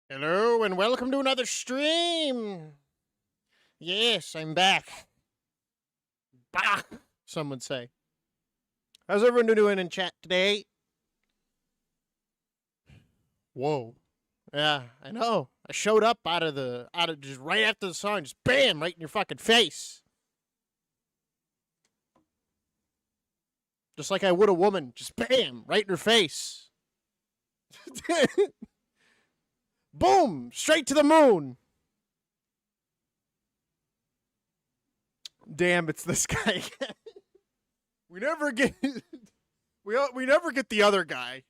Hello and welcome to another stream. Yes, I'm back. Bah, some would say. How's everyone doing in chat today? Whoa. Yeah, I know. I showed up out of just right after the song, just bam, right in your fucking face. Just like I would a woman, just bam, right in her face. Boom, straight to the moon. Damn, it's this guy. we never get we never get the other guy.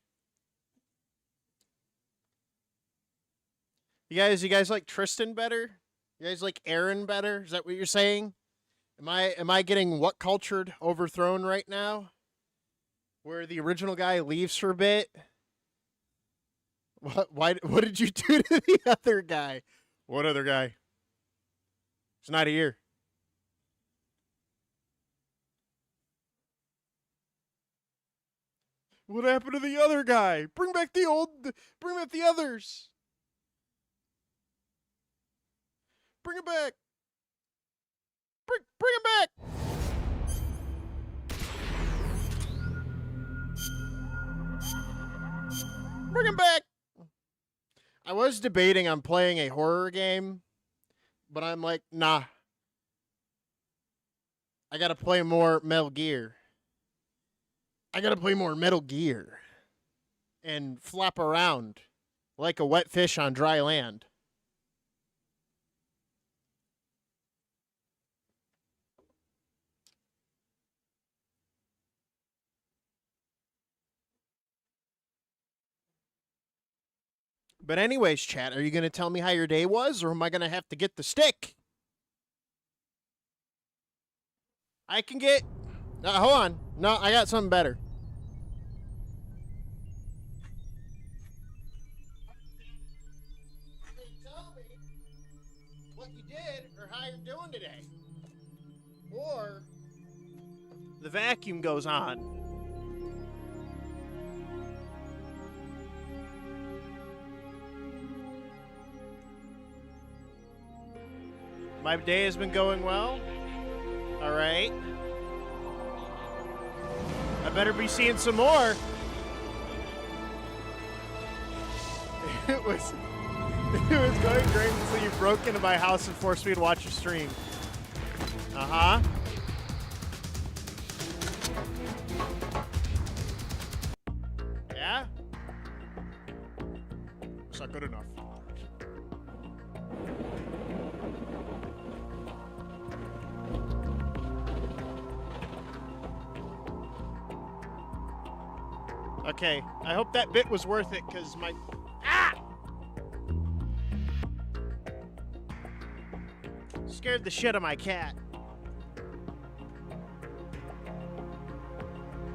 You guys like Tristan better? You guys like Aaron better? Is that what you're saying? Am I getting what cultured overthrown right now? Where the original guy leaves for a bit? What did you do to the other guy? What other guy? He's not here. What happened to the other guy? Bring back the others. Bring it back. Bring him back. Bring him back. I was debating on playing a horror game, but I'm like, nah. I gotta play more Metal Gear. And flop around like a wet fish on dry land. But anyways, chat, are you going to tell me how your day was, or am I going to have to get the stick? I can get... hold on. No, I got something better. Tell me what you did or how you're doing today. Or the vacuum goes on. My day has been going well. All right. I better be seeing some more. It was going great until you broke into my house and forced me to watch your stream. Uh-huh. Yeah? It's not good enough. Okay, I hope that bit was worth it, because my... Ah! Scared the shit out of my cat.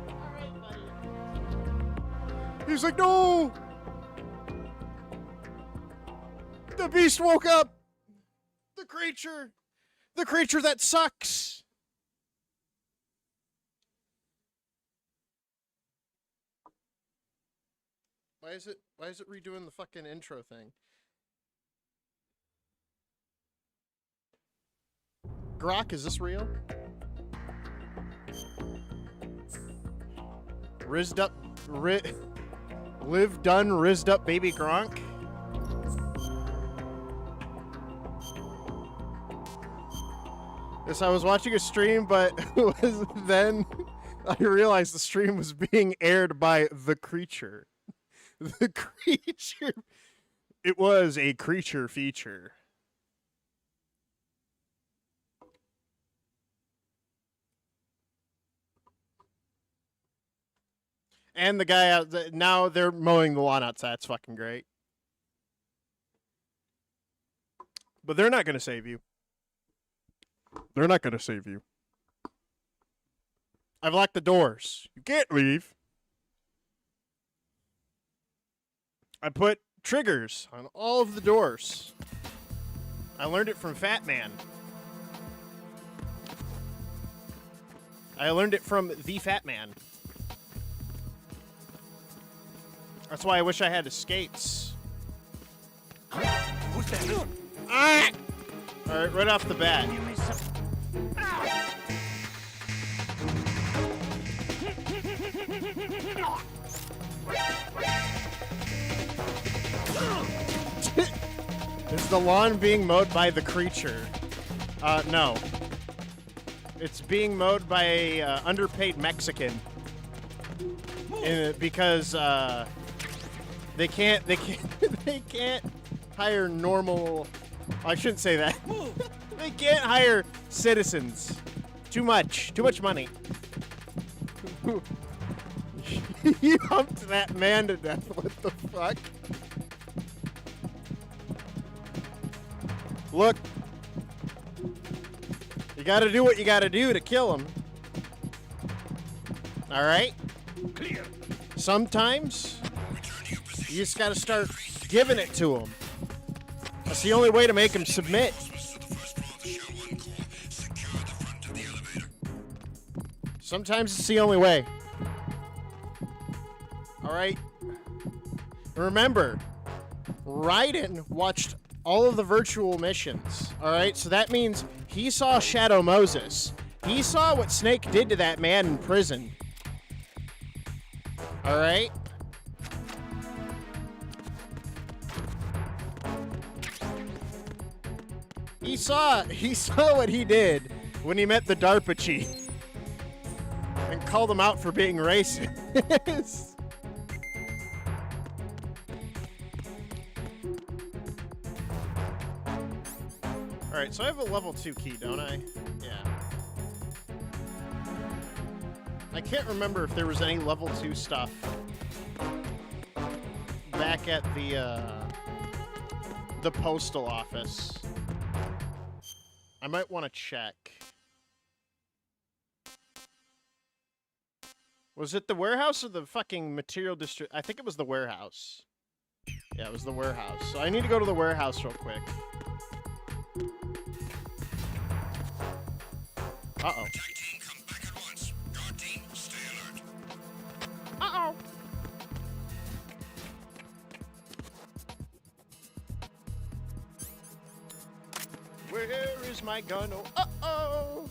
Alright, buddy. He's like, no! The beast woke up! The creature! The creature that sucks! Why is it redoing the fucking intro thing? Grok, is this real? Rizzed up, live done, rizzed up baby Gronk? Yes, I was watching a stream, but then I realized the stream was being aired by The Creature. The Creature. It was a creature feature. And the guy out now they're mowing the lawn outside. It's fucking great. But they're not going to save you. They're not going to save you. I've locked the doors. You can't leave. I put triggers on all of the doors. I learned it from Fatman. I learned it from the Fatman. That's why I wish I had the skates. Ah! All right, right off the bat. Is the lawn being mowed by the creature? No. It's being mowed by a underpaid Mexican. Because they can't they can't hire normal. I shouldn't say that. They can't hire citizens. Too much money. You humped that man to death. What the fuck? Look. You gotta do what you gotta do to kill him. Alright? Clear. Sometimes you just gotta start giving it to him. That's the only way to make him submit. Sometimes it's the only way. Alright? Remember, Raiden watched all of the virtual missions. Alright? So that means he saw Shadow Moses. He saw what Snake did to that man in prison. Alright? He saw what he did when he met the DARPA chief and called him out for being racist. Alright, so I have a level 2 key, don't I? Yeah. I can't remember if there was any level 2 stuff back at the postal office. I might want to check. Was it the warehouse or the fucking material district? I think it was the warehouse. Yeah, it was the warehouse. So I need to go to the warehouse real quick. Uh-oh. Come back at once. Guard team, stay alert. Uh-oh. Where is my gun? Oh, uh-oh.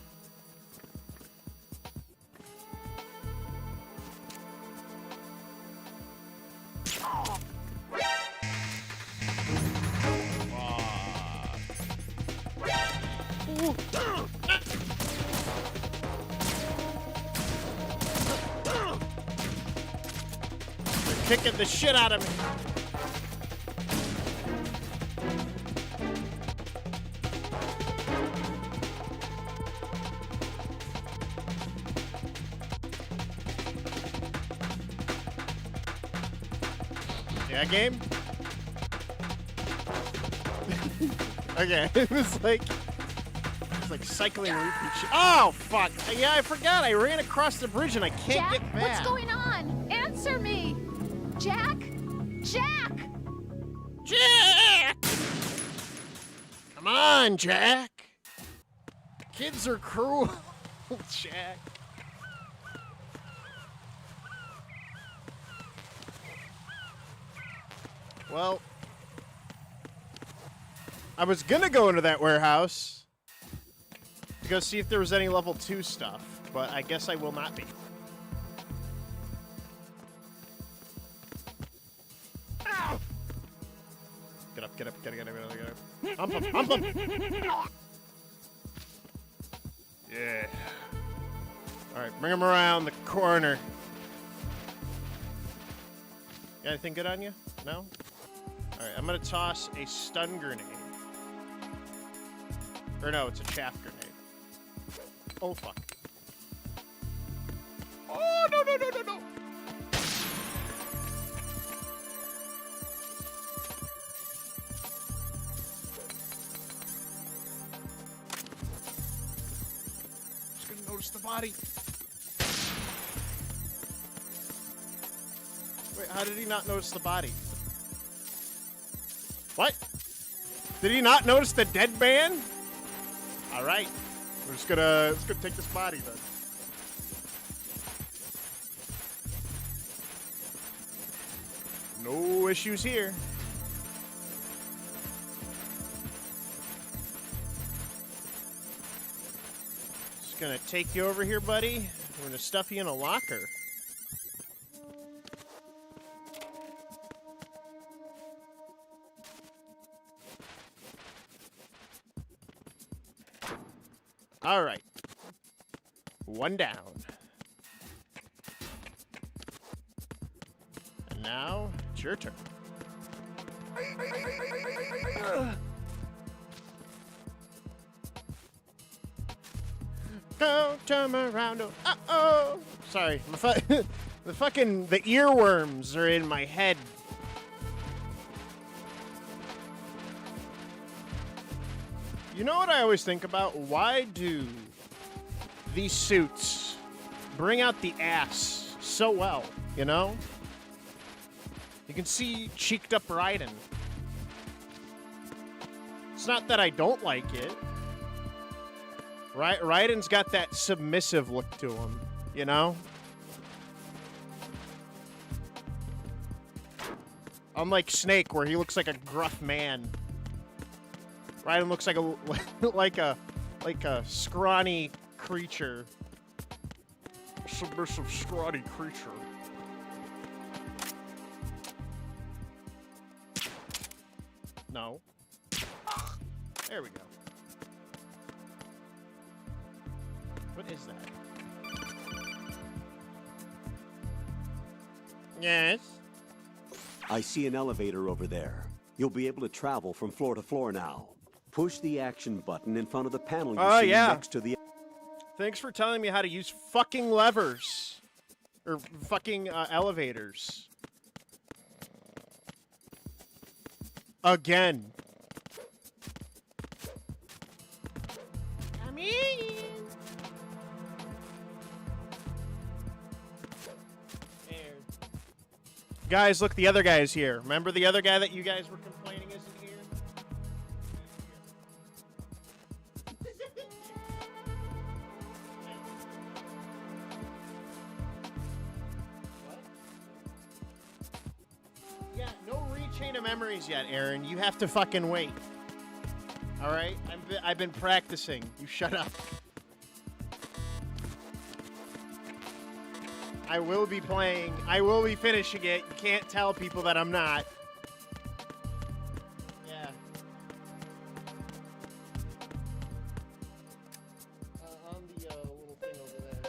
They're kicking the shit out of me. Yeah, game? Okay, it was like cycling repeat shit. Oh, fuck. Yeah, I forgot. I ran across the bridge and I can't get back. What's going on? Answer me! Jack? Jack! Jack! Come on, Jack. Kids are cruel, Jack. Well, I was gonna go into that warehouse to go see if there was any level 2 stuff, but I guess I will not be. Ow! Get up, get up, get up, get up, get up. Hump him, hump him! Yeah. Alright, bring him around the corner. Got anything good on you? No? Alright, I'm gonna toss a stun grenade. Or no, it's a chaff grenade. Oh, fuck. Oh, no, no, no, no, no! Just gonna notice the body. Wait, how did he not notice the body? What? Did he not notice the dead man? All right, we're just gonna take this body then. No issues here. Gonna take you over here, buddy. We're gonna stuff you in a locker. All right. One down. And now, it's your turn. Don't turn around. Uh-oh. Sorry. The earworms are in my head. You know what I always think about? Why do these suits bring out the ass so well, you know? You can see cheeked up Raiden. It's not that I don't like it. Raiden's got that submissive look to him, you know? Unlike Snake, where he looks like a gruff man. Raiden looks like a like a scrawny creature. Submissive, scrawny creature. No. There we go. What is that? Yes? I see an elevator over there. You'll be able to travel from floor to floor now. Push the action button in front of the panel you see next to the... Thanks for telling me how to use fucking levers. Or fucking elevators. Again. Come in. There. Guys, look, the other guy's here. Remember the other guy that you guys were complaining isn't here? Yeah, no rechain of memories yet, Aaron. You have to fucking wait. All right? I've been practicing. You shut up. I will be playing. I will be finishing it. You can't tell people that I'm not. Yeah. On the little thing over there.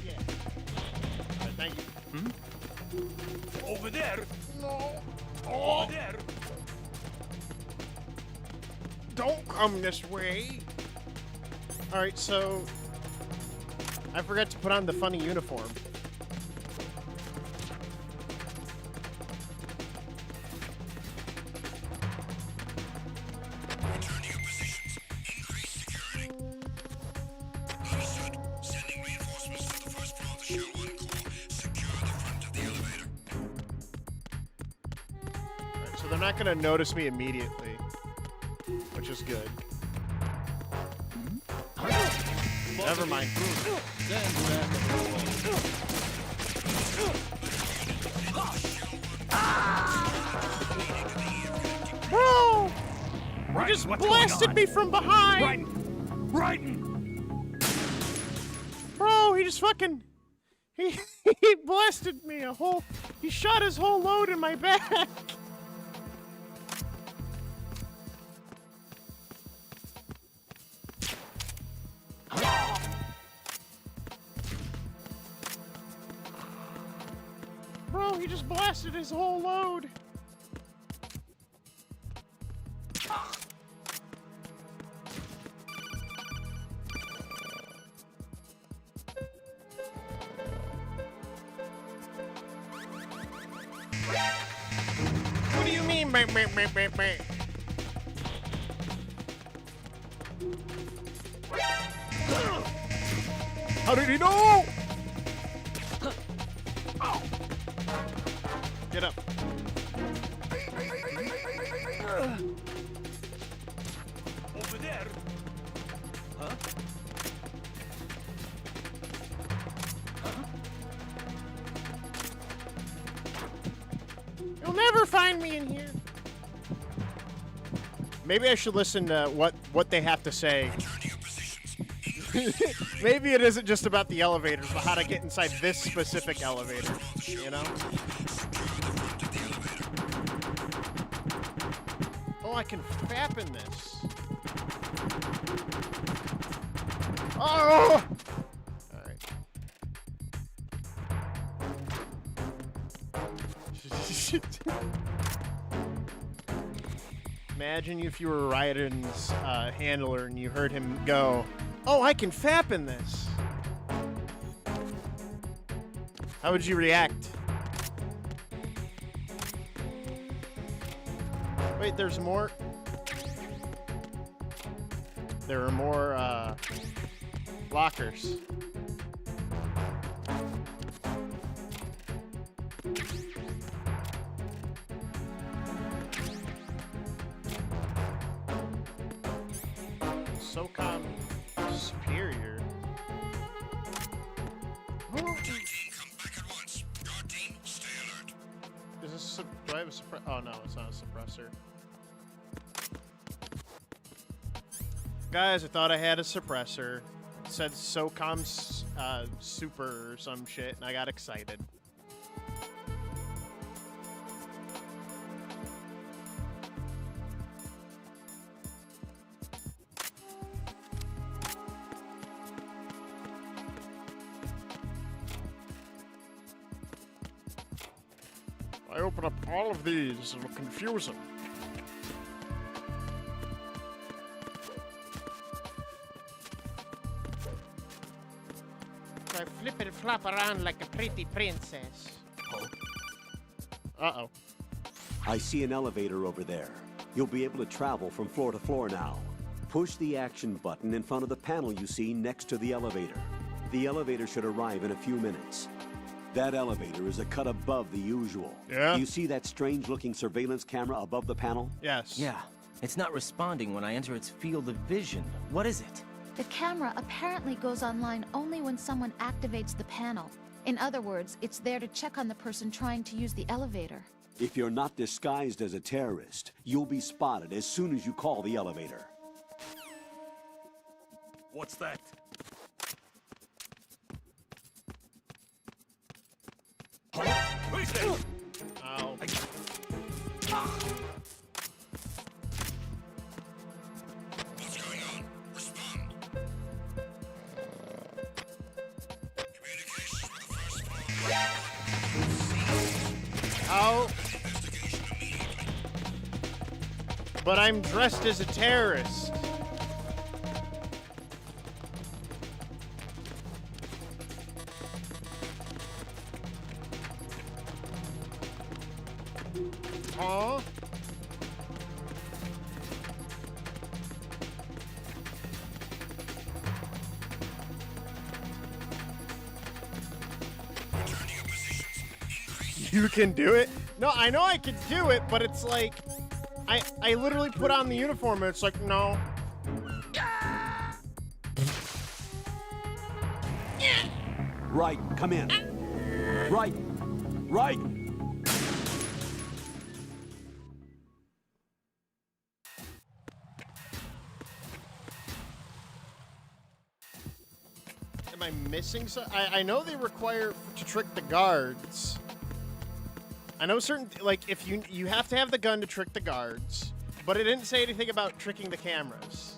Yeah. All right, thank you. Over there! No. Over there! Don't come this way. All right, so I forgot to put on the funny uniform. Return to your positions. Increase security. Understood. Sending reinforcements to the first floor of the Shell 1 core. Secure the front of the elevator. All right, so they're not gonna notice me immediately, which is good. Never mind. Bro! He just blasted me from behind! Raiden! Bro, he just fucking... He blasted me a whole... He shot his whole load in my back! Bro, he just blasted his whole load. What do you mean? Meh, meh, meh, meh, meh? How did he know? Get up. Over there! Huh? You'll never find me in here. Maybe I should listen to what they have to say. Return to your positions. Maybe it isn't just about the elevators, but how to get inside this specific elevator. You know? Oh, I can fap in this. Oh! Alright. Imagine if you were Raiden's handler and you heard him go, "Oh, I can fap in this." How would you react? Wait, there's more. There are more lockers. SOCOM superior. Team, come back at once. Guard team, stay alert. Is this do I have a suppressor? Oh no, it's not a suppressor. Guys, I thought I had a suppressor. It said SOCOM's super or some shit, and I got excited. I open up all of these, it'll confuse them. I flip and flop around like a pretty princess. Uh-oh. I see an elevator over there. You'll be able to travel from floor to floor now. Push the action button in front of the panel you see next to the elevator. The elevator should arrive in a few minutes. That elevator is a cut above the usual. Yeah? You see that strange-looking surveillance camera above the panel? Yes. Yeah, it's not responding when I enter its field of vision. What is it? The camera apparently goes online only when someone activates the panel. In other words, it's there to check on the person trying to use the elevator. If you're not disguised as a terrorist, you'll be spotted as soon as you call the elevator. What's that? Who's there? Ow. What's going on? Respond. Communications with the first floor. Ow. Investigation immediately. But I'm dressed as a terrorist. Huh? Return to your positions. Increase. You can do it? No, I know I can do it, but it's like I literally put on the uniform and it's like, no. Right, come in. Right, right. Am I missing something? I know they require to trick the guards. I know certain, like, if you have to have the gun to trick the guards, but it didn't say anything about tricking the cameras.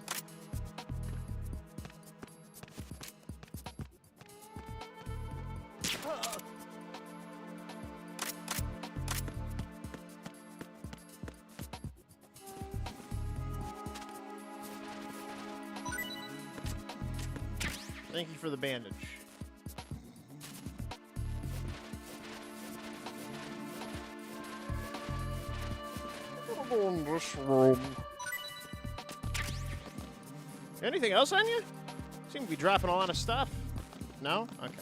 Thank you for the bandage. I'll go in this room. Anything else on you? Seem to be dropping a lot of stuff. No? Okay.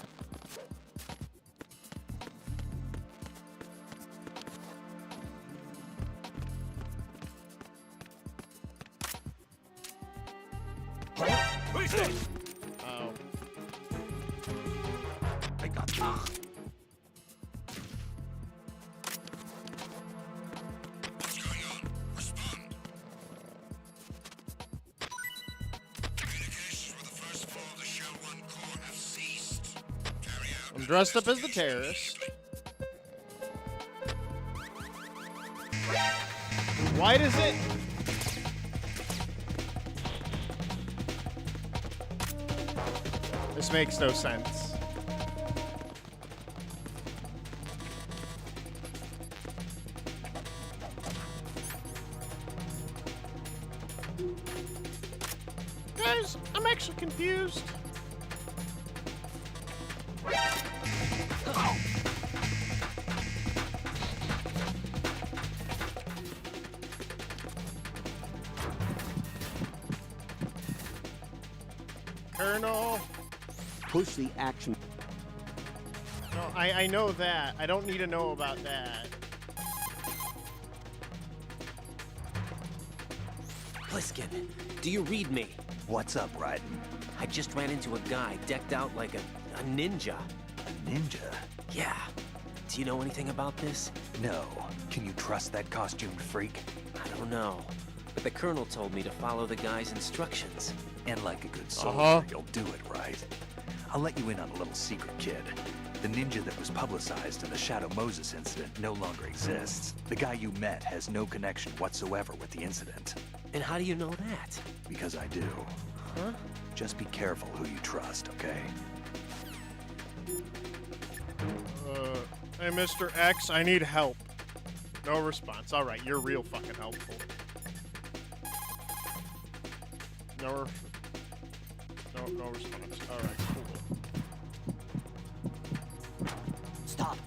Who's there? Oh. I got What's going on? Respond. dressed up as the terrorist. Why does it? This makes no sense. Guys, I'm actually confused. Colonel. Push the action. No, I know that. I don't need to know about that. Pliskin, do you read me? What's up, Raiden? I just ran into a guy decked out like a ninja. A ninja? Yeah. Do you know anything about this? No. Can you trust that costumed freak? I don't know. But the colonel told me to follow the guy's instructions. And like a good soldier, you'll do it, right? I'll let you in on a little secret, kid. The ninja that was publicized in the Shadow Moses incident no longer exists. The guy you met has no connection whatsoever with the incident. And how do you know that? Because I do. Huh? Just be careful who you trust, okay? Hey, Mr. X, I need help. No response. All right, you're real fucking helpful. No response. All right, cool. Stop.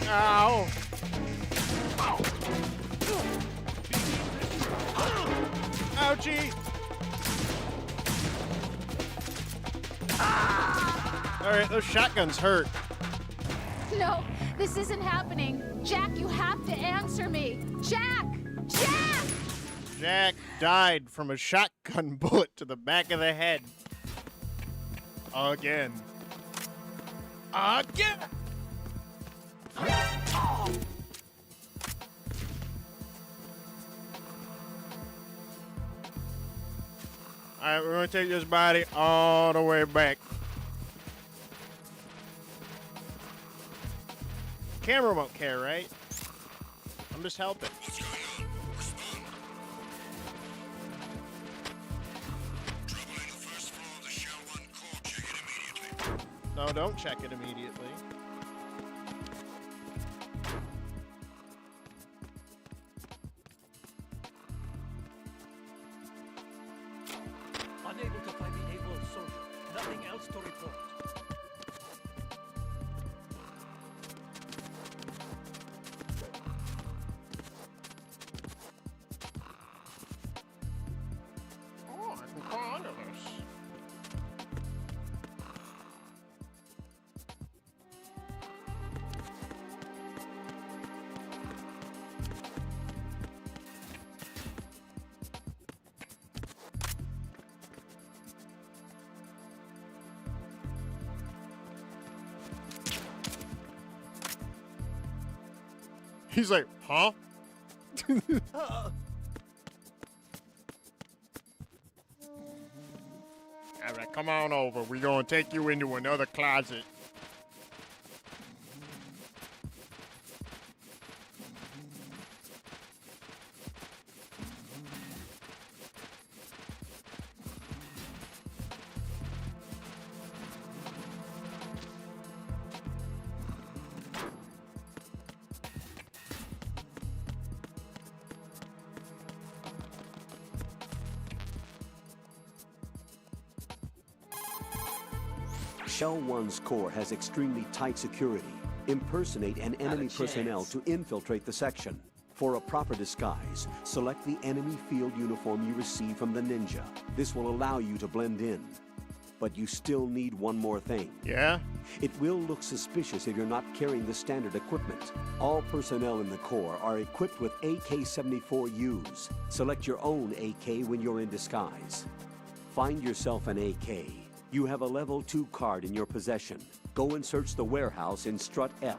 Ow! Ouchie! All right, those shotguns hurt. No, this isn't happening. Jack, you have to answer me. Jack! Jack! Jack died from a shotgun bullet to the back of the head. Again. Again! Alright, we're gonna take this body all the way back. Camera won't care, right? I'm just helping. What's going on? Respond. Trouble in the first floor of the Shell 1 core. Check it immediately. No, don't check it immediately. Unable to find the able soldier. Nothing else to report. Oh, I can call under this. He's like, huh? All right, come on over. We're gonna take you into another closet. Shell 1's core has extremely tight security. Impersonate an enemy personnel to infiltrate the section. For a proper disguise, select the enemy field uniform you receive from the ninja. This will allow you to blend in. But you still need one more thing. Yeah? It will look suspicious if you're not carrying the standard equipment. All personnel in the Corps are equipped with AK-74Us. Select your own AK when you're in disguise. Find yourself an AK. You have a level 2 card in your possession. Go and search the warehouse in Strut F.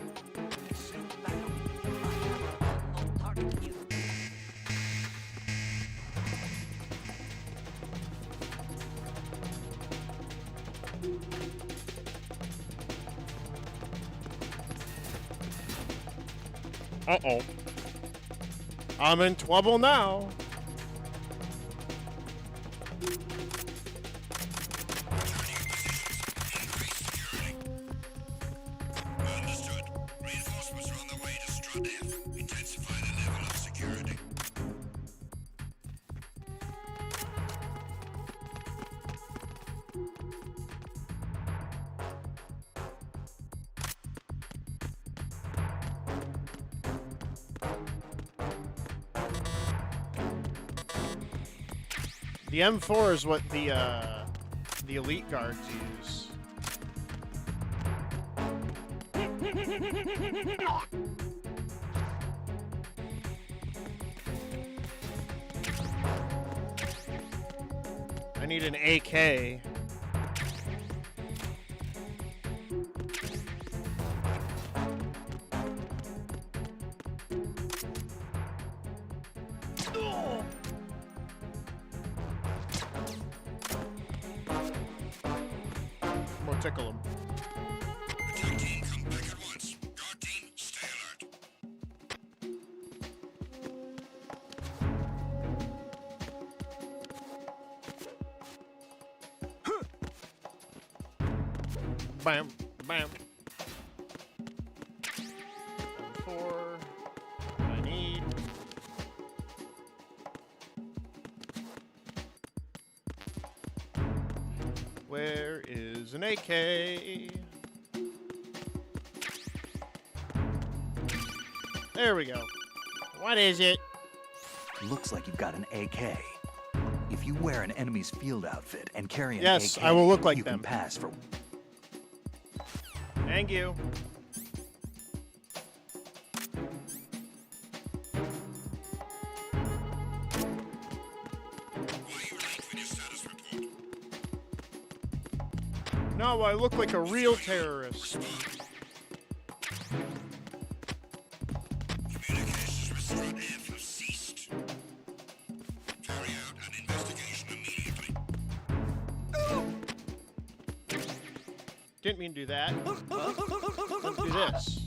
Uh-oh. I'm in trouble now. Understood. Reinforcements are on their way to Strut F. Intensify the level of security. The M4 is what the elite guards use. I need an AK. More tickle him. Attack team, come back at once. Guard team, stay alert. Bam, bam. M4. I need. Where is an AK? There we go. What is it? Looks like you've got an AK. If you wear an enemy's field outfit and carry an Yes, AK, I will look like you them. can pass for... Thank you. Why are you late with your status report? No, I look like a real terrorist. Communications with Strut F have ceased. Carry out an investigation immediately. Didn't mean to do that. Let's do this.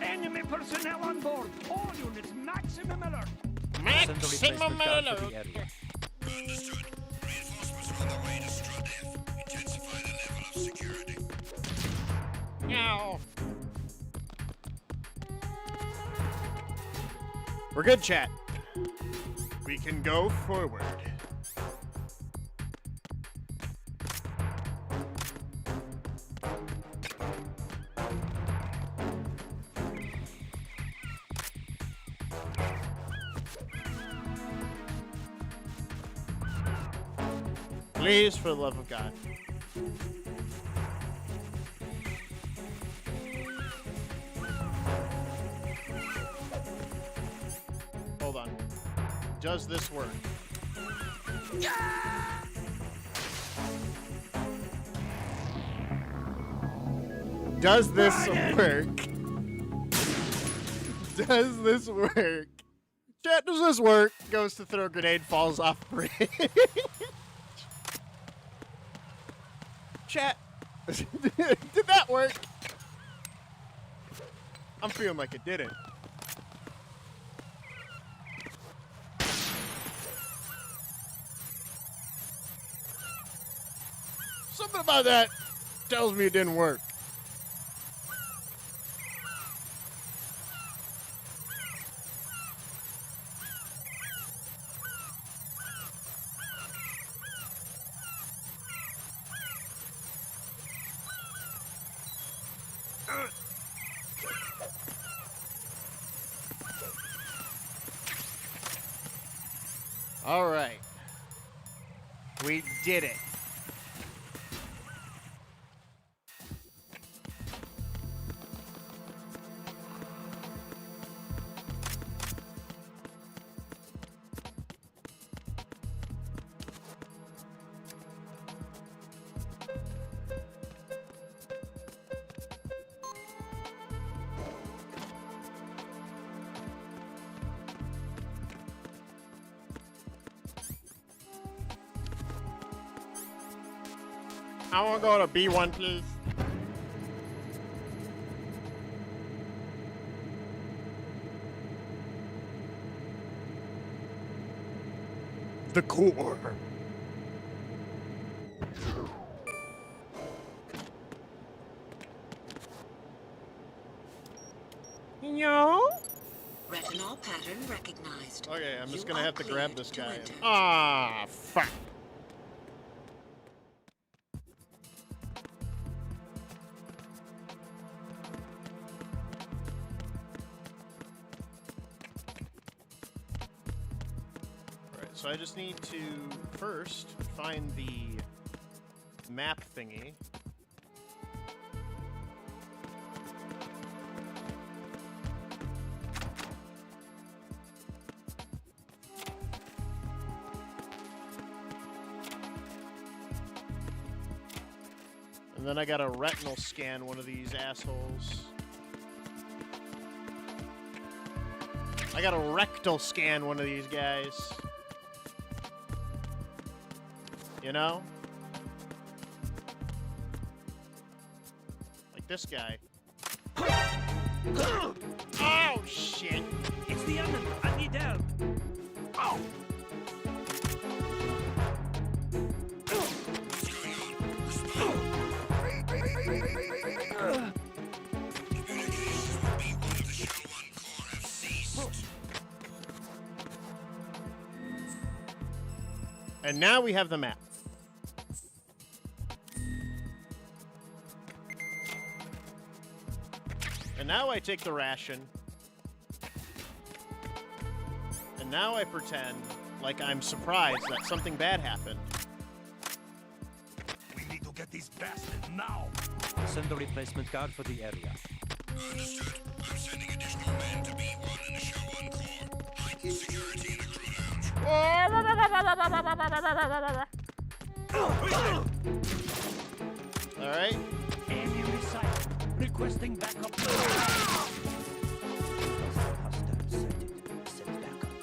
Enemy personnel on board. All units, maximum alert. Maximum alert. Understood. Reinforcements are on their way to Strut F. Intensify the level of security. Meow. We're good, chat. We can go forward. Please, for the love of God. Hold on. Does this work? Does this work? Does this work? Chat, does this work? Goes to throw a grenade, falls off bridge. Chat, did that work? I'm feeling like it didn't. Something about that tells me it didn't work. All right. We did it. I want to go to B1, please. the core. Yo. Retinol pattern recognized. Okay, I'm just You gonna are have to grab cleared this to guy. enter. Ah, fuck. Alright, so I just need to first find the map thingy. And then I gotta retinal scan one of these assholes. I gotta rectal scan one of these guys. You know? Like this guy. Oh, shit. It's the enemy. I need help. Oh! And now we have the map. And now I take the ration. And now I pretend like I'm surprised that something bad happened. We need to get these bastards now. Send a replacement guard for the area. Understood. I'm sending additional men to B1 and Show 1 core. Heighten security in the crew lounge. All right. Enemy sight. Requesting backup. Hostile sighted. Send backup.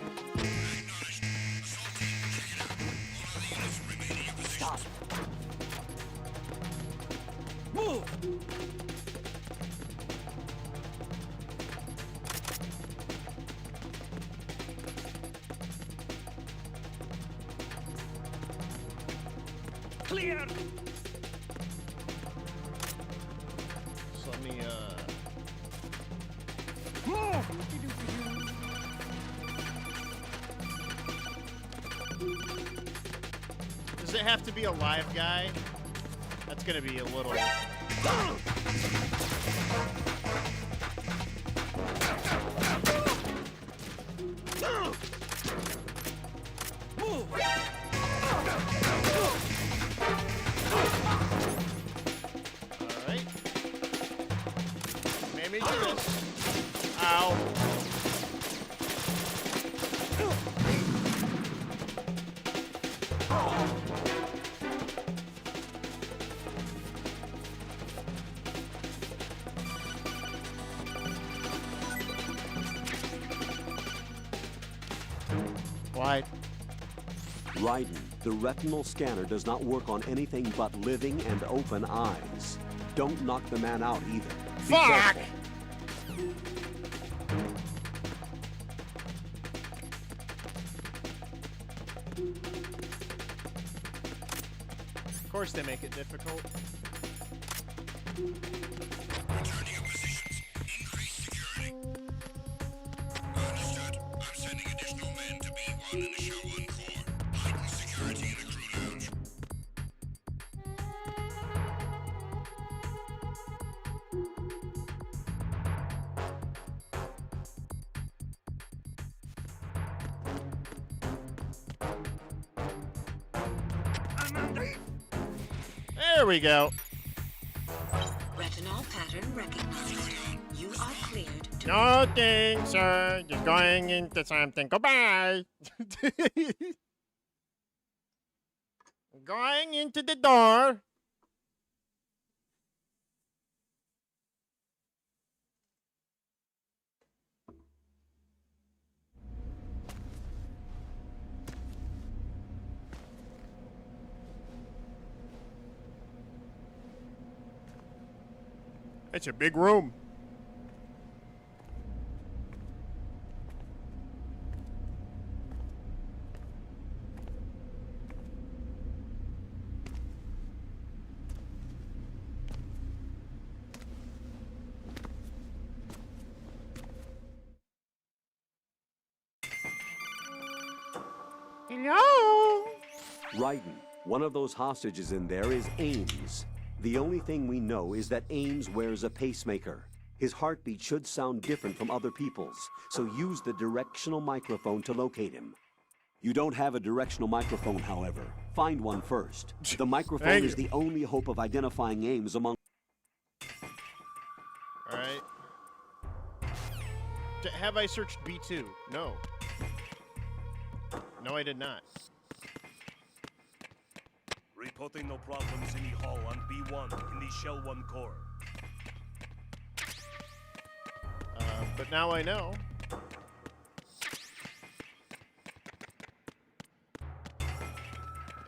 Acknowledged. Assault team, check it out. All other units remaining in position. Stop. Move. Clear. So let me, Move. does it have to be a live guy? That's gonna be a little... Move. Alright. Maybe do this. Ow. Why? Raiden, the retinal scanner does not work on anything but living and open eyes. Don't knock the man out either. Be Fuck! careful. Of course they make it difficult. Returning your positions. Increase security. Understood. I'm sending additional men to B1 and Show 1 core. Heighten security in the crew lounge. I'm under. There we go. Retinol pattern recognized. You are cleared to Nothing, sir. Just going into something. Goodbye. Going into the door. It's a big room. Raiden, one of those hostages in there is Ames. The only thing we know is that Ames wears a pacemaker. His heartbeat should sound different from other people's, so use the directional microphone to locate him. You don't have a directional microphone, however. Find one first. The microphone is the only hope of identifying Ames among... Alright. Have I searched B2? No. No, I did not. Reporting no problems in the hall on B1 in the Shell 1 core. But now I know.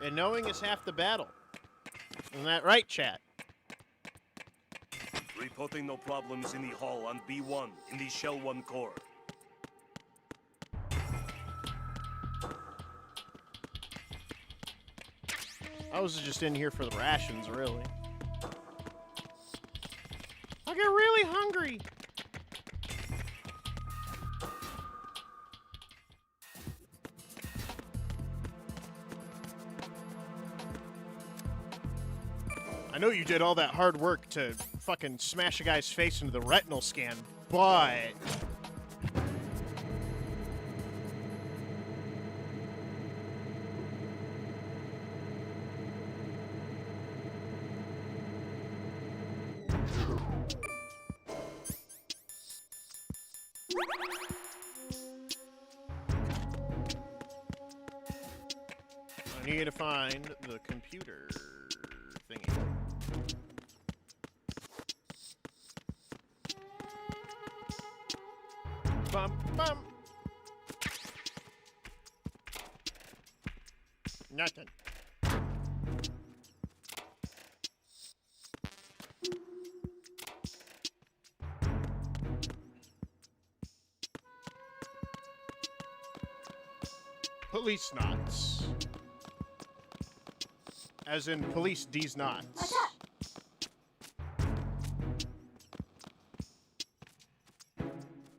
And knowing is half the battle. Isn't that right, chat? Reporting no problems in the hall on B1 in the Shell 1 core. I was just in here for the rations, really. I get really hungry. I know you did all that hard work to fucking smash a guy's face into the retinal scan, but... I need to find the computer thingy. Bum, bum. Nothing. Police knots. As in police D's knots. What's up?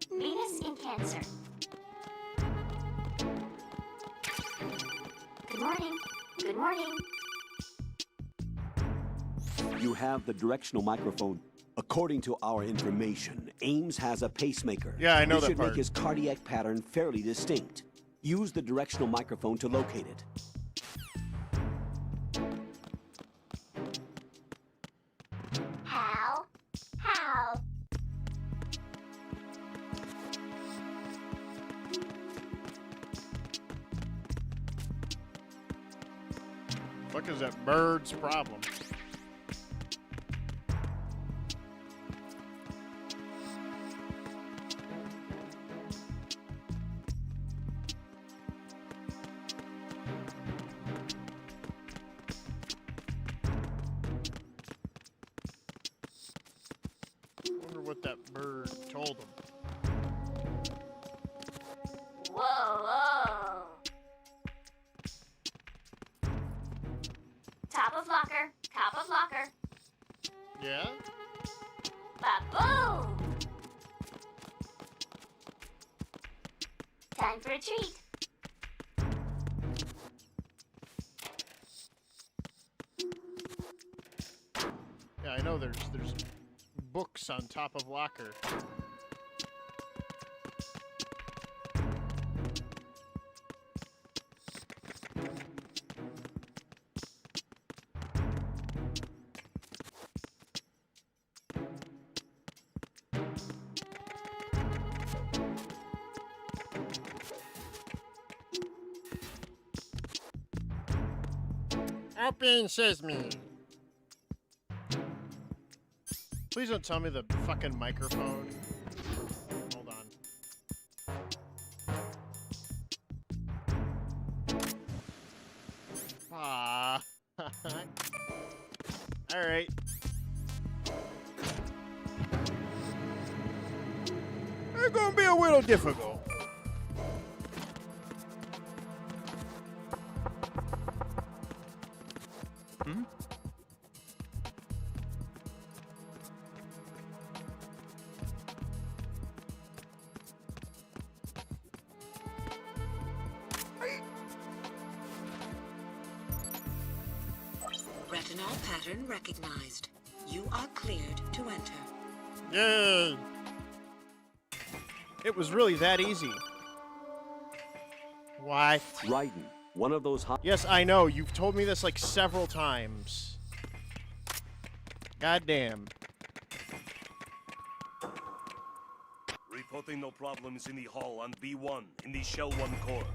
Venus in Cancer. Good morning. Good morning. You have the directional microphone. According to our information, Ames has a pacemaker. Yeah, I know This that should part. make his cardiac pattern fairly distinct. Use the directional microphone to locate it. How? How? Fuck is that bird's problem? Wonder what that bird told him. Whoa, whoa. Top of locker. Top of locker. Yeah? Ba-boom! Time for a treat. Yeah, I know there's books on top of locker. Open sesame. Please don't tell me the fucking microphone. Hold on. Ah. All right. It's gonna be a little difficult. Personnel pattern recognized. You are cleared to enter. Yay! It was really that easy. What? Raiden, one of those hot... Yes, I know. You've told me this like several times. Goddamn. Reporting no problems in the hall on B1 in the Shell 1 core.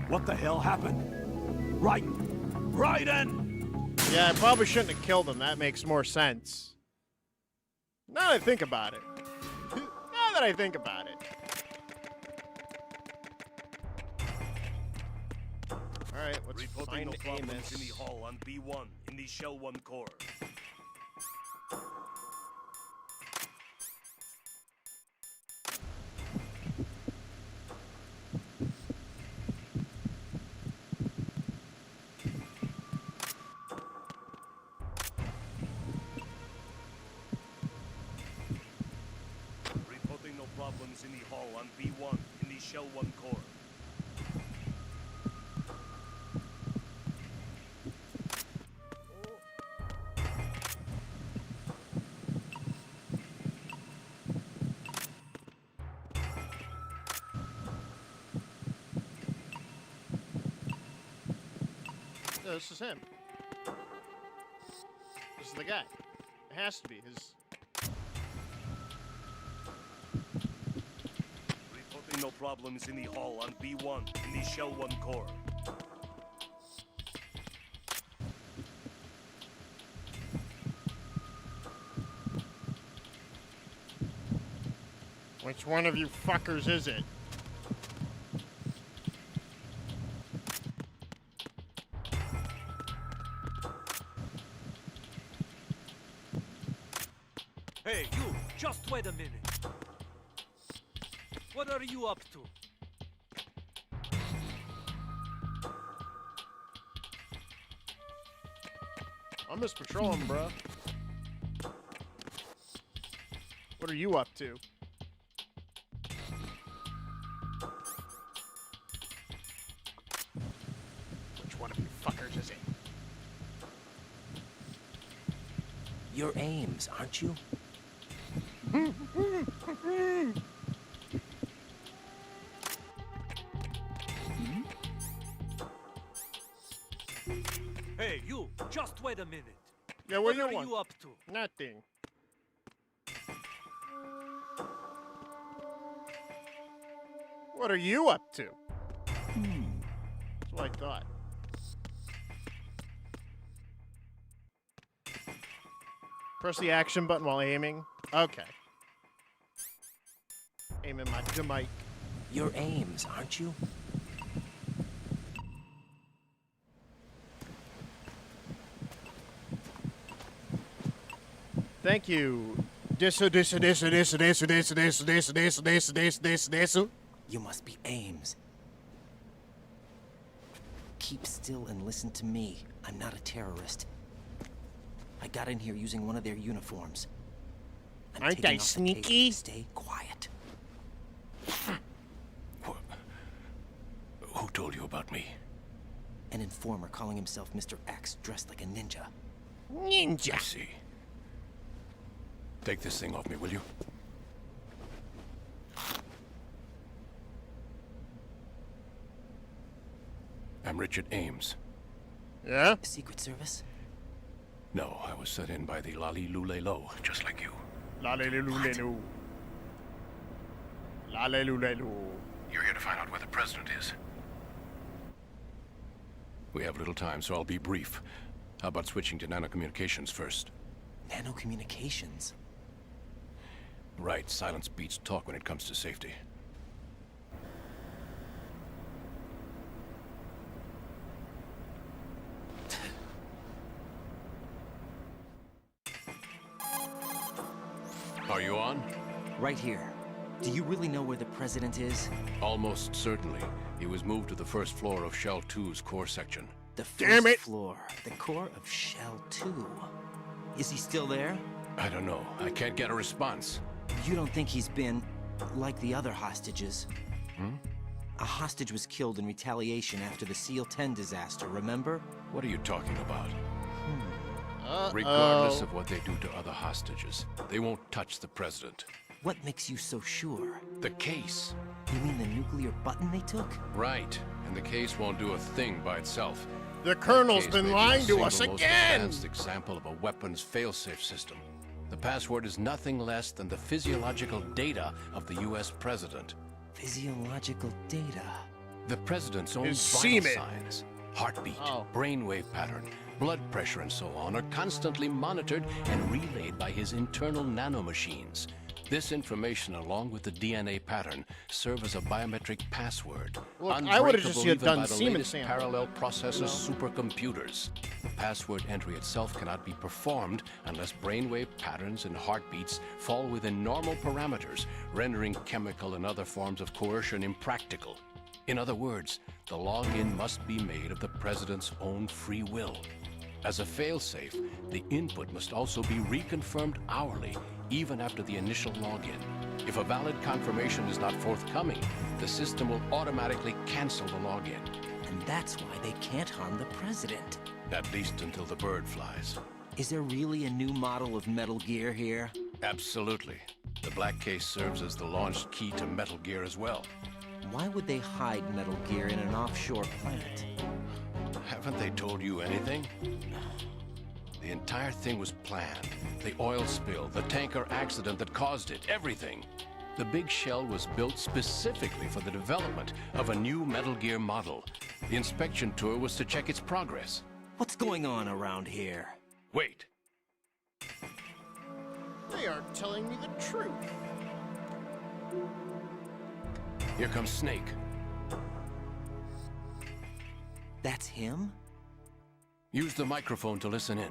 What the hell happened? Raiden! Yeah, I probably shouldn't have killed him. That makes more sense. Now that I think about it. Now that I think about it. Alright, let's Reporting no find problems in the Amos. hall on B1 in the Shell 1 core. Reporting no problems in the hall on B1 in the Shell 1 core. No, this is him. This is the guy. It has to be his. Reporting no problems in the hall on B1 in the Shell 1 core. Which one of you fuckers is it? Hey, you! Just wait a minute. What are you up to? I'm just patrolling, bro. What are you up to? Which one of you fuckers is it? You're Ames, aren't you? Hey, you! Just wait a minute. Yeah, What you are want? you up to? Nothing. What are you up to? That's what I thought. Press the action button while aiming. Okay. Aiming my mic. You're Ames, aren't you? Thank you. Disu. You must be Ames. Keep still and listen to me. I'm not a terrorist. I got in here using one of their uniforms. I'm Aren't taking they off the sneaky? tape. Stay quiet. Who told you about me? An informer calling himself Mr. X, dressed like a ninja. Ninja. I see. Take this thing off me, will you? I'm Richard Ames. Yeah? Secret Service? No, I was set in by the Lali Lule Lo, just like you. Lalelulelu. Lalelulelu. You're here to find out where the president is. We have little time, so I'll be brief. How about switching to nanocommunications first? Nanocommunications? Right, silence beats talk when it comes to safety. Are you on? Right here. Do you really know where the president is? Almost certainly. He was moved to the first floor of Shell 2's core section. The Damn first it! floor. The core of Shell 2. Is he still there? I don't know. I can't get a response. You don't think he's been like the other hostages? A hostage was killed in retaliation after the SEAL 10 disaster, remember? What are you talking about? Uh-oh. Regardless of what they do to other hostages, they won't touch the president. What makes you so sure? The case. You mean the nuclear button they took? Right. And the case won't do a thing by itself. The Colonel's That case been may be lying the to us single most again! advanced example of a weapons failsafe system. The password is nothing less than the physiological data of the U.S. president. Physiological data. The president's own His vital semen. signs, heartbeat, Oh. brainwave pattern, blood pressure, and so on are constantly monitored and relayed by his internal nanomachines. This information, along with the DNA pattern, serve as a biometric password. Look, I would've just Unbreakable even done by the semen latest sample. parallel processor supercomputers. The password entry itself cannot be performed unless brainwave patterns and heartbeats fall within normal parameters, rendering chemical and other forms of coercion impractical. In other words, the login must be made of the president's own free will. As a failsafe, the input must also be reconfirmed hourly, even after the initial login. If a valid confirmation is not forthcoming, the system will automatically cancel the login. And that's why they can't harm the president. At least until the bird flies. Is there really a new model of Metal Gear here? Absolutely. The black case serves as the launch key to Metal Gear as well. Why would they hide Metal Gear in an offshore planet? Haven't they told you anything? The entire thing was planned. The oil spill, the tanker accident that caused it, everything. The big shell was built specifically for the development of a new Metal Gear model. The inspection tour was to check its progress. What's going on around here? Wait. They are telling me the truth. Here comes Snake. That's him? Use the microphone to listen in.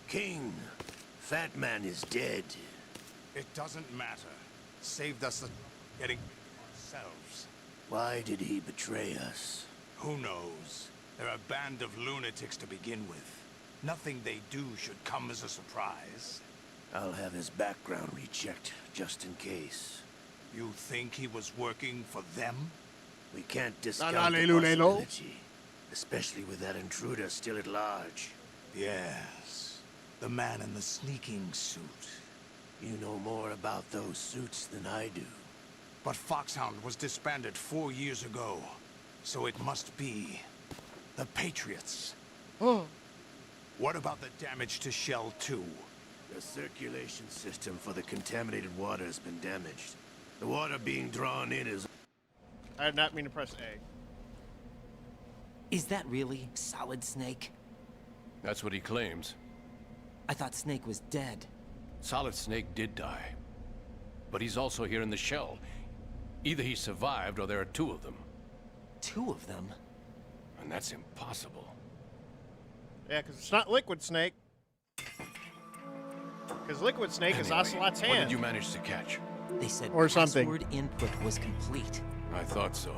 King, Fat Man is dead. It doesn't matter. Saved us the getting ourselves. Why did he betray us? Who knows? They're a band of lunatics to begin with. Nothing they do should come as a surprise. I'll have his background rechecked, just in case. You think he was working for them? We can't discount La, la, the lelu, lelo. possibility. Especially with that intruder still at large. Yes. The man in the sneaking suit. You know more about those suits than I do. But Foxhound was disbanded 4 years ago. So it must be the Patriots. Oh. What about the damage to Shell 2? The circulation system for the contaminated water has been damaged. The water being drawn in is... I did not mean to press A. Is that really Solid Snake? That's what he claims. I thought Snake was dead. Solid Snake did die. But he's also here in the shell. Either he survived or there are two of them. Two of them? And that's impossible. Yeah, because it's not Liquid Snake. Because Liquid Snake is Anyway, Ocelot's what hand. did you manage to catch? They said Or something. password input was complete. I thought so.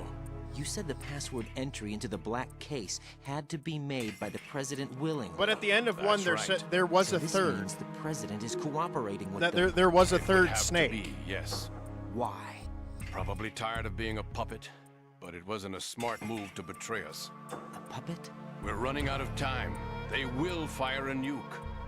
You said the password entry into the black case had to be made by the president willingly. But at the end of That's one, right. there was So a this third. means the president is cooperating with That them. there was a It would third have to snake. be, yes. Why? Probably tired of being a puppet, but it wasn't a smart move to betray us. A puppet? We're running out of time. They will fire a nuke.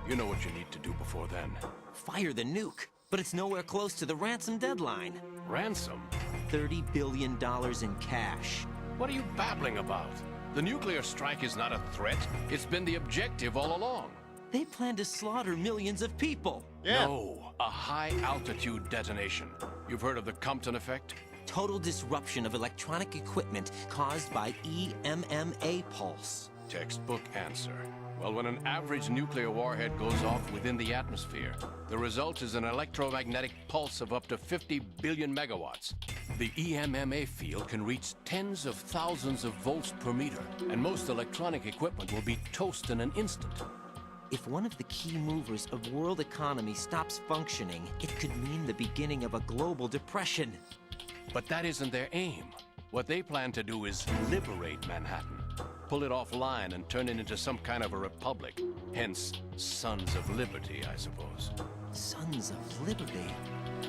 You know what you need to do before then. Fire the nuke. But it's nowhere close to the ransom deadline. Ransom? $30 billion in cash. What are you babbling about? The nuclear strike is not a threat. It's been the objective all along. They plan to slaughter millions of people. Yeah. No, a high-altitude detonation. You've heard of the Compton effect? Total disruption of electronic equipment caused by EMMA pulse. Textbook answer. Well, when an average nuclear warhead goes off within the atmosphere, the result is an electromagnetic pulse of up to 50 billion megawatts. The EMMA field can reach tens of thousands of volts per meter, and most electronic equipment will be toast in an instant. If one of the key movers of world economy stops functioning, it could mean the beginning of a global depression. But that isn't their aim. What they plan to do is liberate Manhattan. pull it offline and turn it into some kind of a republic. Hence, Sons of Liberty, I suppose. Sons of Liberty?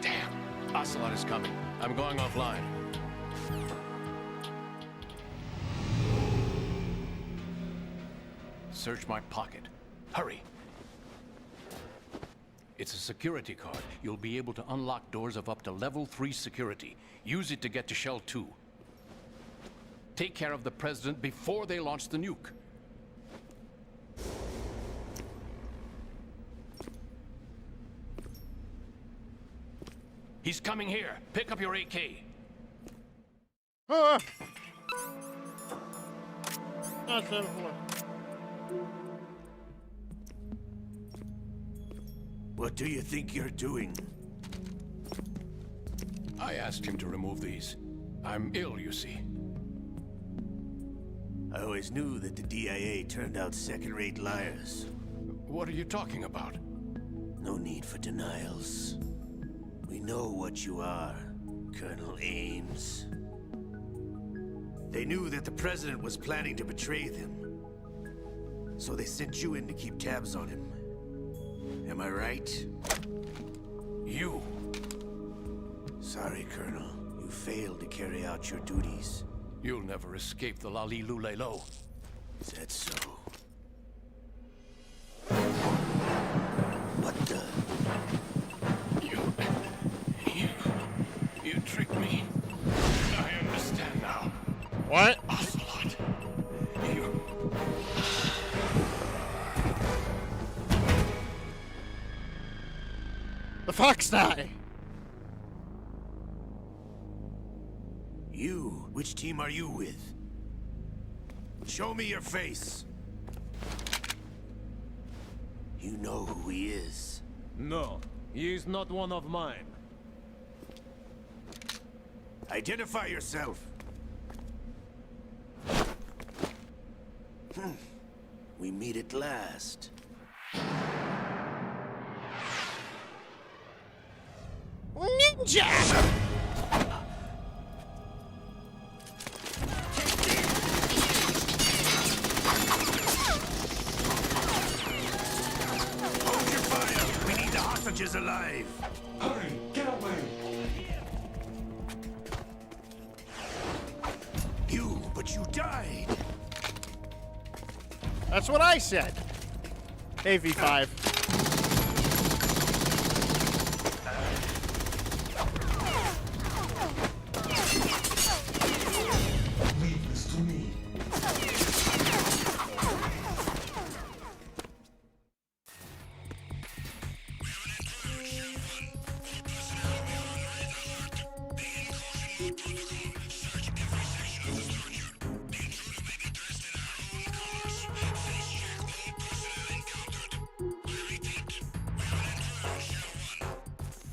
Damn! Ocelot is coming. I'm going offline. Search my pocket. Hurry! It's a security card. You'll be able to unlock doors of up to level 3 security. Use it to get to Shell 2. Take care of the President before they launch the nuke. He's coming here. Pick up your AK. Ah! That's it. What do you think you're doing? I asked him to remove these. I'm ill, you see. I always knew that the DIA turned out second-rate liars. What are you talking about? No need for denials. We know what you are, Colonel Ames. They knew that the President was planning to betray them. So they sent you in to keep tabs on him. Am I right? You! Sorry, Colonel. You failed to carry out your duties. You'll never escape the Lali-Lu-Le-Lo. Is that so? What the? You tricked me. I understand now. What? Ocelot. You... The fox die! You? Which team are you with? Show me your face. You know who he is. No, he is not one of mine. Identify yourself. We meet at last. Ninja! Hold your fire! We need the hostages alive! Hurry, get away! But you died! That's what I said. AV5. Leave this to me.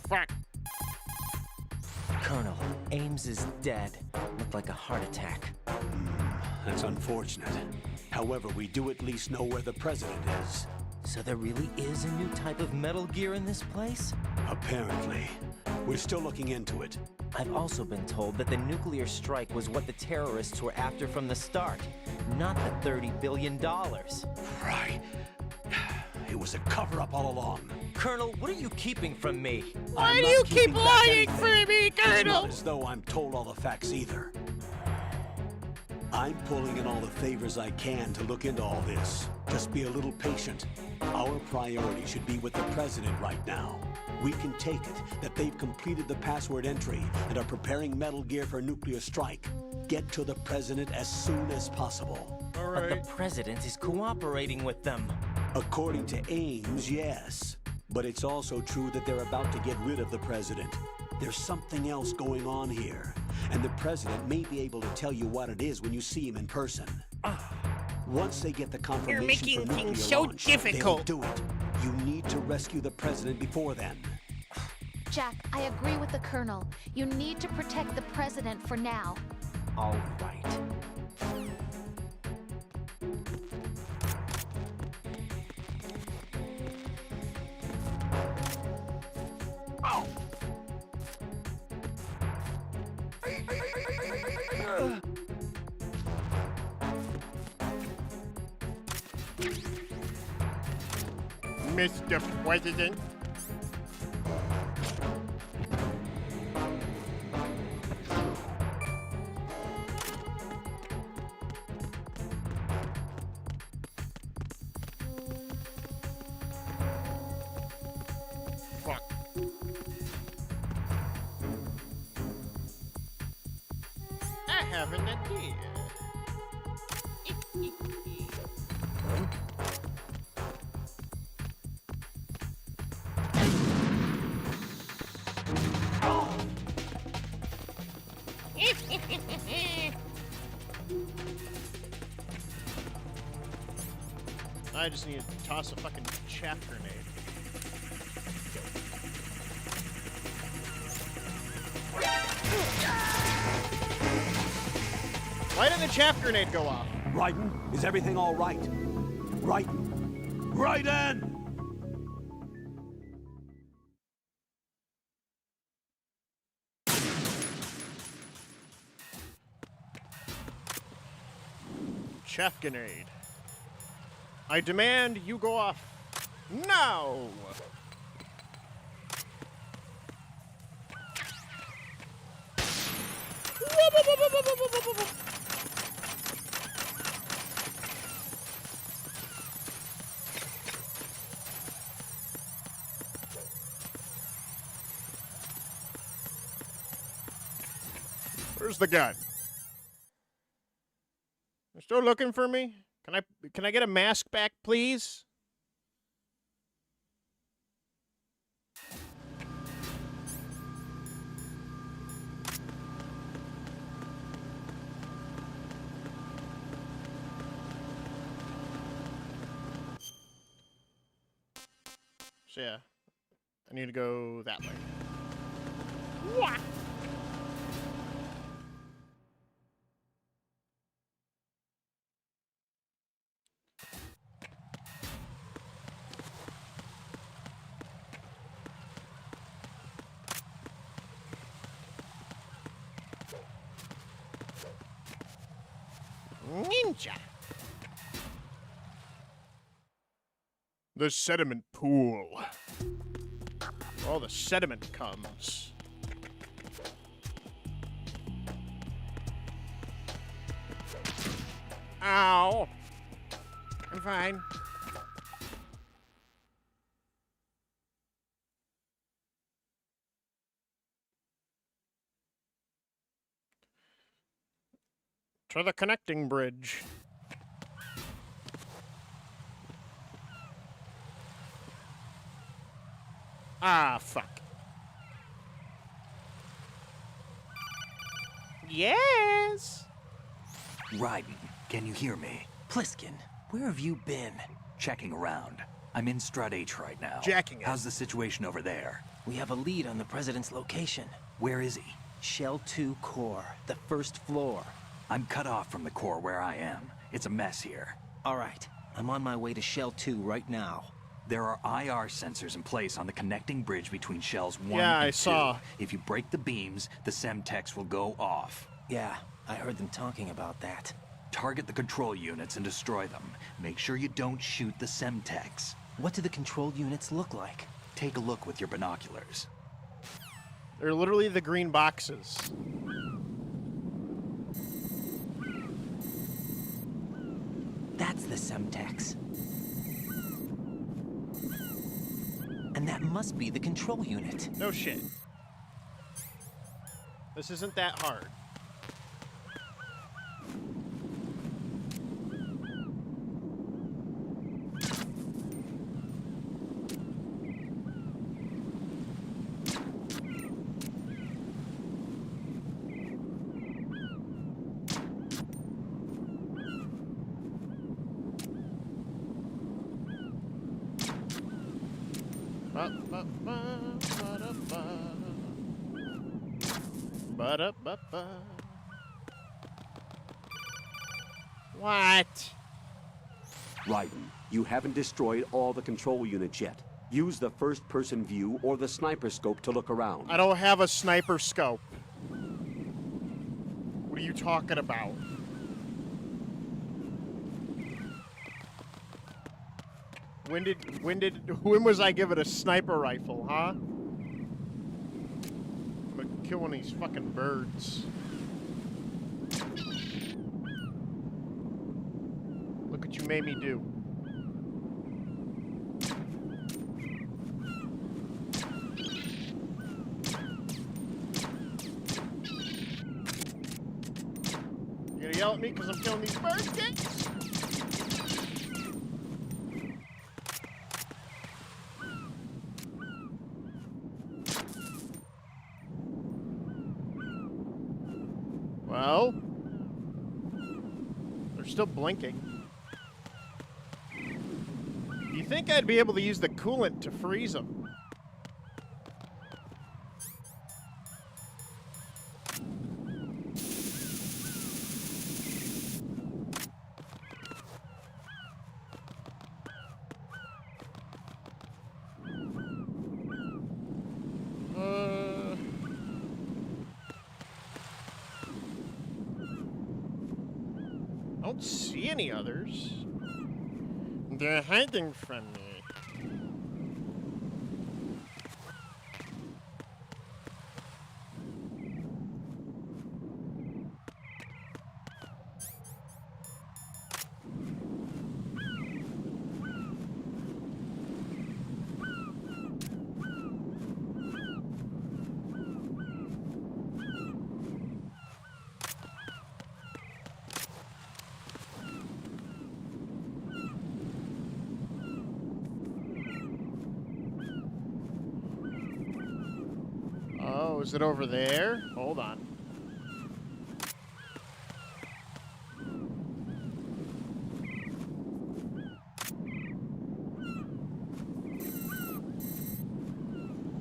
Fuck. Colonel, Ames is dead. Looked like a heart attack. That's unfortunate. However, we do at least know where the President is. So there really is a new type of Metal Gear in this place? Apparently. We're still looking into it. I've also been told that the nuclear strike was what the terrorists were after from the start, not the $30 billion. Right. It was a cover-up all along. Colonel, what are you keeping from me? Why do you keep lying for me, It's Colonel? not as though I'm told all the facts either. I'm pulling in all the favors I can to look into all this. Just be a little patient. Our priority should be with the President right now. We can take it that they've completed the password entry and are preparing Metal Gear for a nuclear strike. Get to the President as soon as possible. But the President is cooperating with them. According to Ames, yes. But it's also true that they're about to get rid of the President. There's something else going on here, and the President may be able to tell you what it is when you see him in person. Once they get the confirmation making for nuclear things so launch, difficult. they'll do it. You need to rescue the President before then. Jack, I agree with the Colonel. You need to protect the President for now. All right. Mr. President. Fuck. I have an idea. I just need to toss a fucking chaff grenade. Why didn't the chaff grenade go off? Raiden, is everything all right? Raiden! Raiden! Chaff grenade. I demand you go off now! Where's the gun? They're still looking for me? Can I get a mask back, please? So yeah, I need to go that way. What? Ninja. The sediment pool. All the sediment comes. Ow. I'm fine. To the connecting bridge. Ah, fuck. Yes. Raiden, can you hear me? Pliskin, where have you been? Checking around. I'm in Strut H right now. Jacking it. How's the situation over there? We have a lead on the president's location. Where is he? Shell 2 core, the first floor. I'm cut off from the core where I am. It's a mess here. All right, I'm on my way to Shell 2 right now. There are IR sensors in place on the connecting bridge between shells 1 Yeah, and 2. I saw. If you break the beams, the Semtex will go off. Yeah, I heard them talking about that. Target the control units and destroy them. Make sure you don't shoot the Semtex. What do the control units look like? Take a look with your binoculars. They're literally the green boxes. That's the Semtex. And that must be the control unit. No shit. This isn't that hard. Ba-da-ba-ba. What? Raiden, you haven't destroyed all the control units yet. Use the first-person view or the sniper scope to look around. I don't have a sniper scope. What are you talking about? When was I given a sniper rifle, huh? I'm gonna kill one of these fucking birds. Look what you made me do. You gonna yell at me because I'm killing these birds, Skates? Well, they're still blinking. You think I'd be able to use the coolant to freeze them? I don't see any others. They're hiding from me. Oh, is it over there? Hold on.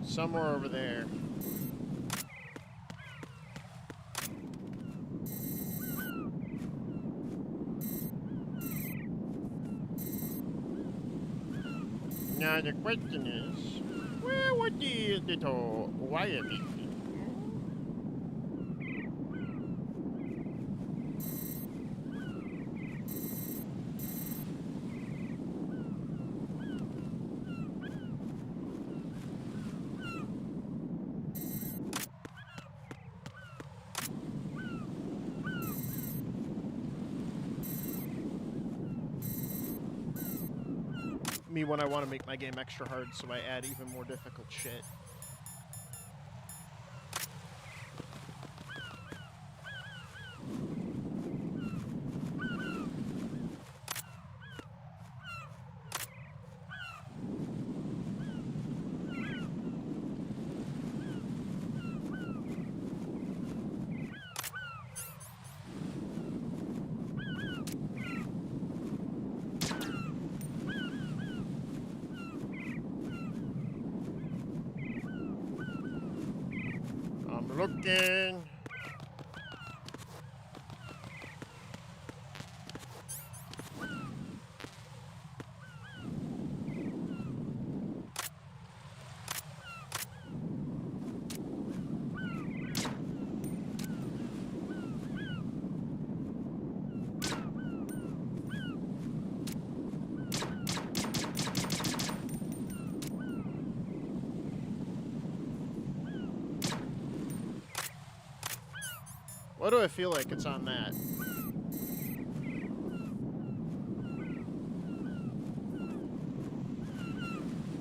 Somewhere over there. Now the question is, where would the little wire be? Me when I want to make my game extra hard, so I add even more difficult shit. Looking. Why do I feel like it's on that?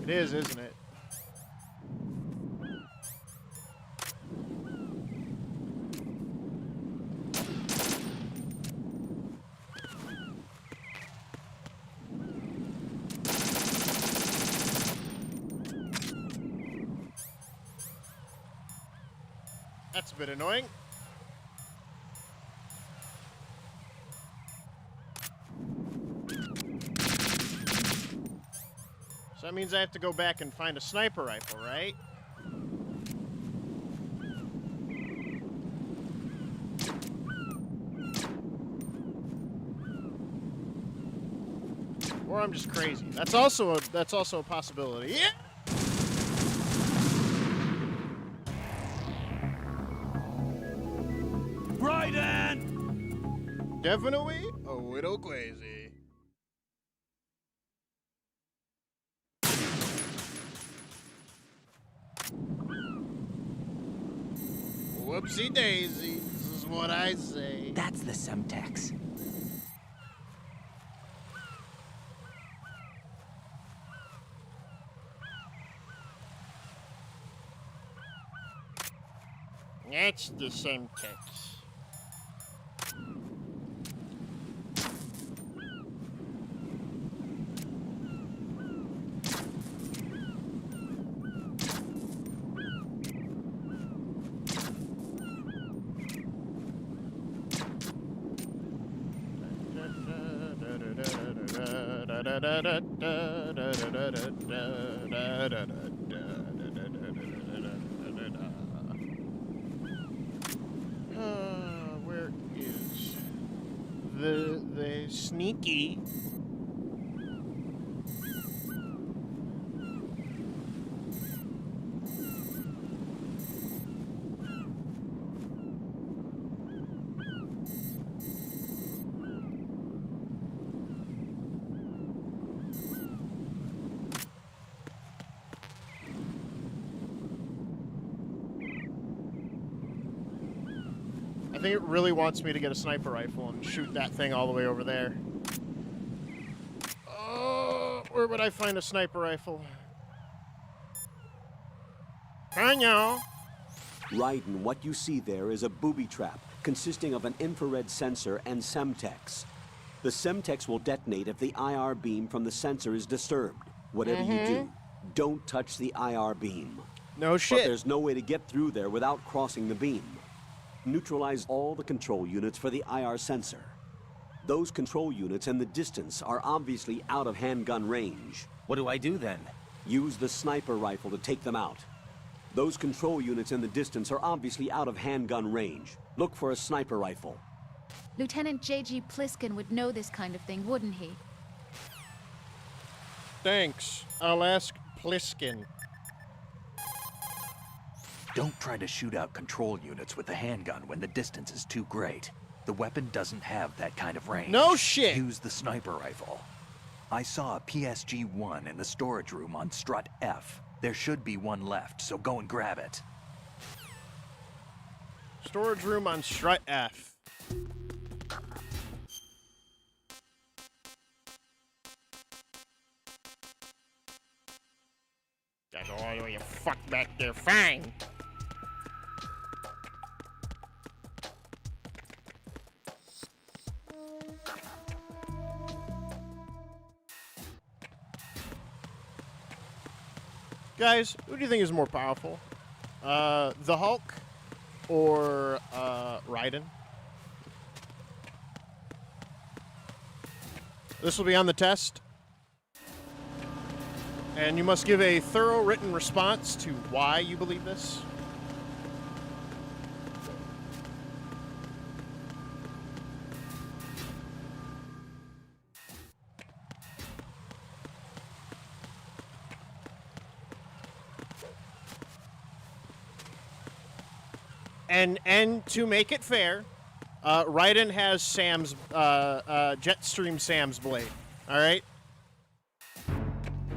It is, isn't it? That's a bit annoying. So that means I have to go back and find a sniper rifle, right? Or I'm just crazy. That's also a possibility. Yeah. Right, Ann! Definitely a little crazy. Whoopsie daisies is what I say. That's the Semtex. That's the Semtex. Where is the sneaky? I think it really wants me to get a sniper rifle and shoot that thing all the way over there. Oh, where would I find a sniper rifle? I know. Raiden, what you see there is a booby trap consisting of an infrared sensor and Semtex. The Semtex will detonate if the IR beam from the sensor is disturbed. Whatever you do, don't touch the IR beam. No shit. But there's no way to get through there without crossing the beam. Neutralize all the control units for the IR sensor. Those control units and the distance are obviously out of handgun range. What do I do then? Use the sniper rifle to take them out. Those control units in the distance are obviously out of handgun range. Look for a sniper rifle. Lieutenant J.G. Pliskin would know this kind of thing, wouldn't he? Thanks. I'll ask Pliskin. Don't try to shoot out control units with the handgun when the distance is too great. The weapon doesn't have that kind of range. No shit! Use the sniper rifle. I saw a PSG-1 in the storage room on strut F. There should be one left, so go and grab it. Storage room on strut F. That's all you fuck back there, fine. Guys, who do you think is more powerful? The Hulk or Raiden? This will be on the test. And you must give a thorough written response to why you believe this. And to make it fair, Raiden has Sam's Jetstream Sam's blade. All right.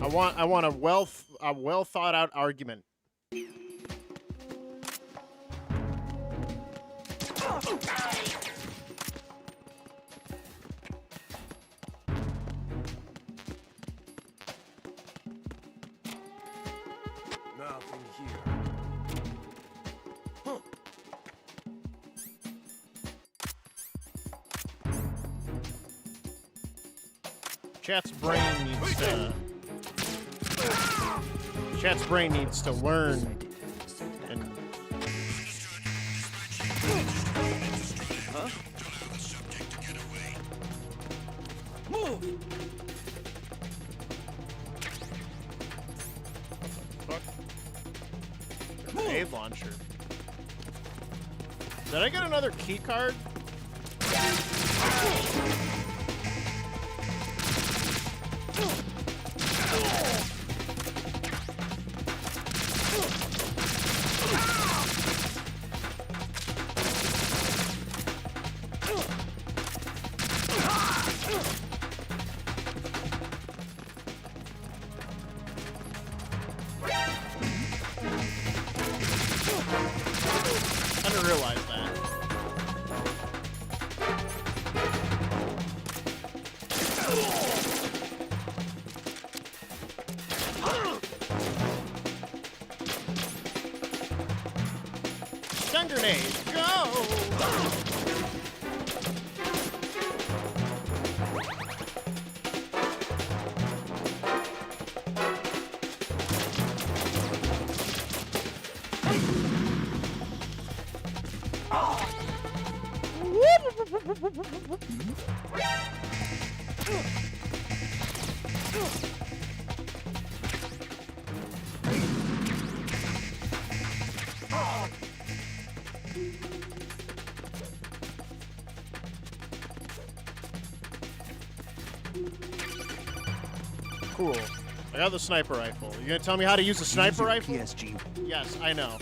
I want a well thought out argument. Nothing here. Chat's brain needs to learn and Move! fuck. Grenade launcher. Did I get another key card? grenade. Go! Cool. I got the sniper rifle. You gonna tell me how to use a sniper rifle? PSG. Yes, I know.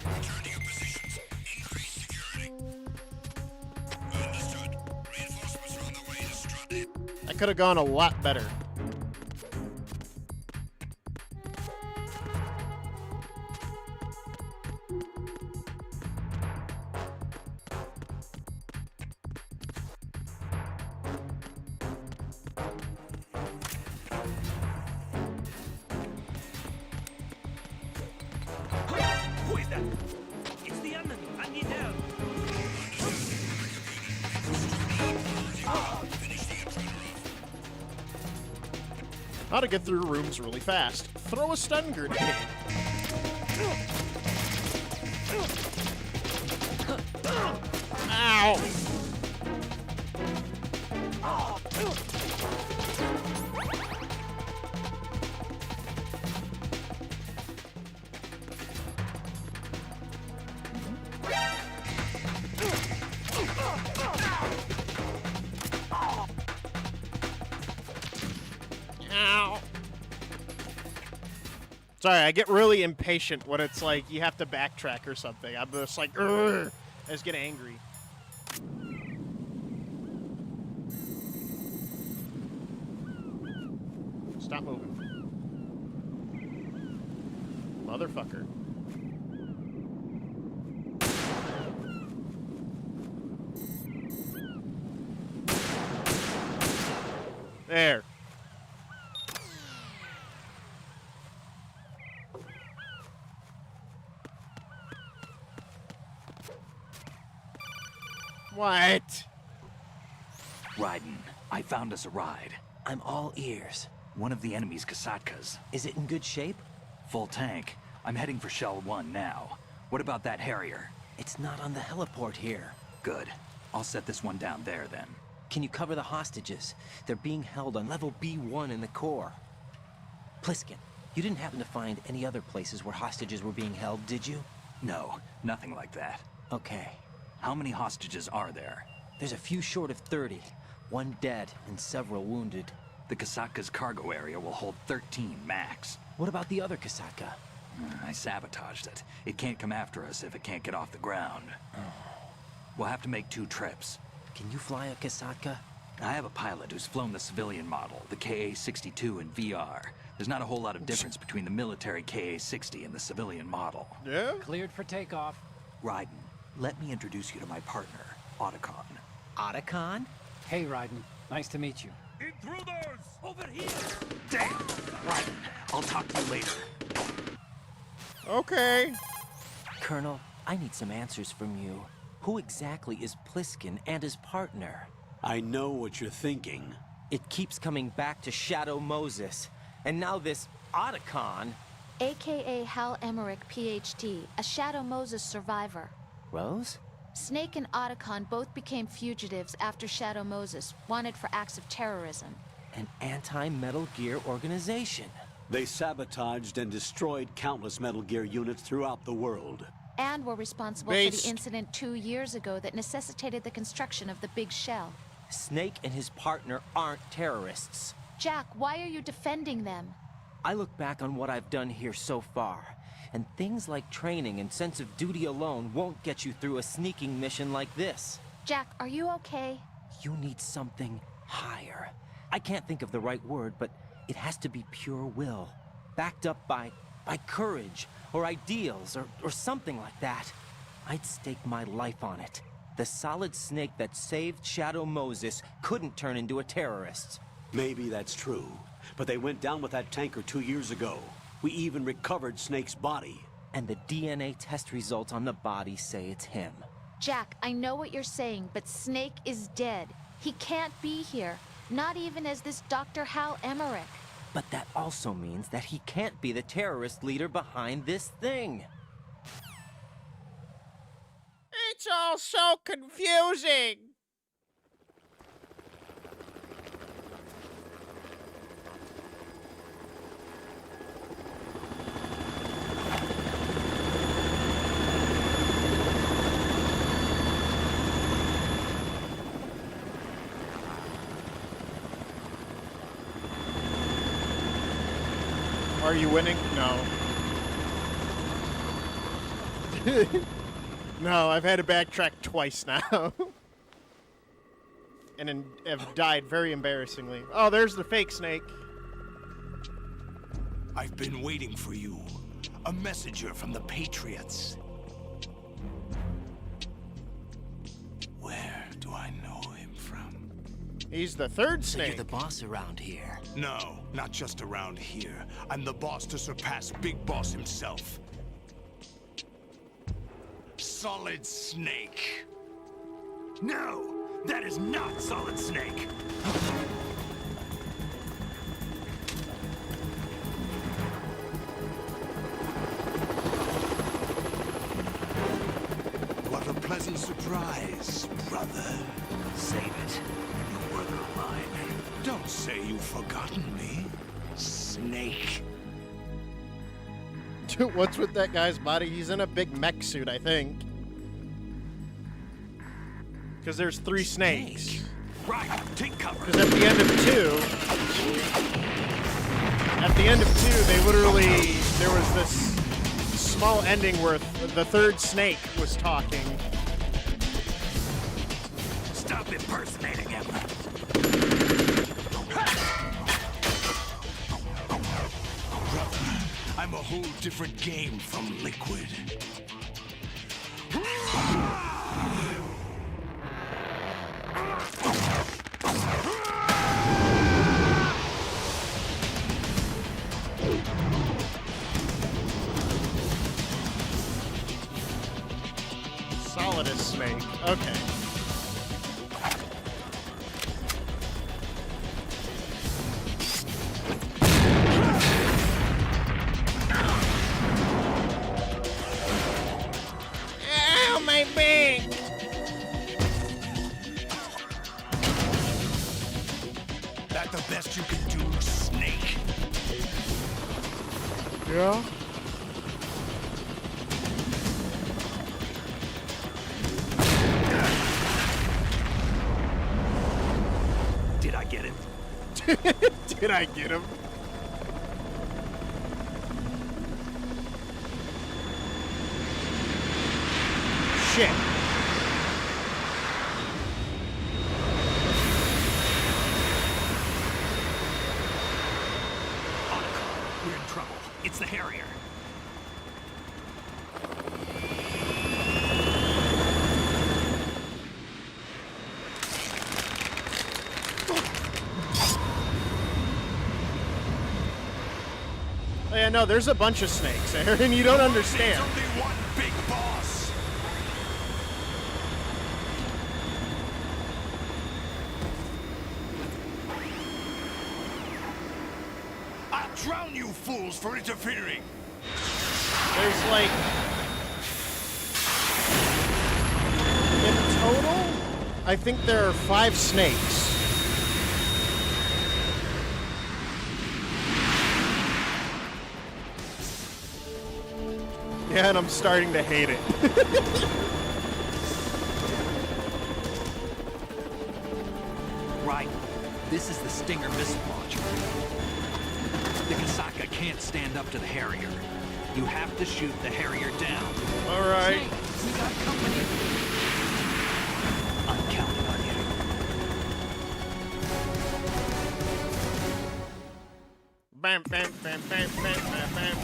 Return to your positions. Increase security. Understood. Reinforcements are on the way to Strut. That could have gone a lot better. Who is that? It's the enemy. I need help. How to get through rooms really fast. Throw a stun grenade. Ow! Ow. Sorry, I get really impatient when it's like you have to backtrack or something. I'm just like, urgh. I just get angry. Stop moving. Motherfucker. There. What? Raiden, I found us a ride. I'm all ears. One of the enemy's Kasatkas. Is it in good shape? Full tank. I'm heading for Shell 1 now. What about that Harrier? It's not on the heliport here. Good. I'll set this one down there then. Can you cover the hostages? They're being held on level B1 in the core. Pliskin, you didn't happen to find any other places where hostages were being held, did you? No, nothing like that. Okay. How many hostages are there? There's a few short of 30. One dead and several wounded. The Kasatka's cargo area will hold 13 max. What about the other Kasaka? I sabotaged it. It can't come after us if it can't get off the ground. We'll have to make 2 trips. Can you fly a Kasaka? I have a pilot who's flown the civilian model, the KA-62 in VR. There's not a whole lot of difference between the military KA-60 and the civilian model. Yeah? Cleared for takeoff. Raiden, let me introduce you to my partner, Otacon. Otacon? Hey, Raiden. Nice to meet you. Intruders! Over here! Damn! Raiden, I'll talk to you later. Okay. Colonel, I need some answers from you. Who exactly is Pliskin and his partner? I know what you're thinking. It keeps coming back to Shadow Moses. And now this Otacon. AKA Hal Emmerich, PhD, a Shadow Moses survivor. Rose? Snake and Otacon both became fugitives after Shadow Moses, wanted for acts of terrorism. An anti-Metal Gear organization. They sabotaged and destroyed countless Metal Gear units throughout the world. And were responsible for the incident 2 years ago that necessitated the construction of the Big Shell. Snake and his partner aren't terrorists. Jack, why are you defending them? I look back on what I've done here so far, and things like training and sense of duty alone won't get you through a sneaking mission like this. Jack, are you okay? You need something higher. I can't think of the right word, but it has to be pure will, backed up by courage, or ideals, or something like that. I'd stake my life on it. the solid snake that saved Shadow Moses couldn't turn into a terrorist. Maybe that's true, but they went down with that tanker 2 years ago. We even recovered Snake's body. And the DNA test results on the body say it's him. Jack, I know what you're saying, but Snake is dead. He can't be here, not even as this Dr. Hal Emmerich. But that also means that he can't be the terrorist leader behind this thing. It's all so confusing. Are you winning? No. No, I've had to backtrack twice now. And have died very embarrassingly. Oh, there's the fake snake. I've been waiting for you. A messenger from the Patriots. Where do I know him from? He's the third So snake. you're the boss around here. No, not just around here. I'm the boss to surpass Big Boss himself. Solid Snake. No, that is not Solid Snake. What a pleasant surprise, brother. Save it. You'll work on mine. Don't say you've forgotten me, Snake. What's with that guy's body? He's in a big mech suit, I think. Because there's 3 snakes. Right, take cover. Because at the end of 2, they literally, there was this small ending where the third snake was talking. Stop impersonating him. I'm a whole different game from Liquid. Solidus snake. Okay. Ow, my back! That the best you can do, Snake? Yeah? Did I get him? Did I get him? Shit. We're in trouble. It's the Harrier. Oh, yeah, no, there's a bunch of snakes, Aaron. You don't understand. There's only one big boss. I'll drown you fools for interfering. There's like, in total, I think there are 5 snakes. Yeah, and I'm starting to hate it. Right. This is the Stinger missile launcher. The Kasaka can't stand up to the Harrier. You have to shoot the Harrier down. All right. Snake, we got company. I'm counting on you. Bam, bam, bam, bam, bam, bam, bam.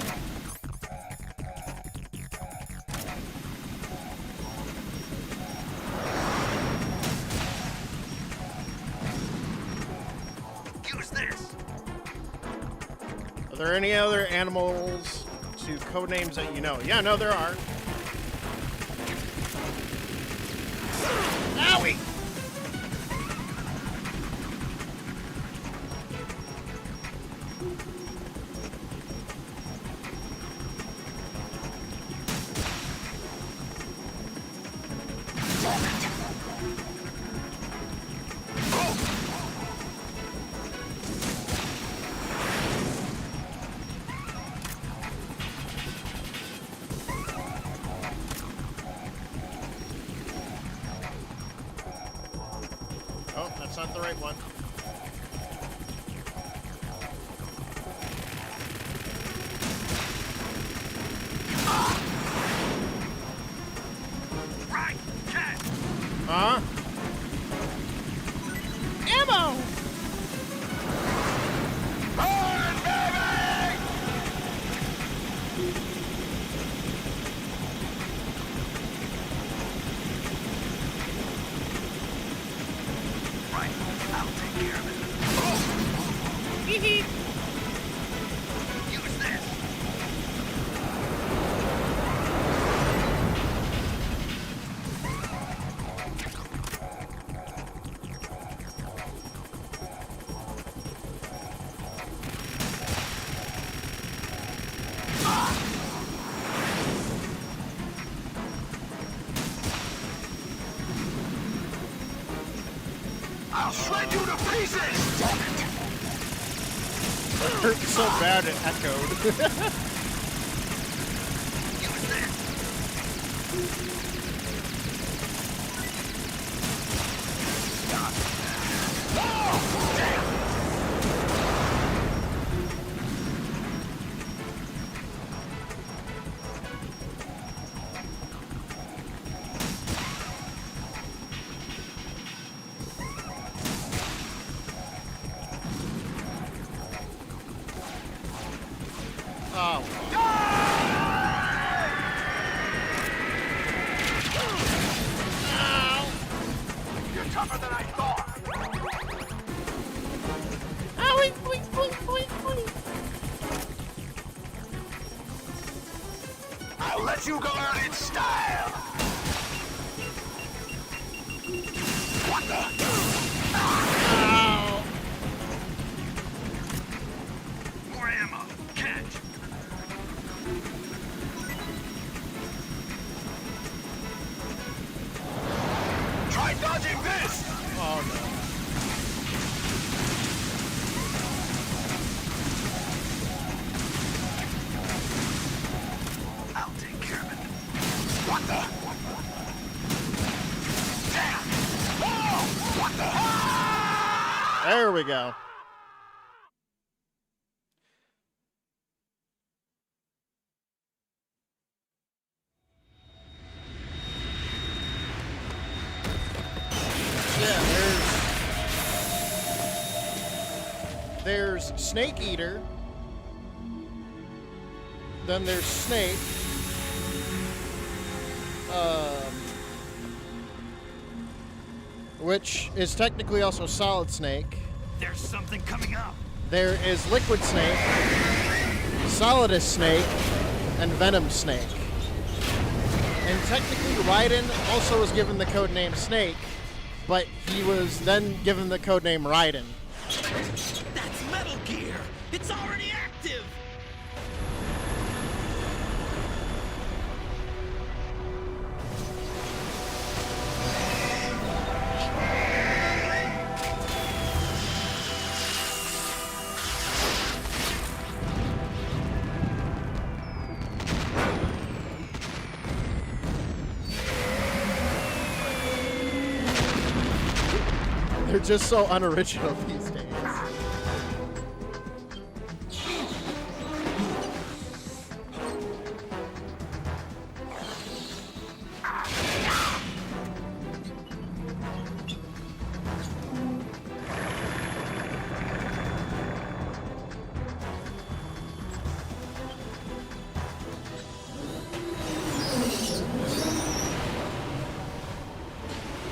Are there any other animals to code names that you know? Yeah, no, there are. Owie! Oh, that's not the right one. Right, cat. Huh? Ammo! Burn, baby! Right, I'll take care of it. Hee Use this. I'll shred you to pieces! It hurt so bad it echoed. Use this! Oh. You're tougher than I thought! Owie, boing, boing, boing, boing. I'll let you go out in style! What the? Ow. More ammo. Catch. Try dodging this! Oh no. I'll take care of it. What the? Damn! Oh! What the? Ah! There we go. Yeah, there's Snake Eater. Then there's Snake. Which is technically also Solid Snake. There's something coming up. There is Liquid Snake, Solidus Snake, and Venom Snake. And technically Raiden also was given the codename Snake, but he was then given the codename Raiden. That's Metal Gear! It's already active! They're just so unoriginal these days.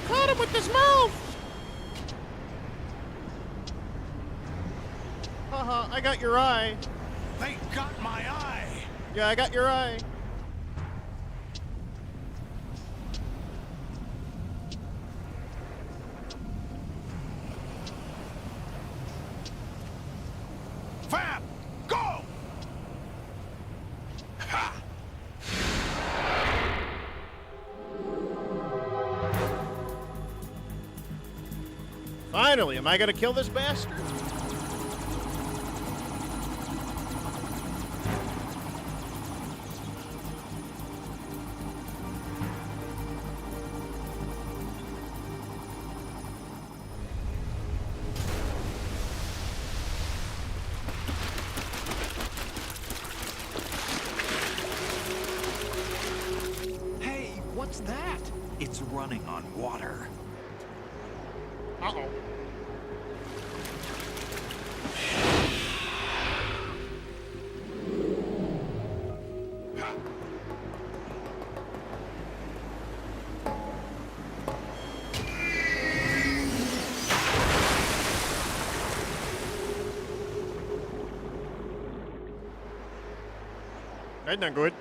Caught him with his mouth! Haha, I got your eye. They got my eye! Yeah, I got your eye. Fab! Go! Ha! Finally, am I gonna kill this bastard? Hey, what's that? It's running on water. Uh-oh. That's not good.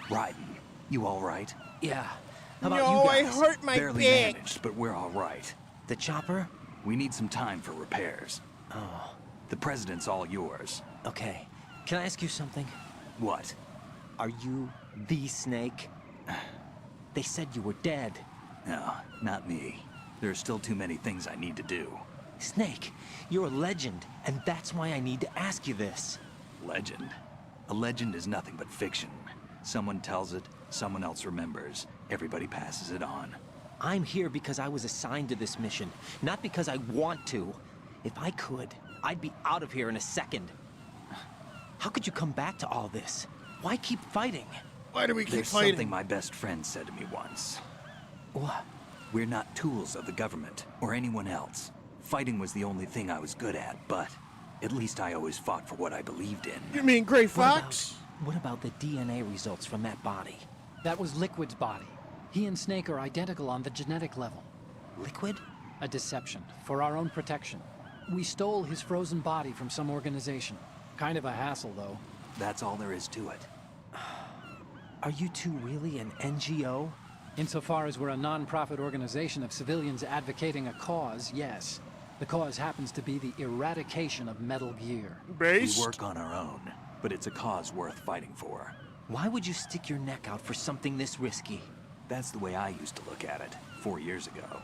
Raiden, you all right? Yeah. How about No, you I guys? hurt my Barely back. managed, but we're all right. The chopper? We need some time for repairs. Oh, The president's all yours. okay. Can I ask you something? What? Are you the Snake? They said you were dead. No, not me. There are still too many things I need to do. Snake, you're a legend, and that's why I need to ask you this. Legend? A legend is nothing but fiction. Someone tells it, someone else remembers. Everybody passes it on. I'm here because I was assigned to this mission, not because I want to. If I could, I'd be out of here in a second. How could you come back to all this? Why keep fighting? Why do we keep There's fighting? something my best friend said to me once. What? We're not tools of the government or anyone else. Fighting was the only thing I was good at, but at least I always fought for what I believed in. You mean Gray Fox? What about the DNA results from that body? That was Liquid's body. He and Snake are identical on the genetic level. Liquid? A deception, for our own protection. We stole his frozen body from some organization. Kind of a hassle, though. That's all there is to it. Are you two really an NGO? Insofar as we're a non-profit organization of civilians advocating a cause, yes. The cause happens to be the eradication of Metal Gear. We work on our own, but it's a cause worth fighting for. Why would you stick your neck out for something this risky? That's the way I used to look at it, 4 years ago.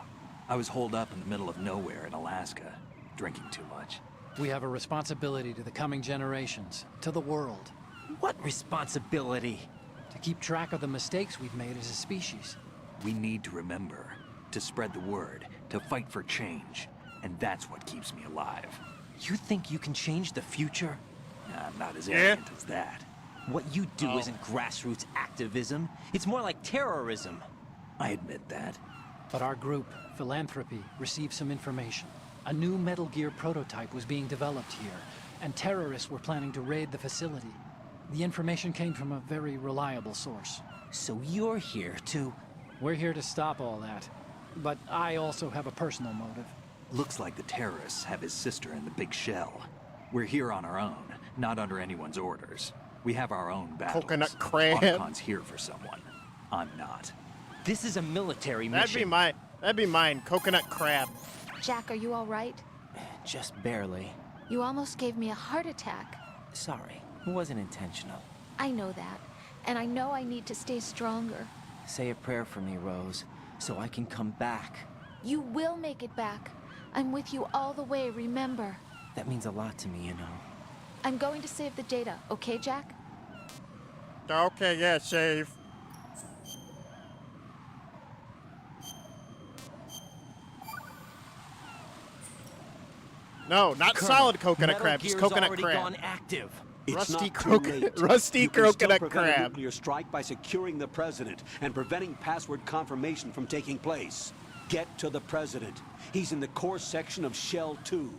I was holed up in the middle of nowhere in Alaska, drinking too much. We have a responsibility to the coming generations, to the world. What responsibility? To keep track of the mistakes we've made as a species. We need to remember, to spread the word, to fight for change. And that's what keeps me alive. You think you can change the future? I'm not as arrogant as that. What you do isn't grassroots activism. It's more like terrorism. I admit that. But our group, Philanthropy, received some information. A new Metal Gear prototype was being developed here, and terrorists were planning to raid the facility. The information came from a very reliable source. So you're here to... We're here to stop all that. But I also have a personal motive. Looks like the terrorists have his sister in the big shell. We're here on our own, not under anyone's orders. We have our own battles. Coconut crab. Otacon's here for someone. I'm not. This is a military mission. That'd be mine. Coconut crab. Jack, are you all right? Just barely. You almost gave me a heart attack. Sorry, it wasn't intentional. I know that, and I know I need to stay stronger. Say a prayer for me, Rose, so I can come back. You will make it back. I'm with you all the way, remember? That means a lot to me, you know. I'm going to save the data, okay, Jack? Okay, yeah, save. No, not Colonel, solid coconut Metal crab, just Gear's coconut already crab. gone active. It's Rusty not too late. Rusty You can still coconut prevent a crab. nuclear strike by securing the president and preventing password confirmation from taking place. Get to the president. He's in the core section of Shell 2.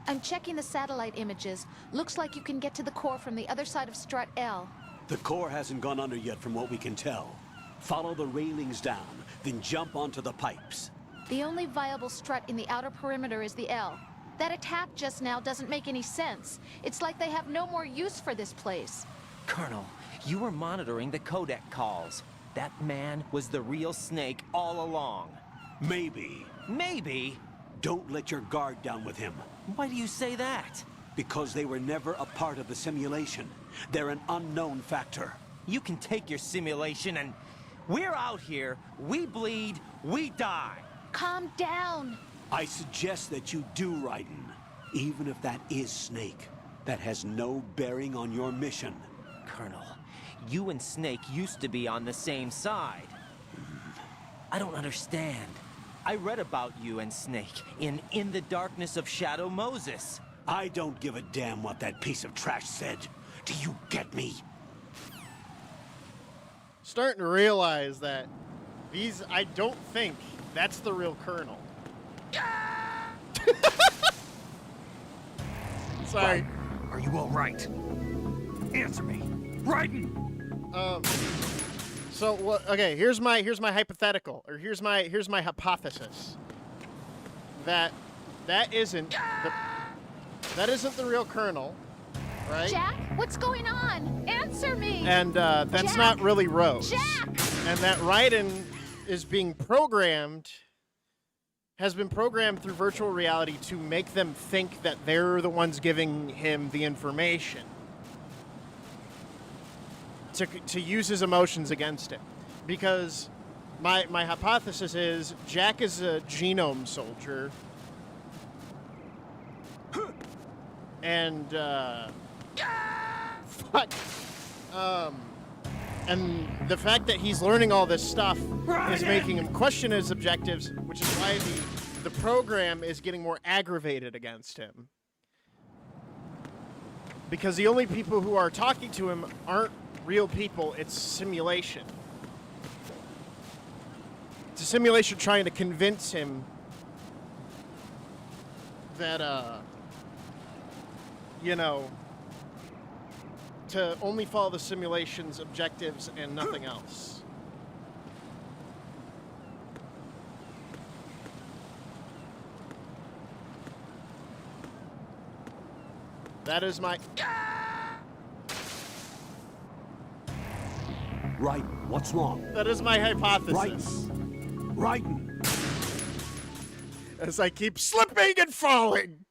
I'm checking the satellite images. Looks like you can get to the core from the other side of Strut L. The core hasn't gone under yet from what we can tell. Follow the railings down, then jump onto the pipes. The only viable strut in the outer perimeter is the L. That attack just now doesn't make any sense. It's like they have no more use for this place. Colonel, you were monitoring the codec calls. That man was the real Snake all along. Maybe. Maybe? Don't let your guard down with him. Why do you say that? Because they were never a part of the simulation. They're an unknown factor. You can take your simulation and... We're out here, we bleed, we die. Calm down. I suggest that you do, Raiden. Even if that is Snake. That has no bearing on your mission. Colonel, you and Snake used to be on the same side. I don't understand. I read about you and Snake in the Darkness of Shadow Moses. I don't give a damn what that piece of trash said. Do you get me? Starting to realize that I don't think that's the real Colonel. Sorry. Right. Are you all right? Answer me. Raiden! So what? Okay, here's my hypothetical, or here's my hypothesis. That isn't the real Colonel, right? Jack, what's going on? Answer me. And that's Jack! not really Rose. Jack! And that Raiden is being programmed, has been programmed through virtual reality to make them think that they're the ones giving him the information. To use his emotions against him. Because my hypothesis is Jack is a genome soldier. And, fuck. And the fact that he's learning all this stuff is making him question his objectives, which is why the program is getting more aggravated against him. Because the only people who are talking to him aren't real people, it's simulation. It's a simulation trying to convince him that, you know, to only follow the simulation's objectives and nothing else. That is my... Raiden, what's wrong? That is my hypothesis. Raiden! As I keep slipping and falling.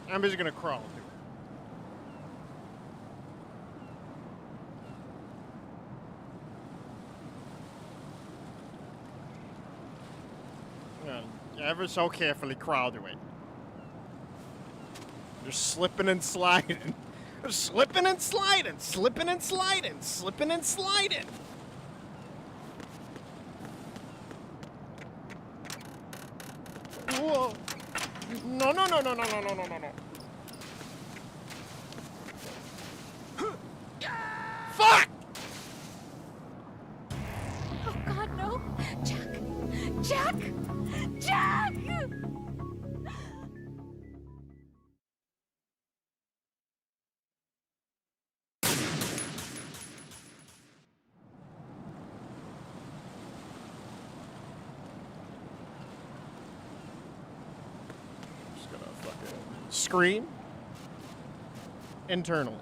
I'm just gonna crawl to it. Ever so carefully crawl to it. Just slipping and sliding. Slipping and sliding. Slipping and sliding. Slipping and sliding. Whoa. No, no, no, no, no, no, no, no, no, no. Fuck! Oh, God, no. Jack! Jack! Jack! Just gonna fucking scream. Internal.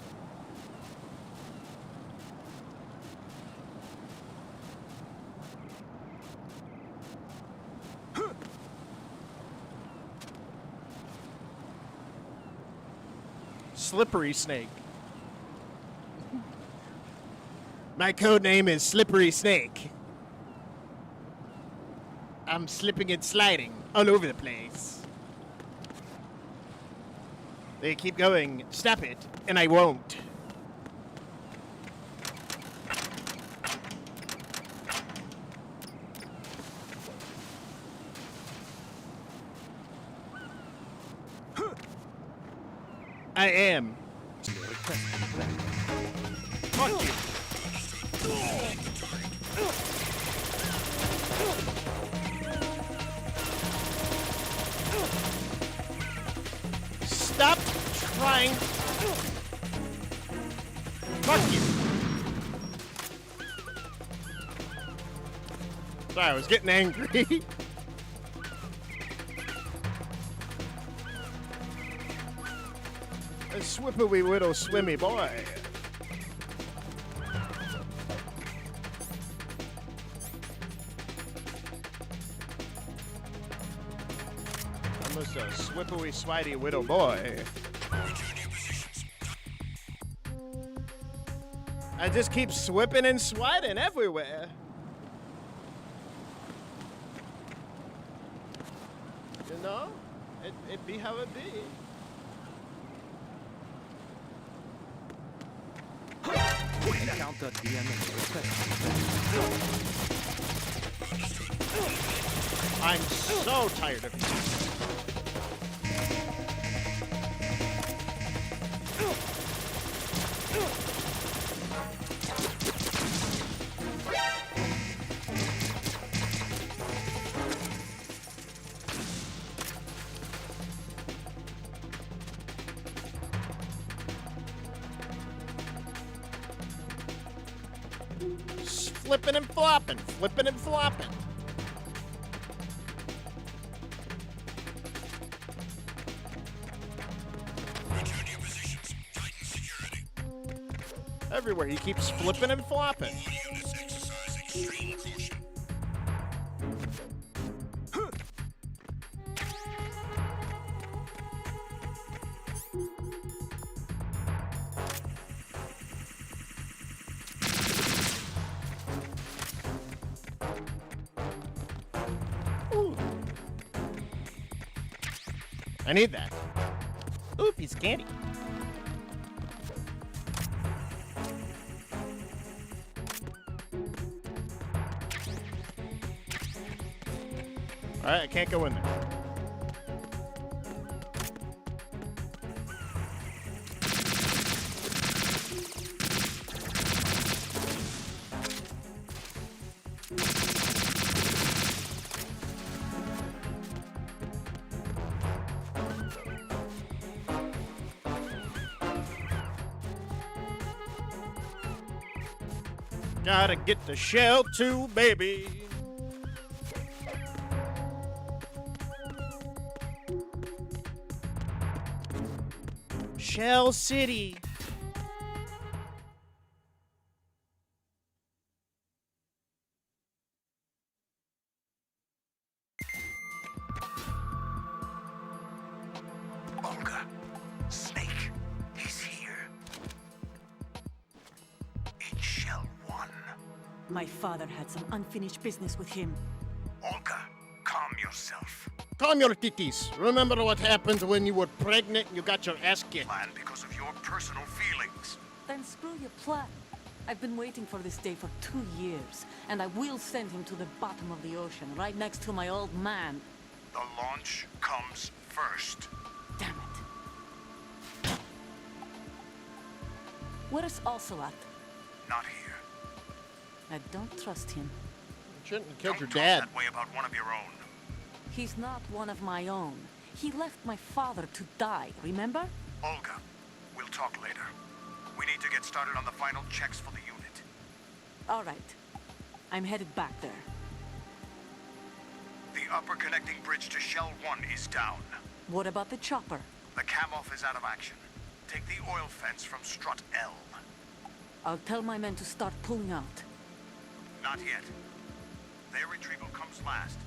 Slippery Snake. My code name is Slippery Snake. I'm slipping and sliding all over the place. They keep going, stop it, and I won't. I am. Fuck you. Stop trying. Fuck you. Sorry, I was getting angry. A swippery widow swimmy boy. Almost a swippery switey widow boy. I just keep swipping and swiding everywhere. You know? It be how it be. Encounter the enemy. I'm so tired of you. Flipping and flopping, flipping and flopping. Return to your positions. Tighten security. Everywhere, he keeps flipping and flopping. All units exercise extreme caution. I need that. Ooh, piece of candy. Alright, I can't go in there. Gotta get the shell too, baby. Shell City. Olga, Snake, he's here. It's Shell 1. My father had some unfinished business with him. Olga, calm yourself. Calm your titties. Remember what happened when you were pregnant and you got your ass kicked. Plan because of your personal feelings. Then screw your plan. I've been waiting for this day for 2 years, and I will send him to the bottom of the ocean, right next to my old man. The launch comes first. Damn it. Where's Ocelot? Not here. I don't trust him. You shouldn't have killed Don't your talk dad. that way about one of your own. He's not one of my own. He left my father to die, remember? Olga, we'll talk later. We need to get started on the final checks for the unit. All right. I'm headed back there. The upper connecting bridge to Shell 1 is down. What about the chopper? The cam-off is out of action. Take the oil fence from strut L. I'll tell my men to start pulling out. Not yet. Their retrieval comes last.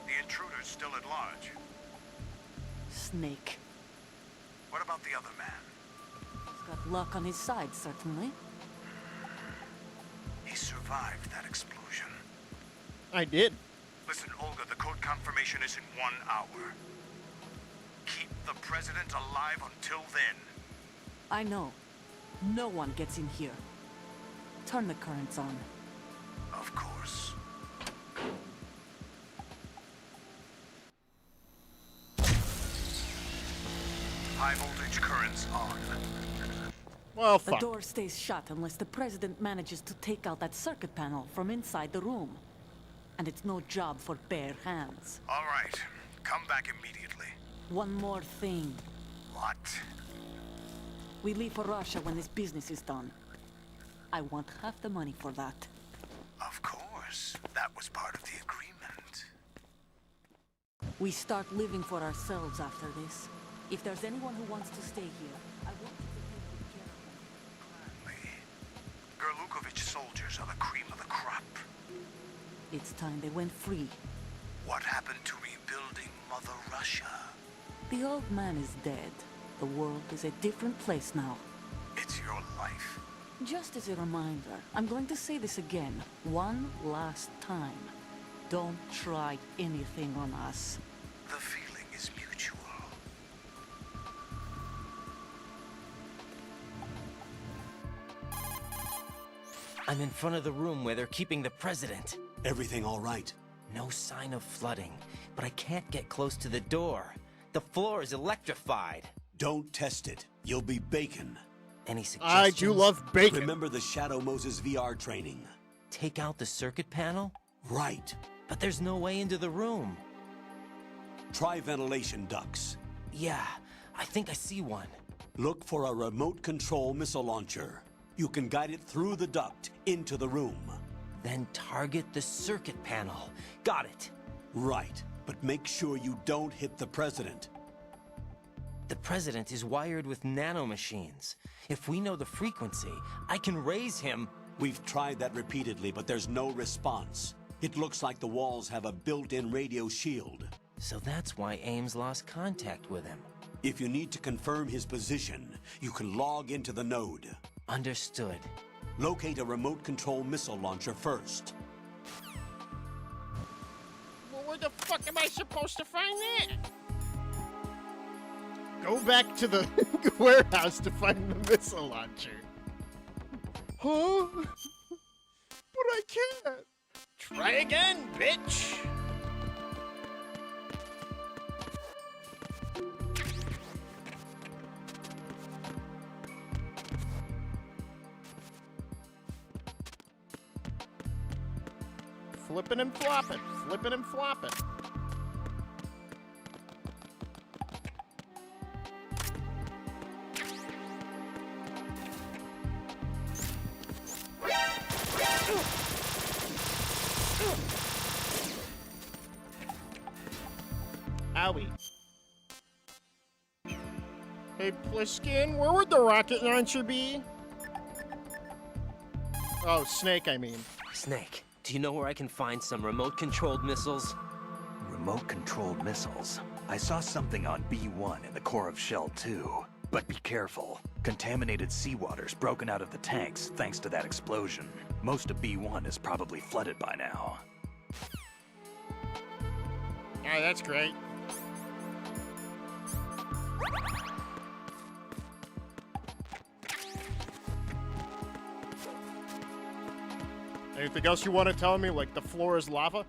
The intruder's still at large. Snake. What about the other man? He's got luck on his side, certainly. He survived that explosion. I did. Listen, Olga, the code confirmation is in 1 hour. Keep the president alive until then. I know. No one gets in here. Turn the currents on. Of course. High voltage switch currents on. Well, The fuck. door stays shut unless the president manages to take out that circuit panel from inside the room. And it's no job for bare hands. All right. Come back immediately. One more thing. What? We leave for Russia when this business is done. I want half the money for that. Of course. That was part of the agreement. We start living for ourselves after this. If there's anyone who wants to stay here, I want you to take good care of them. Gerlukovich soldiers are the cream of the crop. It's time they went free. What happened to rebuilding Mother Russia? The old man is dead. The world is a different place now. It's your life. Just as a reminder, I'm going to say this again, one last time. Don't try anything on us. The feeling is mutual. I'm in front of the room where they're keeping the president. Everything all right? No sign of flooding, but I can't get close to the door. The floor is electrified. Don't test it. You'll be bacon. Any suggestions? I do love bacon. Remember the Shadow Moses VR training? Take out the circuit panel? Right. But there's no way into the room. Try ventilation ducts. Yeah, I think I see one. Look for a remote control missile launcher. You can guide it through the duct into the room. Then target the circuit panel. Got it. Right, but make sure you don't hit the president. The president is wired with nanomachines. If we know the frequency, I can raise him. We've tried that repeatedly, but there's no response. It looks like the walls have a built-in radio shield. So that's why Ames lost contact with him. If you need to confirm his position, you can log into the node. Understood. Locate a remote control missile launcher first. Well, where the fuck am I supposed to find that? Go back to the warehouse to find the missile launcher. Huh? But I can't. Try again, bitch. Flipping and flopping, flipping and flopping. Owie. Hey, Pliskin, where would the rocket launcher be? Oh, Snake, I mean. Snake, do you know where I can find some remote-controlled missiles? Remote-controlled missiles. I saw something on B1 in the core of Shell 2. But be careful. Contaminated seawater's broken out of the tanks thanks to that explosion. Most of B1 is probably flooded by now. Yeah, that's great. Anything else you want to tell me? Like the floor is lava?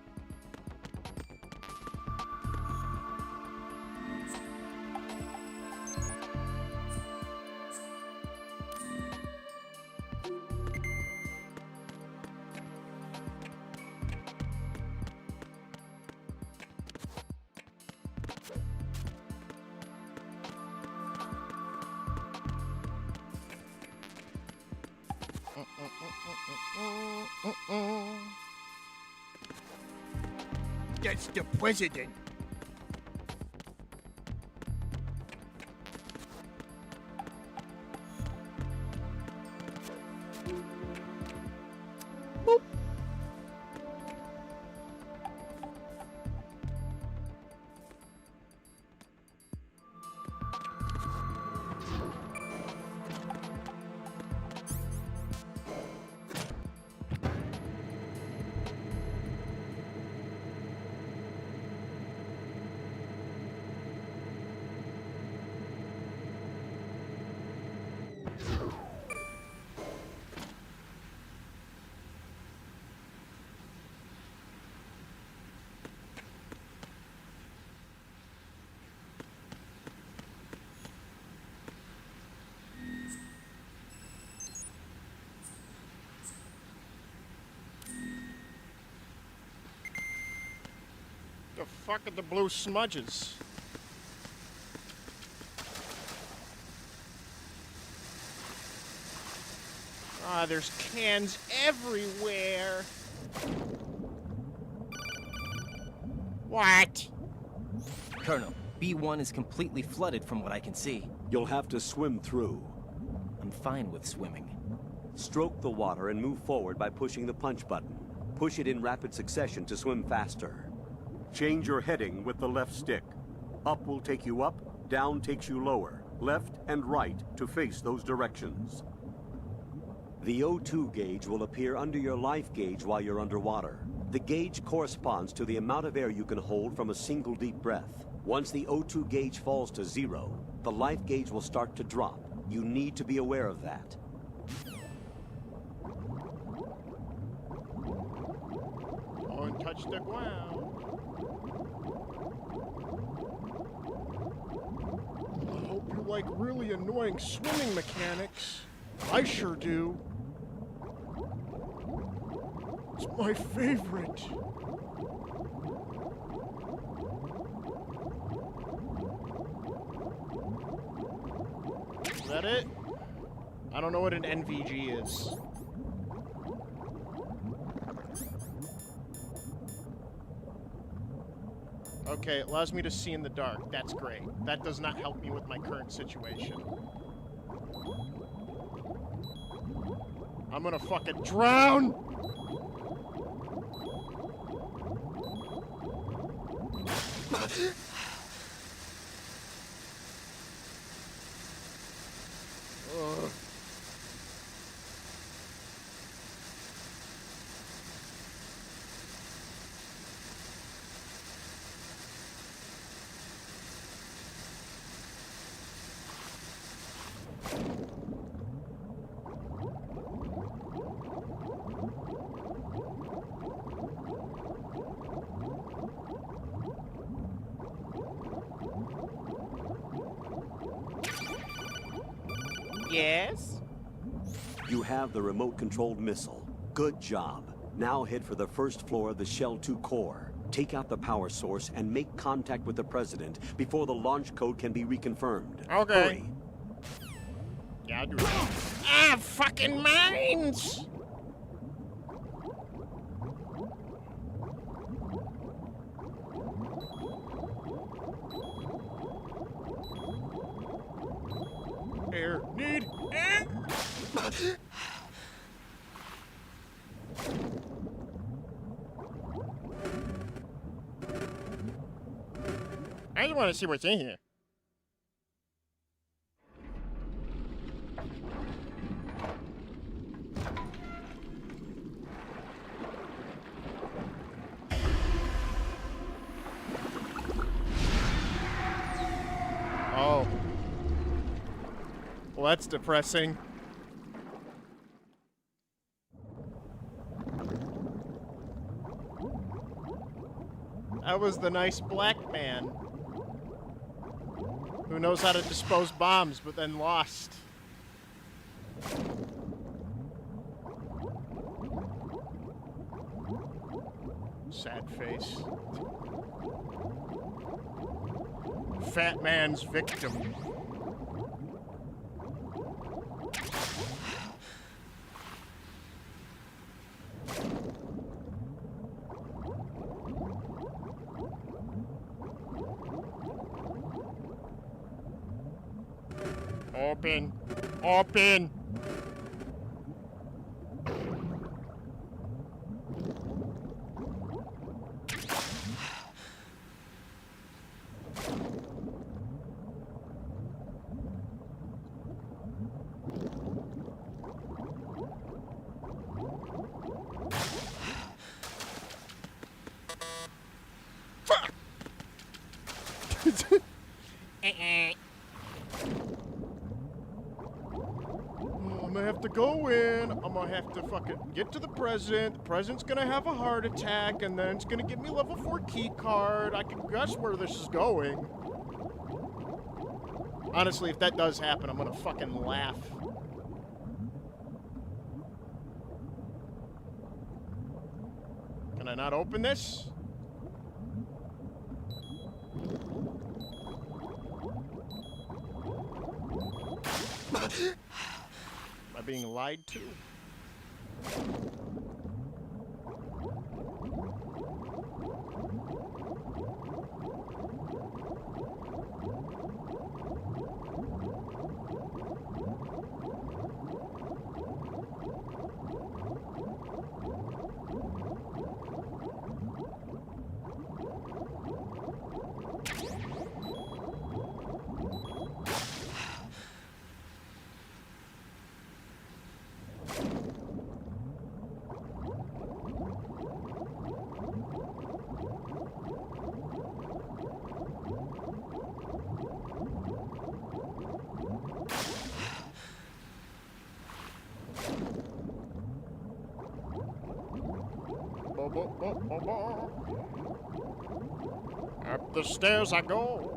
That's the president. The fuck are the blue smudges? Ah, there's cans everywhere. What? Colonel, B1 is completely flooded from what I can see. You'll have to swim through. I'm fine with swimming. Stroke the water and move forward by pushing the punch button. Push it in rapid succession to swim faster. Change your heading with the left stick. Up will take you up, down takes you lower, left and right to face those directions. The O2 gauge will appear under your life gauge while you're underwater. The gauge corresponds to the amount of air you can hold from a single deep breath. Once the O2 gauge falls to 0, the life gauge will start to drop. You need to be aware of that. Oh, and touch the ground. I hope you like really annoying swimming mechanics. I sure do. It's my favorite. Is that it? I don't know what an NVG is. Okay, it allows me to see in the dark. That's great. That does not help me with my current situation. I'm gonna fucking drown! Ugh. Yes? You have the remote-controlled missile. Good job. Now head for the first floor of the Shell 2 core. Take out the power source and make contact with the President before the launch code can be reconfirmed. Okay. Hurry. Yeah, I'll do that. Ah, fucking mines! Air. Need air! I just want to see what's in here. Oh. Well, that's depressing. That was the nice black man who knows how to dispose bombs, but then lost. Sad face. Fat man's victim. Open. Open. Fuck. I'm gonna have to go in. I'm gonna have to fucking get to the president. The president's gonna have a heart attack, and then it's gonna give me a level 4 key card. I can guess where this is going. Honestly, if that does happen, I'm gonna fucking laugh. Can I not open this? Am I being lied to? Up the stairs I go.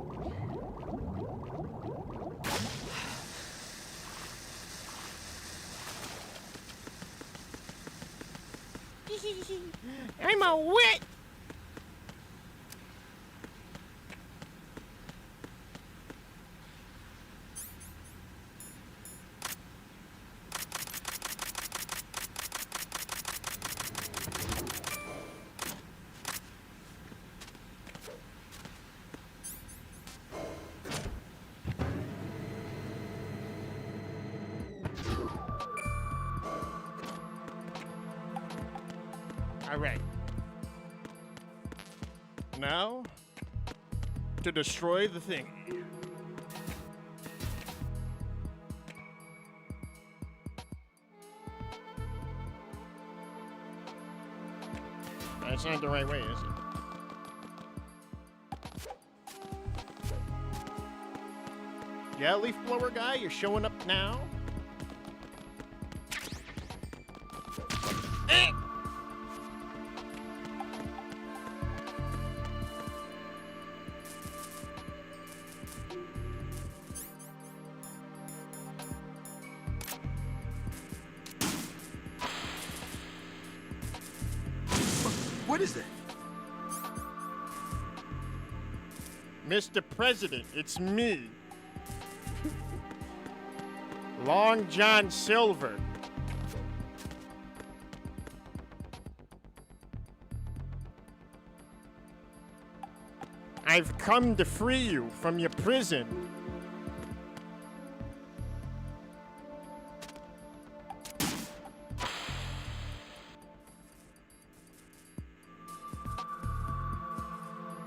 I'm a wit. All right. Now, to destroy the thing. That's not the right way, is it? Yeah, leaf blower guy, you're showing up now? What is that? Mr. President, it's me. Long John Silver. I've come to free you from your prison.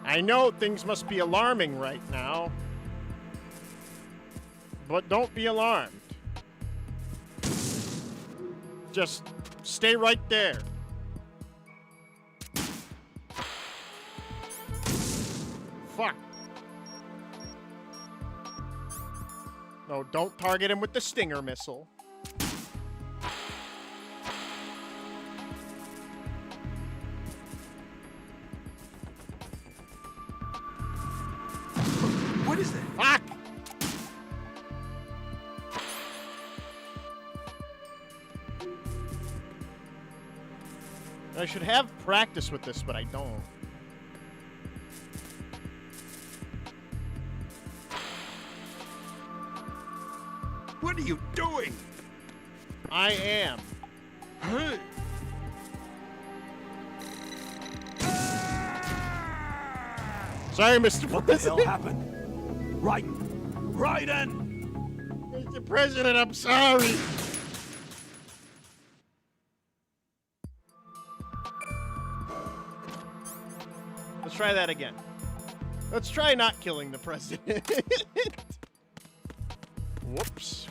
I know things must be alarming right now, but don't be alarmed. Just stay right there. Fuck. No, don't target him with the Stinger missile. What is that? Fuck! I should have practice with this, but I don't. What are you doing? I am. Hey! Sorry, Mr. What the hell President. happened? Raiden! Mr. President, I'm sorry. Let's try that again. Let's try not killing the president. Whoops.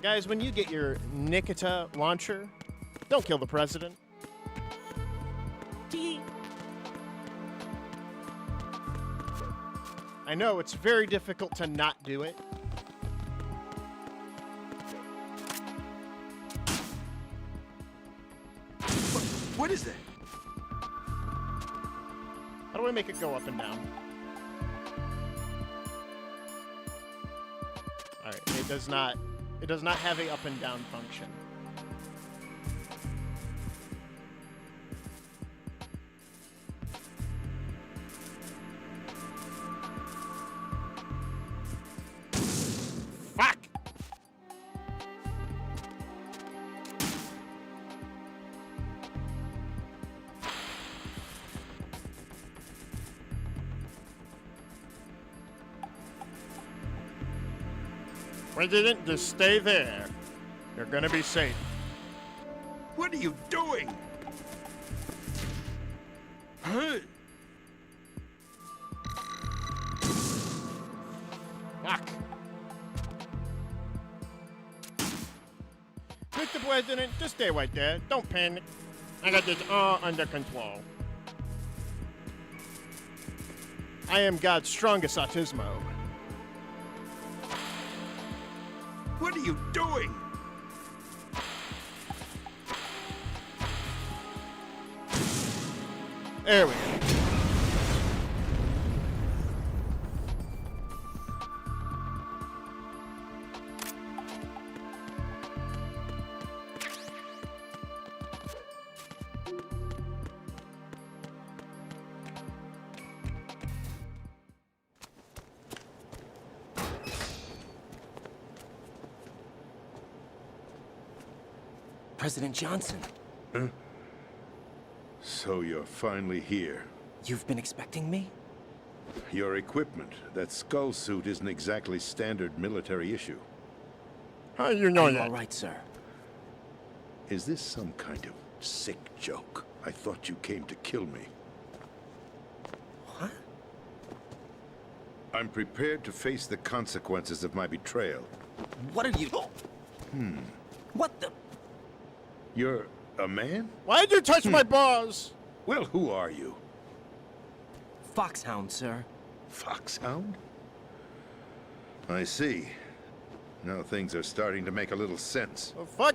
Guys, when you get your Nikita launcher, don't kill the president. I know, it's very difficult to not do it. What is that? How do I make it go up and down? Alright, it does not have a up and down function. President, just stay there. You're gonna be safe. What are you doing? Huh? Fuck. Mr. President, just stay right there. Don't panic. I got this all under control. I am God's strongest autismo. What are you doing? There we go. President Johnson. Huh? So you're finally here. You've been expecting me? Your equipment, that skull suit isn't exactly standard military issue. How you know I'm that? all right, sir. Is this some kind of sick joke? I thought you came to kill me. What? I'm prepared to face the consequences of my betrayal. What are you... What the... You're a man? Why'd you touch my balls? Well, who are you? Foxhound, sir. Foxhound? I see. Now things are starting to make a little sense. Oh, fuck.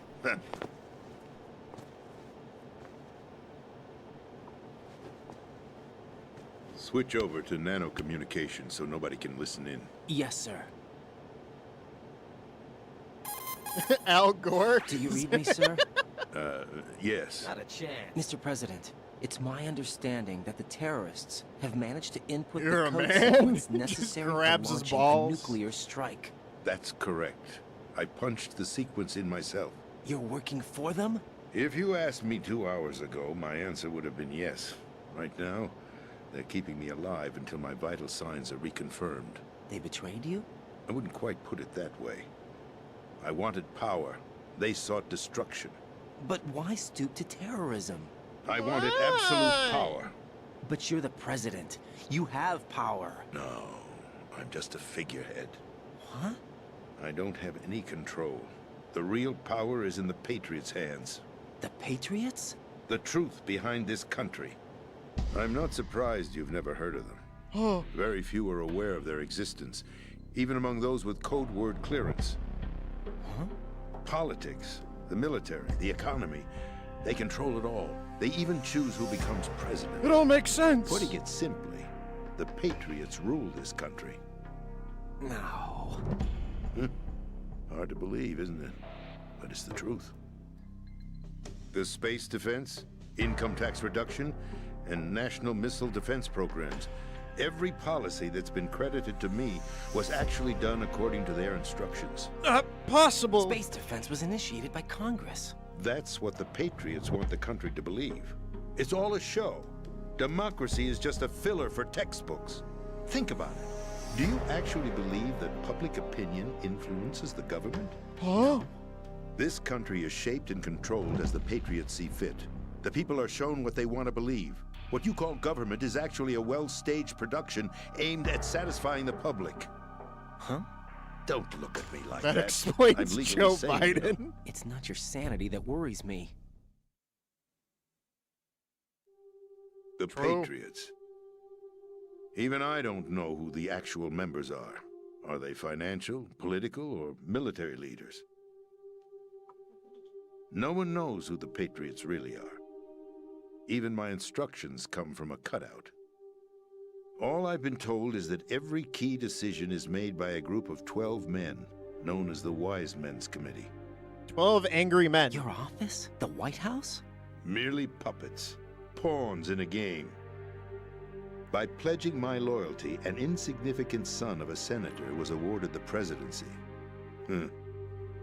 Switch over to nano communication so nobody can listen in. Yes, sir. Al Gore? Do you read me, sir? Yes. Not a chance. Mr. President, it's my understanding that the terrorists have managed to input You're the a code man? sequence Just necessary grabs for his launching a balls. nuclear strike. That's correct. I punched the sequence in myself. You're working for them? If you asked me 2 hours ago, my answer would have been yes. Right now, they're keeping me alive until my vital signs are reconfirmed. They betrayed you? I wouldn't quite put it that way. I wanted power. They sought destruction. But why stoop to terrorism? I wanted absolute power. But you're the president. You have power. No, I'm just a figurehead. What? I don't have any control. The real power is in the Patriots' hands. The Patriots? The truth behind this country. I'm not surprised you've never heard of them. Very few are aware of their existence, even among those with code word clearance. Huh? Politics, the military, the economy, they control it all. They even choose who becomes president. It all makes sense. Putting it simply, the Patriots rule this country. No. Hard to believe, isn't it? But it's the truth. The space defense, income tax reduction, and national missile defense programs. Every policy that's been credited to me was actually done according to their instructions. Possible. Space defense was initiated by Congress. That's what the Patriots want the country to believe. It's all a show. Democracy is just a filler for textbooks. Think about it. Do you actually believe that public opinion influences the government? Huh? This country is shaped and controlled as the Patriots see fit. The people are shown what they want to believe. What you call government is actually a well-staged production aimed at satisfying the public. Huh? Don't look at me like That that. explains I'm legally Joe sane, Biden. you know. It's not your sanity that worries me. The True. Patriots. Even I don't know who the actual members are. Are they financial, political, or military leaders? No one knows who the Patriots really are. Even my instructions come from a cutout. All I've been told is that every key decision is made by a group of 12 men, known as the Wise Men's Committee. 12 angry men. Your office? The White House? Merely puppets, pawns in a game. By pledging my loyalty, an insignificant son of a senator was awarded the presidency. Of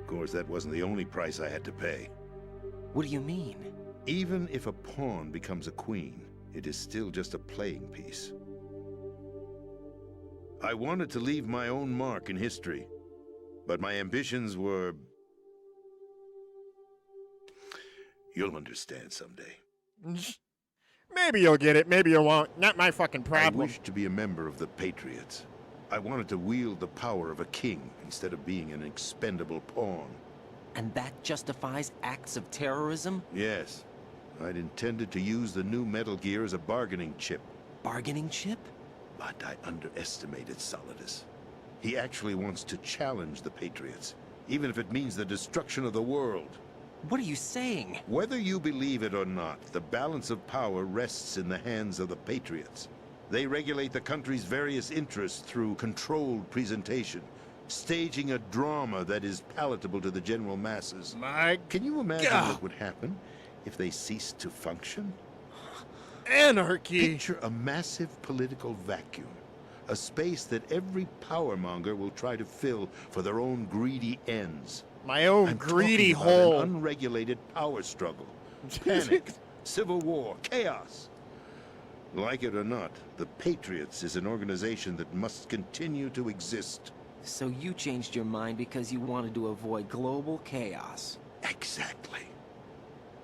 course, that wasn't the only price I had to pay. What do you mean? Even if a pawn becomes a queen, it is still just a playing piece. I wanted to leave my own mark in history. But my ambitions were... You'll understand someday. Maybe you'll get it, maybe you won't. Not my fucking I problem. wished to be a member of the Patriots. I wanted to wield the power of a king instead of being an expendable pawn. And that justifies acts of terrorism? Yes. I'd intended to use the new Metal Gear as a bargaining chip. Bargaining chip? But I underestimated Solidus. He actually wants to challenge the Patriots, even if it means the destruction of the world. What are you saying? Whether you believe it or not, the balance of power rests in the hands of the Patriots. They regulate the country's various interests through controlled presentation, staging a drama that is palatable to the general masses. Can you imagine what would happen if they ceased to function? Anarchy! Picture a massive political vacuum. A space that every powermonger will try to fill for their own greedy ends. My own I'm greedy talking about hole. an unregulated power struggle. Panic, civil war, chaos. Like it or not, the Patriots is an organization that must continue to exist. So you changed your mind because you wanted to avoid global chaos. Exactly.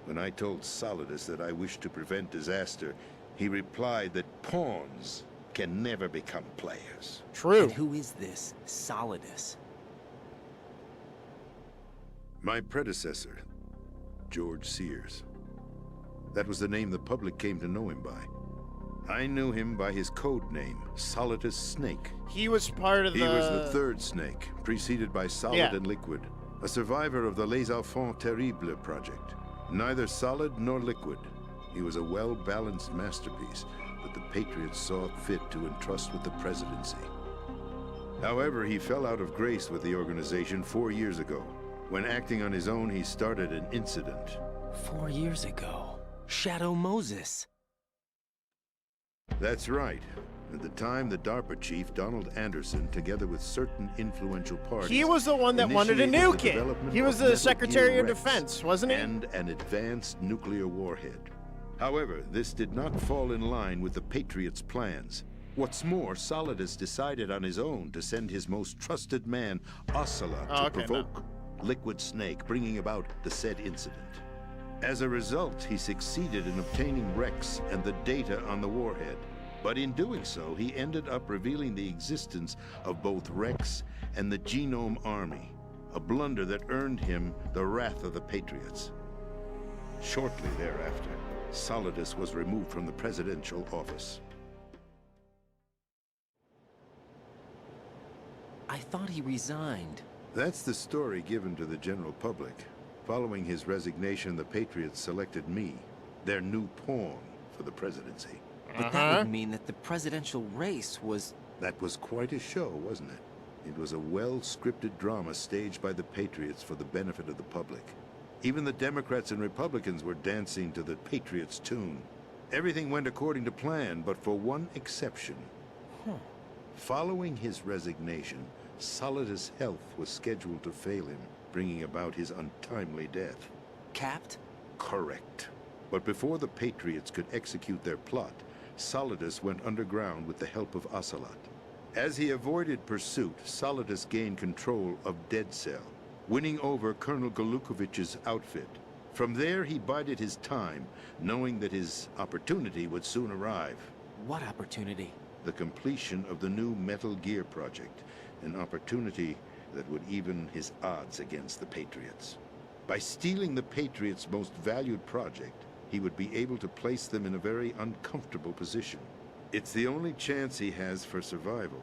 When I told Solidus that I wished to prevent disaster, he replied that pawns can never become players. True. And who is this Solidus? My predecessor, George Sears. That was the name the public came to know him by. I knew him by his code name, Solidus Snake. He was part of He was the third Snake, preceded by Solid and Liquid, a survivor of the Les Enfants Terribles project. Neither solid nor liquid. He was a well-balanced masterpiece that the Patriots saw fit to entrust with the presidency. However, he fell out of grace with the organization 4 years ago. When acting on his own, he started an incident. 4 years ago. Shadow Moses. That's right. At the time, the DARPA chief, Donald Anderson, together with certain influential parties... He was the one that wanted to initiated nuke the it. development He was of the Metal Secretary Gear of Rex Defense, wasn't he? And an advanced nuclear warhead. However, this did not fall in line with the Patriots' plans. What's more, Solidus decided on his own to send his most trusted man, Ocelot, to provoke Liquid Snake, bringing about the said incident. As a result, he succeeded in obtaining Rex and the data on the warhead. But in doing so, he ended up revealing the existence of both Rex and the Genome Army, a blunder that earned him the wrath of the Patriots. Shortly thereafter, Solidus was removed from the presidential office. I thought he resigned. That's the story given to the general public. Following his resignation, the Patriots selected me, their new pawn, for the presidency. But that would mean that the presidential race was... That was quite a show, wasn't it? It was a well-scripted drama staged by the Patriots for the benefit of the public. Even the Democrats and Republicans were dancing to the Patriots' tune. Everything went according to plan, but for one exception. Following his resignation, Solidus' health was scheduled to fail him, bringing about his untimely death. Capped? Correct. But before the Patriots could execute their plot, Solidus went underground with the help of Ocelot. As he avoided pursuit, Solidus gained control of Dead Cell, winning over Colonel Golukovich's outfit. From there, he bided his time, knowing that his opportunity would soon arrive. What opportunity? The completion of the new Metal Gear project, an opportunity that would even his odds against the Patriots. By stealing the Patriots' most valued project, he would be able to place them in a very uncomfortable position. It's the only chance he has for survival.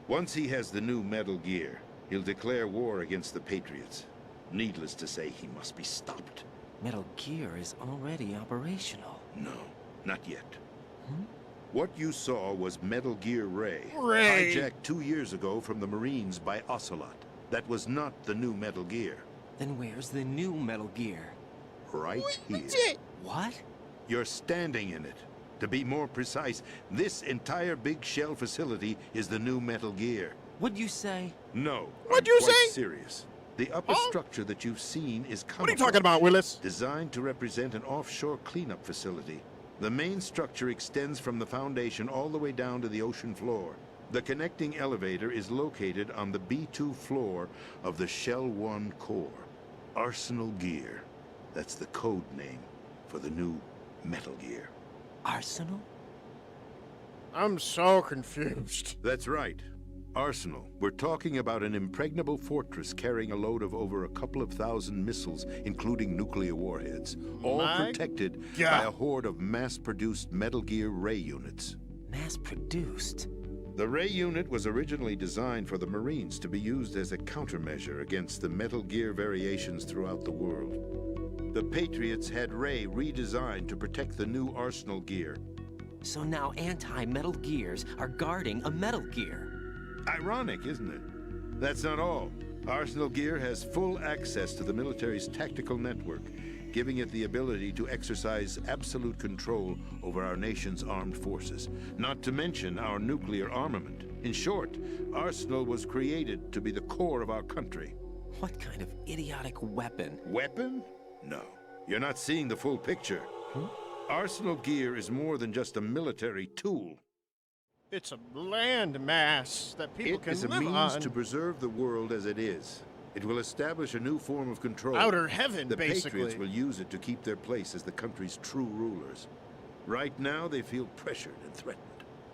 Once he has the new Metal Gear, he'll declare war against the Patriots. Needless to say, he must be stopped. Metal Gear is already operational. No, not yet. What you saw was Metal Gear Ray, Ray! hijacked 2 years ago from the Marines by Ocelot. That was not the new Metal Gear. Then where's the new Metal Gear? Right here. What? You're standing in it. To be more precise, this entire big shell facility is the new Metal Gear. What'd you say? No. What'd you quite say? Serious. The upper structure that you've seen is What are you talking about, Willis? designed to represent an offshore cleanup facility. The main structure extends from the foundation all the way down to the ocean floor. The connecting elevator is located on the B2 floor of the Shell 1 core. Arsenal Gear. That's the code name for the new Metal Gear. Arsenal? I'm so confused. That's right. Arsenal. We're talking about an impregnable fortress carrying a load of over a couple of thousand missiles, including nuclear warheads, all My protected God. by a horde of mass-produced Metal Gear Ray units. Mass-produced? The Ray unit was originally designed for the Marines to be used as a countermeasure against the Metal Gear variations throughout the world. The Patriots had Ray redesigned to protect the new Arsenal Gear. So now anti-Metal Gears are guarding a Metal Gear. Ironic, isn't it? That's not all. Arsenal Gear has full access to the military's tactical network, giving it the ability to exercise absolute control over our nation's armed forces, not to mention our nuclear armament. In short, Arsenal was created to be the core of our country. What kind of idiotic weapon? Weapon? No. You're not seeing the full picture. Arsenal Gear is more than just a military tool. It's a land mass that people It can is a live means on. to preserve the world as it is. It will establish a new form of control. Outer heaven, the basically. Patriots will use it to keep their place as the country's true rulers. Right now, they feel pressured and threatened.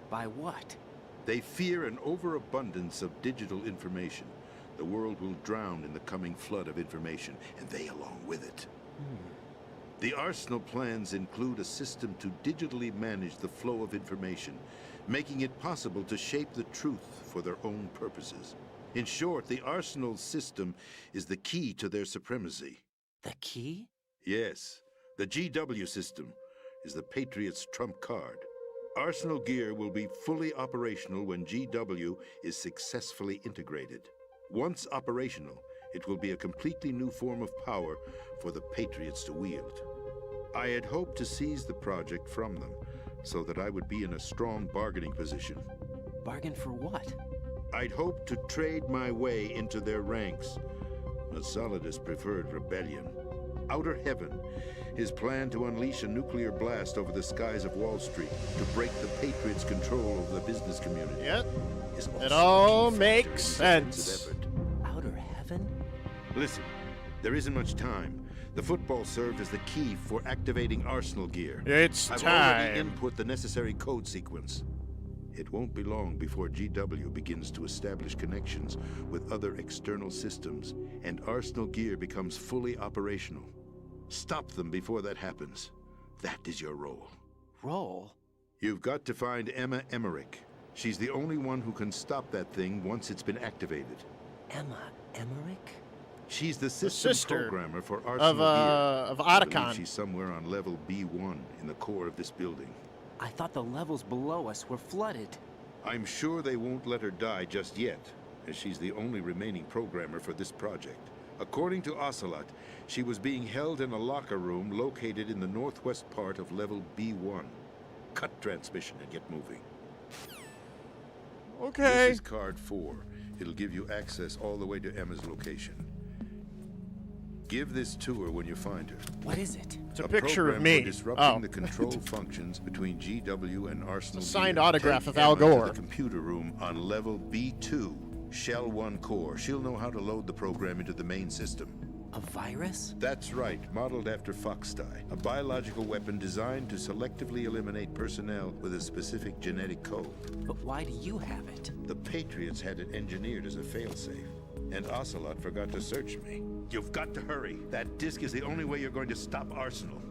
By what? They fear an overabundance of digital information. The world will drown in the coming flood of information, and they along with it. The Arsenal plans include a system to digitally manage the flow of information, making it possible to shape the truth for their own purposes. In short, the Arsenal system is the key to their supremacy. The key? Yes, the GW system is the Patriots' trump card. Arsenal Gear will be fully operational when GW is successfully integrated. Once operational, it will be a completely new form of power for the Patriots to wield. I had hoped to seize the project from them, so that I would be in a strong bargaining position. Bargain for what? I'd hoped to trade my way into their ranks. The Solidus preferred rebellion. Outer Heaven, his plan to unleash a nuclear blast over the skies of Wall Street to break the Patriots' control over the business community. Yep. Is also It all a key factor makes in this sense. effort. Outer Heaven? Listen, there isn't much time. The football served as the key for activating Arsenal Gear. It's I've time. already input the necessary code sequence. It won't be long before GW begins to establish connections with other external systems, and Arsenal Gear becomes fully operational. Stop them before that happens. That is your role. Role? You've got to find Emma Emmerich. She's the only one who can stop that thing once it's been activated. Emma Emmerich? She's the system sister programmer for Arsenal Gear. of I believe Otacon. she's somewhere on level B1 in the core of this building. I thought the levels below us were flooded. I'm sure they won't let her die just yet, as she's the only remaining programmer for this project. According to Ocelot, she was being held in a locker room located in the northwest part of level B1. Cut transmission and get moving. Okay. This is card 4. It'll give you access all the way to Emma's location. Give this to her when you find her. What is it? It's a picture of program me. for disrupting Oh. the control functions between GW and Arsenal. It's a signed Gear. autograph Take of Al Emma to Gore. the computer room on level B2, Shell 1 core. She'll know how to load the program into the main system. A virus? That's right, modeled after Foxdie, a biological weapon designed to selectively eliminate personnel with a specific genetic code. But why do you have it? The Patriots had it engineered as a failsafe, and Ocelot forgot to search me. You've got to hurry. That disk is the only way you're going to stop Arsenal.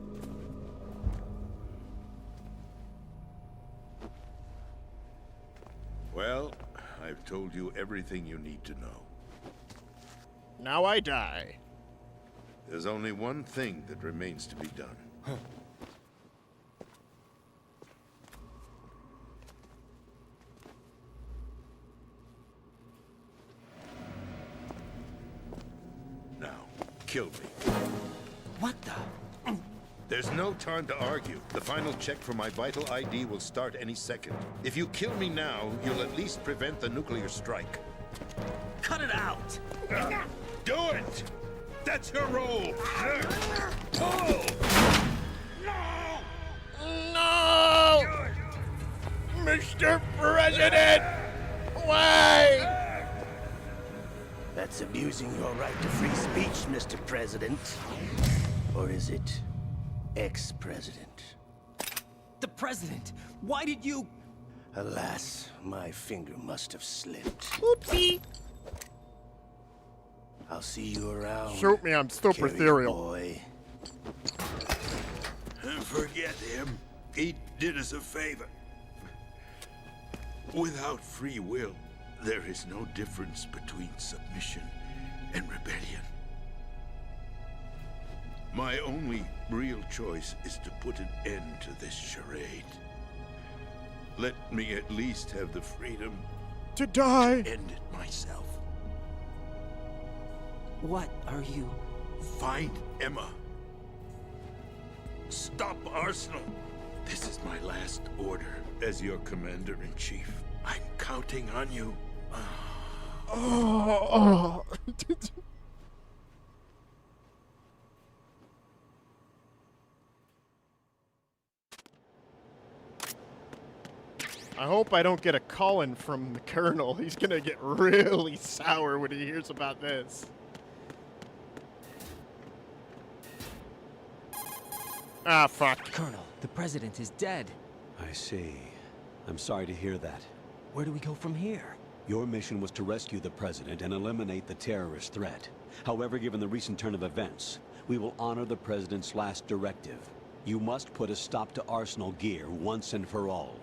Well, I've told you everything you need to know. Now I die. There's only one thing that remains to be done. Now, kill me. What the? There's no time to argue. The final check for my vital ID will start any second. If you kill me now, you'll at least prevent the nuclear strike. Cut it out! Do it! That's your role! Pull! No! Mr. President! away! That's abusing your right to free speech, Mr. President. Or is it ex-president? The president! Why did you... Alas, my finger must have slipped. Oopsie! I'll see you around. Shoot me, I'm still Carry ethereal. Boy. Forget him. He did us a favor. Without free will, there is no difference between submission and rebellion. My only real choice is to put an end to this charade. Let me at least have the freedom to die. To end it myself. What are you... Find Emma. Stop Arsenal. This is my last order as your commander-in-chief. I'm counting on you. Oh. I hope I don't get a call-in from the Colonel. He's gonna get really sour when he hears about this. Ah, fuck. Colonel, the president is dead. I see. I'm sorry to hear that. Where do we go from here? Your mission was to rescue the president and eliminate the terrorist threat. However, given the recent turn of events, we will honor the president's last directive. You must put a stop to Arsenal Gear once and for all.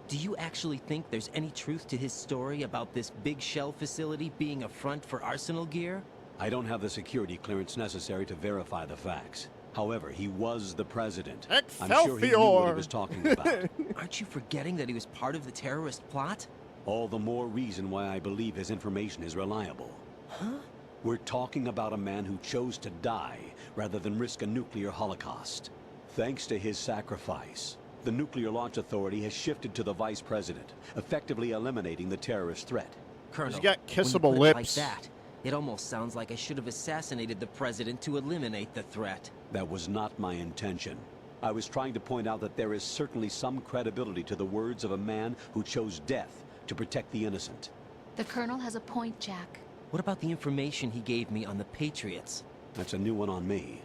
Do you actually think there's any truth to his story about this big shell facility being a front for Arsenal Gear? I don't have the security clearance necessary to verify the facts. However, he was the president. Excelsior! I'm sure he knew what he was talking about. Aren't you forgetting that he was part of the terrorist plot? All the more reason why I believe his information is reliable. Huh? We're talking about a man who chose to die rather than risk a nuclear holocaust. Thanks to his sacrifice, the Nuclear Launch Authority has shifted to the vice president, effectively eliminating the terrorist threat. Colonel, he's got kissable when you put lips. It like that, it almost sounds like I should have assassinated the president to eliminate the threat. That was not my intention. I was trying to point out that there is certainly some credibility to the words of a man who chose death to protect the innocent. The Colonel has a point, Jack. What about the information he gave me on the Patriots? That's a new one on me.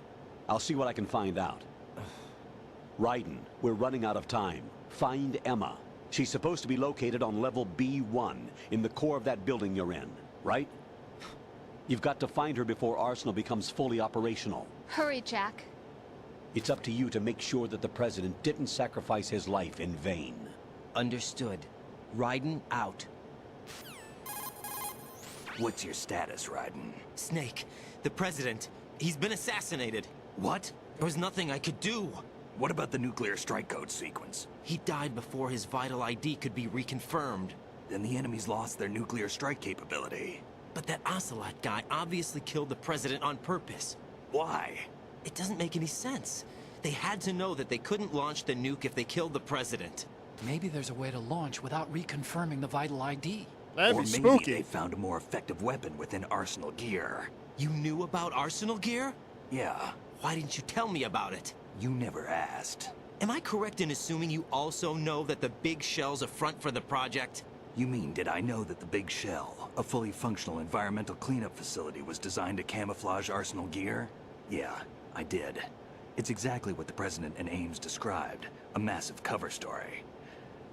I'll see what I can find out. Raiden, we're running out of time. Find Emma. She's supposed to be located on level B1, in the core of that building you're in, right? You've got to find her before Arsenal becomes fully operational. Hurry, Jack. It's up to you to make sure that the president didn't sacrifice his life in vain. Understood. Raiden out. What's your status, Raiden? Snake, the president, he's been assassinated. What? There was nothing I could do. What about the nuclear strike code sequence? He died before his vital ID could be reconfirmed. Then the enemy's lost their nuclear strike capability. But that Ocelot guy obviously killed the president on purpose. Why? It doesn't make any sense. They had to know that they couldn't launch the nuke if they killed the president. Maybe there's a way to launch without reconfirming the vital ID. That'd or be maybe spooky. they found a more effective weapon within Arsenal Gear. You knew about Arsenal Gear? Yeah. Why didn't you tell me about it? You never asked. Am I correct in assuming you also know that the Big Shell's a front for the project? You mean, did I know that the Big Shell, a fully functional environmental cleanup facility, was designed to camouflage Arsenal Gear? Yeah, I did. It's exactly what the President and Ames described, a massive cover story.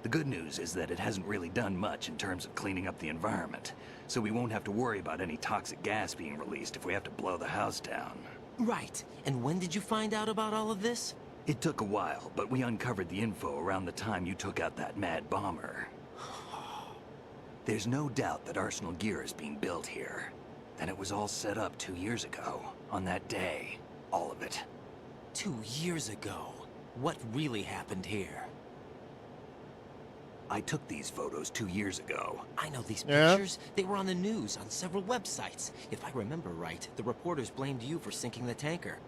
The good news is that it hasn't really done much in terms of cleaning up the environment, so we won't have to worry about any toxic gas being released if we have to blow the house down. Right. And when did you find out about all of this? It took a while, but we uncovered the info around the time you took out that mad bomber. There's no doubt that Arsenal Gear is being built here. And it was all set up 2 years ago, on that day. All of it. 2 years ago? What really happened here? I took these photos 2 years ago. I know these pictures. They were on the news, on several websites. If I remember right, the reporters blamed you for sinking the tanker.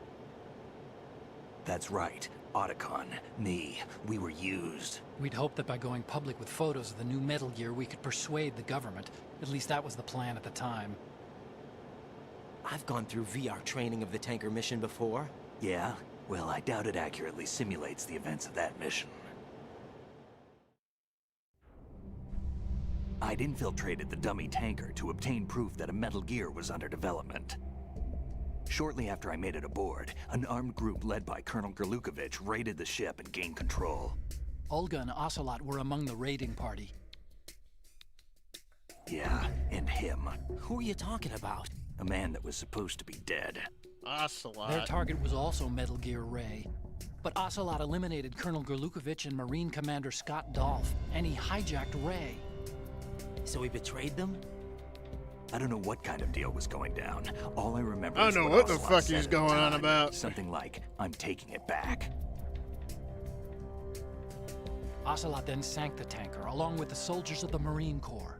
That's right. Otacon, me, we were used. We'd hoped that by going public with photos of the new Metal Gear, we could persuade the government. At least that was the plan at the time. I've gone through VR training of the tanker mission before. Yeah? Well, I doubt it accurately simulates the events of that mission. I'd infiltrated the dummy tanker to obtain proof that a Metal Gear was under development. Shortly after I made it aboard, an armed group led by Colonel Gerlukovich raided the ship and gained control. Olga and Ocelot were among the raiding party. Yeah, and him. Who are you talking about? A man that was supposed to be dead. Ocelot. Their target was also Metal Gear Ray. But Ocelot eliminated Colonel Gerlukovich and Marine Commander Scott Dolph, and he hijacked Ray. So he betrayed them? I don't know what kind of deal was going down. All I remember I is don't know what what the Ocelot fuck said he's at the going on time. about. Something like, I'm taking it back. Ocelot then sank the tanker, along with the soldiers of the Marine Corps.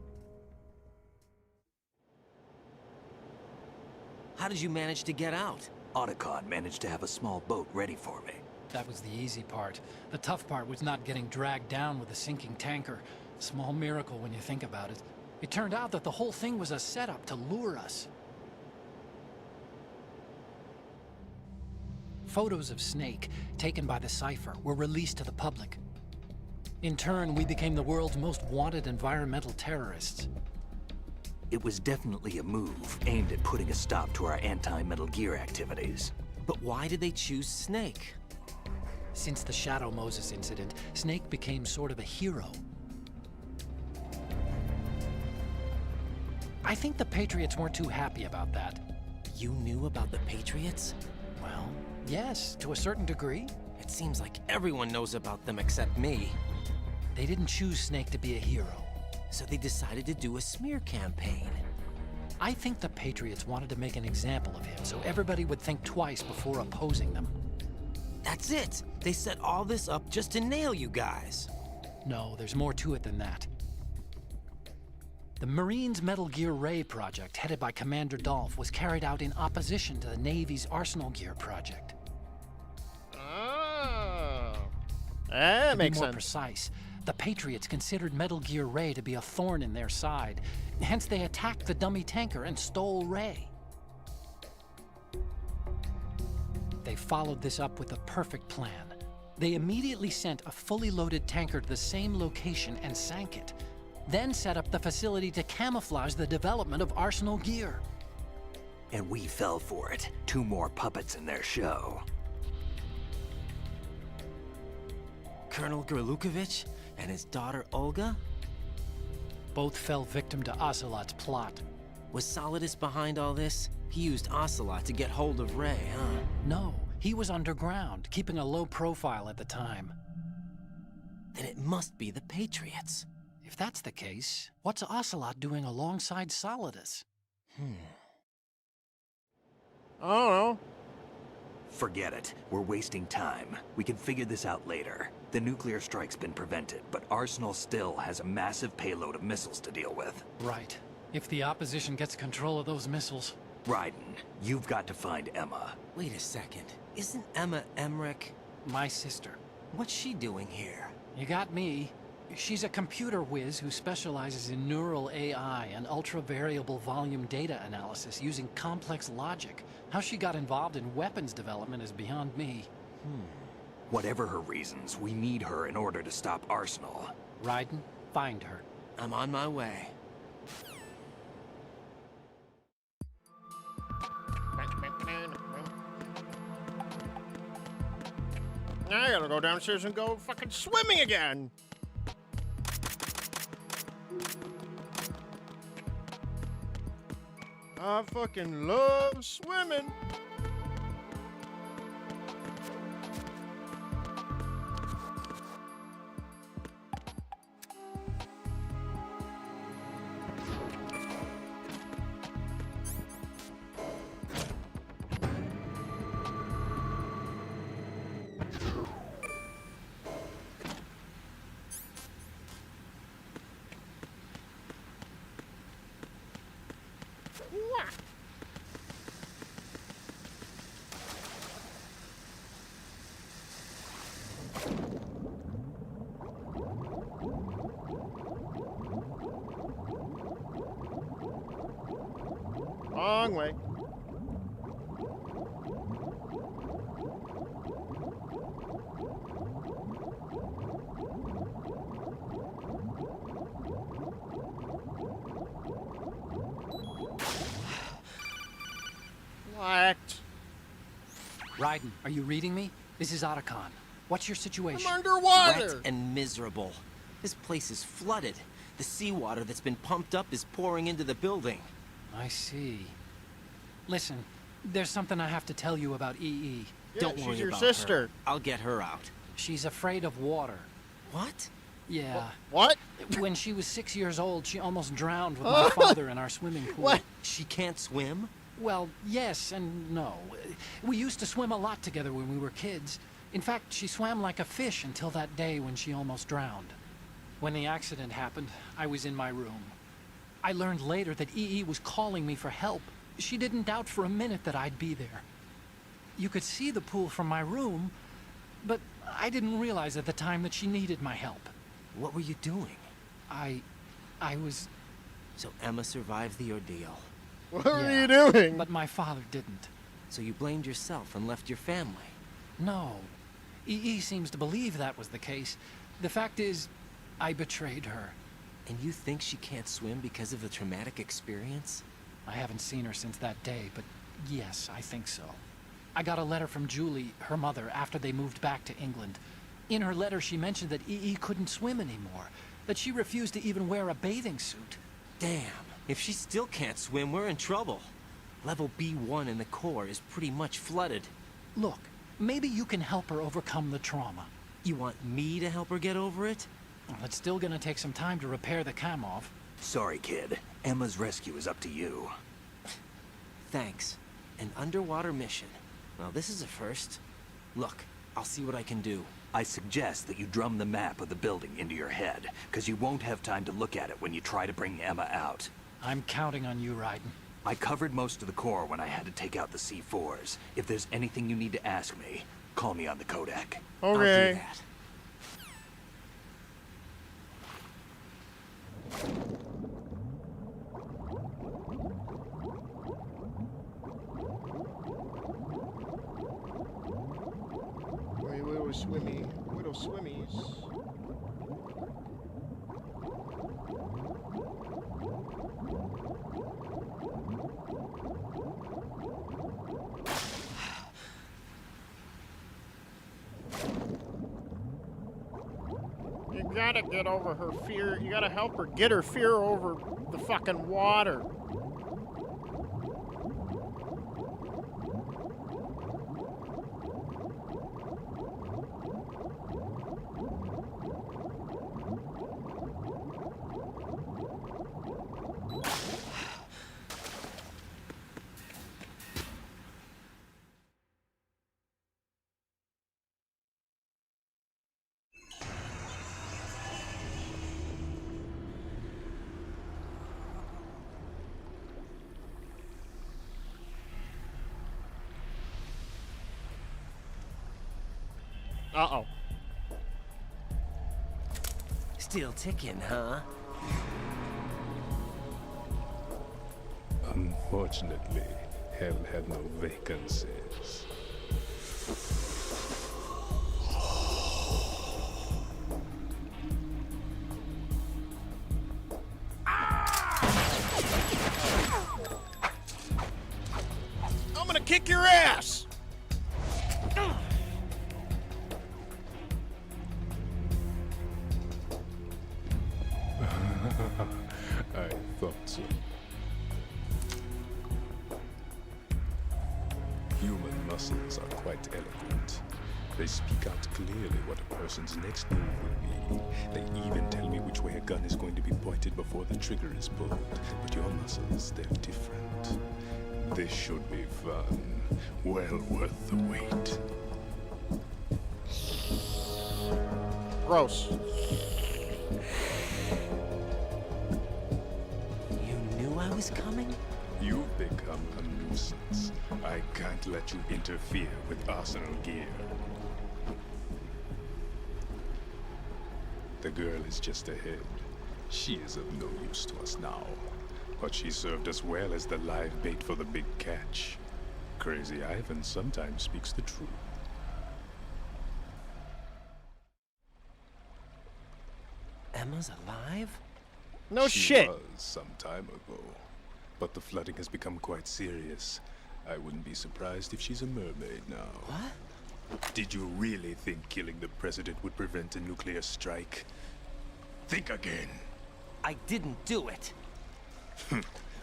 How did you manage to get out? Otacon managed to have a small boat ready for me. That was the easy part. The tough part was not getting dragged down with a sinking tanker. Small miracle when you think about it. It turned out that the whole thing was a setup to lure us. Photos of Snake, taken by the Cypher, were released to the public. In turn, we became the world's most wanted environmental terrorists. It was definitely a move aimed at putting a stop to our anti-Metal Gear activities. But why did they choose Snake? Since the Shadow Moses incident, Snake became sort of a hero. I think the Patriots weren't too happy about that. You knew about the Patriots? Well, yes, to a certain degree. It seems like everyone knows about them except me. They didn't choose Snake to be a hero. So they decided to do a smear campaign. I think the Patriots wanted to make an example of him so everybody would think twice before opposing them. That's it! They set all this up just to nail you guys. No, there's more to it than that. The Marines' Metal Gear Ray project, headed by Commander Dolph, was carried out in opposition to the Navy's Arsenal Gear project. Oh. That makes to be more sense. precise, the Patriots considered Metal Gear Ray to be a thorn in their side. Hence, they attacked the dummy tanker and stole Ray. They followed this up with a perfect plan. They immediately sent a fully loaded tanker to the same location and sank it. Then set up the facility to camouflage the development of Arsenal Gear. And we fell for it. 2 more puppets in their show. Colonel Gerlukovich and his daughter Olga? Both fell victim to Ocelot's plot. Was Solidus behind all this? He used Ocelot to get hold of Ray, huh? No, he was underground, keeping a low profile at the time. Then it must be the Patriots. If that's the case, what's Ocelot doing alongside Solidus? I don't know. Forget it. We're wasting time. We can figure this out later. The nuclear strike's been prevented, but Arsenal still has a massive payload of missiles to deal with. Right. If the opposition gets control of those missiles... Raiden, you've got to find Emma. Wait a second. Isn't Emma Emmerich my sister? What's she doing here? You got me. She's a computer whiz who specializes in neural AI and ultra-variable volume data analysis using complex logic. How she got involved in weapons development is beyond me. Whatever her reasons, we need her in order to stop Arsenal. Raiden, find her. I'm on my way. Now I gotta go downstairs and go fucking swimming again. I fucking love swimming. Long way. Raiden, are you reading me? This is Otacon. What's your situation? I'm underwater! Wet and miserable. This place is flooded. The seawater that's been pumped up is pouring into the building. I see. Listen, there's something I have to tell you about EE. Yeah, Don't worry she's your about sister. her. I'll get her out. She's afraid of water. What? Yeah. What? When she was 6 years old, she almost drowned with my father in our swimming pool. What? She can't swim? Well, yes and no. We used to swim a lot together when we were kids. In fact, she swam like a fish until that day when she almost drowned. When the accident happened, I was in my room. I learned later that EE was calling me for help. She didn't doubt for a minute that I'd be there. You could see the pool from my room, but I didn't realize at the time that she needed my help. What were you doing? I was... So Emma survived the ordeal. What were you doing? But my father didn't. So you blamed yourself and left your family? No. EE seems to believe that was the case. The fact is, I betrayed her. And you think she can't swim because of the traumatic experience? I haven't seen her since that day, but yes, I think so. I got a letter from Julie, her mother, after they moved back to England. In her letter, she mentioned that EE couldn't swim anymore, that she refused to even wear a bathing suit. Damn. If she still can't swim, we're in trouble. Level B1 in the core is pretty much flooded. Look, maybe you can help her overcome the trauma. You want me to help her get over it? Well, it's still gonna take some time to repair the Kamov. Sorry, kid. Emma's rescue is up to you. Thanks. An underwater mission. Well, this is a first. Look, I'll see what I can do. I suggest that you drum the map of the building into your head, because you won't have time to look at it when you try to bring Emma out. I'm counting on you, Raiden. I covered most of the core when I had to take out the C4s. If there's anything you need to ask me, call me on the Kodak. I'll do Okay. that. Wait, little swimmy. Little swimmies. You gotta get over her fear. You gotta help her get her fear over the fucking water. Uh-oh. Still ticking, huh? Unfortunately, hell had no vacancies. I'm gonna kick your ass! I thought so. Human muscles are quite eloquent. They speak out clearly what a person's next move will be. They even tell me which way a gun is going to be pointed before the trigger is pulled. But your muscles, they're different. This should be fun. Well worth the wait. Gross. You knew I was coming? You've become a nuisance. I can't let you interfere with arsenal gear. The girl is just ahead. She is of no use to us now. But she served us well as the live bait for the big catch. Crazy Ivan sometimes speaks the truth. Emma's alive? No She shit. was some time ago. But the flooding has become quite serious. I wouldn't be surprised if she's a mermaid now. What? Did you really think killing the president would prevent a nuclear strike? Think again. I didn't do it.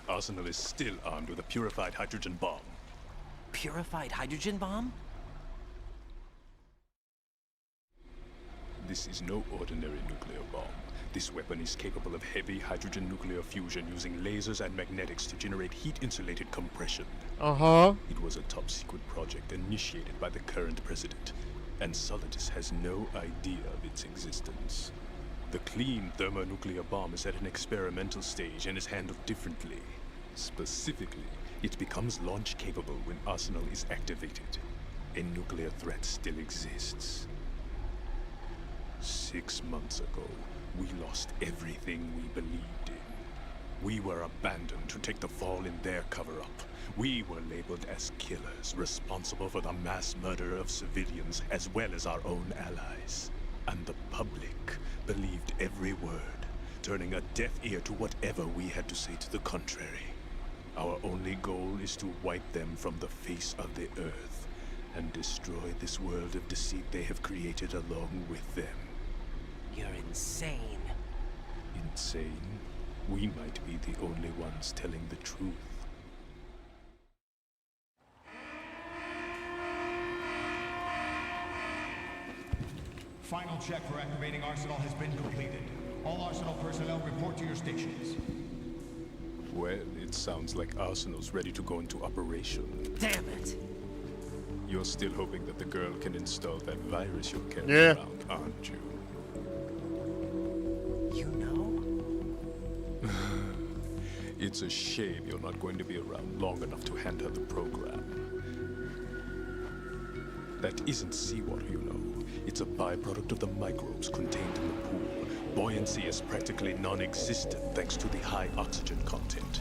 Arsenal is still armed with a purified hydrogen bomb. Purified hydrogen bomb? This is no ordinary nuclear bomb. This weapon is capable of heavy hydrogen nuclear fusion using lasers and magnetics to generate heat-insulated compression. Uh-huh. It was a top-secret project initiated by the current president, and Solidus has no idea of its existence. The clean thermonuclear bomb is at an experimental stage and is handled differently. Specifically, it becomes launch-capable when Arsenal is activated. A nuclear threat still exists. 6 months ago, we lost everything we believed in. We were abandoned to take the fall in their cover-up. We were labeled as killers, responsible for the mass murder of civilians as well as our own allies. And the public believed every word, turning a deaf ear to whatever we had to say to the contrary. Our only goal is to wipe them from the face of the earth and destroy this world of deceit they have created along with them. You're insane. Insane? We might be the only ones telling the truth. Final check for activating Arsenal has been completed. All Arsenal personnel report to your stations. Well, it sounds like Arsenal's ready to go into operation. Damn it! You're still hoping that the girl can install that virus you're carrying around, aren't you? You know? It's a shame you're not going to be around long enough to hand her the program. That isn't seawater, you know. It's a byproduct of the microbes contained in the pool. Buoyancy is practically non-existent thanks to the high oxygen content.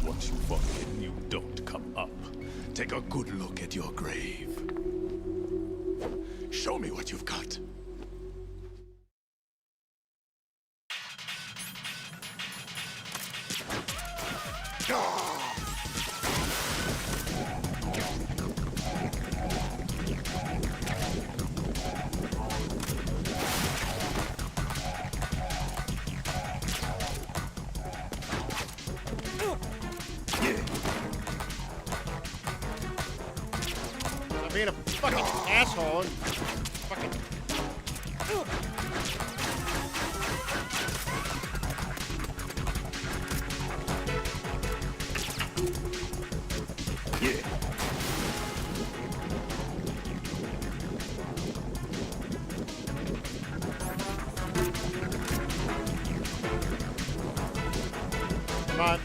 Once you fall in, you don't come up. Take a good look at your grave. Show me what you've got. I'm being a fucking asshole and fucking... Come on.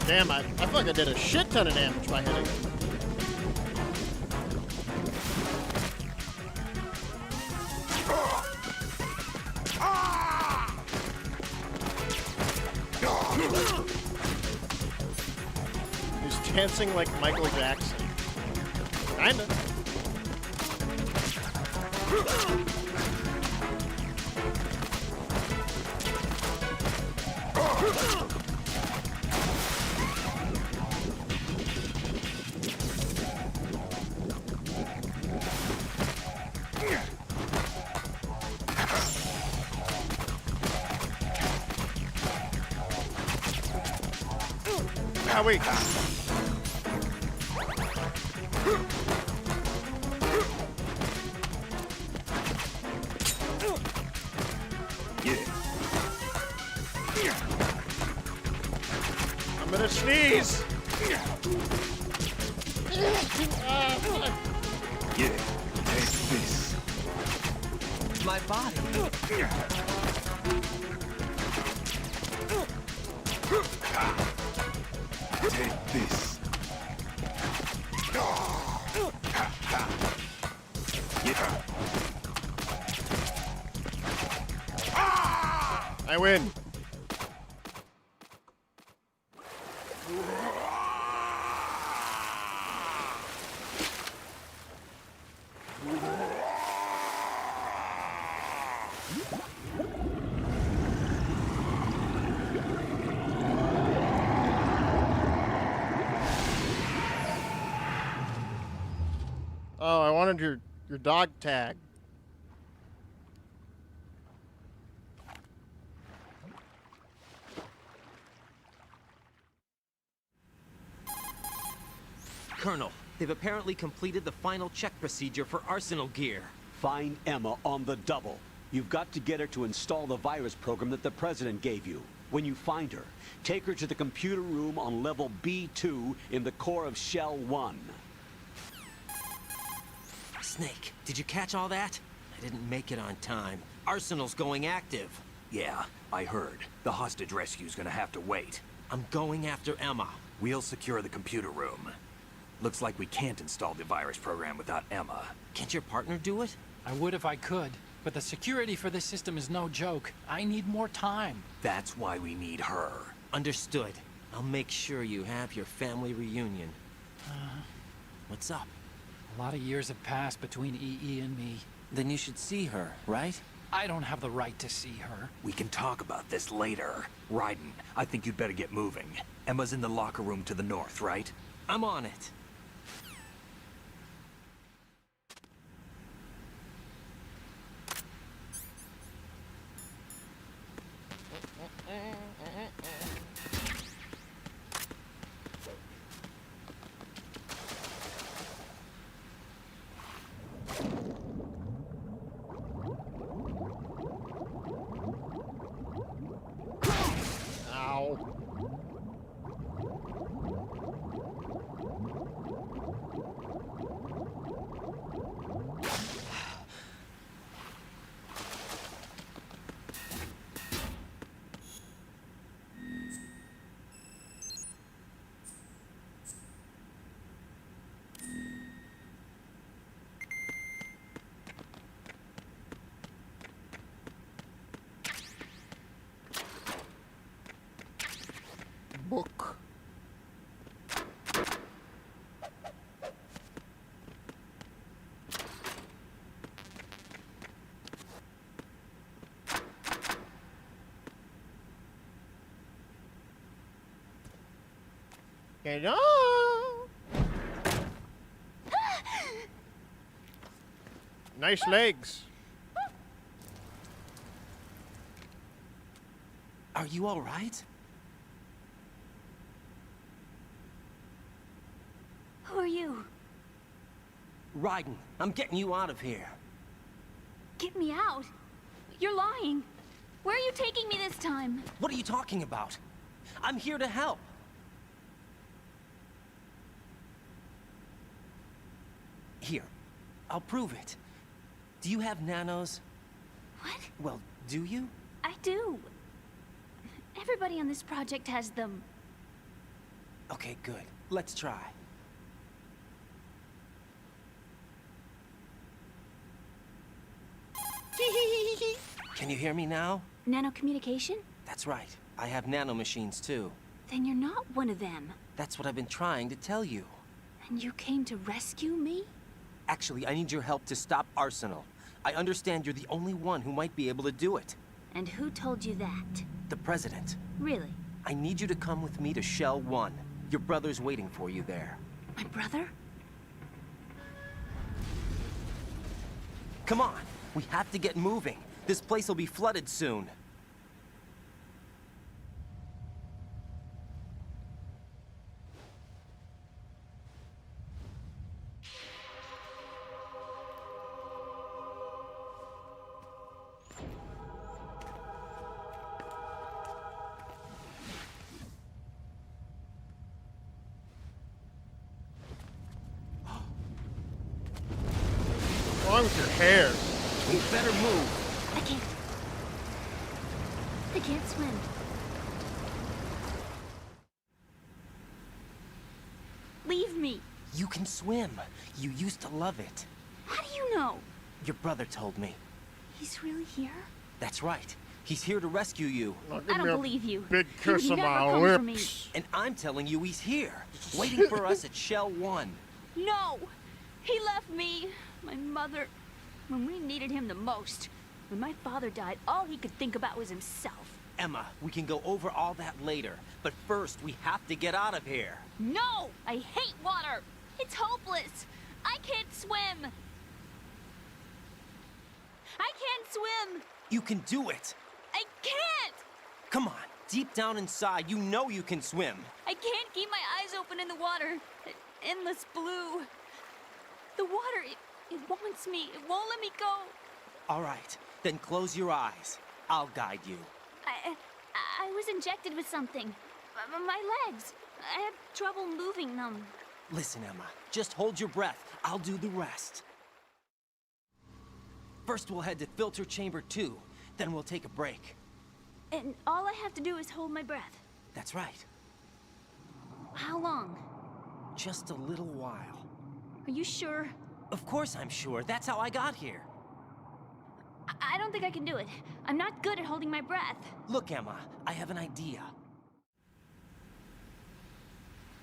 Damn, I feel like I did a shit ton of damage by hitting. He's dancing like Michael Jackson. Kinda. Wait. I'm gonna sneeze. Yeah, take this. My body. Take this. I win. Oh, I wanted your dog tag. Colonel, they've apparently completed the final check procedure for arsenal gear. Find Emma on the double. You've got to get her to install the virus program that the President gave you. When you find her, take her to the computer room on level B2 in the core of Shell 1. Snake, did you catch all that? I didn't make it on time. Arsenal's going active. Yeah, I heard. The hostage rescue's gonna have to wait. I'm going after Emma. We'll secure the computer room. Looks like we can't install the virus program without Emma. Can't your partner do it? I would if I could, but the security for this system is no joke. I need more time. That's why we need her. Understood. I'll make sure you have your family reunion. What's up? A lot of years have passed between EE and me. Then you should see her, right? I don't have the right to see her. We can talk about this later. Raiden, I think you'd better get moving. Emma's in the locker room to the north, right? I'm on it. Book. Hello. Nice legs. Are you all right? Who are you? Raiden, I'm getting you out of here. Get me out. You're lying. Where are you taking me this time? What are you talking about? I'm here to help. Here, I'll prove it. Do you have nanos? What? Well, do you? I do. Everybody on this project has them. Okay, good. Let's try. Can you hear me now? Nanocommunication? That's right. I have nanomachines too. Then you're not one of them. That's what I've been trying to tell you. And you came to rescue me? Actually, I need your help to stop Arsenal. I understand you're the only one who might be able to do it. And who told you that? The President. Really? I need you to come with me to Shell 1. Your brother's waiting for you there. My brother? Come on! We have to get moving. This place will be flooded soon. What's wrong with your hair? We better move. I can't. I can't swim. Leave me. You can swim. You used to love it. How do you know? Your brother told me. He's really here? That's right. He's here to rescue you. Now, I give me don't a believe you. Big He would kiss on never my come for me. lips. And I'm telling you he's here, waiting for us at Shell 1. No! He left me, my mother, when we needed him the most. When my father died, all he could think about was himself. Emma, we can go over all that later, but first we have to get out of here. No! I hate water! It's hopeless! I can't swim! I can't swim! You can do it! I can't! Come on, deep down inside, you know you can swim. I can't keep my eyes open in the water. Endless blue. The water, it wants me. It won't let me go. All right, then close your eyes. I'll guide you. I was injected with something. My legs. I have trouble moving them. Listen, Emma, just hold your breath. I'll do the rest. First, we'll head to filter chamber 2. Then we'll take a break. And all I have to do is hold my breath. That's right. How long? Just a little while. Are you sure? Of course I'm sure. That's how I got here. I don't think I can do it. I'm not good at holding my breath. Look, Emma, I have an idea.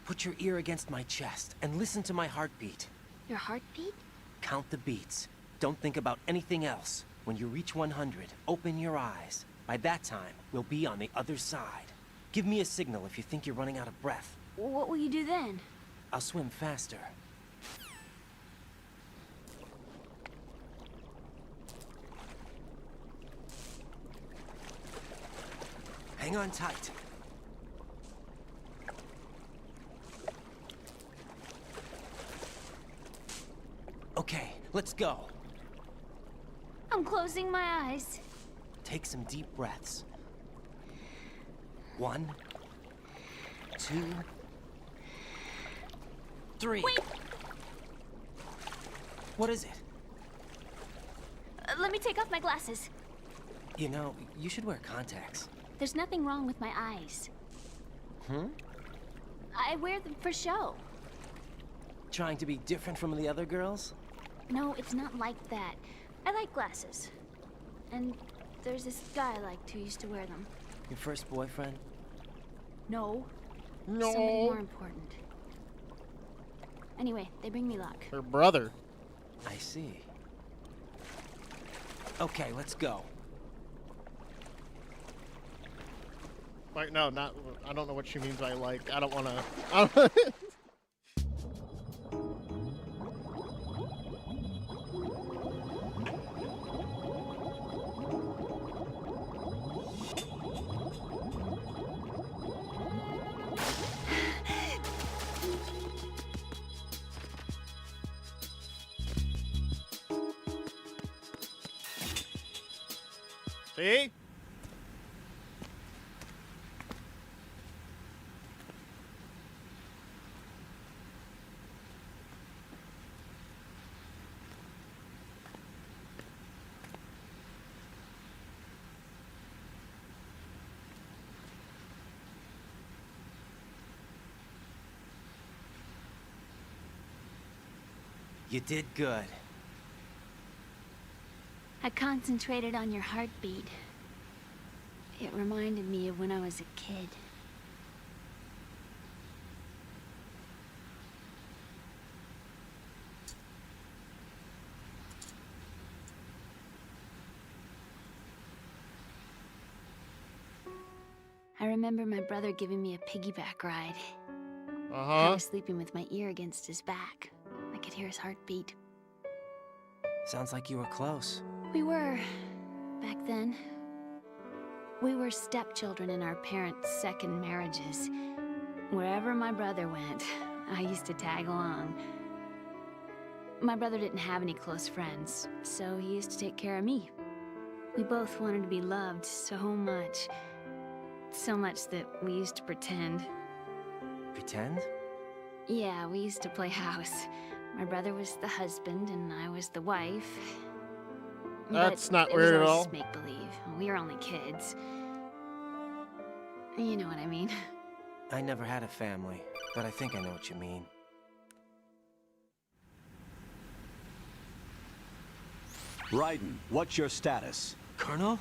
Put your ear against my chest and listen to my heartbeat. Your heartbeat? Count the beats. Don't think about anything else. When you reach 100, open your eyes. By that time, we'll be on the other side. Give me a signal if you think you're running out of breath. What will you do then? I'll swim faster. Hang on tight. Okay, let's go. I'm closing my eyes. Take some deep breaths. 1, 2, 3. Wait! What is it? Let me take off my glasses. You know, you should wear contacts. There's nothing wrong with my eyes. I wear them for show. Trying to be different from the other girls? No, it's not like that. I like glasses. And there's this guy I liked who used to wear them. Your first boyfriend? No. No. Somebody more important. Anyway, they bring me luck. Her brother. I see. Okay, let's go. Wait, no, not. I don't know what she means by like. I don't want to. See? You did good. I concentrated on your heartbeat. It reminded me of when I was a kid. I remember my brother giving me a piggyback ride. I was sleeping with my ear against his back. I could hear his heartbeat. Sounds like you were close. We were, back then. We were stepchildren in our parents' second marriages. Wherever my brother went, I used to tag along. My brother didn't have any close friends, so he used to take care of me. We both wanted to be loved so much. So much that we used to pretend. Pretend? Yeah, we used to play house. My brother was the husband, and I was the wife. That's But not it was weird at always all. make-believe. We were only kids. You know what I mean. I never had a family, but I think I know what you mean. Raiden, what's your status? Colonel?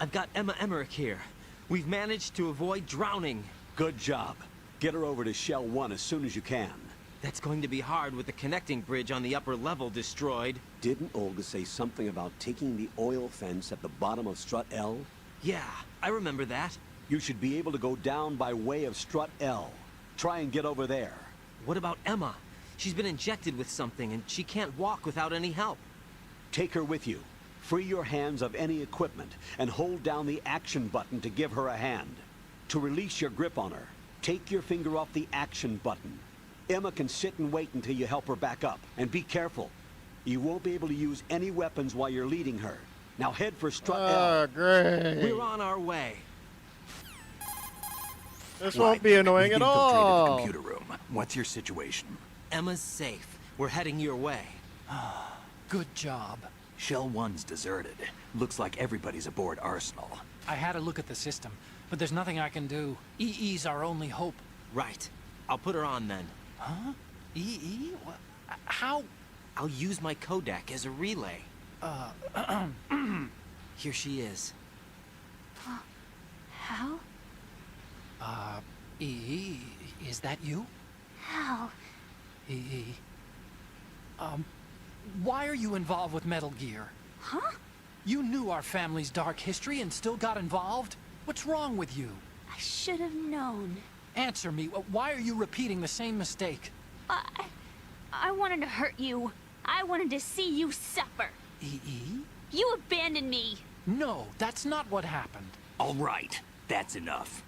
I've got Emma Emmerich here. We've managed to avoid drowning. Good job. Get her over to Shell 1 as soon as you can. That's going to be hard with the connecting bridge on the upper level destroyed. Didn't Olga say something about taking the oil fence at the bottom of Strut L? Yeah, I remember that. You should be able to go down by way of Strut L. Try and get over there. What about Emma? She's been injected with something and she can't walk without any help. Take her with you. Free your hands of any equipment and hold down the action button to give her a hand. To release your grip on her, take your finger off the action button. Emma can sit and wait until you help her back up. And be careful. You won't be able to use any weapons while you're leading her. Now head for Strut L. Great. We're on our way. This won't be annoying at all. The computer room. What's your situation? Emma's safe. We're heading your way. Good job. Shell 1's deserted. Looks like everybody's aboard Arsenal. I had a look at the system, but there's nothing I can do. EE's our only hope. Right. I'll put her on then. Huh? EE? What? How? I'll use my Kodak as a relay. Here she is. Hal? EE, is that you? Hal? EE. Why are you involved with Metal Gear? Huh? You knew our family's dark history and still got involved? What's wrong with you? I should have known. Answer me. Why are you repeating the same mistake? I wanted to hurt you. I wanted to see you suffer. EE? You abandoned me. No, that's not what happened. All right, that's enough.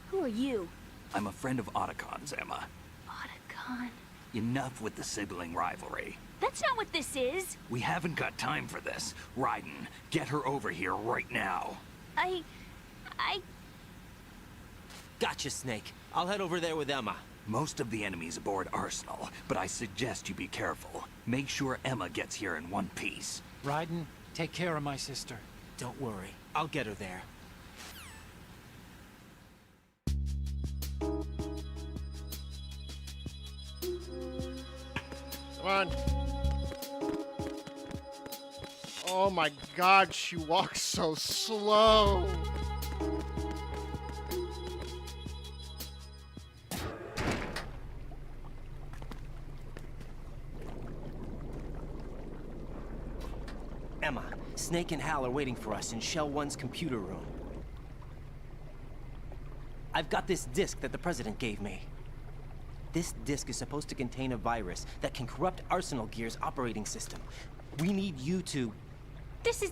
Who are you? I'm a friend of Otacon's, Emma. Otacon? Enough with the sibling rivalry. That's not what this is. We haven't got time for this. Raiden, get her over here right now. I... Gotcha, Snake. I'll head over there with Emma. Most of the enemy's aboard Arsenal, but I suggest you be careful. Make sure Emma gets here in one piece. Raiden, take care of my sister. Don't worry. I'll get her there. Come on. Oh my god, she walks so slow. Emma, Snake and Hal are waiting for us in Shell 1's computer room. I've got this disk that the President gave me. This disk is supposed to contain a virus that can corrupt Arsenal Gear's operating system. We need you to... This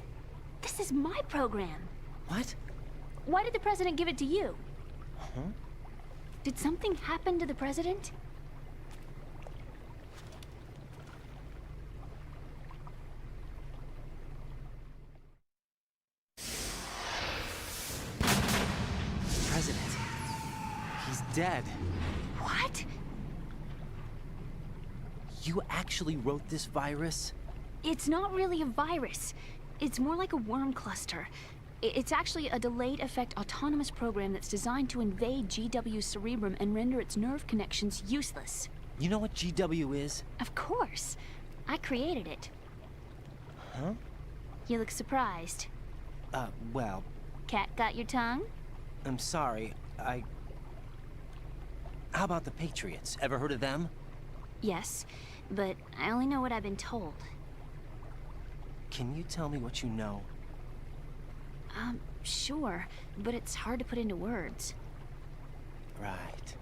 is my program. What? Why did the President give it to you? Huh? Did something happen to the President? President. He's dead. What? You actually wrote this virus? It's not really a virus. It's more like a worm cluster. It's actually a delayed effect autonomous program that's designed to invade GW's cerebrum and render its nerve connections useless. You know what GW is? Of course. I created it. Huh? You look surprised. Well... Cat got your tongue? I'm sorry, How about the Patriots? Ever heard of them? Yes, but I only know what I've been told. Can you tell me what you know? Sure, but it's hard to put into words. Right.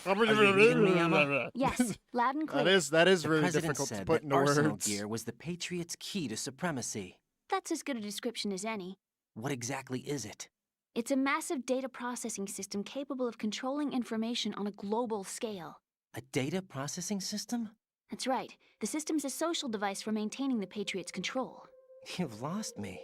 Are you reading me, Emma? Yes, loud and clear. That is The really President difficult to said put that into Arsenal words. Gear was the Patriots' key to supremacy. That's as good a description as any. What exactly is it? It's a massive data processing system capable of controlling information on a global scale. A data processing system? That's right. The system's a social device for maintaining the Patriots' control. You've lost me.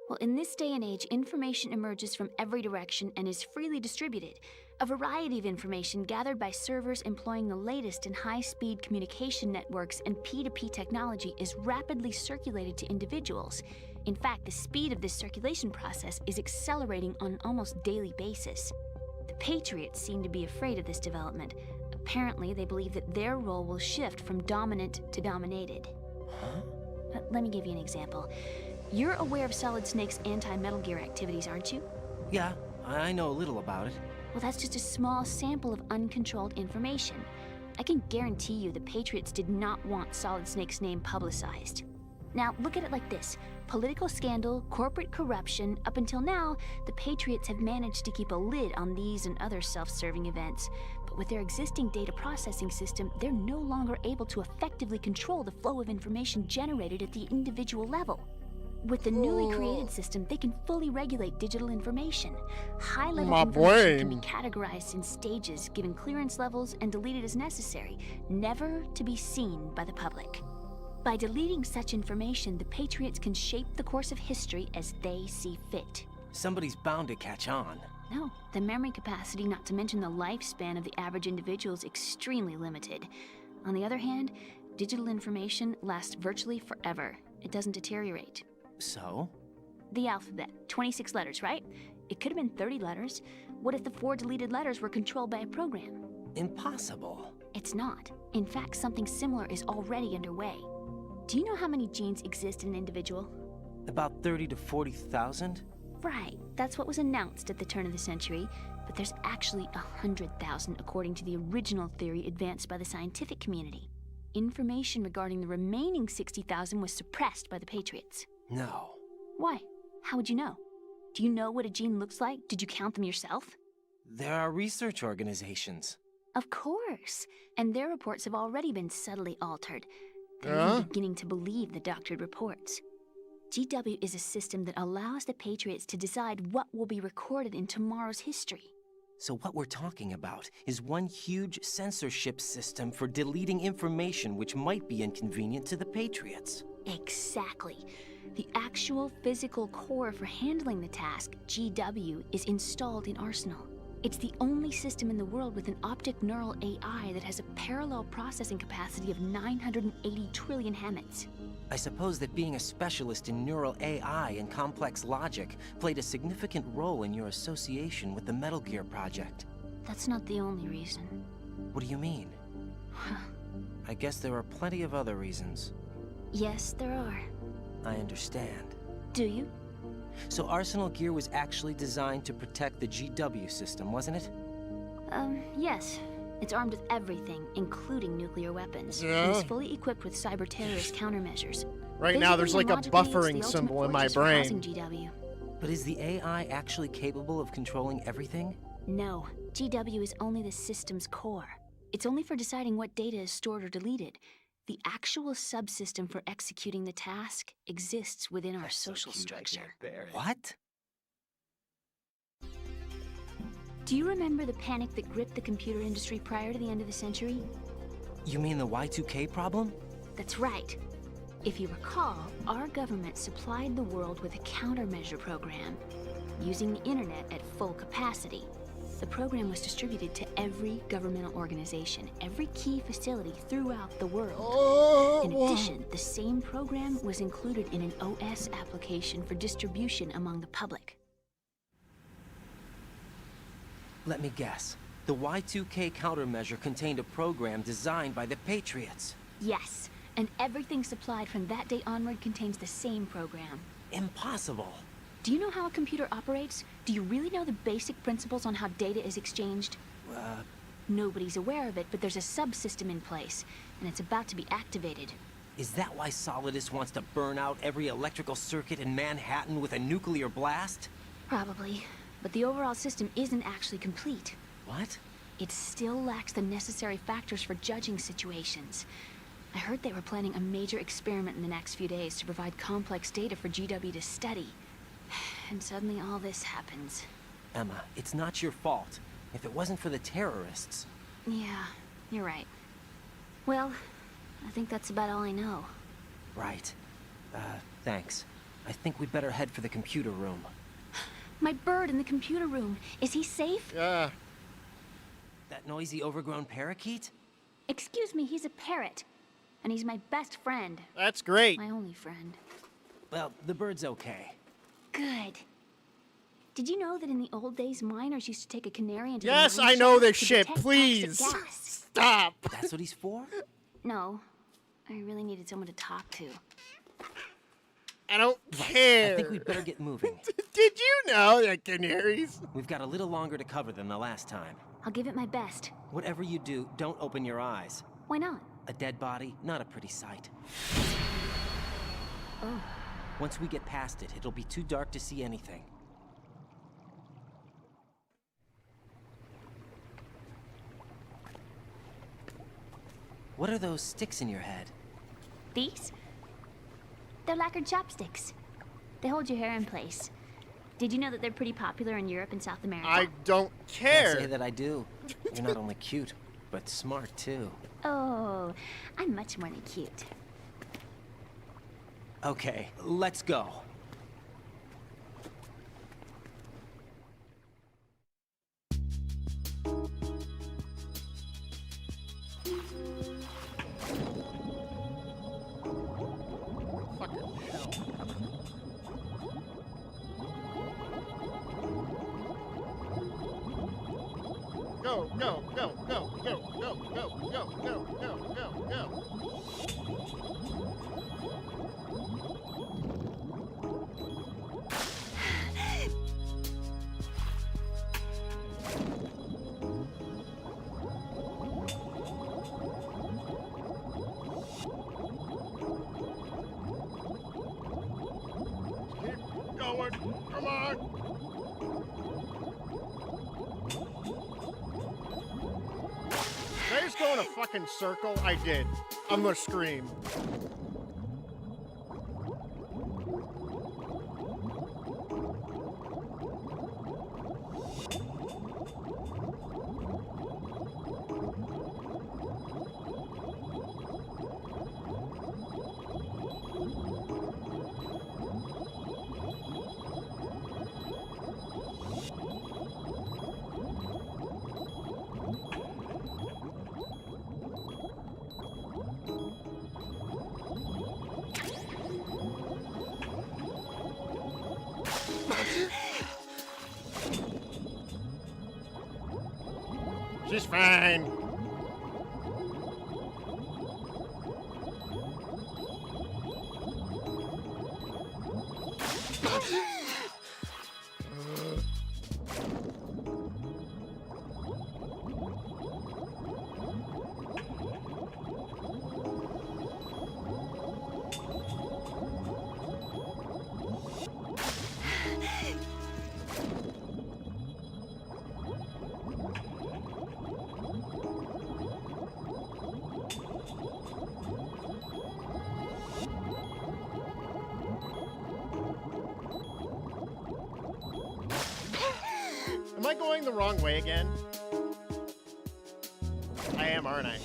Well, in this day and age, information emerges from every direction and is freely distributed. A variety of information gathered by servers employing the latest in high-speed communication networks and P2P technology is rapidly circulated to individuals. In fact, the speed of this circulation process is accelerating on an almost daily basis. The Patriots seem to be afraid of this development. Apparently, they believe that their role will shift from dominant to dominated. Huh? Let me give you an example. You're aware of Solid Snake's anti-Metal Gear activities, aren't you? Yeah, I know a little about it. Well, that's just a small sample of uncontrolled information. I can guarantee you the Patriots did not want Solid Snake's name publicized. Now, look at it like this. Political scandal, corporate corruption, up until now, the Patriots have managed to keep a lid on these and other self-serving events. But with their existing data processing system, they're no longer able to effectively control the flow of information generated at the individual level. With the newly created system, they can fully regulate digital information. High-level information can be categorized in stages, given clearance levels, and deleted as necessary, never to be seen by the public. By deleting such information, the Patriots can shape the course of history as they see fit. Somebody's bound to catch on. No, the memory capacity, not to mention the lifespan of the average individual, is extremely limited. On the other hand, digital information lasts virtually forever. It doesn't deteriorate. So? The alphabet, 26 letters, right? It could have been 30 letters. What if the 4 deleted letters were controlled by a program? Impossible. It's not. In fact, something similar is already underway. Do you know how many genes exist in an individual? About 30 to 40,000? Right. That's what was announced at the turn of the century. But there's actually 100,000 according to the original theory advanced by the scientific community. Information regarding the remaining 60,000 was suppressed by the Patriots. No. Why? How would you know? Do you know what a gene looks like? Did you count them yourself? There are research organizations. Of course. And their reports have already been subtly altered. They're even beginning to believe the doctored reports. GW is a system that allows the Patriots to decide what will be recorded in tomorrow's history. So what we're talking about is one huge censorship system for deleting information which might be inconvenient to the Patriots. Exactly. The actual physical core for handling the task, GW, is installed in Arsenal. It's the only system in the world with an optic neural AI that has a parallel processing capacity of 980 trillion Hammets. I suppose that being a specialist in neural AI and complex logic played a significant role in your association with the Metal Gear project. That's not the only reason. What do you mean? I guess there are plenty of other reasons. Yes, there are. I understand. Do you? So Arsenal Gear was actually designed to protect the GW system, wasn't it? Yes. It's armed with everything, including nuclear weapons. Yeah. And is fully equipped with cyber-terrorist countermeasures. Right now, there's like a buffering symbol in my brain. GW. But is the AI actually capable of controlling everything? No. GW is only the system's core. It's only for deciding what data is stored or deleted. The actual subsystem for executing the task exists within our social structure. What? Do you remember the panic that gripped the computer industry prior to the end of the century? You mean the Y2K problem? That's right. If you recall, our government supplied the world with a countermeasure program, using the internet at full capacity. The program was distributed to every governmental organization, every key facility throughout the world. In addition, the same program was included in an OS application for distribution among the public. Let me guess. The Y2K countermeasure contained a program designed by the Patriots. Yes, and everything supplied from that day onward contains the same program. Impossible. Do you know how a computer operates? Do you really know the basic principles on how data is exchanged? Nobody's aware of it, but there's a subsystem in place, and it's about to be activated. Is that why Solidus wants to burn out every electrical circuit in Manhattan with a nuclear blast? Probably, but the overall system isn't actually complete. What? It still lacks the necessary factors for judging situations. I heard they were planning a major experiment in the next few days to provide complex data for GW to study. And suddenly all this happens. Emma, it's not your fault. If it wasn't for the terrorists... Yeah, you're right. Well, I think that's about all I know. Right. Thanks. I think we'd better head for the computer room. My bird in the computer room. Is he safe? Yeah. That noisy, overgrown parakeet? Excuse me, he's a parrot. And he's my best friend. That's great. My only friend. Well, the bird's okay. Good. Did you know that in the old days, miners used to take a canary into Yes, the mine I know shaft this to shit. detect Please. toxic gas? Stop. That's what he's for? No. I really needed someone to talk to. I don't care. I think we'd better get moving. Did you know that canaries? We've got a little longer to cover than the last time. I'll give it my best. Whatever you do, don't open your eyes. Why not? A dead body, not a pretty sight. Oh. Once we get past it, it'll be too dark to see anything. What are those sticks in your head? These? They're lacquered chopsticks. They hold your hair in place. Did you know that they're pretty popular in Europe and South America? I don't care. Can't say that I do. You're not only cute, but smart too. Oh, I'm much more than cute. Okay, let's go. Go, go, go, go, go, go, go, go, go, go, go, go. Keep going. Come on. Did I just go in a fucking circle? I did. I'm gonna scream. She's fine. Am I going the wrong way again? I am, aren't I?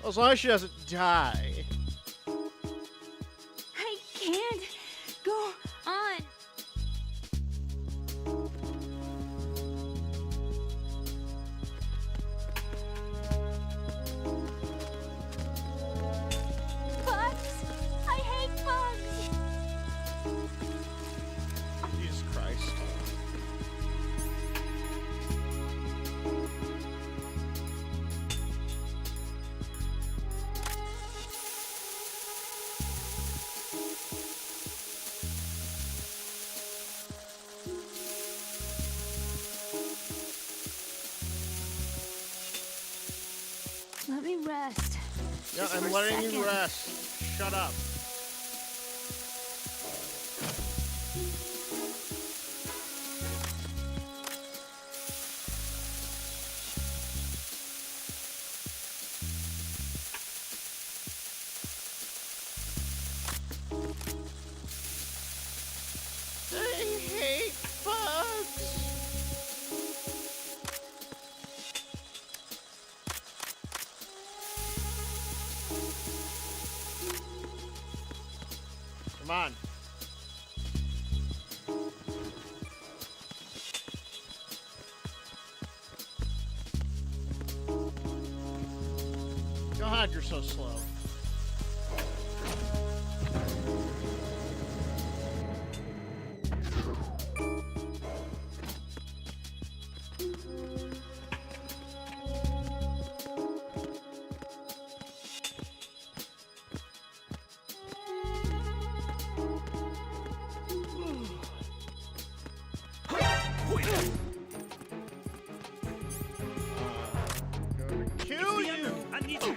As long as she doesn't die. I can't go on. Bugs! I hate bugs! Jesus Christ. Let me rest. Yeah, Just I'm for a letting you second. rest. Shut up. I hate bugs. on. God, you're so slow. Kill you! I need you.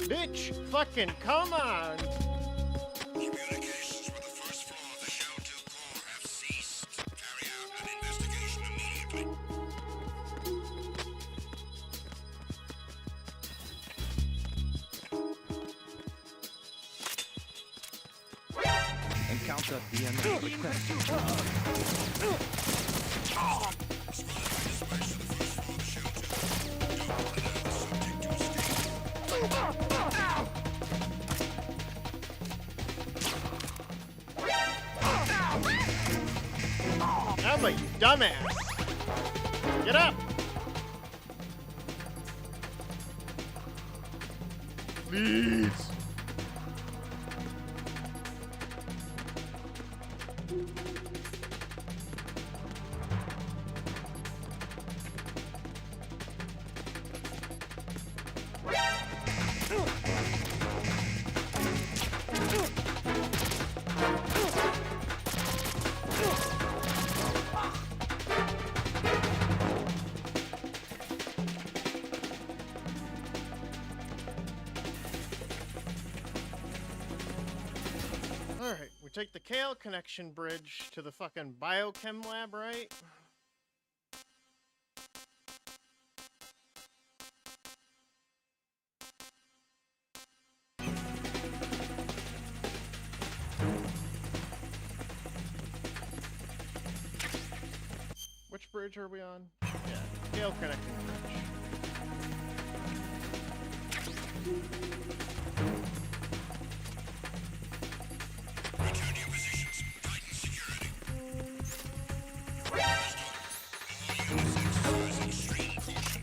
Bitch, fucking come on! Communications with the first floor of the Shell 2 core have ceased. Carry out an investigation immediately. Encounter the request. Emma, you dumbass! Get up! Please! Alright, we take the Kale connection bridge to the fucking biochem lab, right? Which bridge are we on? Yeah, Kale connecting bridge. Return to your positions. Tighten security. All units exercise extreme caution.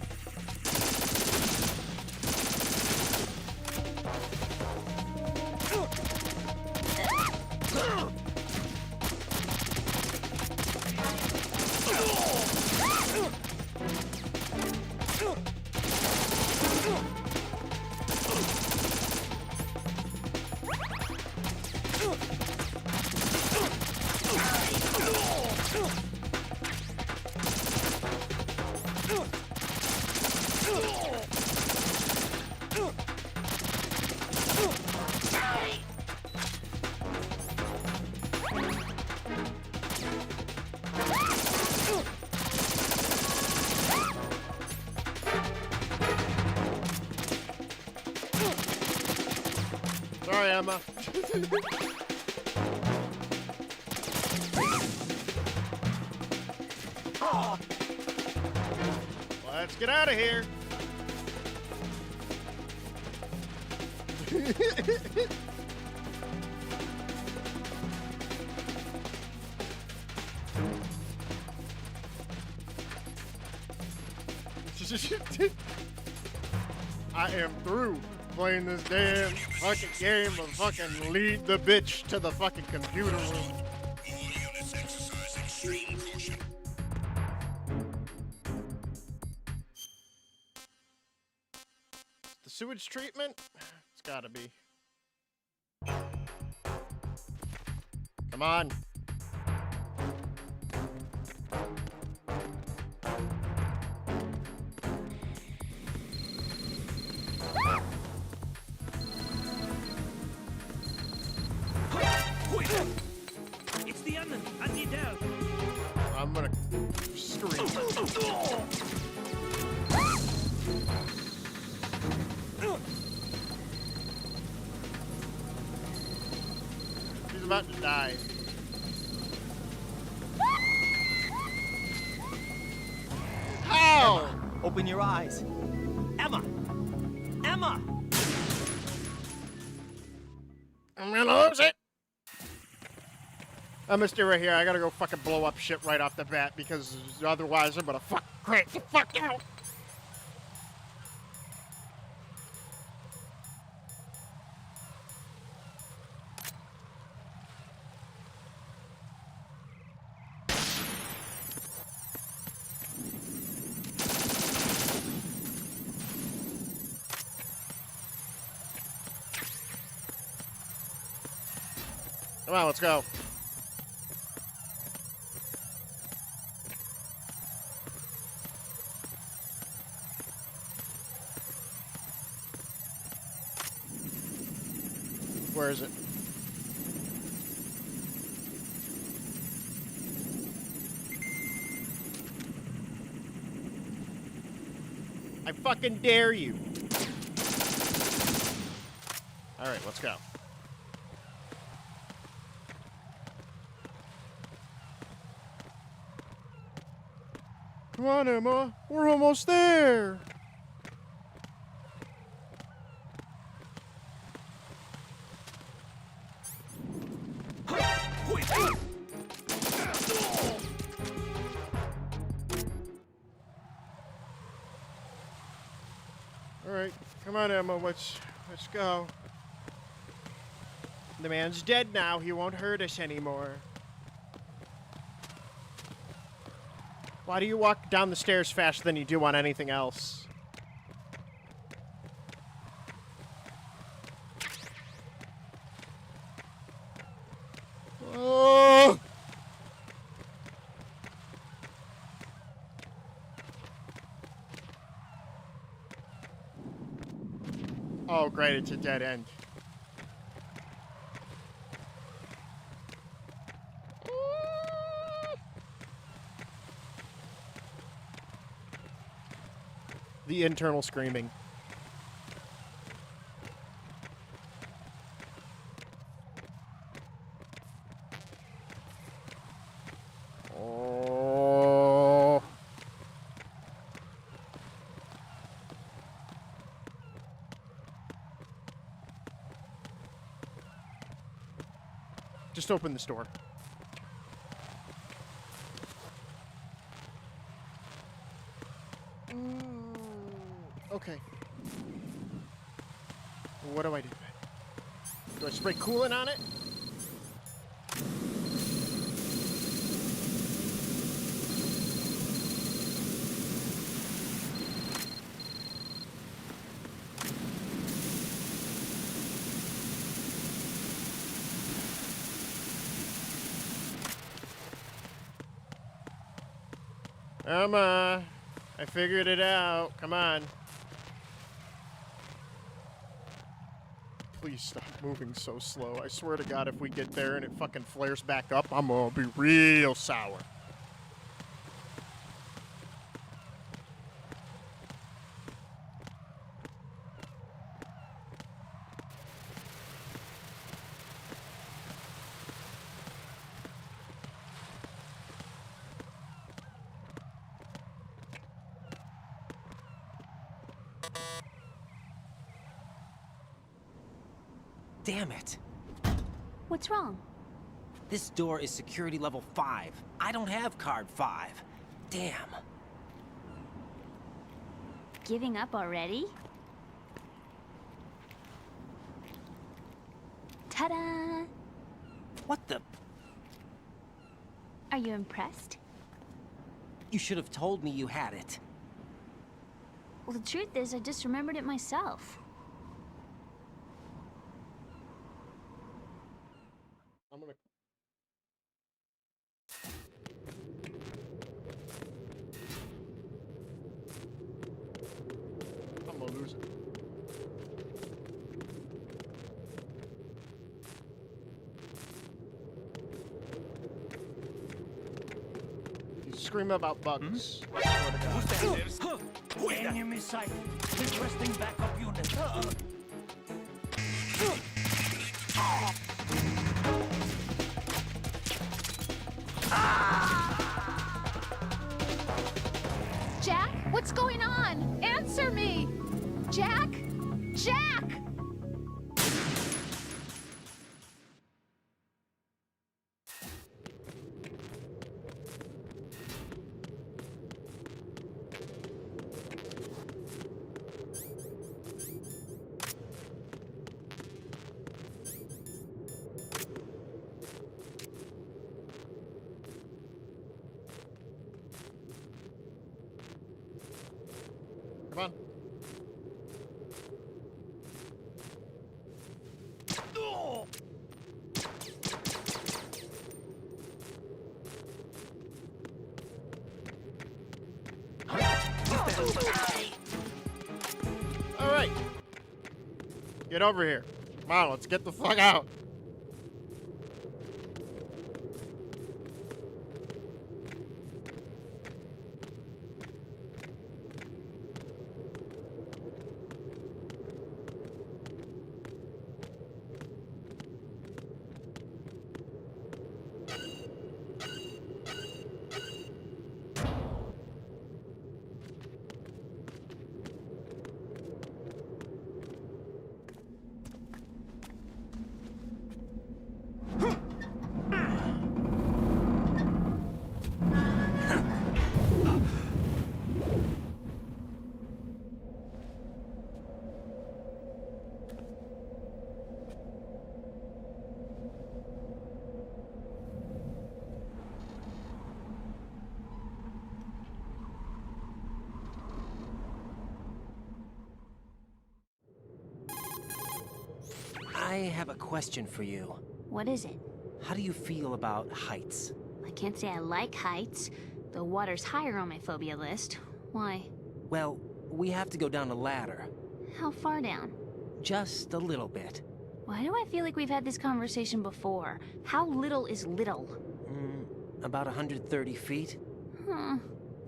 Sorry, Emma. Let's get out of here. I am through playing this damn fucking game of fucking lead the bitch to the fucking computer room. All units exercise extreme caution. The sewage treatment? It's gotta be. Come on. It's the enemy. I need help. I'm gonna scream. He's about to die. How? Open your eyes. Emma! Emma! I'm gonna lose it. I'm gonna stay right here. I gotta go fucking blow up shit right off the bat because otherwise I'm gonna fuck out. Come on, let's go. Where is it? I fucking dare you. All right, let's go. Come on, Emma. We're almost there. All right, come on, Emma. Let's go. The man's dead now. He won't hurt us anymore. Why do you walk down the stairs faster than you do on anything else? Oh! Oh, great, it's a dead end. The internal screaming. Oh. Just open this door. Okay. What do I do? Do I spray coolant on it? Emma, I figured it out. Come on. Please stop moving so slow. I swear to God, if we get there and it fucking flares back up, I'm gonna be real sour. Damn it. What's wrong? This door is security level 5. I don't have card 5. Damn. Giving up already? Ta-da! What the? Are you impressed? You should have told me you had it. Well, the truth is, I just remembered it myself. I'm gonna... I'm gonna lose it. You scream about bugs. I swear to God. Enemy sighted. Requesting backup unit. Jack, what's going on? Answer me! Jack? shack! Come on. All right. Get over here. Come on, let's get the fuck out. I have a question for you. What is it? How do you feel about heights? I can't say I like heights. The water's higher on my phobia list. Why? Well, we have to go down a ladder. How far down? Just a little bit. Why do I feel like we've had this conversation before? How little is little? About 130 feet. Huh.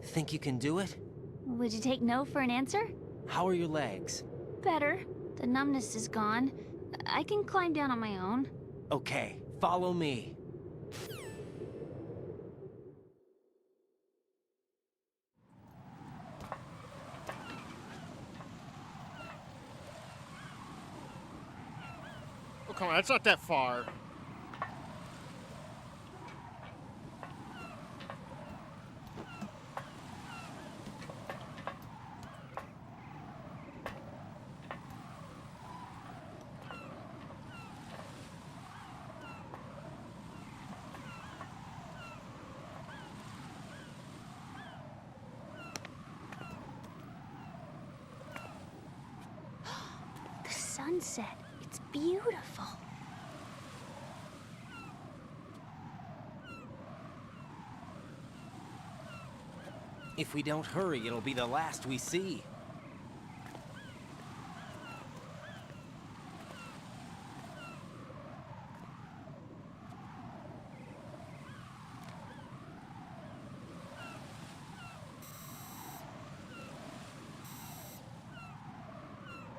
Think you can do it? Would you take no for an answer? How are your legs? Better. The numbness is gone. I can climb down on my own. Okay, follow me. Oh, come on, that's not that far. The sunset. It's beautiful. If we don't hurry, it'll be the last we see.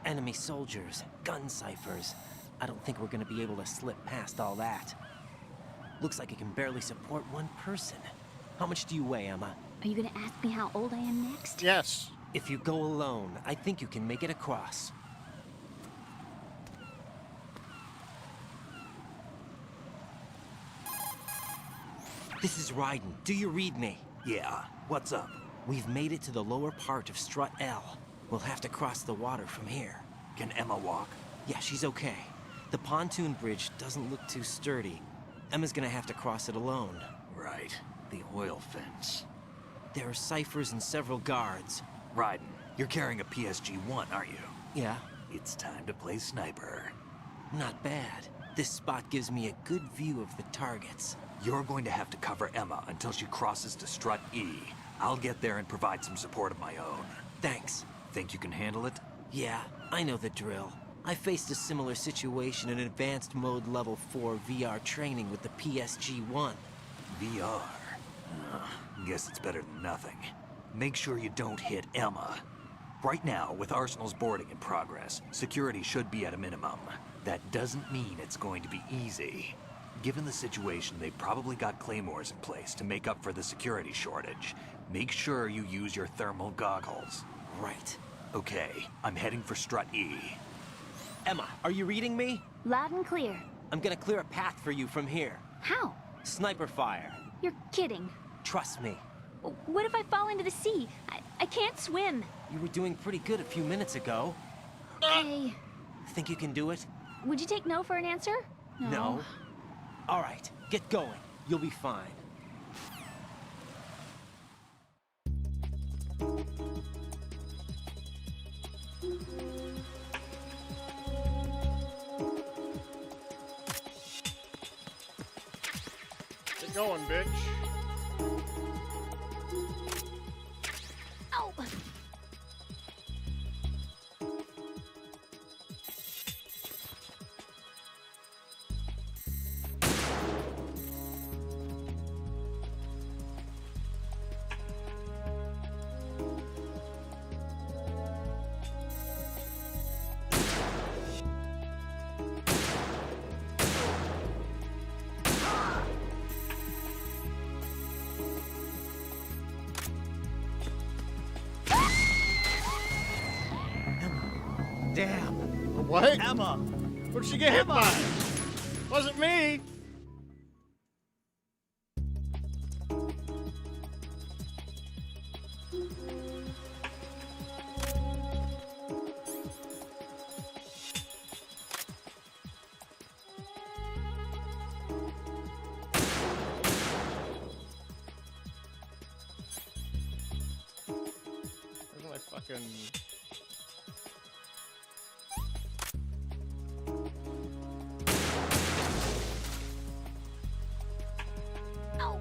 Enemy soldiers, gun ciphers. I don't think we're gonna be able to slip past all that. Looks like it can barely support one person. How much do you weigh, Emma? Are you gonna ask me how old I am next? Yes. If you go alone, I think you can make it across. This is Raiden. Do you read me? Yeah, what's up? We've made it to the lower part of Strut L. We'll have to cross the water from here. Can Emma walk? Yeah, she's okay. The pontoon bridge doesn't look too sturdy. Emma's gonna have to cross it alone. Right. The oil fence. There are ciphers and several guards. Raiden, you're carrying a PSG-1, aren't you? Yeah. It's time to play sniper. Not bad. This spot gives me a good view of the targets. You're going to have to cover Emma until she crosses to Strut E. I'll get there and provide some support of my own. Thanks. Think you can handle it? Yeah, I know the drill. I faced a similar situation in Advanced Mode Level 4 VR training with the PSG-1. VR? Guess it's better than nothing. Make sure you don't hit Emma. Right now, with Arsenal's boarding in progress, security should be at a minimum. That doesn't mean it's going to be easy. Given the situation, they've probably got claymores in place to make up for the security shortage. Make sure you use your thermal goggles. Right. Okay, I'm heading for Strut E. Emma, are you reading me? Loud and clear. I'm gonna clear a path for you from here. How? Sniper fire. You're kidding. Trust me. What if I fall into the sea? I can't swim. You were doing pretty good a few minutes ago. Hey, Think you can do it? would you take no for an answer? No. All right, get going. You'll be fine. Get going, bitch. Ow! Damn. What? Emma. What did she get hit by? Wasn't me. Where's my fucking... Ow!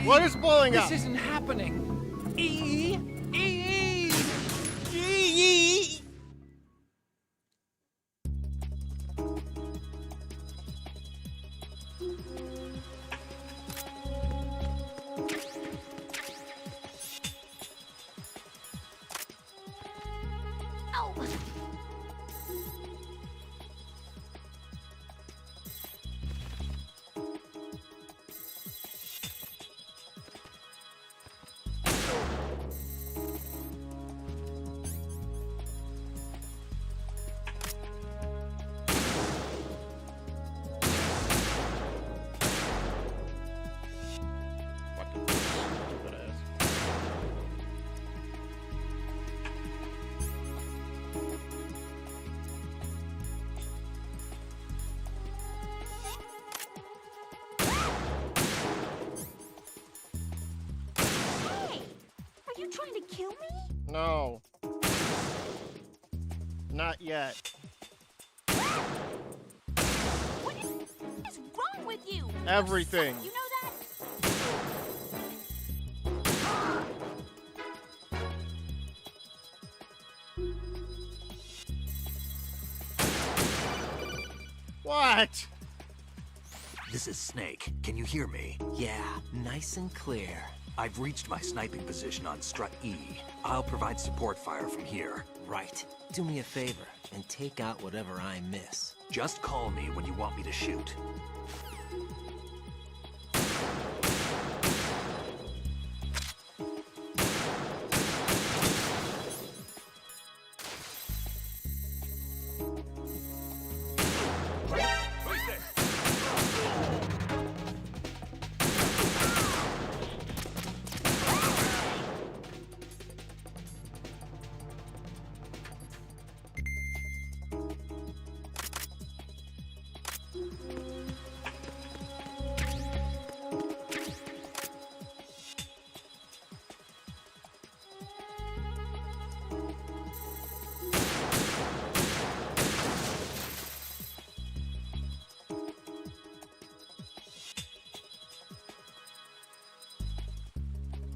What is blowing up? This isn't happening. E. Ow! Fucking stupid ass. Hey! Are you trying to kill me? No. Not yet. What is wrong with you? Everything. You know that? What? This is Snake. Can you hear me? Yeah, nice and clear. I've reached my sniping position on Strut E. I'll provide support fire from here. Right. Do me a favor and take out whatever I miss. Just call me when you want me to shoot.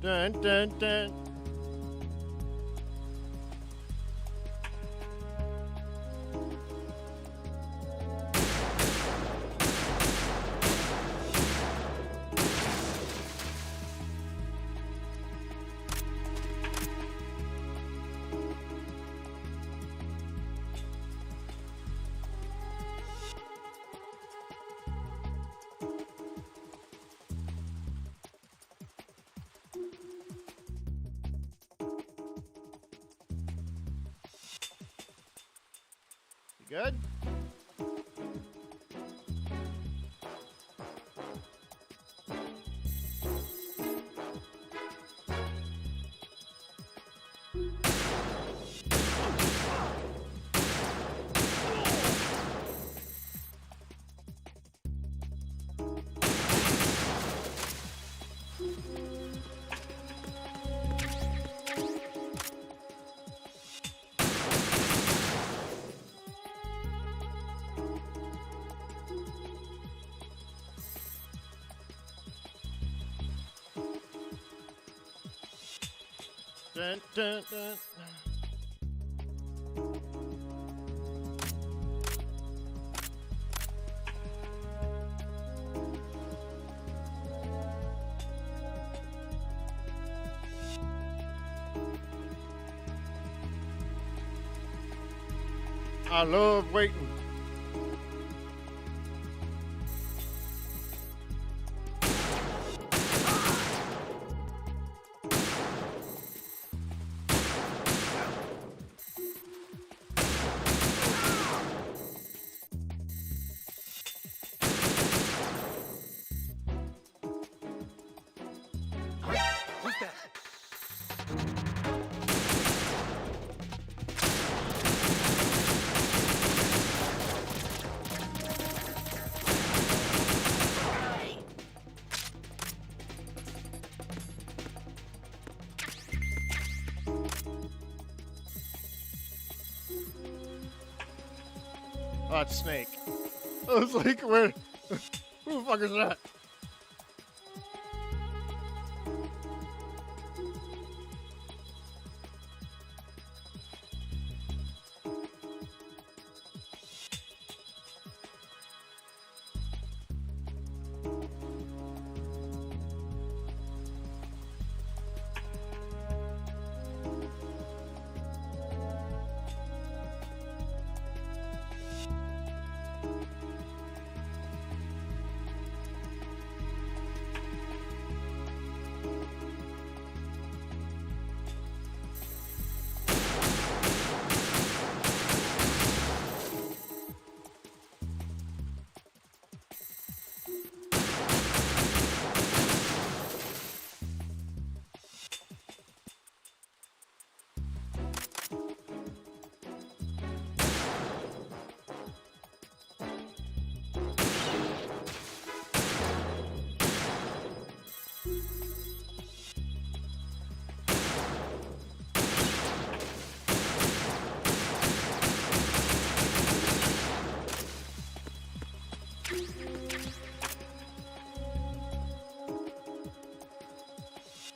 Dun dun dun. Good? Dun, dun, dun. I love waiting. Who's that? Oh, it's Snake. I was like, where? Who the fuck is that?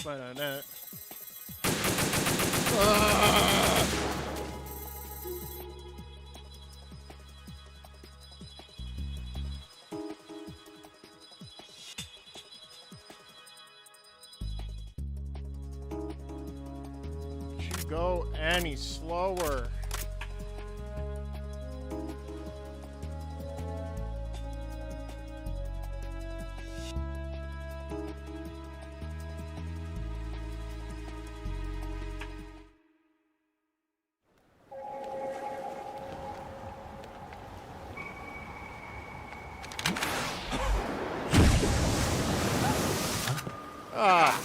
Ba-da-da. Ah! You go any slower. Ah.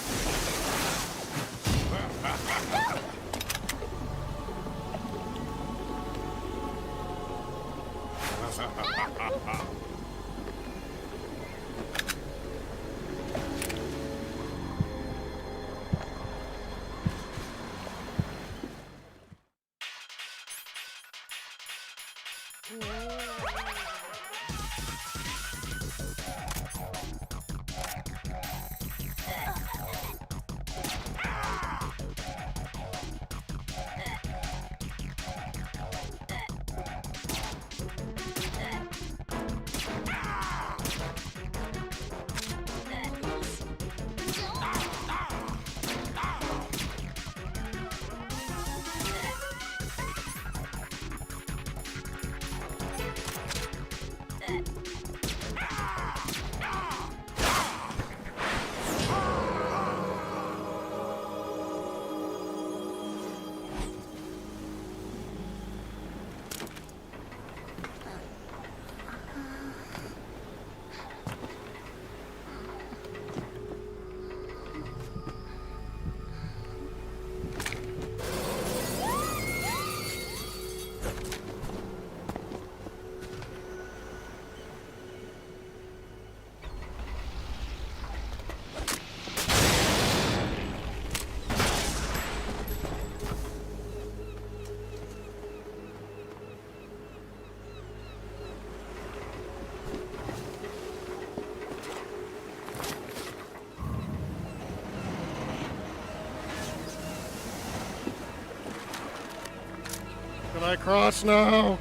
Can I cross now?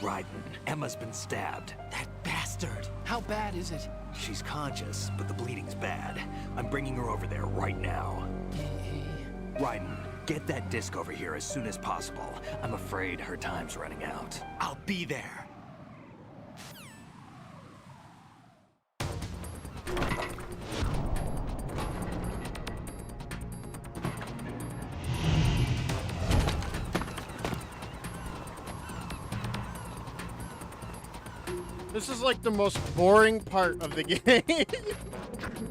Raiden, Emma's been stabbed. That bastard! How bad is it? She's conscious, but the bleeding's bad. I'm bringing her over there right now. Raiden, get that disc over here as soon as possible. I'm afraid her time's running out. I'll be there. This is like the most boring part of the game.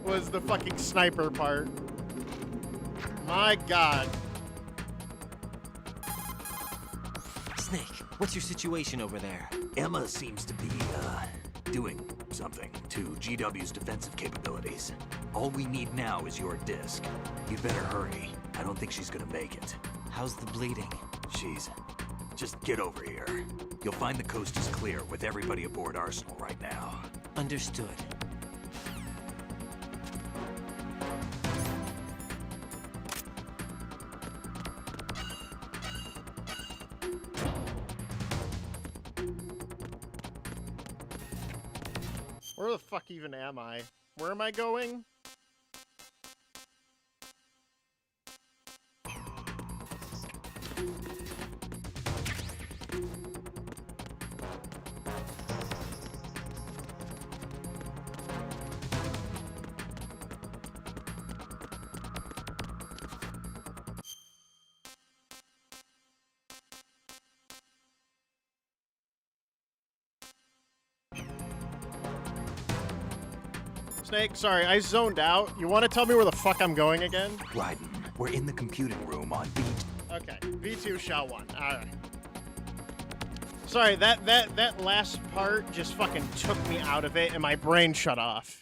Was the fucking sniper part. My god. Snake, what's your situation over there? Emma seems to be, doing something to GW's defensive capabilities. All we need now is your disc. You'd better hurry. I don't think she's gonna make it. How's the bleeding? Just get over here. You'll find the coast is clear with everybody aboard Arsenal right now. Understood. Where the fuck even am I? Where am I going? Snake, sorry, I zoned out. You want to tell me where the fuck I'm going again? Raiden, we're in the computing room on B. Okay, V2 shall 1. Alright. Sorry, that last part just fucking took me out of it and my brain shut off.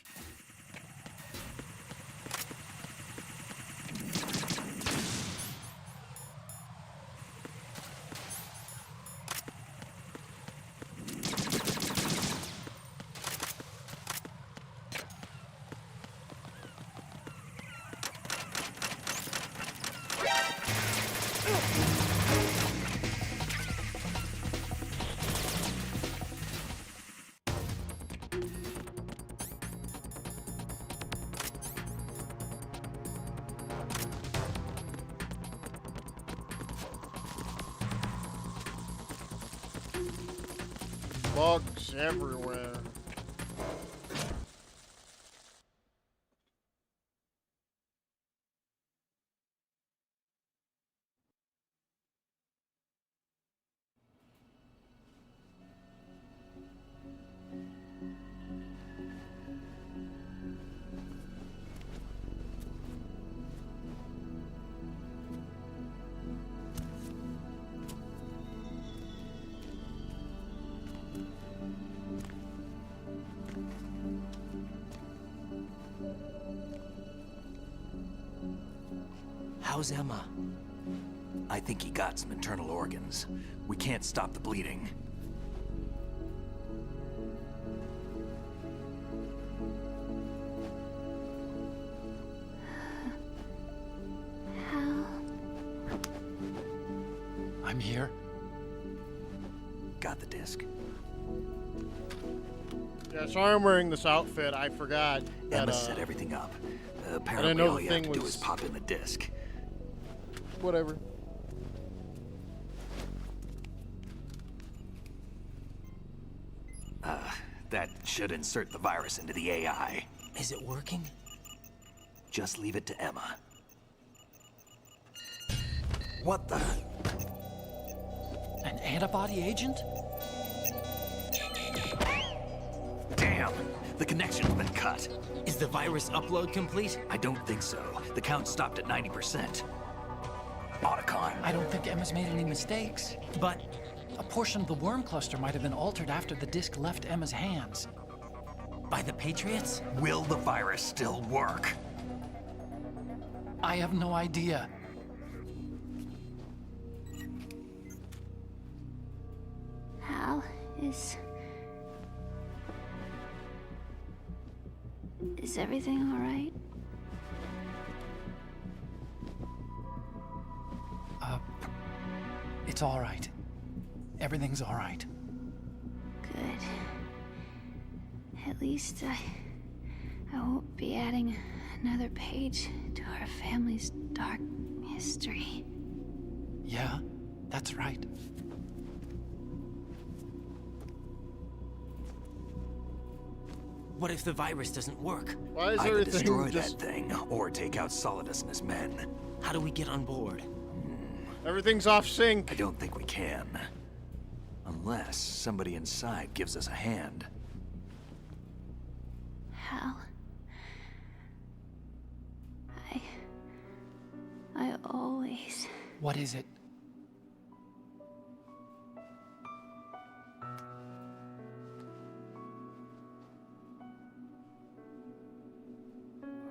Bugs everywhere. How's Emma? I think he got some internal organs. We can't stop the bleeding. I'm here. Got the disc. Yeah, sorry I'm wearing this outfit. I forgot that, Emma set everything up. I Apparently didn't know all the you have thing to do was- is pop in the disc. Whatever. That should insert the virus into the AI. Is it working? Just leave it to Emma. What the? An antibody agent? Damn! The connection's been cut. Is the virus upload complete? I don't think so. The count stopped at 90%. Otacon. I don't think Emma's made any mistakes. But a portion of the worm cluster might have been altered after the disc left Emma's hands. By the Patriots? Will the virus still work? I have no idea. Hal, is everything all right? It's all right. Everything's all right. Good. At least I won't be adding another page to our family's dark history. Yeah, that's right. What if the virus doesn't work? Why is Either everything destroy just... that thing, or take out Solidus and his men. How do we get on board? Everything's off sync. I don't think we can. Unless somebody inside gives us a hand. Hal. I always... What is it?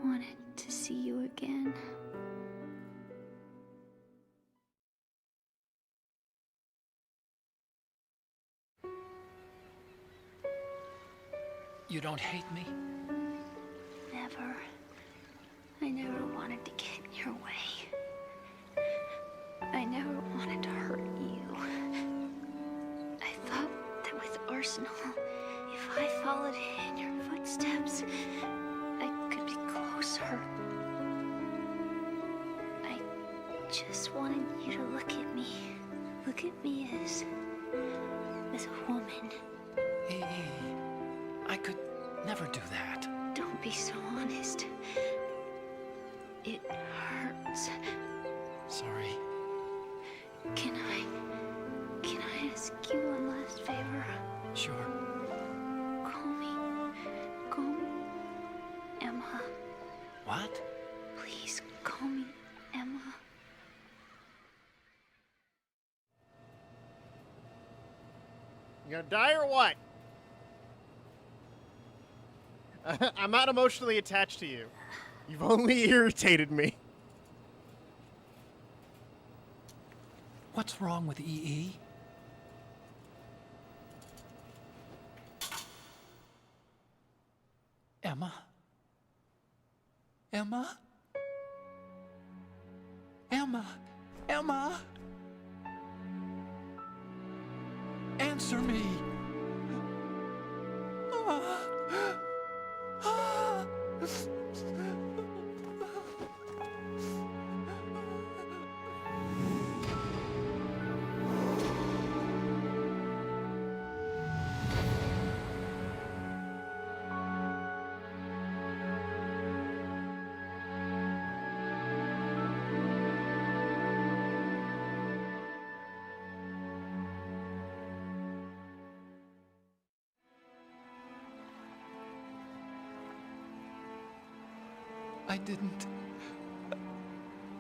wanted to see you again. You don't hate me? Never. I never wanted to get in your way. I never wanted to hurt you. I thought that with Arsenal, if I followed in your footsteps, I could be closer. I just wanted you to look at me. Look at me as a woman. I could never do that. Don't be so honest. It hurts. Sorry. Can I ask you one last favor? Sure. Call me Emma. What? Please call me Emma. You gonna die or what? I'm not emotionally attached to you. You've only irritated me. What's wrong with EE? Emma? Emma? Emma? Emma? Answer me!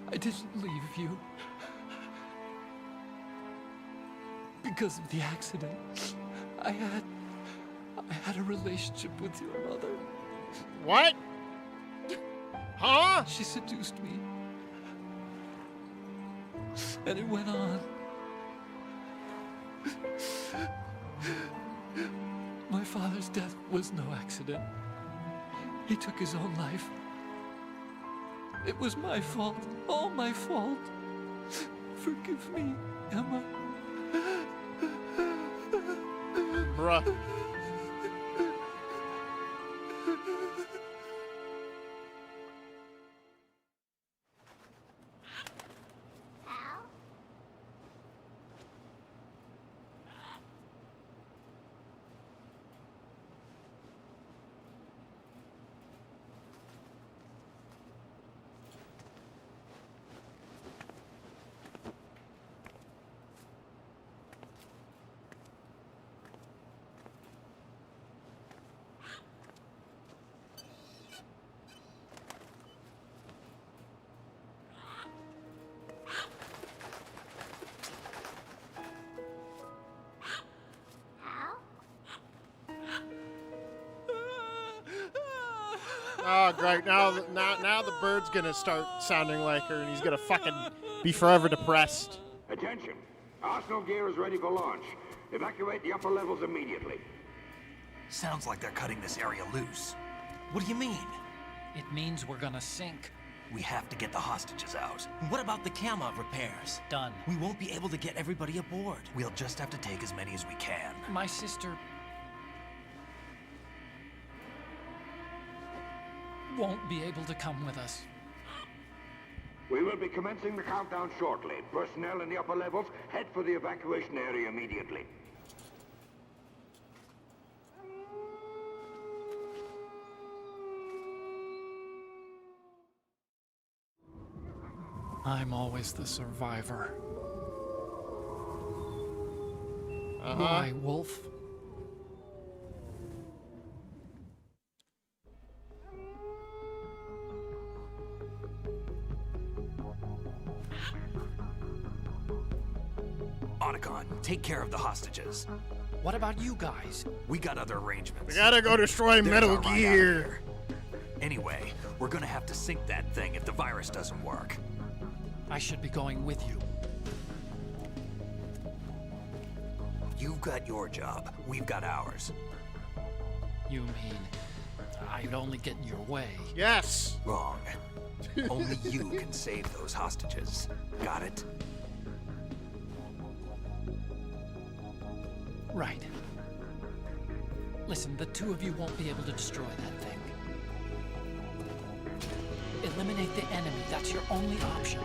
I didn't leave you. Because of the accident, I had a relationship with your mother. What? Huh? She seduced me. And it went on. My father's death was no accident. He took his own life. It was my fault, all my fault. Forgive me, Emma. Bruh. Oh, great. Now the bird's gonna start sounding like her, and he's gonna fucking be forever depressed. Attention. Arsenal gear is ready for launch. Evacuate the upper levels immediately. Sounds like they're cutting this area loose. What do you mean? It means we're gonna sink. We have to get the hostages out. What about the camo repairs? Done. We won't be able to get everybody aboard. We'll just have to take as many as we can. My sister won't be able to come with us. We will be commencing the countdown shortly. Personnel in the upper levels, head for the evacuation area immediately. I'm always the survivor. Uh-huh. Why, Wolf? Otacon, take care of the hostages. What about you guys? We got other arrangements. We gotta go destroy There's Metal our ride out of Gear. here. Anyway, we're gonna have to sink that thing if the virus doesn't work. I should be going with you. You've got your job. We've got ours. You mean I'd only get in your way? Yes. Wrong. Only you can save those hostages. Got it? Right. Listen, the two of you won't be able to destroy that thing. Eliminate the enemy. That's your only option.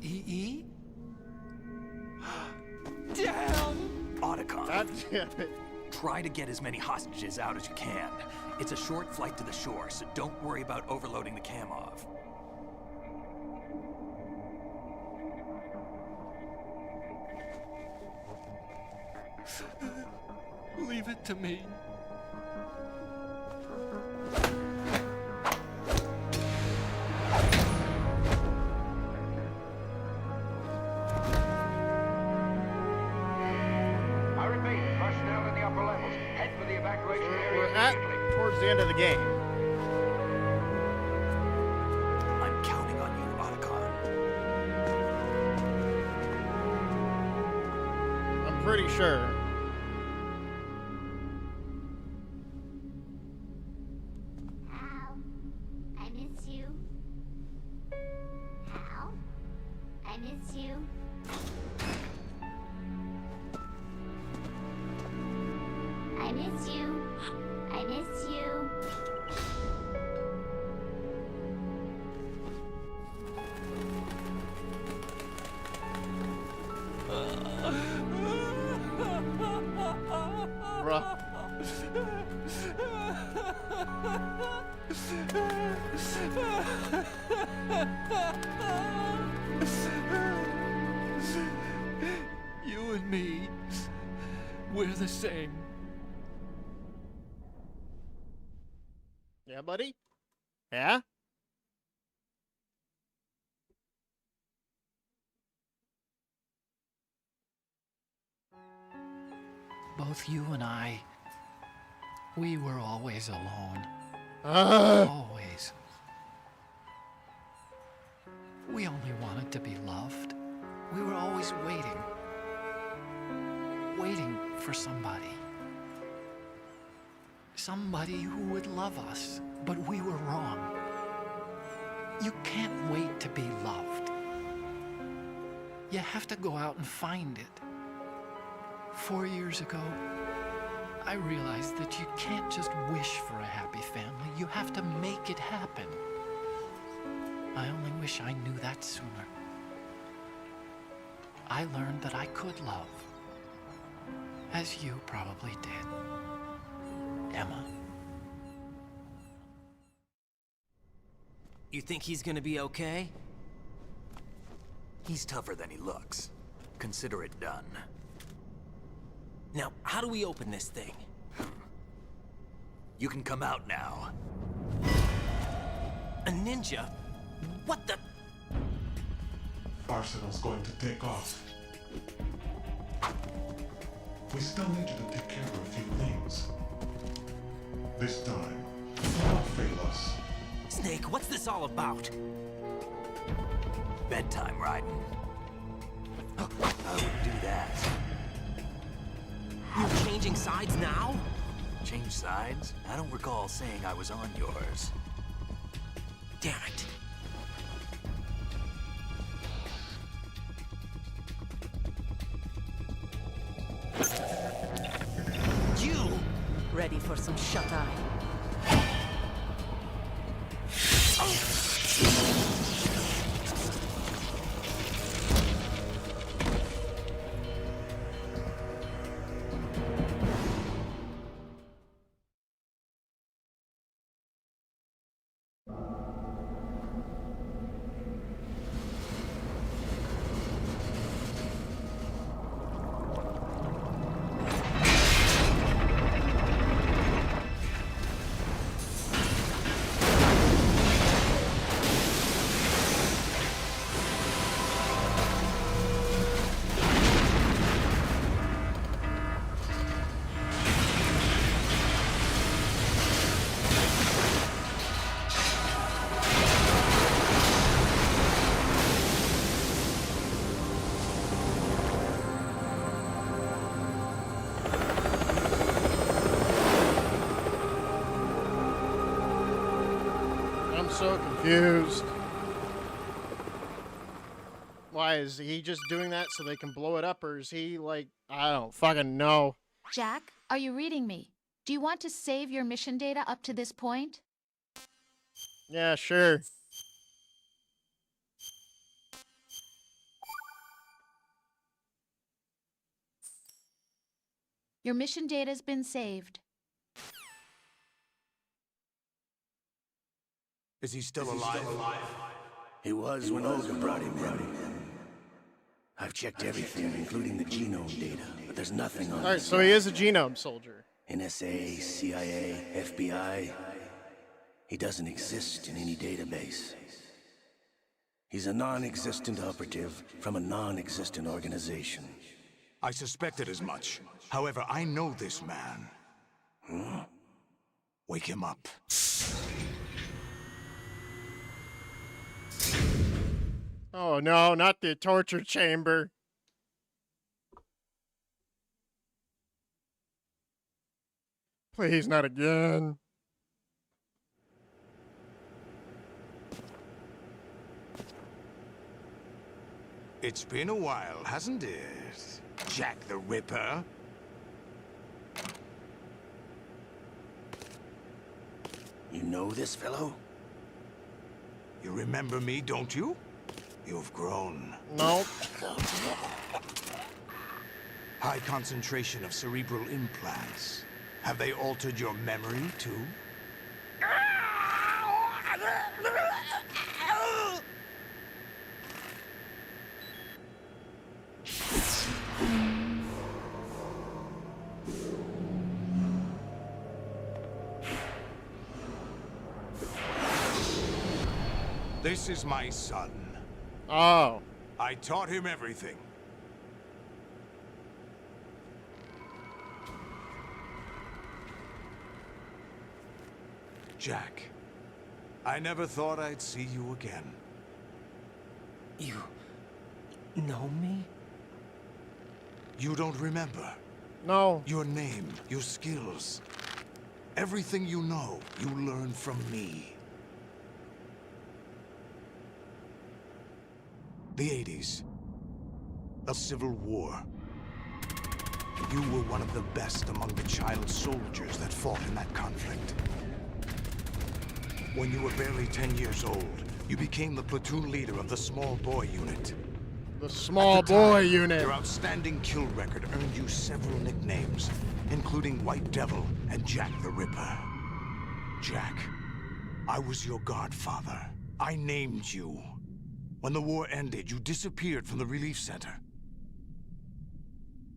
EE? Damn! Otacon. God damn it. Try to get as many hostages out as you can. It's a short flight to the shore, so don't worry about overloading the Kamov. Leave it to me. I repeat, personnel in the upper levels, head for the evacuation area We're at immediately. towards the end of the game. I'm counting on you, Otacon. I'm pretty sure. Hal, I miss you. Hal, I miss you. I miss you. I miss you. Bruh. You and me, we're the same. Yeah, buddy? Yeah? Both you and I, we were always alone. Always. We only wanted to be loved. We were always waiting. Waiting for somebody. Somebody who would love us, but we were wrong. You can't wait to be loved. You have to go out and find it. 4 years ago, I realized that you can't just wish for a happy family. You have to make it happen. I only wish I knew that sooner. I learned that I could love, as you probably did, Emma. You think he's gonna be okay? He's tougher than he looks. consider it done. Now, how do we open this thing? You can come out now. A ninja? What the? Arsenal's going to take off. We still need you to take care of a few things. This time, do not fail us. Snake, what's this all about? Bedtime, Raiden. I would do that. You're changing sides now? Change sides? I don't recall saying I was on yours. Damn it. You! Ready for some shut-eye? So confused. Why is he just doing that so they can blow it up, or is he like, I don't fucking know. Jack, are you reading me? Do you want to save your mission data up to this point? Yeah, sure. Your mission data's been saved. Is he still alive? He was when Olga brought him in. I've checked everything, including the genome data, but there's nothing on Alright, this so he is a genome soldier. NSA, CIA, FBI. He doesn't exist in any database. He's a non-existent operative from a non-existent organization. I suspected as much. However, I know this man. Wake him up. Oh no, not the torture chamber. Please, not again. It's been a while, hasn't it? Jack the Ripper? You know this fellow? You remember me, don't you? You've grown. Nope. High concentration of cerebral implants. Have they altered your memory, too? This is my son. Oh. I taught him everything. Jack, I never thought I'd see you again. You know me? You don't remember? No. Your name, your skills. Everything you know, you learned from me. The 80s. The Civil War. You were one of the best among the child soldiers that fought in that conflict. When you were barely 10 years old, you became the platoon leader of the Small Boy Unit. The Small Boy Unit. Your outstanding kill record earned you several nicknames, including White Devil and Jack the Ripper. Jack, I was your godfather. I named you. When the war ended, you disappeared from the relief center.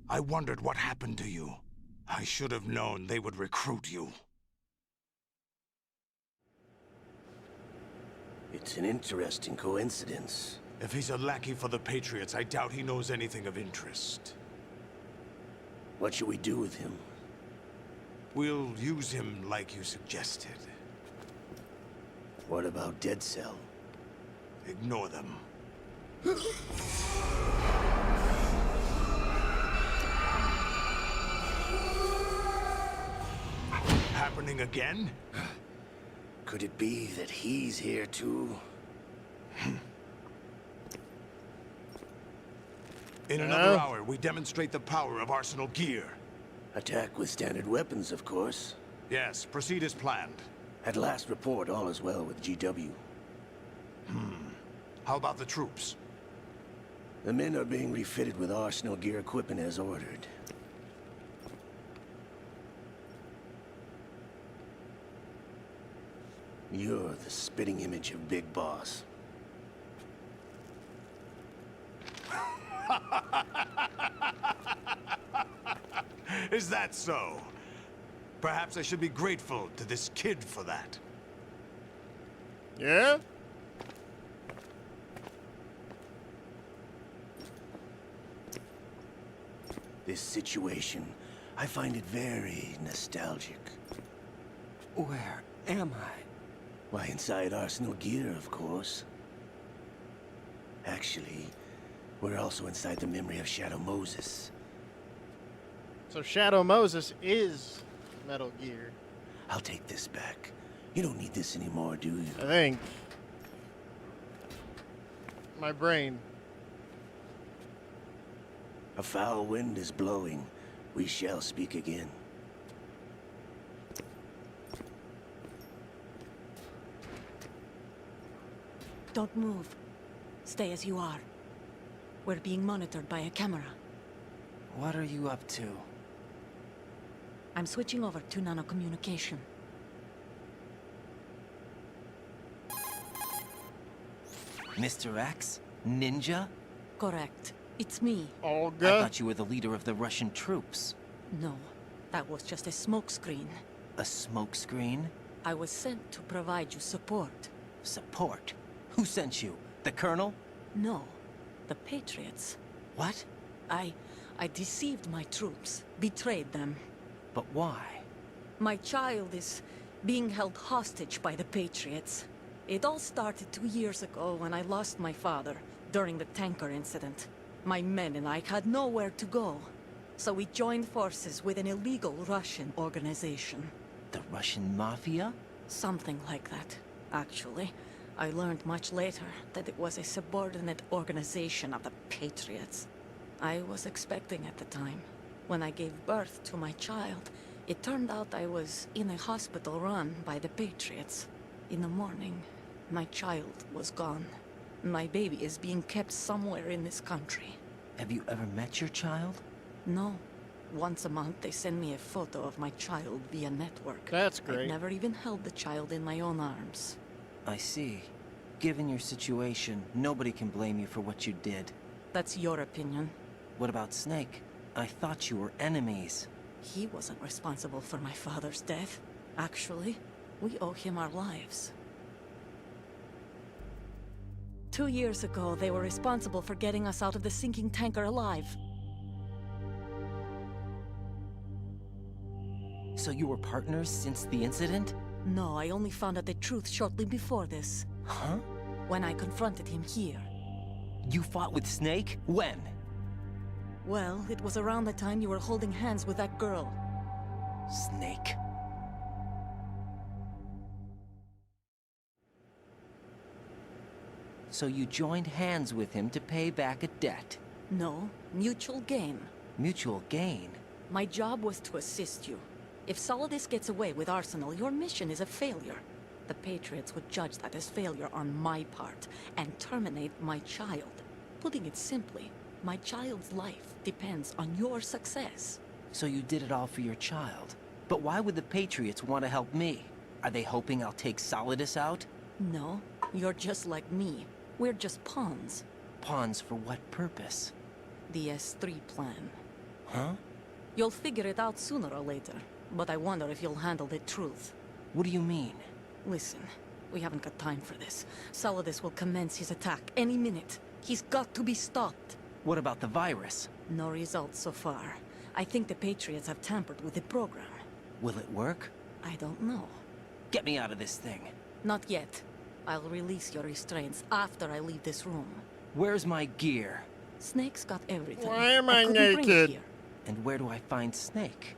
I wondered what happened to you. I should have known they would recruit you. It's an interesting coincidence. If he's a lackey for the Patriots, I doubt he knows anything of interest. What should we do with him? We'll use him like you suggested. What about Dead Cell? Ignore them. Happening again? Could it be that he's here too? In another hour, we demonstrate the power of Arsenal gear. Attack with standard weapons, of course. Yes, proceed as planned. At last report, all is well with GW. How about the troops? The men are being refitted with Arsenal gear equipment as ordered. You're the spitting image of Big Boss. Is that so? Perhaps I should be grateful to this kid for that. Yeah? This situation, I find it very nostalgic. Where am I? Why, inside Arsenal gear, of course. Actually, we're also inside the memory of Shadow Moses. So Shadow Moses is Metal Gear. I'll take this back. You don't need this anymore, do you? I think. My brain. A foul wind is blowing. We shall speak again. Don't move. Stay as you are. We're being monitored by a camera. What are you up to? I'm switching over to nanocommunication. Mr. X? Ninja? Correct. It's me. Olga? I thought you were the leader of the Russian troops. No, that was just a smokescreen. A smokescreen? I was sent to provide you support. Support? Who sent you? The Colonel? No, the Patriots. What? I deceived my troops, betrayed them. But why? My child is being held hostage by the Patriots. It all started 2 years ago when I lost my father during the tanker incident. My men and I had nowhere to go, so we joined forces with an illegal Russian organization. The Russian Mafia? Something like that, actually. I learned much later that it was a subordinate organization of the Patriots. I was expecting at the time. When I gave birth to my child, it turned out I was in a hospital run by the Patriots. In the morning, my child was gone. My baby is being kept somewhere in this country. Have you ever met your child? No. Once a month, they send me a photo of my child via network. That's great. I've never even held the child in my own arms. I see. Given your situation, nobody can blame you for what you did. That's your opinion. What about Snake? I thought you were enemies. He wasn't responsible for my father's death. Actually, we owe him our lives. 2 years ago, they were responsible for getting us out of the sinking tanker alive. So you were partners since the incident? No, I only found out the truth shortly before this. Huh? When I confronted him here. You fought with Snake? When? Well, it was around the time you were holding hands with that girl. Snake. So you joined hands with him to pay back a debt? No, mutual gain. Mutual gain? My job was to assist you. If Solidus gets away with Arsenal, your mission is a failure. The Patriots would judge that as failure on my part, and terminate my child. Putting it simply, my child's life depends on your success. So you did it all for your child. But why would the Patriots want to help me? Are they hoping I'll take Solidus out? No, you're just like me. We're just pawns. Pawns for what purpose? The S3 plan. Huh? You'll figure it out sooner or later, but I wonder if you'll handle the truth. What do you mean? Listen, we haven't got time for this. Solidus will commence his attack any minute. He's got to be stopped. What about the virus? No results so far. I think the Patriots have tampered with the program. Will it work? I don't know. Get me out of this thing. Not yet. I'll release your restraints after I leave this room. Where's my gear? Snake's got everything. Why am I couldn't bring it naked? here. And where do I find Snake?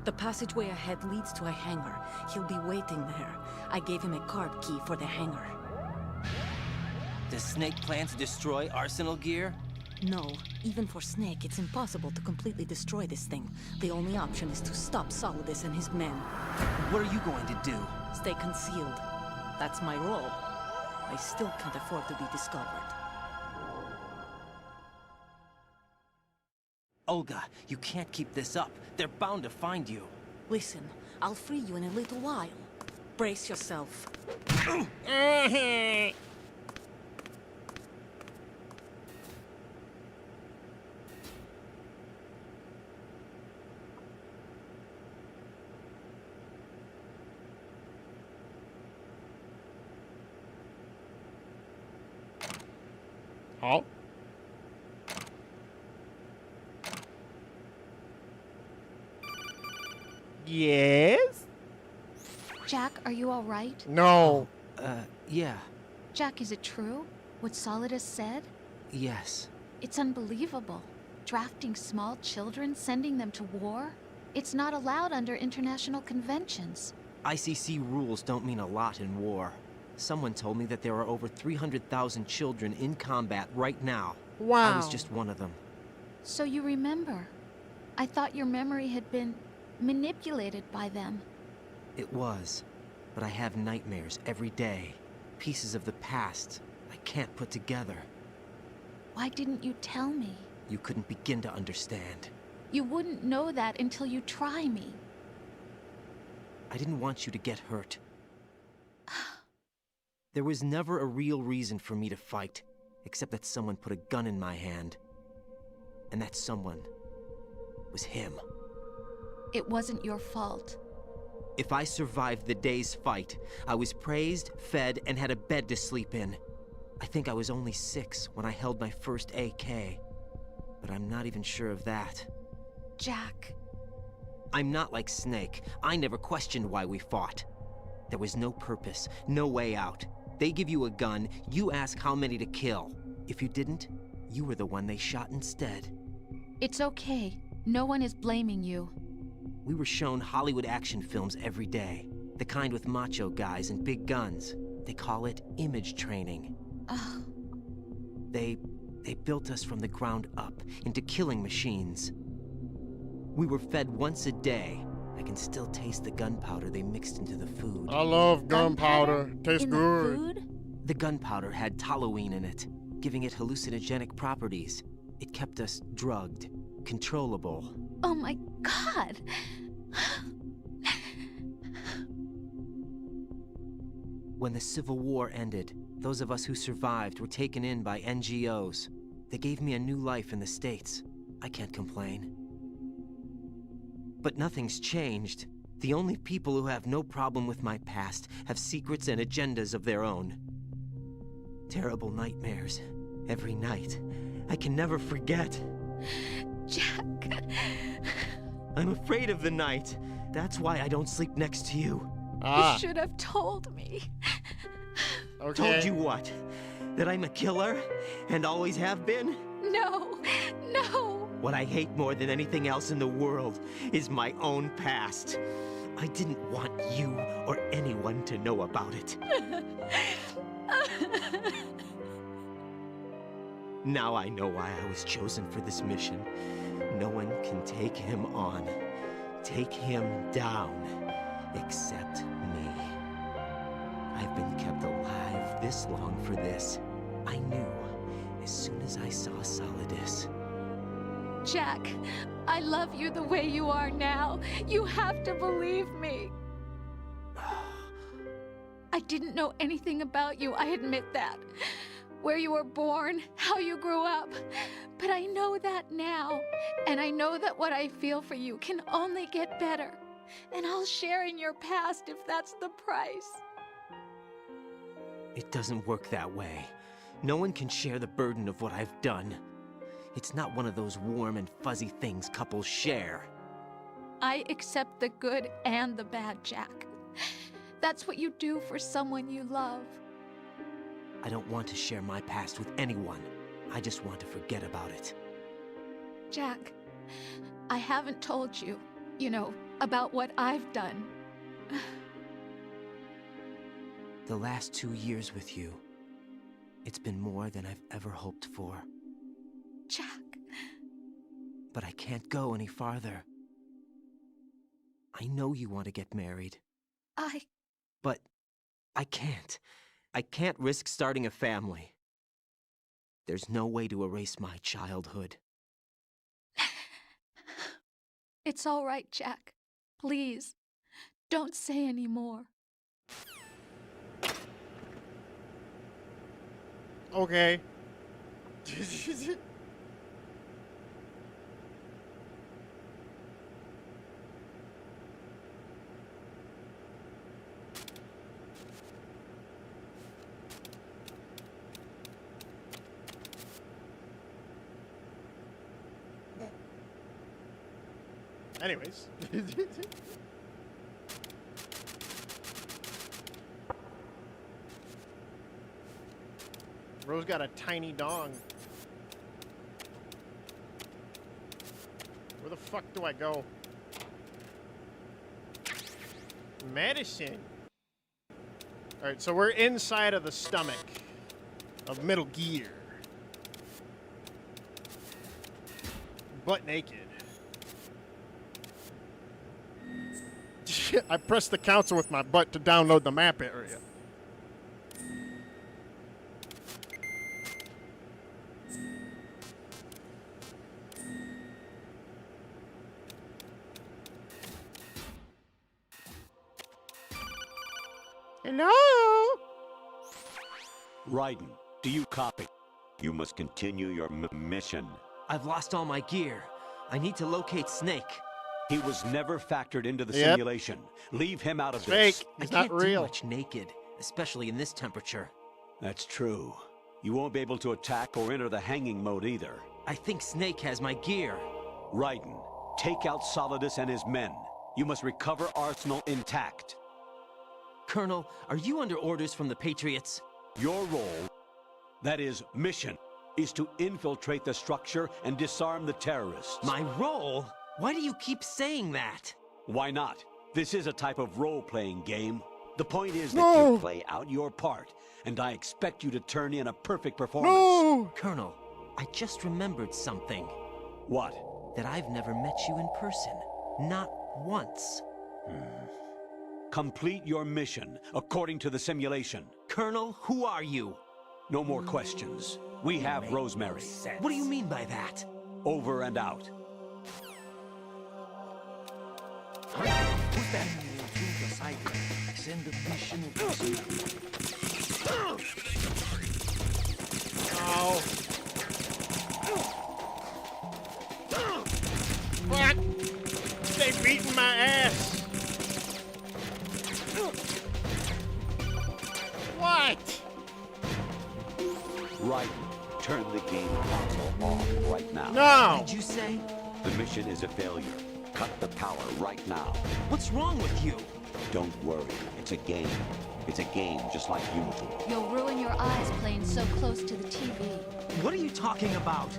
The passageway ahead leads to a hangar. He'll be waiting there. I gave him a card key for the hangar. Does Snake plan to destroy Arsenal gear? No, even for Snake, it's impossible to completely destroy this thing. The only option is to stop Solidus and his men. What are you going to do? Stay concealed. That's my role. I still can't afford to be discovered. Olga, you can't keep this up. They're bound to find you. Listen, I'll free you in a little while. Brace yourself. Oh. Yes? Jack, are you all right? No. Yeah. Jack, is it true? What Solidus said? Yes. It's unbelievable. Drafting small children, sending them to war? It's not allowed under international conventions. ICC rules don't mean a lot in war. Someone told me that there are over 300,000 children in combat right now. Wow. I was just one of them. So you remember. I thought your memory had been manipulated by them. It was. But I have nightmares every day. Pieces of the past I can't put together. Why didn't you tell me? You couldn't begin to understand. You wouldn't know that until you try me. I didn't want you to get hurt. There was never a real reason for me to fight, except that someone put a gun in my hand. And that someone was him. It wasn't your fault. If I survived the day's fight, I was praised, fed, and had a bed to sleep in. I think I was only 6 when I held my first AK. But I'm not even sure of that. Jack. I'm not like Snake. I never questioned why we fought. There was no purpose, no way out. They give you a gun, you ask how many to kill. If you didn't, you were the one they shot instead. It's okay. No one is blaming you. We were shown Hollywood action films every day. The kind with macho guys and big guns. They call it image training. Ugh. They built us from the ground up into killing machines. We were fed once a day. I can still taste the gunpowder they mixed into the food. I love gunpowder. Tastes in good. The food? The gunpowder had toluene in it, giving it hallucinogenic properties. It kept us drugged, controllable. Oh my God! When the Civil War ended, those of us who survived were taken in by NGOs. They gave me a new life in the States. I can't complain. But nothing's changed. The only people who have no problem with my past have secrets and agendas of their own. Terrible nightmares. Every night. I can never forget. Jack. I'm afraid of the night. That's why I don't sleep next to you. You should have told me. Okay. Told you what? That I'm a killer? And always have been? No. No. What I hate more than anything else in the world is my own past. I didn't want you or anyone to know about it. Now I know why I was chosen for this mission. No one can take him on, take him down, except me. I've been kept alive this long for this. I knew as soon as I saw Solidus. Jack, I love you the way you are now. You have to believe me. I didn't know anything about you, I admit that. Where you were born, how you grew up. But I know that now, and I know that what I feel for you can only get better. And I'll share in your past if that's the price. It doesn't work that way. No one can share the burden of what I've done. It's not one of those warm and fuzzy things couples share. I accept the good and the bad, Jack. That's what you do for someone you love. I don't want to share my past with anyone. I just want to forget about it. Jack, I haven't told you, about what I've done. The last 2 years with you, it's been more than I've ever hoped for. Jack. But I can't go any farther. I know you want to get married. But I can't. I can't risk starting a family. There's no way to erase my childhood. It's all right, Jack. Please, don't say any more. Okay. Anyways. Rose got a tiny dong. Where the fuck do I go? Medicine. Alright, so we're inside of the stomach of Metal Gear. Butt naked. I pressed the console with my butt to download the map area. Hello? Raiden, do you copy? You must continue your mission. I've lost all my gear. I need to locate Snake. He was never factored into the simulation. Leave him out of this. Fake. He's I not can't real. do much naked, especially in this temperature. That's true. You won't be able to attack or enter the hanging mode either. I think Snake has my gear. Raiden, take out Solidus and his men. You must recover Arsenal intact. Colonel, are you under orders from the Patriots? Your role, that is, mission, is to infiltrate the structure and disarm the terrorists. My role? Why do you keep saying that? Why not? This is a type of role-playing game. The point is that you play out your part, and I expect you to turn in a perfect performance. Colonel, I just remembered something. What? That I've never met you in person. Not once. Complete your mission, according to the simulation. Colonel, who are you? No more questions. We have Rosemary. What do you mean by that? Over and out. Put that aside. Send the mission. Ow. Fuck! They beating my ass! What? Right. Turn the game console off right now. No! What did you say? The mission is a failure. Cut the power right now. What's wrong with you? Don't worry. It's a game. It's a game just like usual. You'll ruin your eyes playing so close to the TV. What are you talking about?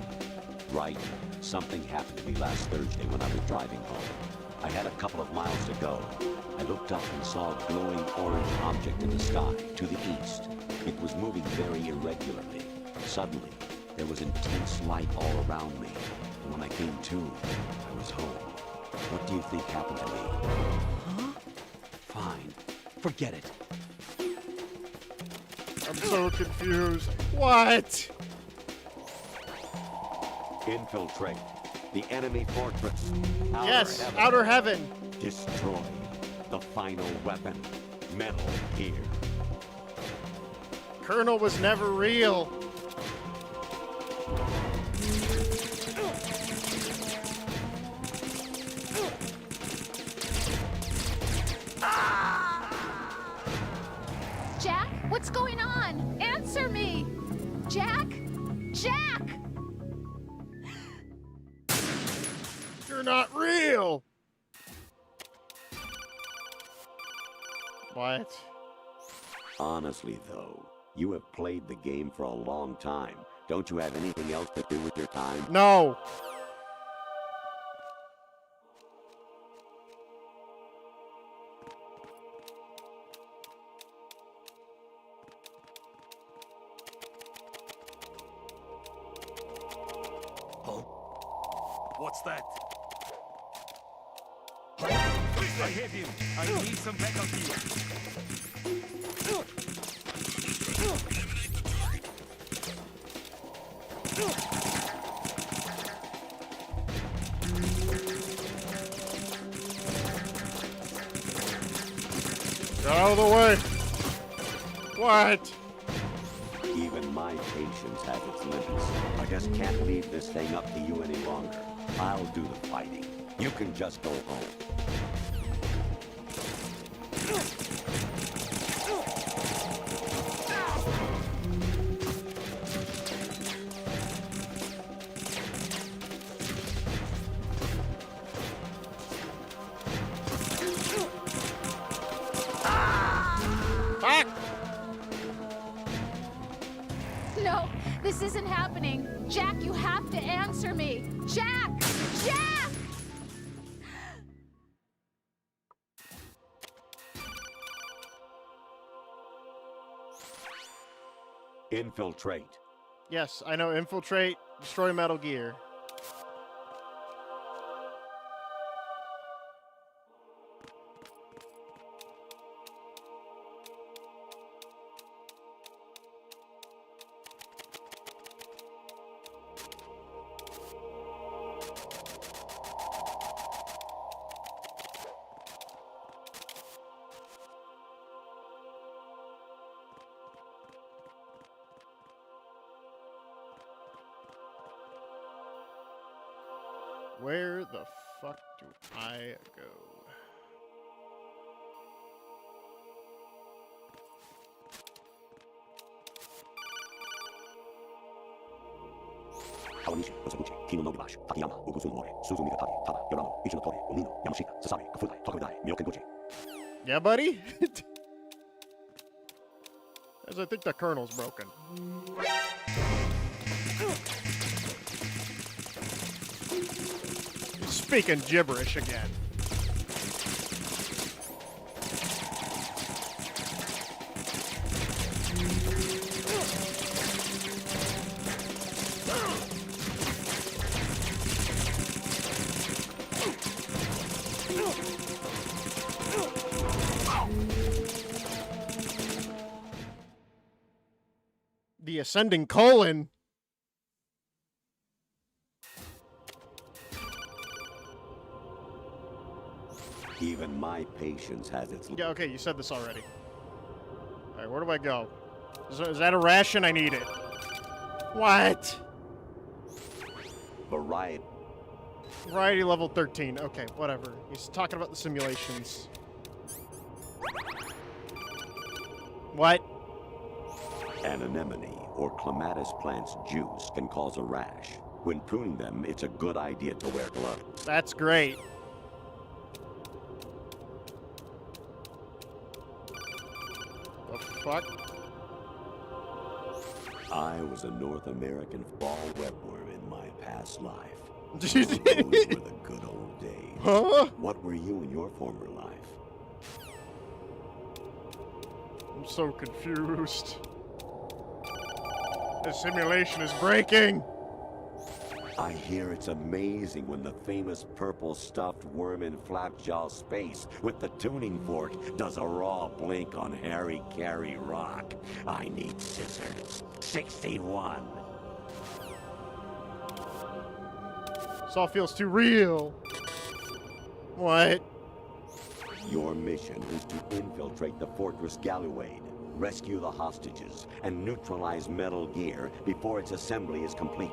Right. Something happened to me last Thursday when I was driving home. I had a couple of miles to go. I looked up and saw a glowing orange object in the sky to the east. It was moving very irregularly. Suddenly, there was intense light all around me. And when I came to, I was home. What do you think happened to me? Huh? Fine. Forget it. I'm so confused. What? Infiltrate the enemy fortress. Yes, Outer Heaven. Destroy the final weapon, Metal Gear. Colonel was never real. Jack, what's going on? Answer me! Jack? Jack! You're not real! What? Honestly, though, you have played the game for a long time. Don't you have anything else to do with your time? No! What's that? I have him. I need some backup here. Get out of the way! What? Even my patience has its limits. I just can't leave this thing up to you any longer. I'll do the fighting. You can just go home. No, this isn't happening. Jack, you have to answer me. Jack! Jack! Infiltrate. Yes, I know. Infiltrate, destroy Metal Gear. Where the fuck do I go? Kawanishi, Osabuchi, Kino no Gibashi, Takayama, Ugusun Mori, Suzumi Gatari, Tada, Yorano, Ichinotori, Onino, Yamashita, Sasami, Kafudai, Tokudai, Myokenguchi. Yeah, buddy? As I think the Colonel's broken. He's speaking gibberish again. The ascending colon. Even my patience has its limits. Yeah, okay, you said this already. Alright, where do I go? Is that a ration? I need it. What? Variety. Variety level 13. Okay, whatever. He's talking about the simulations. What? An anemone or clematis plant's juice can cause a rash. When pruning them, it's a good idea to wear gloves. That's great. The fuck? I was a North American fall webworm in my past life. Those were the good old days. Huh? What were you in your former life? I'm so confused. The simulation is breaking! I hear it's amazing when the famous purple stuffed worm in Flapjaw Space with the tuning fork does a raw blink on Harry Carey Rock. I need scissors. 61. This all feels too real. What? Your mission is to infiltrate the Fortress Galluade. rescue the hostages, and neutralize Metal Gear before its assembly is complete.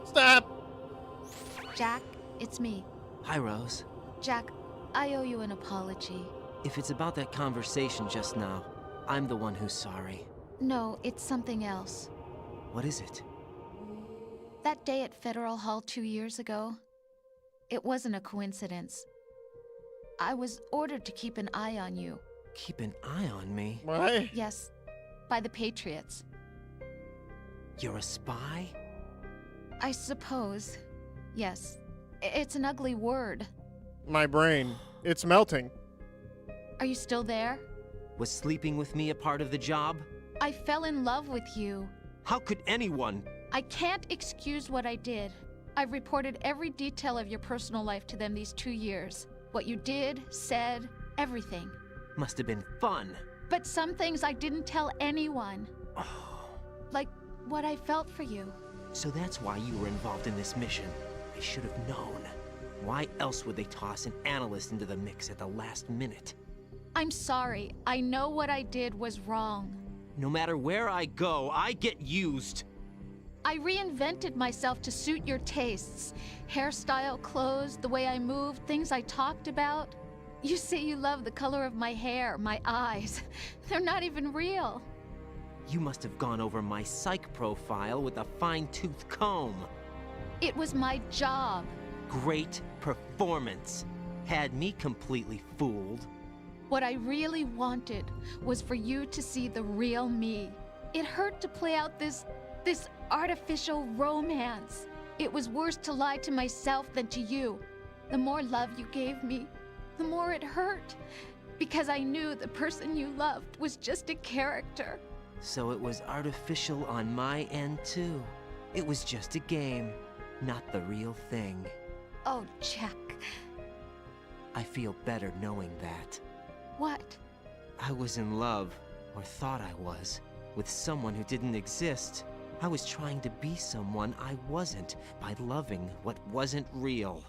Stop! Jack, it's me. Hi, Rose. Jack, I owe you an apology. If it's about that conversation just now, I'm the one who's sorry. No, it's something else. What is it? That day at Federal Hall 2 years ago, it wasn't a coincidence. I was ordered to keep an eye on you. Keep an eye on me? What? Yes, by the Patriots. You're a spy? I suppose. Yes. It's an ugly word. My brain. It's melting. Are you still there? Was sleeping with me a part of the job? I fell in love with you. How could anyone? I can't excuse what I did. I've reported every detail of your personal life to them these 2 years. What you did, said, everything. Must have been fun. But some things I didn't tell anyone. Like what I felt for you. So that's why you were involved in this mission. I should have known. Why else would they toss an analyst into the mix at the last minute? I'm sorry. I know what I did was wrong. No matter where I go, I get used. I reinvented myself to suit your tastes. Hairstyle, clothes, the way I moved, things I talked about. You say you love the color of my hair, my eyes. They're not even real. You must have gone over my psych profile with a fine-tooth comb. It was my job. Great performance. Had me completely fooled. What I really wanted was for you to see the real me. It hurt to play out this artificial romance. It was worse to lie to myself than to you. The more love you gave me, the more it hurt. Because I knew the person you loved was just a character. So it was artificial on my end, too. It was just a game, not the real thing. Oh, Jack. I feel better knowing that. What? I was in love, or thought I was, with someone who didn't exist. I was trying to be someone I wasn't by loving what wasn't real.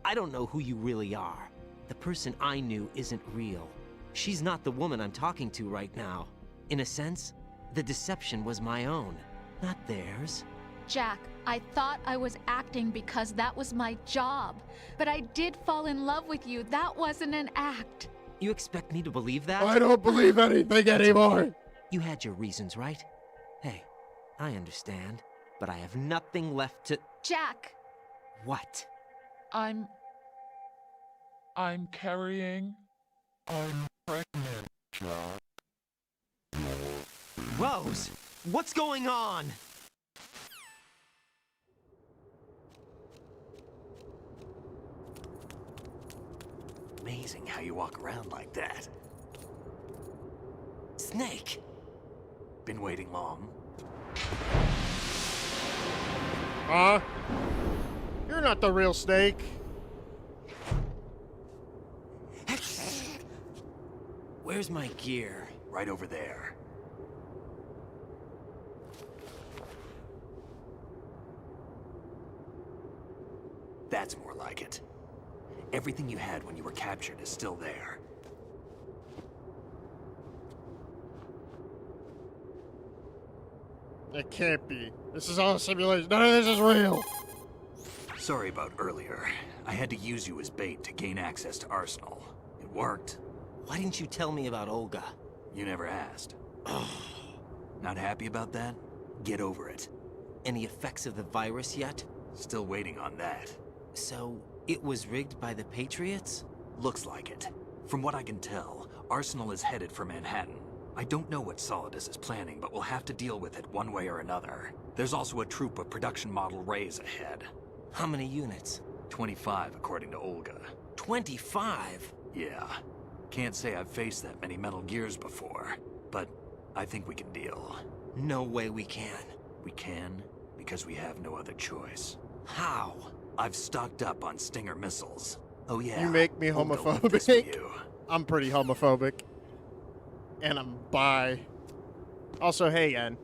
I don't know who you really are. The person I knew isn't real. She's not the woman I'm talking to right now. In a sense, the deception was my own, not theirs. Jack, I thought I was acting because that was my job. But I did fall in love with you. That wasn't an act. You expect me to believe that? I don't believe anything anymore. You had your reasons, right? Hey, I understand, but I have nothing left to... Jack! What? I'm carrying... I'm pregnant, Jack. Rose! What's going on? Amazing how you walk around like that. Snake! Been waiting long? Huh? You're not the real Snake. Where's my gear? Right over there. That's more like it. Everything you had when you were captured is still there. It can't be. This is all a simulation. None of this is real. Sorry about earlier. I had to use you as bait to gain access to Arsenal. It worked. Why didn't you tell me about Olga? You never asked. Not happy about that? Get over it. Any effects of the virus yet? Still waiting on that. So, it was rigged by the Patriots? Looks like it. From what I can tell, Arsenal is headed for Manhattan. I don't know what Solidus is planning, but we'll have to deal with it one way or another. There's also a troop of production model Rays ahead. How many units? 25, according to Olga. 25? Yeah. Can't say I've faced that many Metal Gears before, but I think we can deal. No way we can. We can, because we have no other choice. How? I've stocked up on Stinger missiles. Oh yeah. You make me Olga left this for homophobic. you. I'm pretty homophobic. And I'm bi. Also, hey, Yen.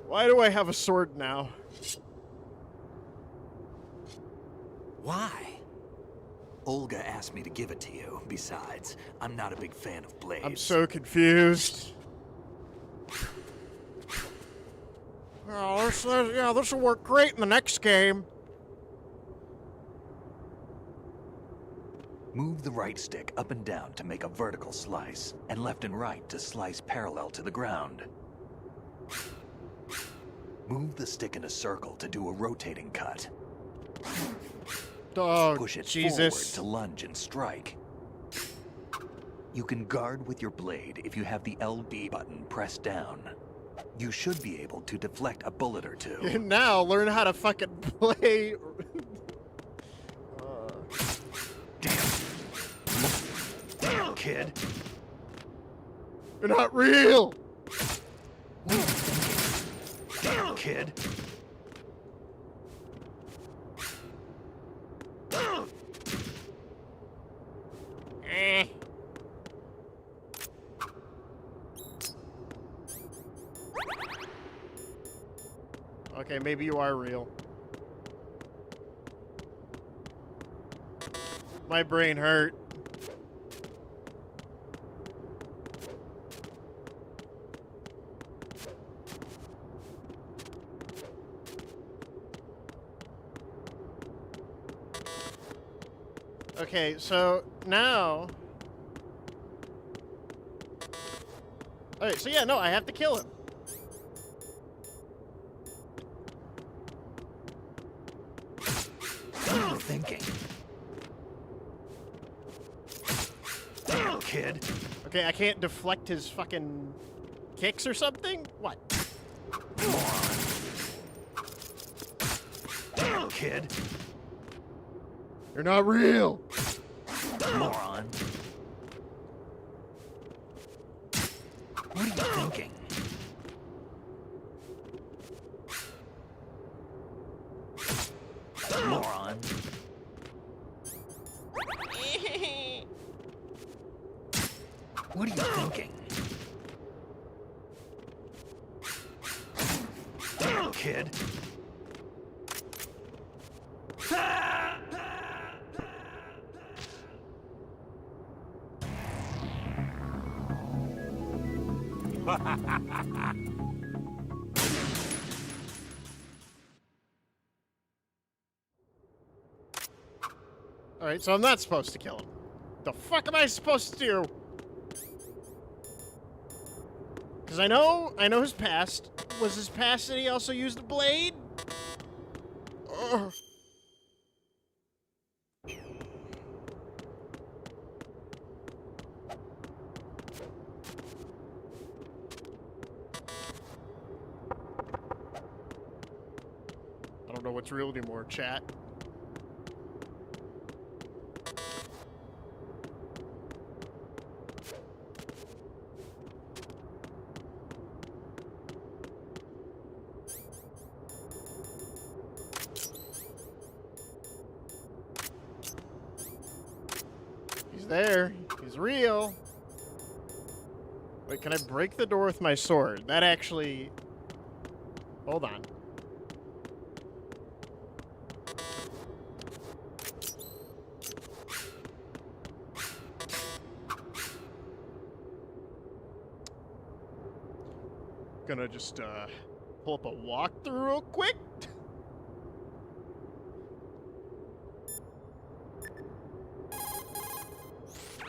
Why do I have a sword now? Why? Olga asked me to give it to you. Besides, I'm not a big fan of blades. I'm so confused. Oh, this will work great in the next game. Move the right stick up and down to make a vertical slice, and left and right to slice parallel to the ground. Move the stick in a circle to do a rotating cut. Oh, push it Jesus. forward to lunge and strike. You can guard with your blade if you have the LB button pressed down. You should be able to deflect a bullet or two. Now learn how to fucking play. Damn, kid. You're not real. Damn, kid. Okay, maybe you are real. My brain hurt. Okay, so now... Alright, so yeah, no, I have to kill him. What are you thinking? Kid. Okay, I can't deflect his fucking kicks or something? What? Kid. You're not real. Moron. What are you thinking? Moron. What are you thinking? Kid. Alright, so I'm not supposed to kill him. The fuck am I supposed to do? Because I know his past. Was his past that he also used a blade? Ugh. I don't know what's real anymore, chat. He's there. He's real. Wait, can I break the door with my sword? That actually... Hold on. Gonna just, pull up a walkthrough real quick.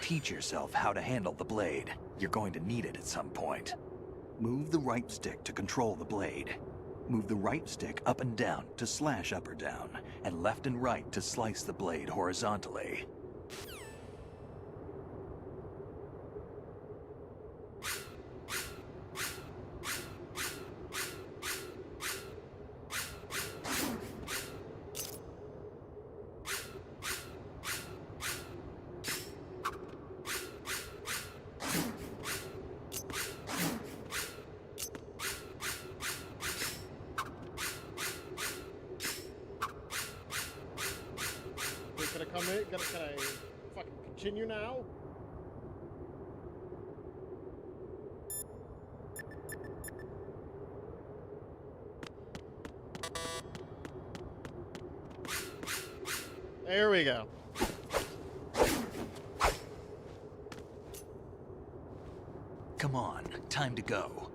Teach yourself how to handle the blade. You're going to need it at some point. Move the right stick to control the blade. Move the right stick up and down to slash up or down, and left and right to slice the blade horizontally. Wait, can I come in? Can I fucking continue now? There we go. Come on, time to go.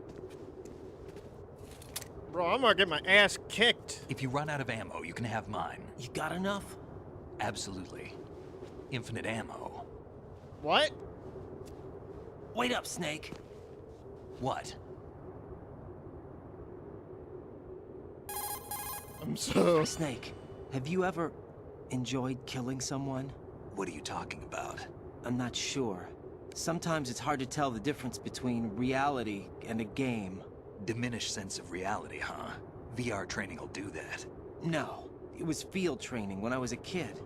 Bro, I'm gonna get my ass kicked. If you run out of ammo, you can have mine. You got enough? Absolutely. Infinite ammo. What? Wait up, Snake. What? I'm so... Snake, have you ever enjoyed killing someone? What are you talking about? I'm not sure. Sometimes it's hard to tell the difference between reality and a game. Diminished sense of reality, huh? VR training will do that. No, it was field training when I was a kid.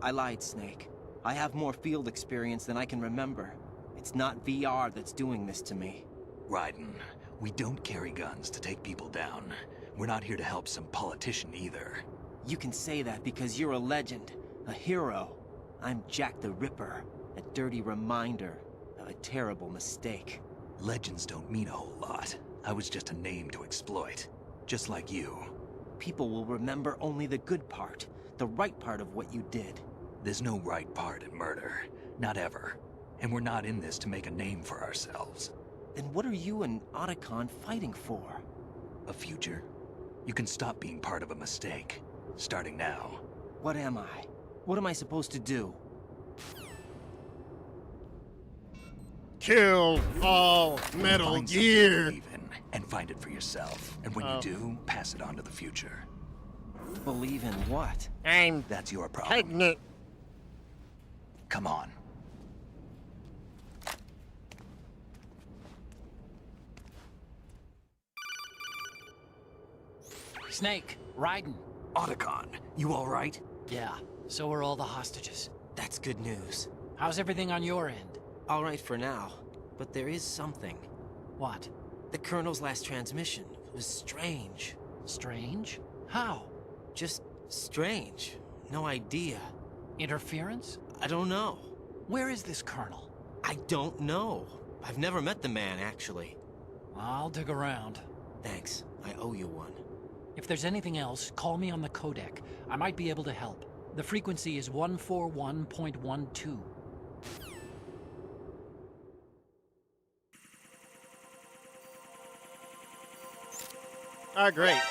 I lied, Snake. I have more field experience than I can remember. It's not VR that's doing this to me. Raiden, we don't carry guns to take people down. We're not here to help some politician either. You can say that because you're a legend, a hero. I'm Jack the Ripper, a dirty reminder of a terrible mistake. Legends don't mean a whole lot. I was just a name to exploit, just like you. People will remember only the good part, the right part of what you did. There's no right part in murder, not ever. And we're not in this to make a name for ourselves. Then what are you and Otacon fighting for? A future? You can stop being part of a mistake, starting now. What am I? What am I supposed to do? Kill all Metal Find something Gear. to believe in, and find it for yourself. And when you do, pass it on to the future. Believe in what? That's your problem. Pregnant. Come on. Snake, Raiden. Otacon, you all right? Yeah, so are all the hostages. That's good news. How's everything on your end? All right for now, but there is something. What? The Colonel's last transmission was strange. Strange? How? Just strange. No idea. Interference? I don't know. Where is this Colonel? I don't know. I've never met the man, actually. I'll dig around. Thanks. I owe you one. If there's anything else, call me on the codec. I might be able to help. The frequency is 141.12. Ah, great.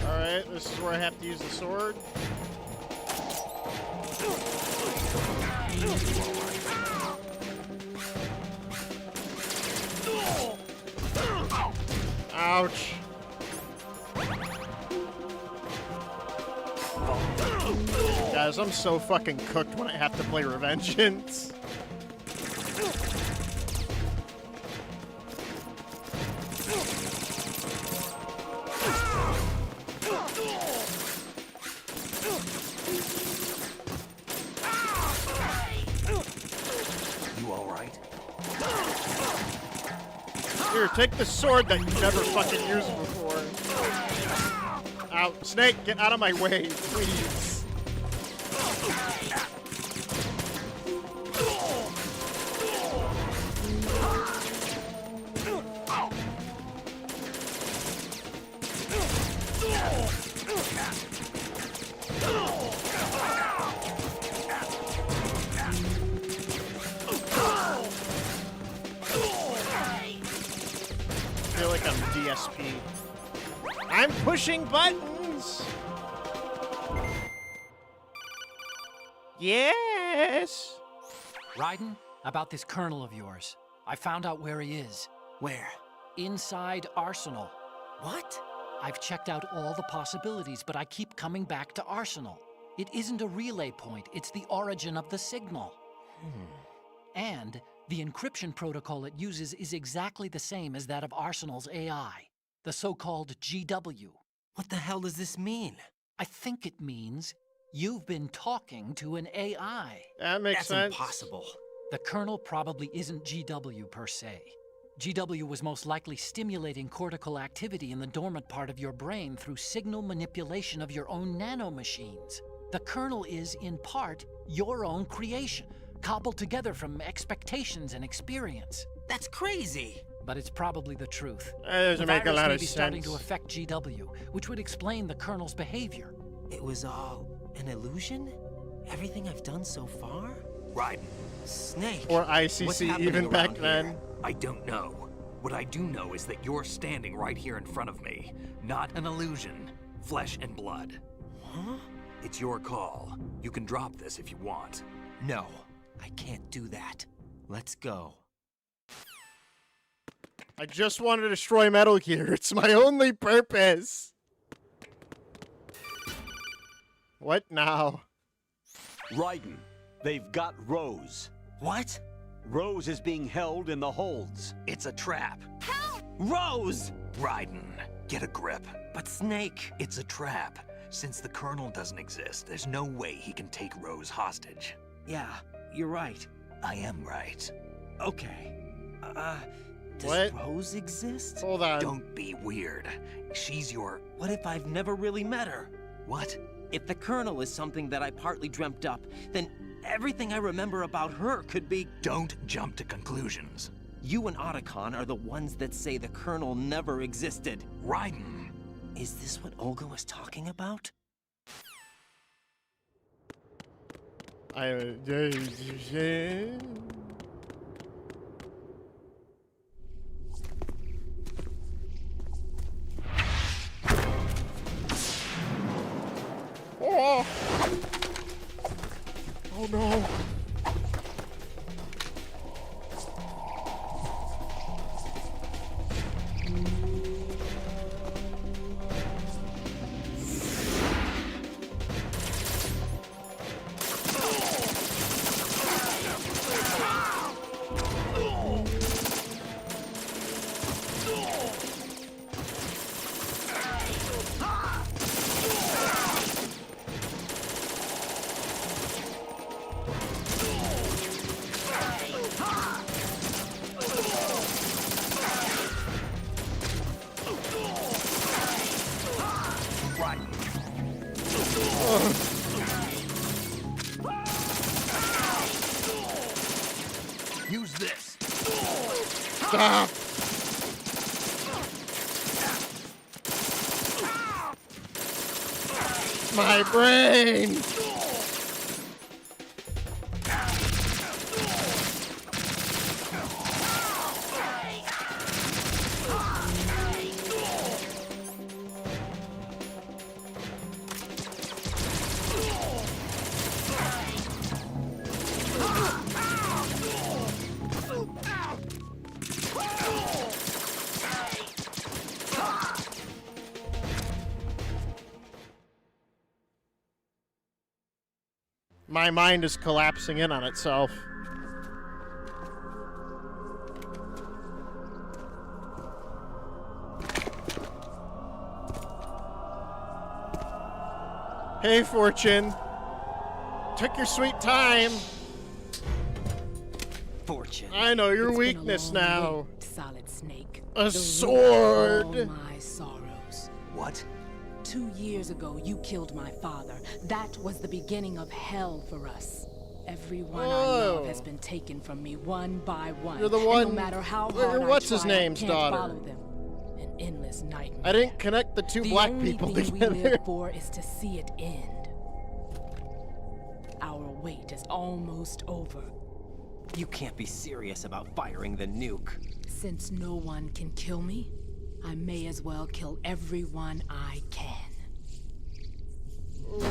Alright, this is where I have to use the sword. Ouch. Guys, I'm so fucking cooked when I have to play Revengeance. You all right? Here, take the sword that you never fucking used before. Ow. Snake, get out of my way, please. I feel like I'm DSP. I'm pushing buttons! Yes! Raiden, about this Colonel of yours. I found out where he is. Where? Inside Arsenal. What? I've checked out all the possibilities, but I keep coming back to Arsenal. It isn't a relay point, it's the origin of the signal. And the encryption protocol it uses is exactly the same as that of Arsenal's AI, the so-called GW. What the hell does this mean? I think it means you've been talking to an AI. That makes sense. That's impossible. The Colonel probably isn't GW per se. GW was most likely stimulating cortical activity in the dormant part of your brain through signal manipulation of your own nanomachines. The Colonel is, in part, your own creation, cobbled together from expectations and experience. That's crazy. But it's probably the truth. That doesn't make a lot may of be starting sense. to affect GW, which would explain the Colonel's behavior. It was all an illusion? Everything I've done so far? Raiden. Snake. Or What's ICC happening even back around then. here? I don't know. What I do know is that you're standing right here in front of me. Not an illusion. Flesh and blood. Huh? It's your call. You can drop this if you want. No, I can't do that. Let's go. I just want to destroy Metal Gear. It's my only purpose. What now? Raiden, they've got Rose. What? Rose is being held in the holds. It's a trap. Help! Rose! Raiden, get a grip. But Snake... It's a trap. Since the Colonel doesn't exist, there's no way he can take Rose hostage. Yeah, you're right. I am right. Okay. Does What? Rose exist? Hold on. Don't be weird. She's your... What if I've never really met her? What? If the Colonel is something that I partly dreamt up, then everything I remember about her could be... Don't jump to conclusions. You and Otacon are the ones that say the Colonel never existed. Raiden. Is this what Olga was talking about? Oh! Oh no! Use this. Stop! My brain! My mind is collapsing in on itself. Hey, Fortune. Took your sweet time. Fortune. I know your It's been a weakness long now. wait, Solid Snake. A The sword. root of all my sorrows. What? 2 years ago, you killed my father. That was the beginning of hell for us. Everyone I love Whoa. has been taken from me one by one. You're the And one- no matter how you're hard what's I his try, name's I can't daughter. follow them. An endless nightmare. I didn't connect the two black people The only thing together. we live for is to see it end. Our wait is almost over. You can't be serious about firing the nuke. Since no one can kill me, I may as well kill everyone I can.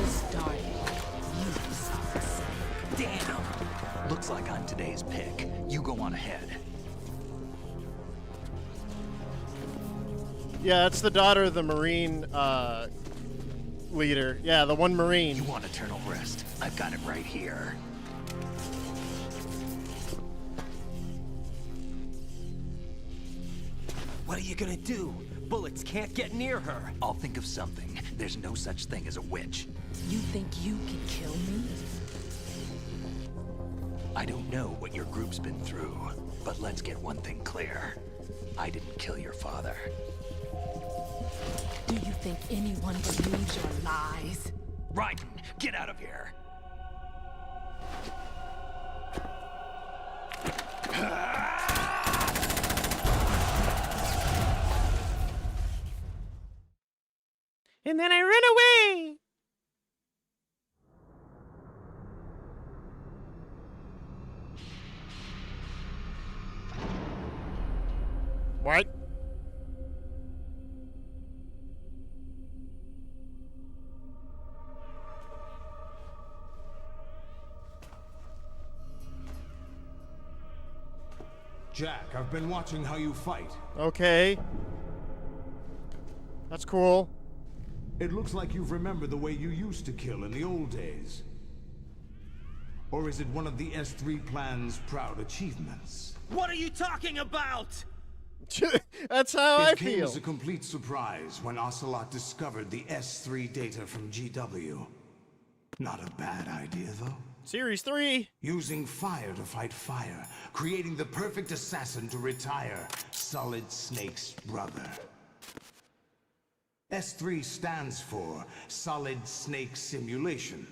Starting with you, Solid Snake. Damn. Looks like I'm today's pick. You go on ahead. Yeah, that's the daughter of the Marine leader. Yeah, the one Marine. You want eternal rest? I've got it right here. What are you gonna do? bullets can't get near her. I'll think of something. There's no such thing as a witch. You think you can kill me? I don't know what your group's been through, but let's get one thing clear. I didn't kill your father. Do you think anyone believes your lies? Raiden, get out of here! And then I ran away! What? Jack, I've been watching how you fight. Okay. That's cool. It looks like you've remembered the way you used to kill in the old days. Or is it one of the S3 plan's proud achievements? What are you talking about? That's how I It came feel. as a complete surprise when Ocelot discovered the S3 data from GW. Not a bad idea, though. Series 3. Using fire to fight fire, creating the perfect assassin to retire Solid Snake's brother. S3 stands for Solid Snake Simulation.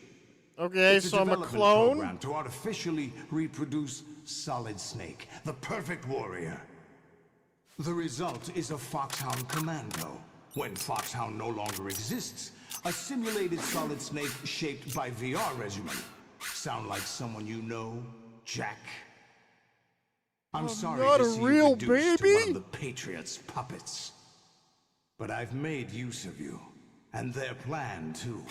Okay, It's a so I'm a development clone. program to artificially reproduce Solid Snake, the perfect warrior. The result is a Foxhound Commando. When Foxhound no longer exists, a simulated Solid Snake shaped by VR regimen. Sound like someone you know, Jack? I'm sorry not to a see you real reduced to baby. one of the Patriots' puppets. But I've made use of you, and their plan too.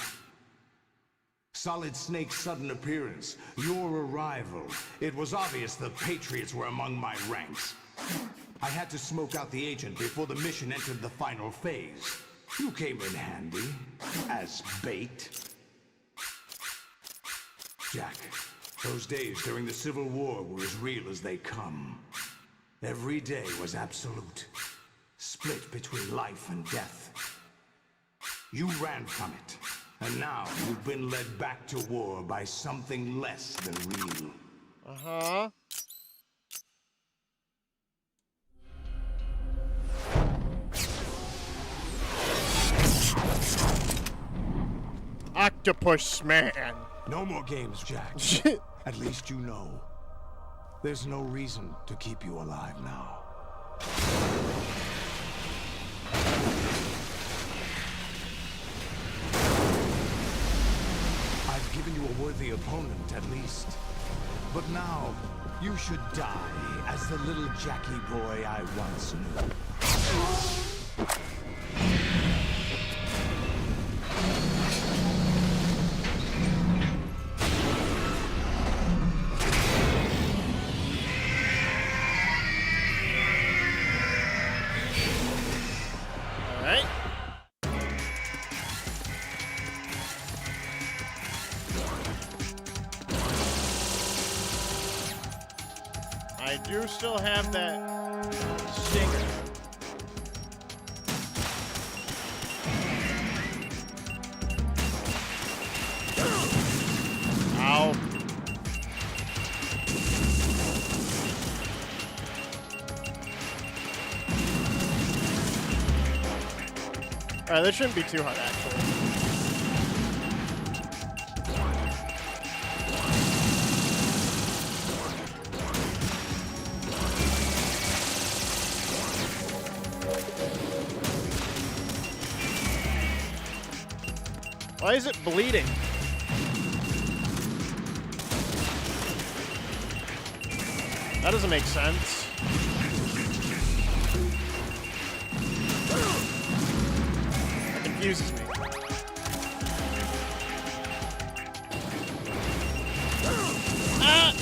Solid Snake's sudden appearance, your arrival. It was obvious the Patriots were among my ranks. I had to smoke out the agent before the mission entered the final phase. You came in handy, as bait. Jack, those days during the Civil War were as real as they come. Every day was absolute, split between life and death. You ran from it, and now you've been led back to war by something less than real. Uh-huh. Octopus Man. No more games, Jack. At least you know. There's no reason to keep you alive now. I've given you a worthy opponent, at least. But now, you should die as the little Jackie boy I once knew. Alright. I do still have that stinger. Ow. Alright, that shouldn't be too hard, actually. Why is it bleeding? That doesn't make sense. That confuses me. Ah!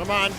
Come on.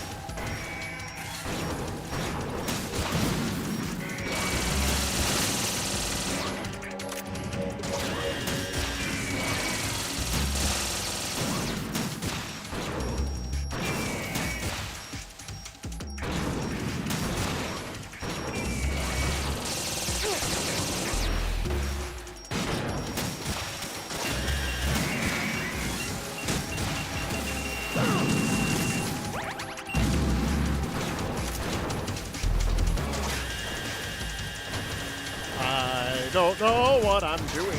I don't know what I'm doing.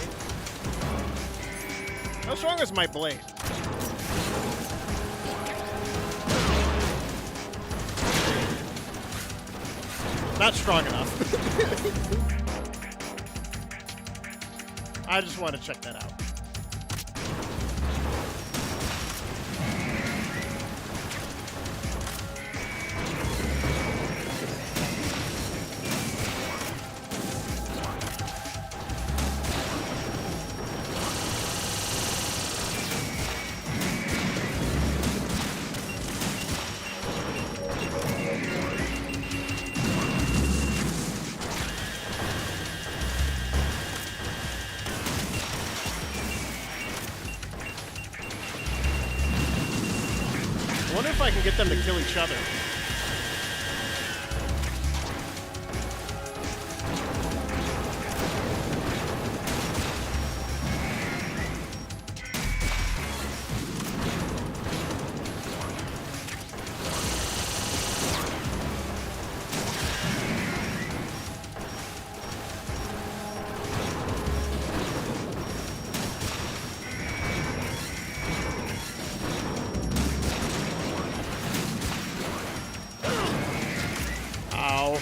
How strong is my blade? Not strong enough. I just want to check that out. I wonder if I can get them to kill each other. Ow.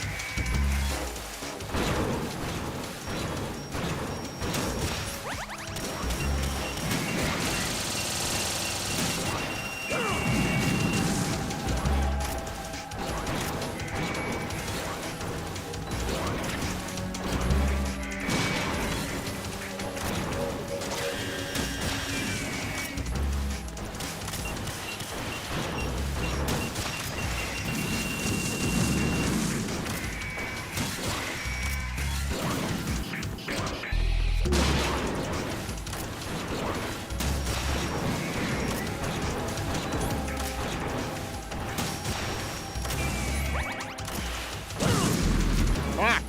Fuck.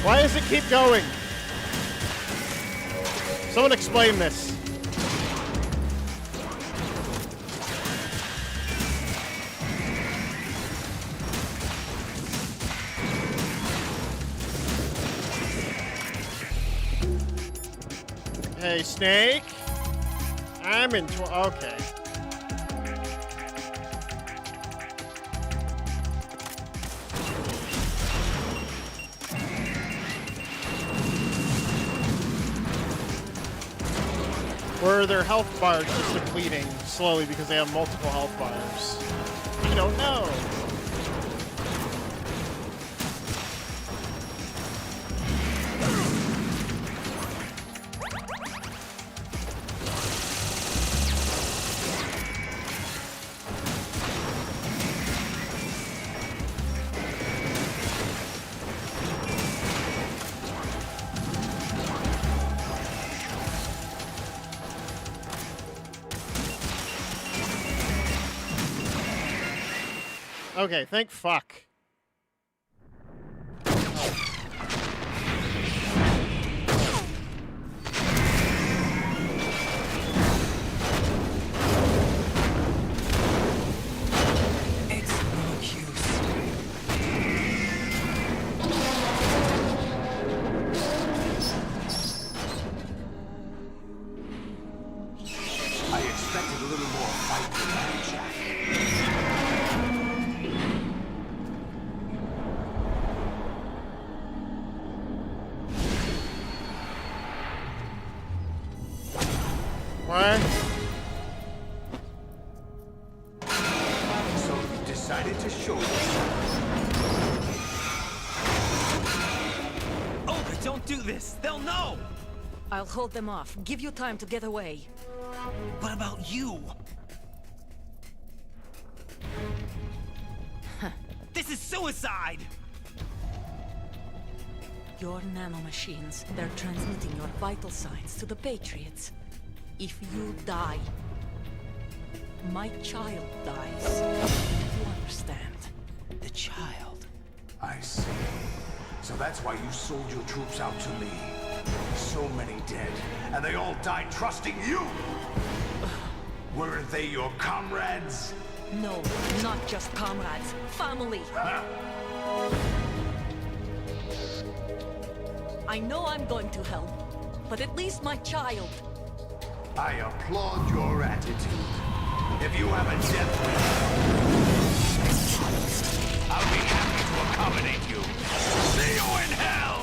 Why does it keep going? Someone explain this. Hey, Snake. I'm in. Okay. Or are their health bars just depleting slowly because they have multiple health bars? I don't know. Okay, thank fuck. What? So you decided to show Olga, don't do this! They'll know! I'll hold them off. Give you time to get away. What about you? This is suicide! Your nanomachines, they're transmitting your vital signs to the Patriots. If you die, my child dies. You understand? The child. I see. So that's why you sold your troops out to me. So many dead, and they all died trusting you! Weren't they your comrades? No, not just comrades. Family! I know I'm going to hell, but at least my child. I applaud your attitude. If you have a death wish, I'll be happy to accommodate you. See you in hell!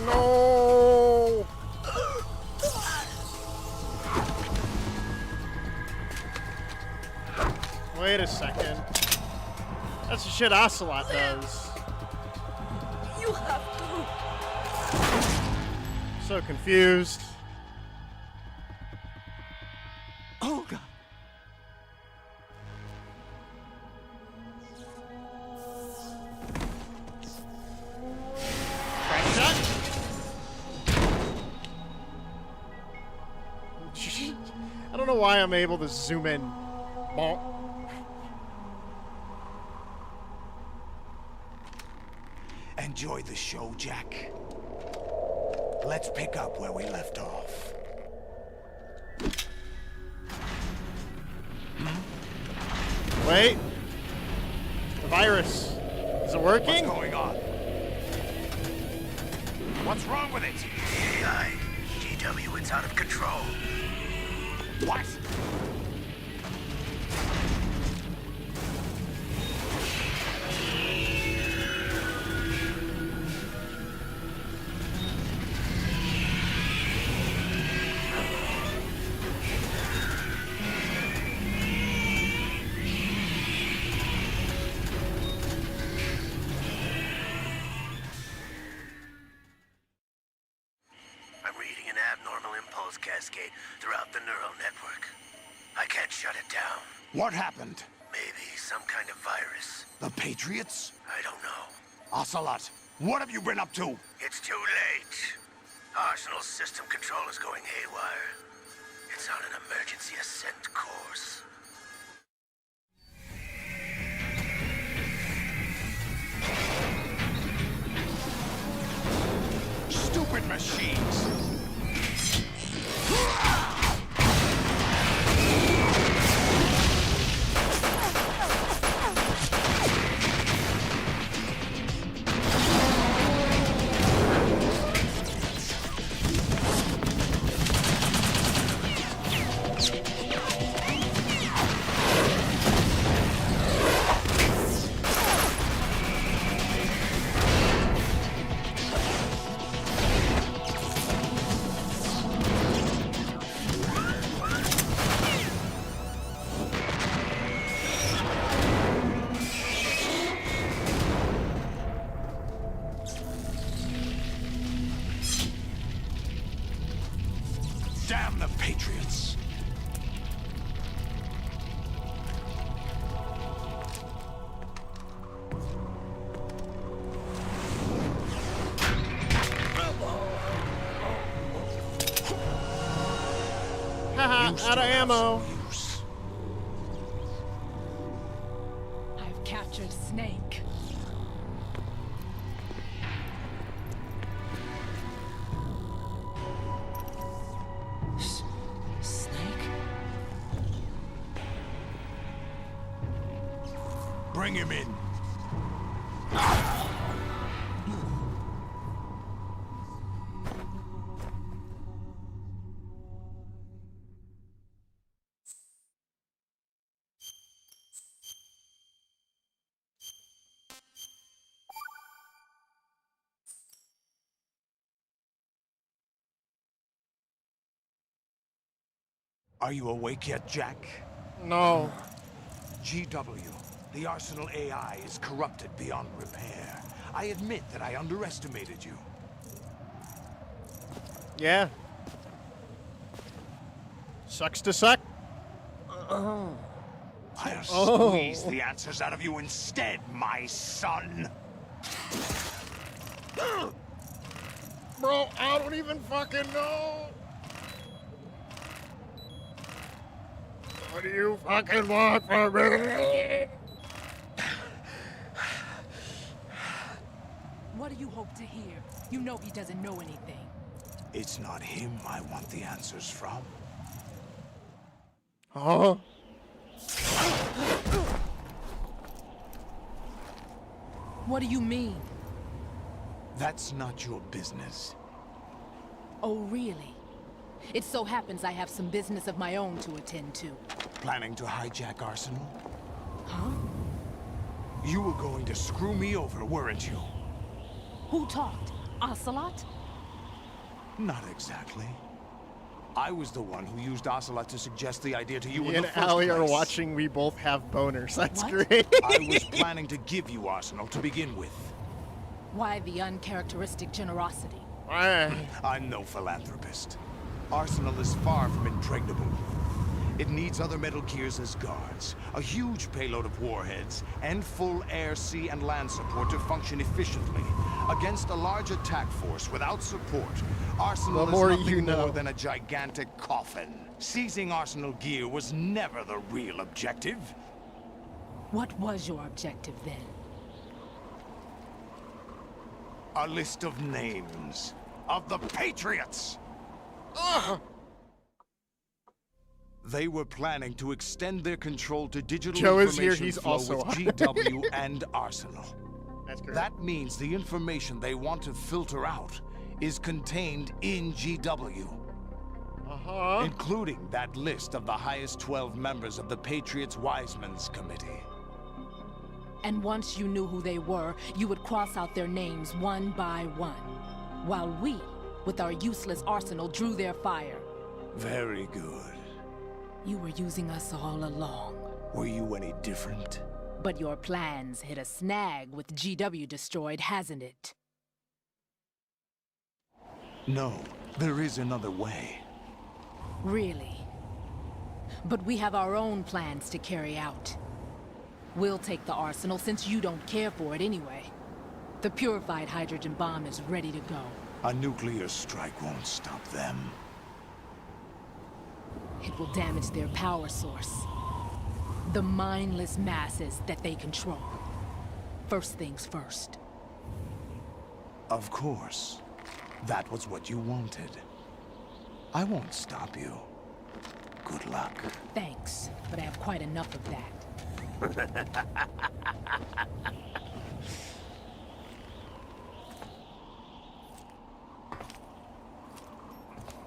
No! Wait a second. That's the shit Ocelot does. You have to. So confused. Olga! I don't know why I'm able to zoom in. Bonk. Enjoy the show, Jack. Let's pick up where we left off. Wait. The virus. Is it working? What's going on? What's wrong with it? AI. GW, it's out of control. What? I'm reading an abnormal impulse cascade throughout the neural network. I can't shut it down. What happened? Maybe some kind of virus. The Patriots? I don't know. Ocelot, what have you been up to? It's too late. Arsenal's system control is going haywire. It's on an emergency ascent course. Stupid machines! Damn the Patriots! Haha, out of ammo. I've captured Snake. Snake? Bring him in. Are you awake yet, Jack? No. GW, the Arsenal AI is corrupted beyond repair. I admit that I underestimated you. Yeah. Sucks to suck. I'll Oh. squeeze the answers out of you instead, my son. Bro, I don't even fucking know. What do you fucking want from me? What do you hope to hear? You know he doesn't know anything. It's not him I want the answers from. Huh? What do you mean? That's not your business. Oh, really? It so happens I have some business of my own to attend to. Planning to hijack Arsenal? Huh? You were going to screw me over, weren't you? Who talked? Ocelot? Not exactly. I was the one who used Ocelot to suggest the idea to you Me in and the first Allie place. are watching. We both have boners. That's What? great. I was planning to give you Arsenal to begin with. Why the uncharacteristic generosity? I'm no philanthropist. Arsenal is far from impregnable. It needs other Metal Gears as guards, a huge payload of warheads, and full air, sea, and land support to function efficiently. Against a large attack force without support, Arsenal The more is nothing you know. more than a gigantic coffin. Seizing Arsenal gear was never the real objective. What was your objective then? A list of names of the Patriots! They were planning to extend their control to digital Joe is here, information he's flow also with on. GW and Arsenal. That's correct. That means the information they want to filter out is contained in GW. Uh-huh. Including that list of the highest 12 members of the Patriots Wiseman's Committee. And once you knew who they were, you would cross out their names one by one. While we, with our useless arsenal, drew their fire. Very good. You were using us all along. Were you any different? But your plans hit a snag with GW destroyed, hasn't it? No, there is another way. Really? But we have our own plans to carry out. We'll take the arsenal since you don't care for it anyway. The purified hydrogen bomb is ready to go. A nuclear strike won't stop them. It will damage their power source. The mindless masses that they control. First things first. Of course. That was what you wanted. I won't stop you. Good luck. Thanks, but I have quite enough of that.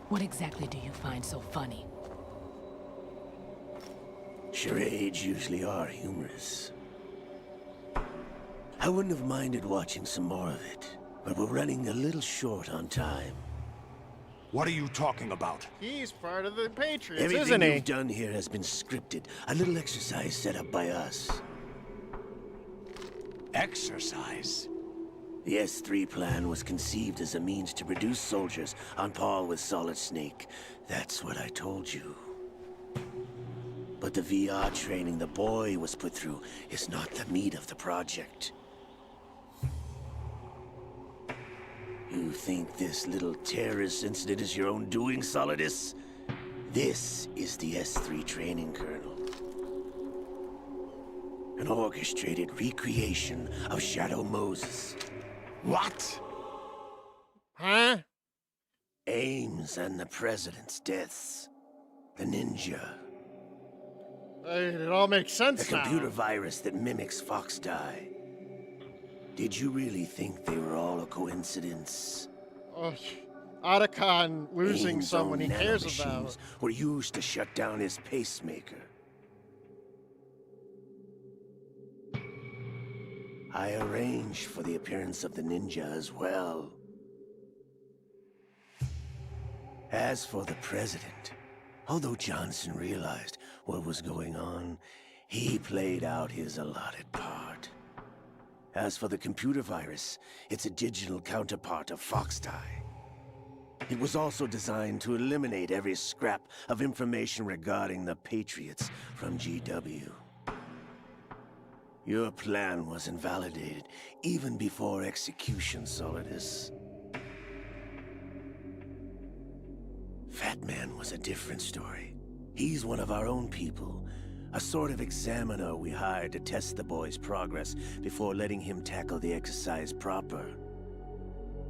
What exactly do you find so funny? Charades usually are humorous. I wouldn't have minded watching some more of it, but we're running a little short on time. What are you talking about? He's part of the Patriots, Everything isn't he? you've done here has been scripted. A little exercise set up by us. Exercise? The S3 plan was conceived as a means to produce soldiers on par with Solid Snake. That's what I told you. But the VR training the boy was put through is not the meat of the project. You think this little terrorist incident is your own doing, Solidus? This is the S3 training kernel. An orchestrated recreation of Shadow Moses. What? Huh? Ames and the President's deaths. The ninja. It all makes sense The now. computer virus that mimics Foxdie. Did you really think they were all a coincidence? Oh, Otacon losing Ames' someone he own cares nanomachines about. were used to shut down his pacemaker. I arranged for the appearance of the ninja as well. As for the President, Although Johnson realized what was going on, he played out his allotted part. As for the computer virus, it's a digital counterpart of Foxtie. It was also designed to eliminate every scrap of information regarding the Patriots from GW. Your plan was invalidated even before execution, Solidus. Fatman was a different story. He's one of our own people, a sort of examiner we hired to test the boy's progress before letting him tackle the exercise proper.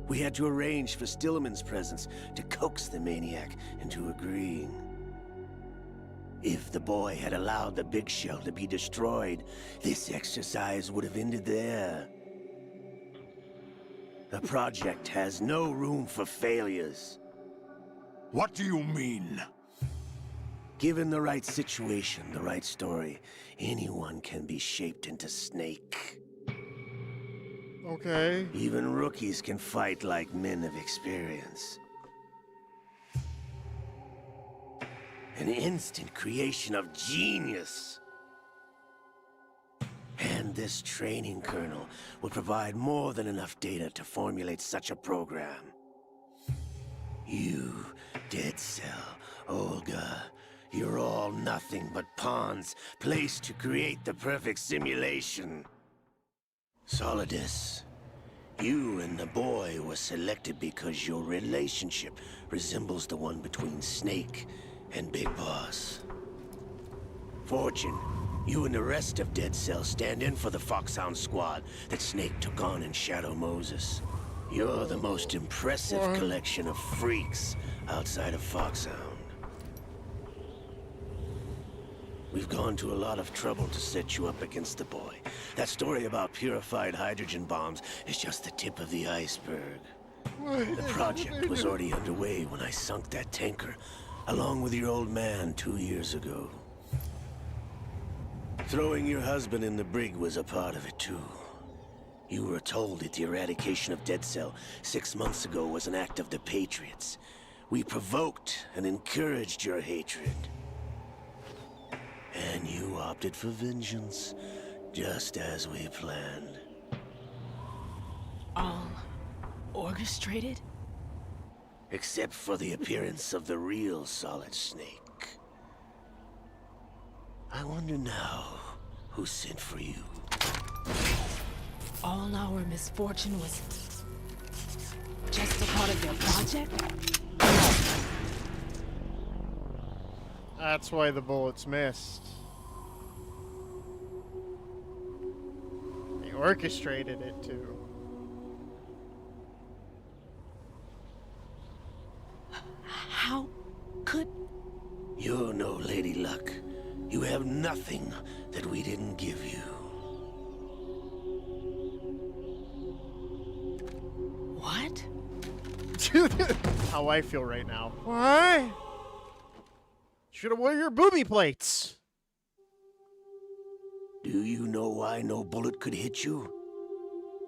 We had to arrange for Stillman's presence to coax the maniac into agreeing. If the boy had allowed the big shell to be destroyed, this exercise would have ended there. The project has no room for failures. What do you mean? Given the right situation, the right story, anyone can be shaped into Snake. Okay. Even rookies can fight like men of experience. An instant creation of genius. And this training kernel will provide more than enough data to formulate such a program. You, Dead Cell, Olga, you're all nothing but pawns placed to create the perfect simulation. Solidus, you and the boy were selected because your relationship resembles the one between Snake and Big Boss. Fortune, you and the rest of Dead Cell stand in for the Foxhound squad that Snake took on in Shadow Moses. You're the most impressive collection of freaks outside of Foxhound. We've gone to a lot of trouble to set you up against the boy. That story about purified hydrogen bombs is just the tip of the iceberg. The project was already underway when I sunk that tanker, along with your old man 2 years ago. Throwing your husband in the brig was a part of it too. You were told that the eradication of Dead Cell 6 months ago was an act of the Patriots. We provoked and encouraged your hatred. And you opted for vengeance, just as we planned. All orchestrated? Except for the appearance of the real Solid Snake. I wonder now who sent for you. All our misfortune was just a part of their project? That's why the bullets missed. They orchestrated it too. How could... You're no Lady Luck. You have nothing that we didn't give you. What? How I feel right now. What? Should have worn your booby plates. Do you know why no bullet could hit you?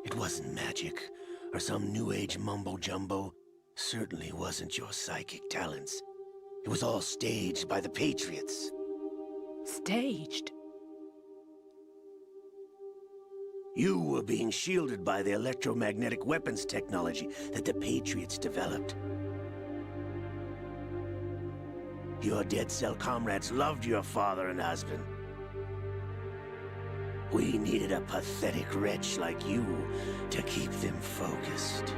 It wasn't magic, or some new age mumbo-jumbo. Certainly wasn't your psychic talents. It was all staged by the Patriots. Staged? You were being shielded by the electromagnetic weapons technology that the Patriots developed. Your Dead Cell comrades loved your father and husband. We needed a pathetic wretch like you to keep them focused.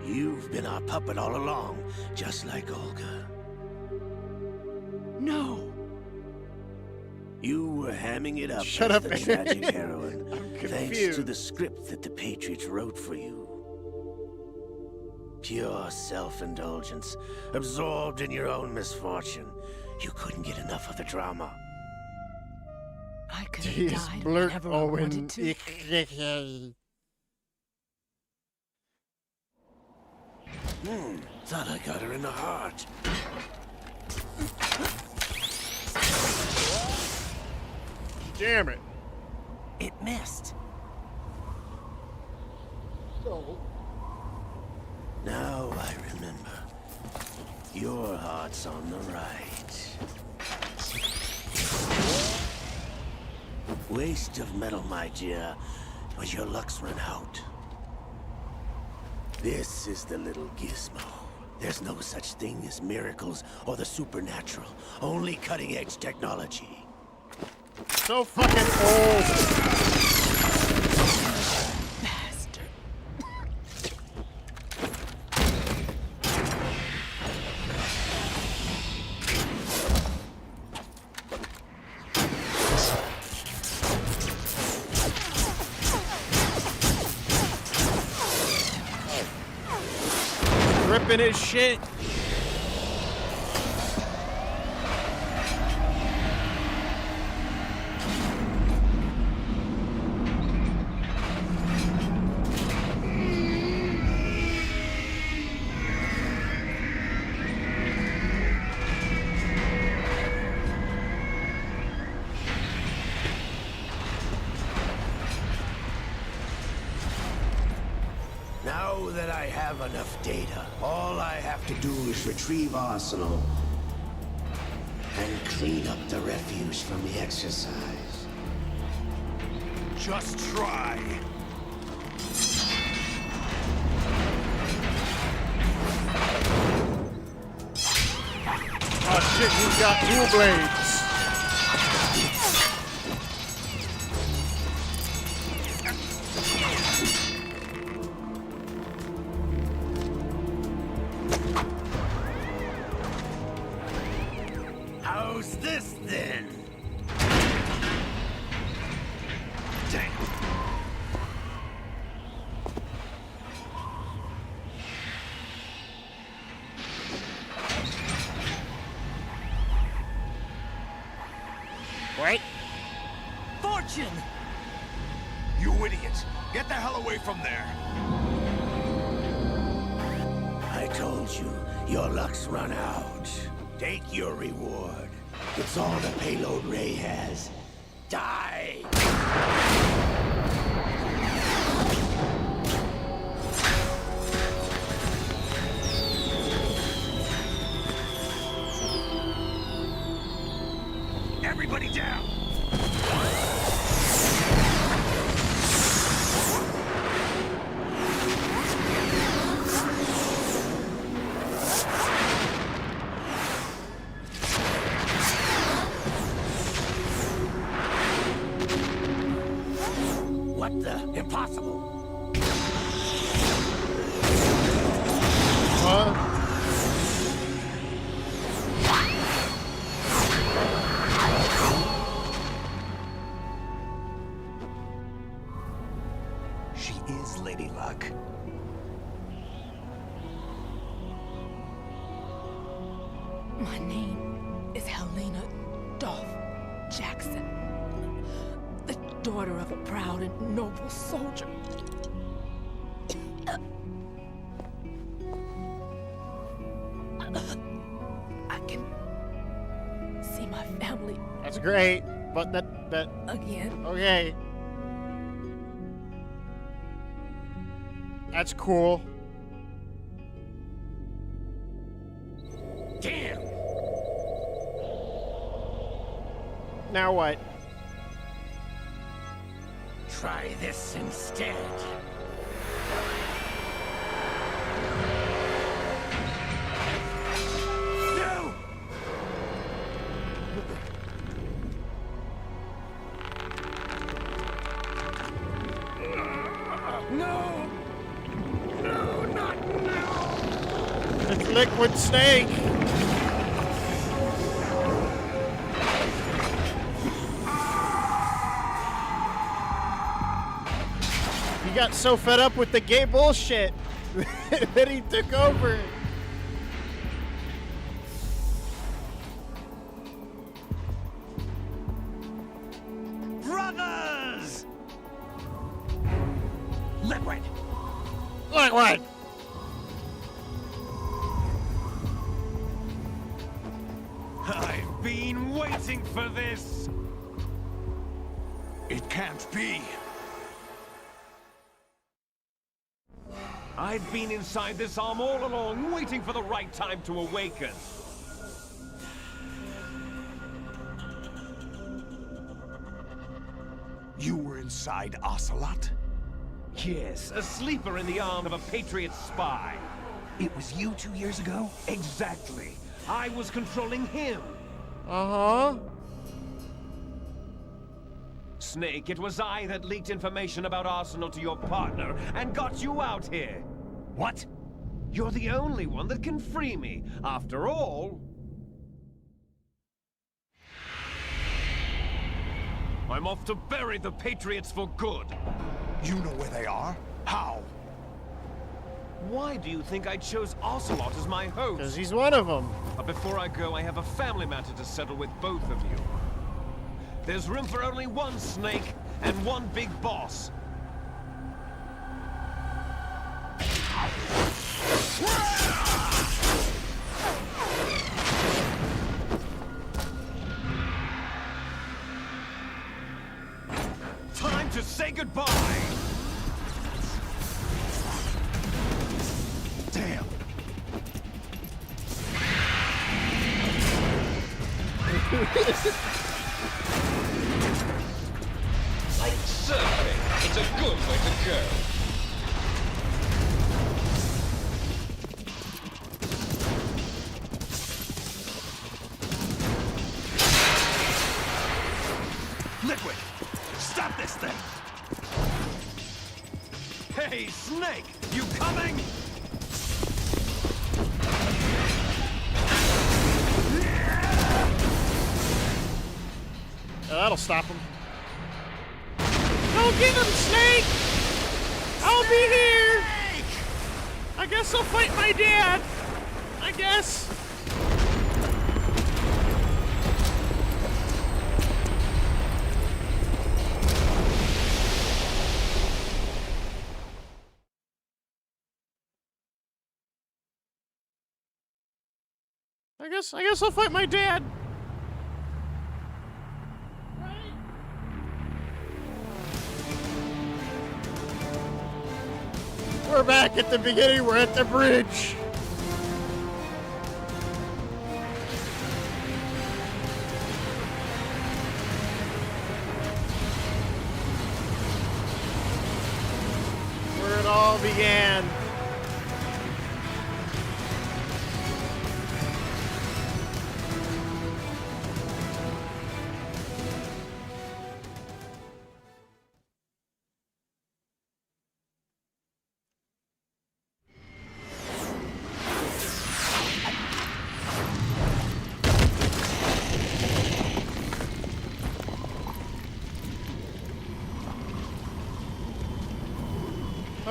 You've been our puppet all along, just like Olga. No. You were hamming it up Shut as up, the man. tragic heroine, I'm thanks confused. to the script that the Patriots wrote for you. Pure self-indulgence, absorbed in your own misfortune. You couldn't get enough of the drama. I could have died whenever I wanted to. Thought I got her in the heart. Damn it. It missed. Now I remember. Your heart's on the right. Waste of metal, my dear, but your luck's run out. This is the little gizmo. There's no such thing as miracles or the supernatural. Only cutting-edge technology. So fucking old. Bastard. Ripping his shit. Now that I have enough data, all I have to do is retrieve Arsenal and clean up the refuse from the exercise. Just try. Oh shit, he's got dual blades. How's this then? Damn. Wait. Fortune! You idiot! Get the hell away from there! I told you, your luck's run out. Take your reward. It's all the payload Ray has. Die! Everybody down! What the? Impossible! Huh? She is Lady Luck. My name is Helena Dolph Jackson, the daughter of a proud and noble soldier. I can see my family That's great, but that again. okay. That's cool. Damn! Now what? Try this instead. No! No! No, not now! It's Liquid Snake. He got so fed up with the gay bullshit that he took over. Brothers! Liquid! Liquid! I've been waiting for this! It can't be. I've been inside this arm all along, waiting for the right time to awaken. You were inside Ocelot? Yes, a sleeper in the arm of a Patriot spy. It was you 2 years ago? Exactly. I was controlling him. Uh-huh. Snake, it was I that leaked information about Arsenal to your partner and got you out here. What? You're the only one that can free me. After all... I'm off to bury the Patriots for good. You know where they are? How? Why do you think I chose Ocelot as my host? Because he's one of them. But before I go, I have a family matter to settle with both of you. There's room for only one Snake and one big boss. Time to say goodbye! Damn! Like surfing, it's a good way to go. Liquid! Stop this thing! Hey, Snake! You coming? That'll stop him. Don't get him, Snake! I'll be here! I guess I'll fight my dad. I guess. I guess I'll fight my dad. We're back at the beginning. We're at the bridge. Where it all began.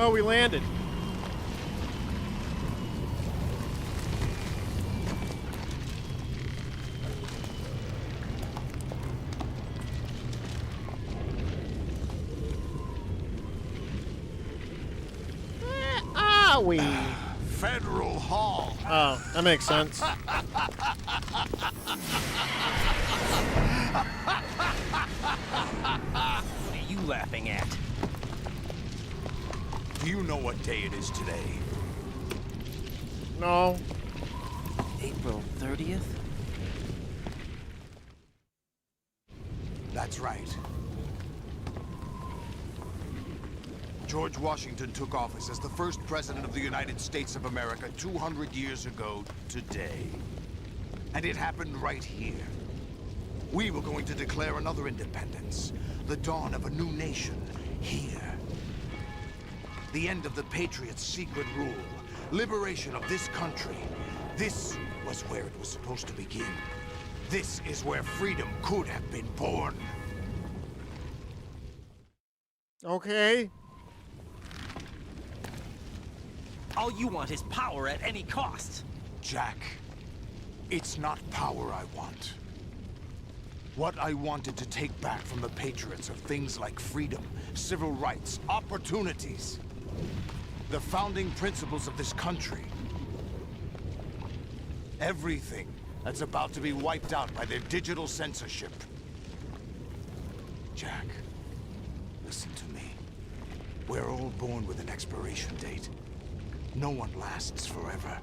Oh, we landed. Where are we? Federal Hall. Oh, that makes sense. What are you laughing at? Do you know what day it is today? No. April 30th? That's right. George Washington took office as the first president of the United States of America 200 years ago today. And it happened right here. We were going to declare another independence, the dawn of a new nation, here. The end of the Patriots' secret rule, liberation of this country. This was where it was supposed to begin. This is where freedom could have been born. Okay. All you want is power at any cost. Jack, it's not power I want. What I wanted to take back from the Patriots are things like freedom, civil rights, opportunities. The founding principles of this country. Everything that's about to be wiped out by their digital censorship. Jack, listen to me. We're all born with an expiration date. No one lasts forever.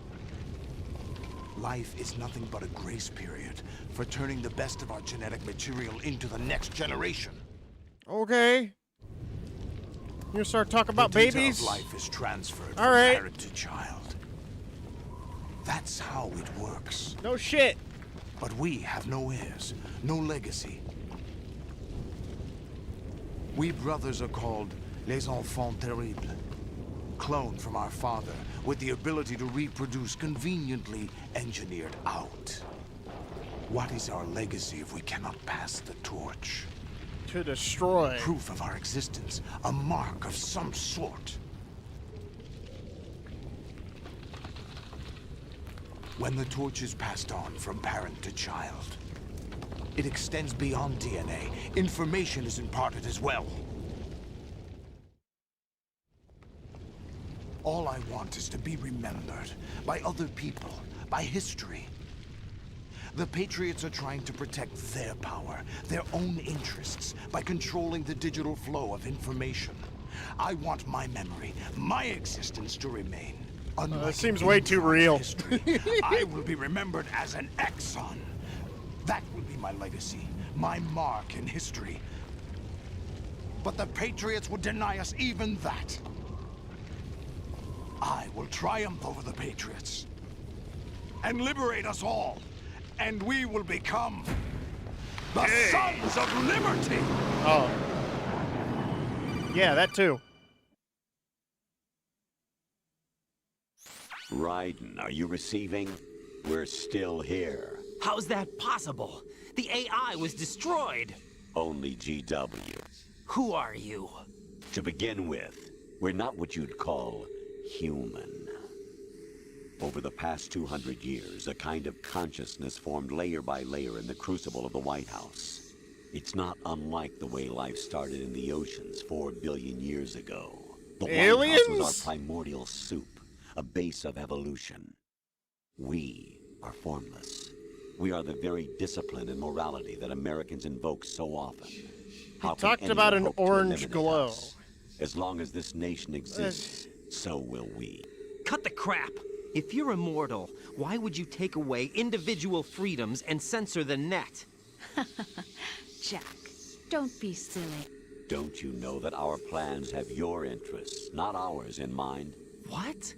Life is nothing but a grace period for turning the best of our genetic material into the next generation. Okay. You start talking about the data babies? Of life is transferred All from right. parent to child. That's how it works. No shit. But we have no heirs, no legacy. We brothers are called les enfants terribles. Cloned from our father, with the ability to reproduce conveniently engineered out. What is our legacy if we cannot pass the torch? To destroy. Proof of our existence, a mark of some sort. When the torch is passed on from parent to child, it extends beyond DNA. Information is imparted as well. All I want is to be remembered by other people, by history. The Patriots are trying to protect their power, their own interests, by controlling the digital flow of information. I want my memory, my existence to remain. It seems way too real. History, I will be remembered as an Exxon. That will be my legacy, my mark in history. But the Patriots would deny us even that. I will triumph over the Patriots and liberate us all, and we will become the Sons of Liberty! Oh. Yeah, that too. Raiden, are you receiving? We're still here. How's that possible? The AI was destroyed. Only GW. Who are you? To begin with, we're not what you'd call human. Over the past 200 years, a kind of consciousness formed layer by layer in the crucible of the White House. It's not unlike the way life started in the oceans 4 billion years ago. The Aliens? White House was our primordial soup, a base of evolution. We are formless. We are the very discipline and morality that Americans invoke so often. How He can talked anyone about an hope to orange eliminate glow. us? As long as this nation exists, so will we. Cut the crap! If you're immortal, why would you take away individual freedoms and censor the net? Jack, don't be silly. Don't you know that our plans have your interests, not ours, in mind? What?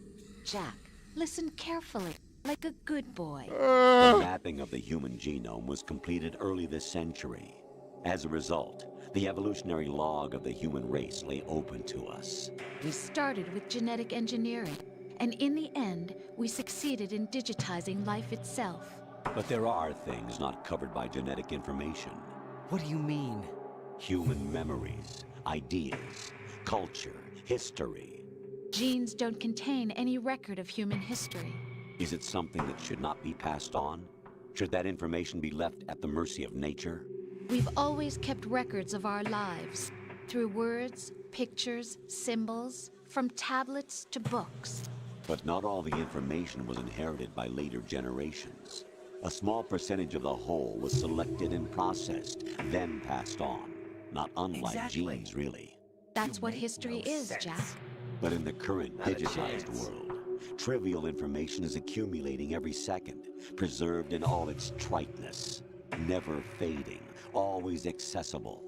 Jack, listen carefully, like a good boy. The mapping of the human genome was completed early this century. As a result, the evolutionary log of the human race lay open to us. We started with genetic engineering, and in the end, we succeeded in digitizing life itself. But there are things not covered by genetic information. What do you mean? Human memories, ideas, culture, history. Genes don't contain any record of human history. Is it something that should not be passed on? Should that information be left at the mercy of nature? We've always kept records of our lives, through words, pictures, symbols, from tablets to books. But not all the information was inherited by later generations. A small percentage of the whole was selected and processed, then passed on. Not unlike genes, really. That's what history is, Jack. But in the current digitized world, trivial information is accumulating every second, preserved in all its triteness, never fading, always accessible.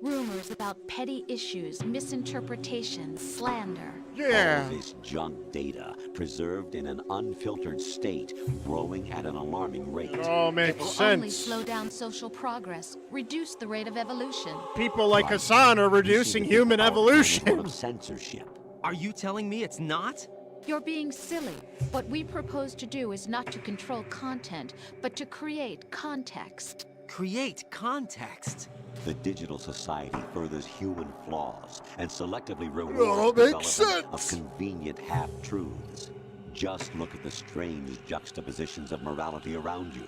Rumors about petty issues, misinterpretations, slander. All this junk data, preserved in an unfiltered state, growing at an alarming rate. It all makes It will sense. only slow down social progress, reduce the rate of evolution. People like Hassan are reducing human evolution. Of censorship. Are you telling me it's not? You're being silly. What we propose to do is not to control content, but to create context. Create context? The digital society furthers human flaws and selectively It all rewards makes development of sense. convenient half-truths. Just look at the strange juxtapositions of morality around you.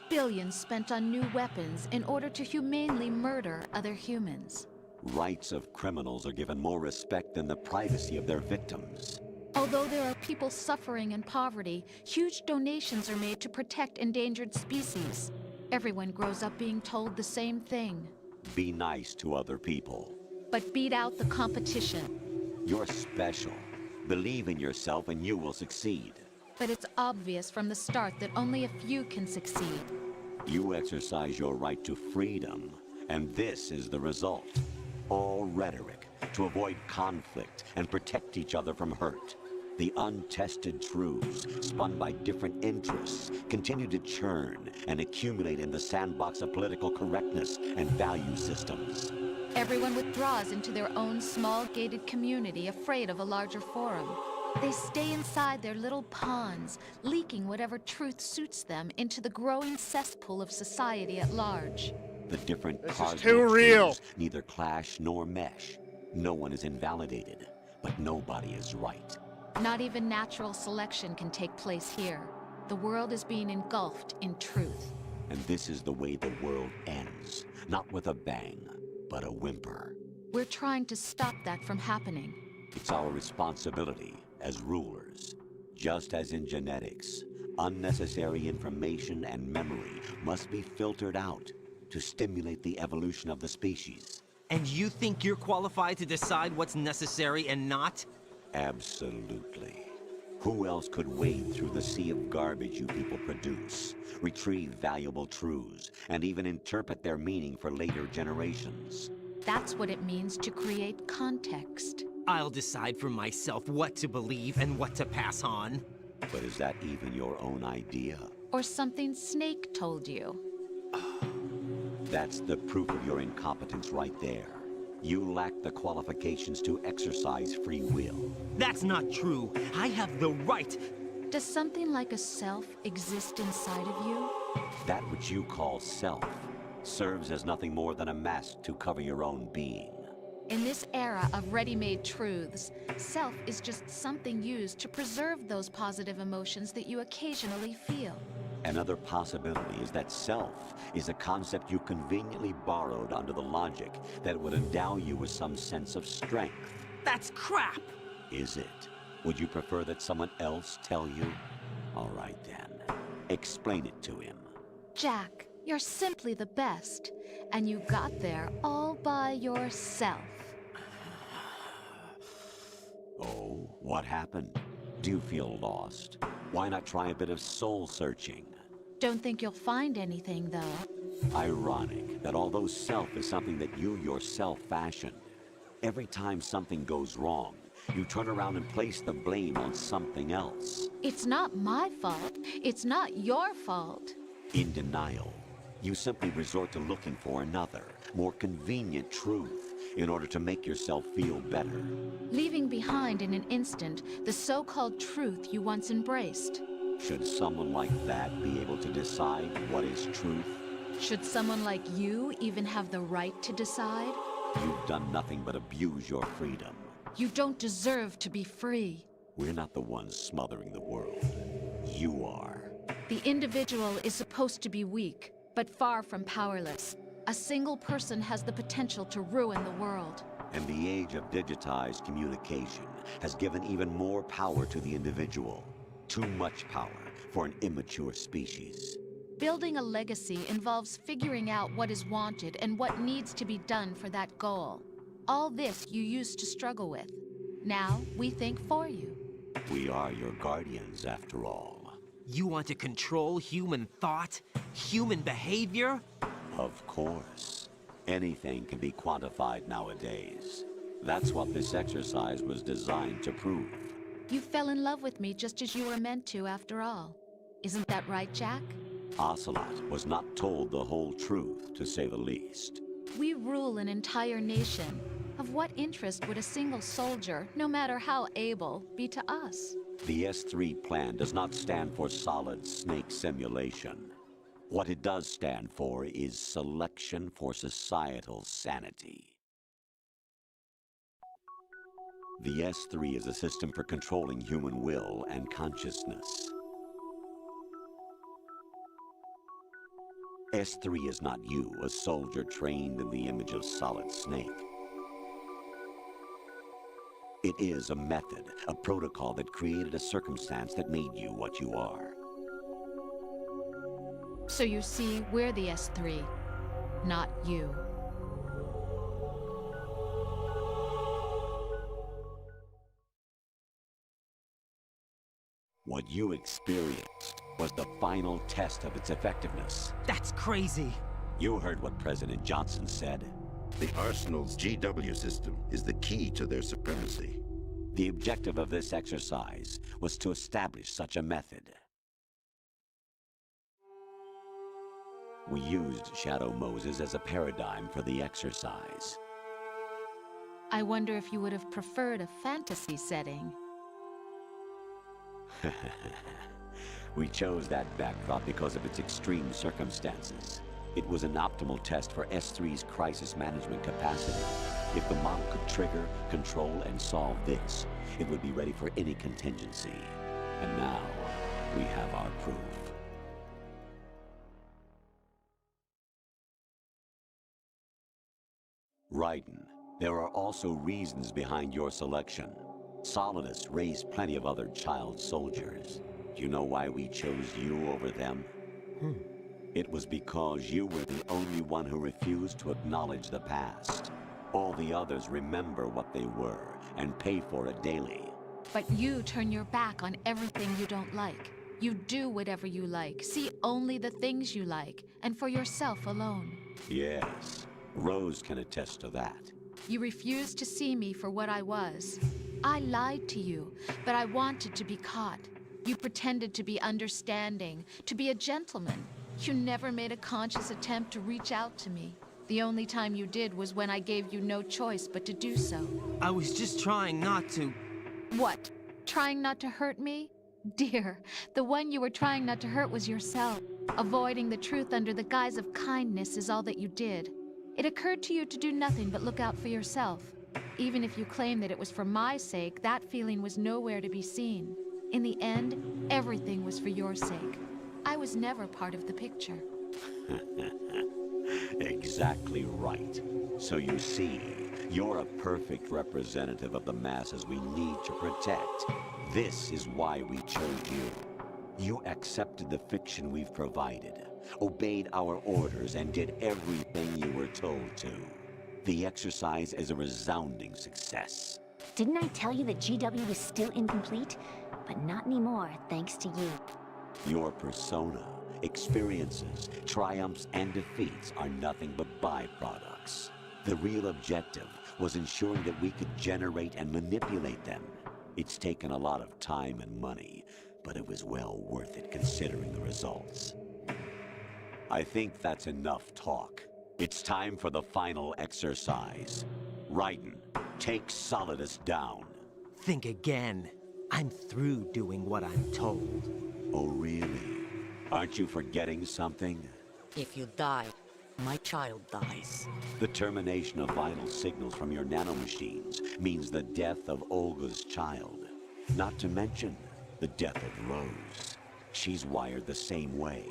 Billions spent on new weapons in order to humanely murder other humans. Rights of criminals are given more respect than the privacy of their victims. Although there are people suffering in poverty, huge donations are made to protect endangered species. Everyone grows up being told the same thing. Be nice to other people. But beat out the competition. You're special. Believe in yourself and you will succeed. But it's obvious from the start that only a few can succeed. You exercise your right to freedom, and this is the result. All rhetoric to avoid conflict and protect each other from hurt. The untested truths, spun by different interests, continue to churn and accumulate in the sandbox of political correctness and value systems. Everyone withdraws into their own small gated community, afraid of a larger forum. They stay inside their little ponds, leaking whatever truth suits them into the growing cesspool of society at large. The different This is cosmic too real. truths neither clash nor mesh. No one is invalidated, but nobody is right. Not even natural selection can take place here. The world is being engulfed in truth. And this is the way the world ends. Not with a bang, but a whimper. We're trying to stop that from happening. It's our responsibility as rulers. Just as in genetics, unnecessary information and memory must be filtered out to stimulate the evolution of the species. And you think you're qualified to decide what's necessary and not? Absolutely. Who else could wade through the sea of garbage you people produce, retrieve valuable truths, and even interpret their meaning for later generations? That's what it means to create context. I'll decide for myself what to believe and what to pass on. But is that even your own idea? Or something Snake told you. That's the proof of your incompetence right there. You lack the qualifications to exercise free will. That's not true. I have the right. Does something like a self exist inside of you? That which you call self serves as nothing more than a mask to cover your own being. In this era of ready-made truths, self is just something used to preserve those positive emotions that you occasionally feel. Another possibility is that self is a concept you conveniently borrowed under the logic that it would endow you with some sense of strength. That's crap! Is it? Would you prefer that someone else tell you? All right then. Explain it to him. Jack, you're simply the best, and you got there all by yourself. Oh, what happened? Do you feel lost? Why not try a bit of soul searching? Don't think you'll find anything, though. Ironic that although self is something that you yourself fashioned, every time something goes wrong, you turn around and place the blame on something else. It's not my fault. It's not your fault. In denial, you simply resort to looking for another, more convenient truth in order to make yourself feel better. Leaving behind in an instant the so-called truth you once embraced. Should someone like that be able to decide what is truth? Should someone like you even have the right to decide? You've done nothing but abuse your freedom. You don't deserve to be free. We're not the ones smothering the world. You are. The individual is supposed to be weak, but far from powerless. A single person has the potential to ruin the world. And the age of digitized communication has given even more power to the individual. Too much power for an immature species. Building a legacy involves figuring out what is wanted and what needs to be done for that goal. All this you used to struggle with. Now, we think for you. We are your guardians, after all. You want to control human thought? Human behavior? Of course. Anything can be quantified nowadays. That's what this exercise was designed to prove. You fell in love with me just as you were meant to, after all. Isn't that right, Jack? Ocelot was not told the whole truth, to say the least. We rule an entire nation. Of what interest would a single soldier, no matter how able, be to us? The S3 plan does not stand for solid snake simulation. What it does stand for is selection for societal sanity. The S3 is a system for controlling human will and consciousness. S3 is not you, a soldier trained in the image of Solid Snake. It is a method, a protocol that created a circumstance that made you what you are. So you see, we're the S3, not you. What you experienced was the final test of its effectiveness. That's crazy. You heard what President Johnson said. The Arsenal's GW system is the key to their supremacy. The objective of this exercise was to establish such a method. We used Shadow Moses as a paradigm for the exercise. I wonder if you would have preferred a fantasy setting. We chose that backdrop because of its extreme circumstances. It was an optimal test for S3's crisis management capacity. If the model could trigger, control, and solve this, it would be ready for any contingency. And now, we have our proof. Raiden, there are also reasons behind your selection. Solidus raised plenty of other child soldiers. Do you know why we chose you over them? It was because you were the only one who refused to acknowledge the past. All the others remember what they were and pay for it daily. But you turn your back on everything you don't like. You do whatever you like, see only the things you like, and for yourself alone. Yes, Rose can attest to that. You refused to see me for what I was. I lied to you, but I wanted to be caught. You pretended to be understanding, to be a gentleman. You never made a conscious attempt to reach out to me. The only time you did was when I gave you no choice but to do so. I was just trying not to. What? Trying not to hurt me? Dear, the one you were trying not to hurt was yourself. Avoiding the truth under the guise of kindness is all that you did. It occurred to you to do nothing but look out for yourself. Even if you claim that it was for my sake, that feeling was nowhere to be seen. In the end, everything was for your sake. I was never part of the picture. Exactly right. So you see, you're a perfect representative of the masses we need to protect. This is why we chose you. You accepted the fiction we've provided, obeyed our orders, and did everything you were told to. The exercise is a resounding success. Didn't I tell you that GW was still incomplete? But not anymore, thanks to you. Your persona, experiences, triumphs, and defeats are nothing but byproducts. The real objective was ensuring that we could generate and manipulate them. It's taken a lot of time and money, but it was well worth it considering the results. I think that's enough talk. It's time for the final exercise. Raiden, take Solidus down. Think again. I'm through doing what I'm told. Oh, really? Aren't you forgetting something? If you die, my child dies. The termination of vital signals from your nanomachines means the death of Olga's child. Not to mention the death of Rose. She's wired the same way.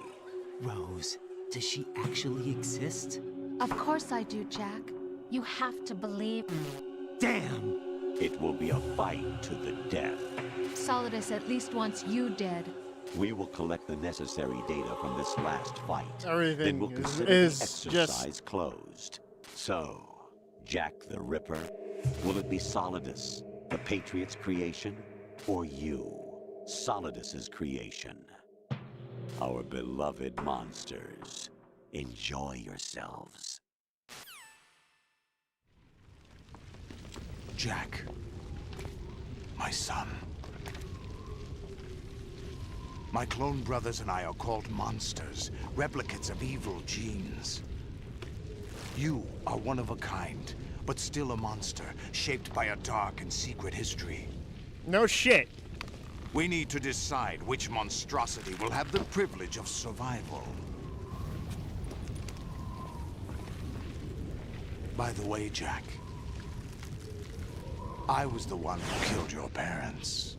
Rose, does she actually exist? Of course I do, Jack. You have to believe me. Damn! It will be a fight to the death. Solidus at least wants you dead. We will collect the necessary data from this last fight. Everything then we'll consider is the exercise closed. So, Jack the Ripper, will it be Solidus, the Patriot's creation, or you, Solidus's creation? Our beloved monsters, enjoy yourselves. Jack, my son. My clone brothers and I are called monsters, replicates of evil genes. You are one of a kind, but still a monster, shaped by a dark and secret history. No shit. We need to decide which monstrosity will have the privilege of survival. By the way, Jack, I was the one who killed your parents.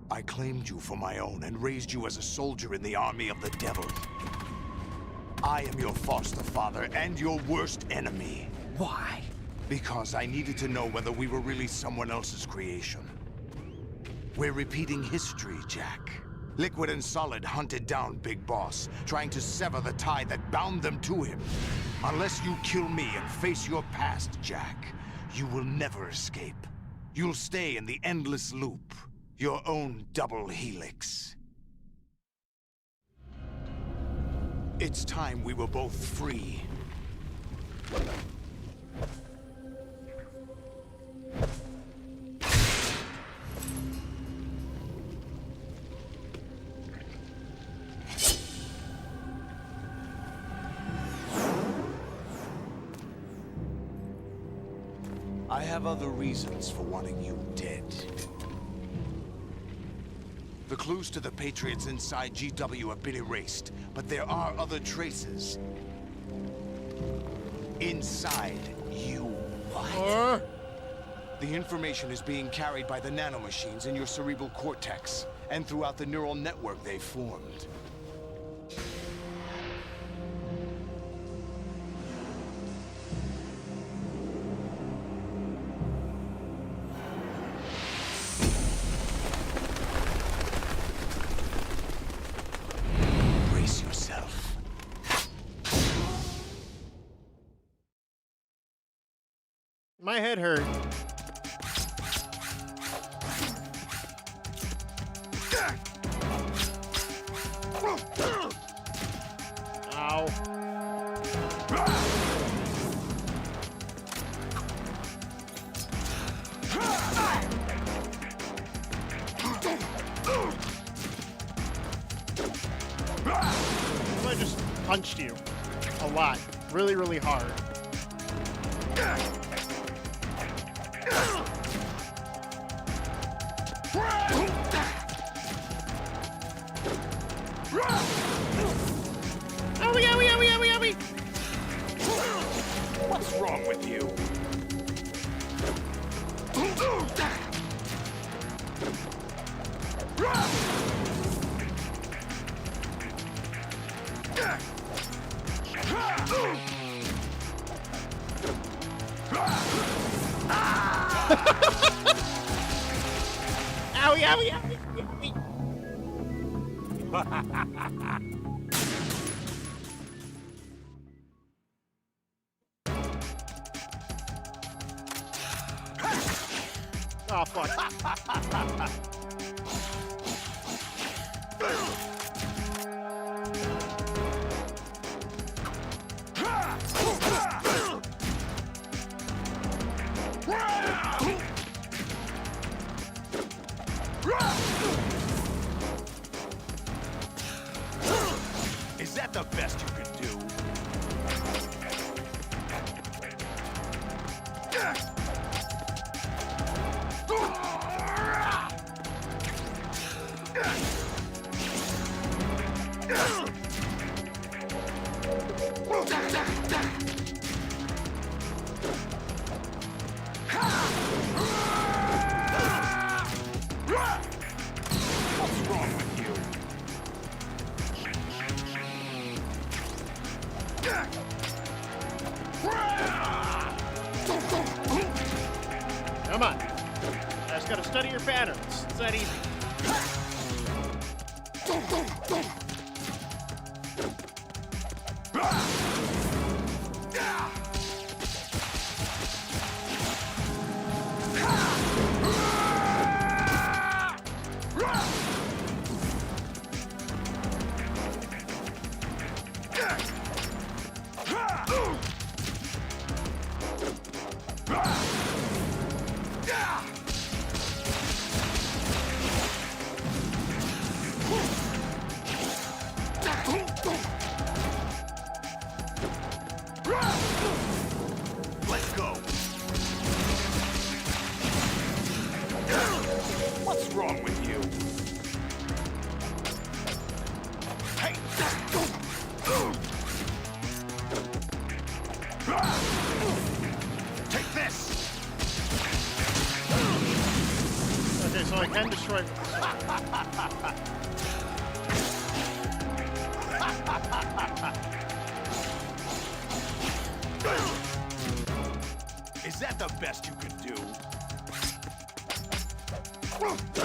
I claimed you for my own and raised you as a soldier in the army of the devil. I am your foster father and your worst enemy. Why? Because I needed to know whether we were really someone else's creation. We're repeating history, Jack. Liquid and Solid hunted down Big Boss, trying to sever the tie that bound them to him. Unless you kill me and face your past, Jack, You will never escape. You'll stay in the endless loop. Your own double helix. It's time we were both free. I have other reasons for wanting you dead. The clues to the Patriots inside GW have been erased, but there are other traces. Inside you. What? The information is being carried by the nanomachines in your cerebral cortex, and throughout the neural network they formed. Brace yourself. My head hurt. Ow. I just punched you a lot. Really, really hard. Owie, owie, owie, owie, owie! What's wrong with you? Owie, owie, owie, owie! Oh, fuck. Is that the best you can do? What's wrong with you? Come on. I just gotta study your patterns. It's that easy. Let's go. What's wrong with you? Hey! Take this! Okay, so I can destroy it with the sword. Is that the best you can do? What the?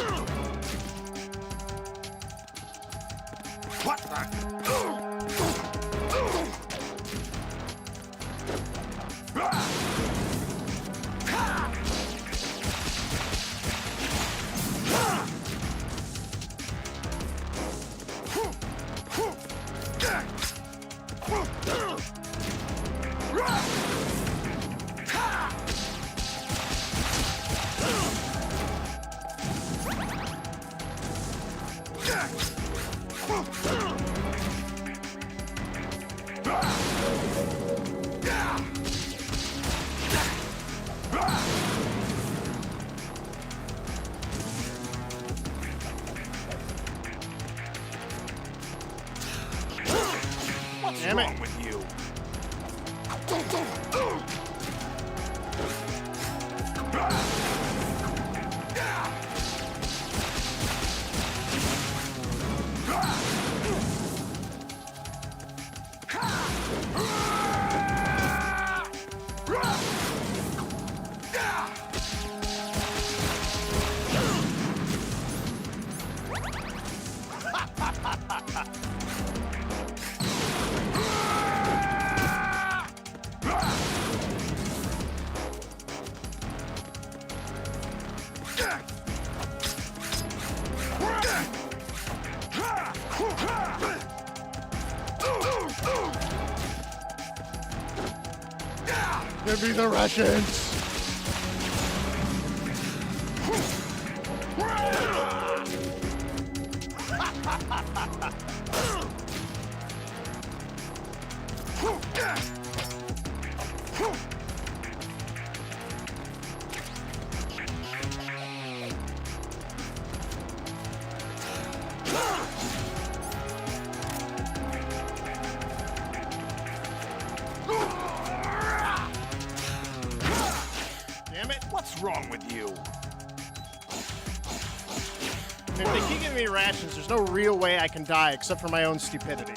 Damn it. wrong with you? Give me the Russians. Damn it! What's wrong with you? If they keep giving me rations, there's no real way I can die except for my own stupidity.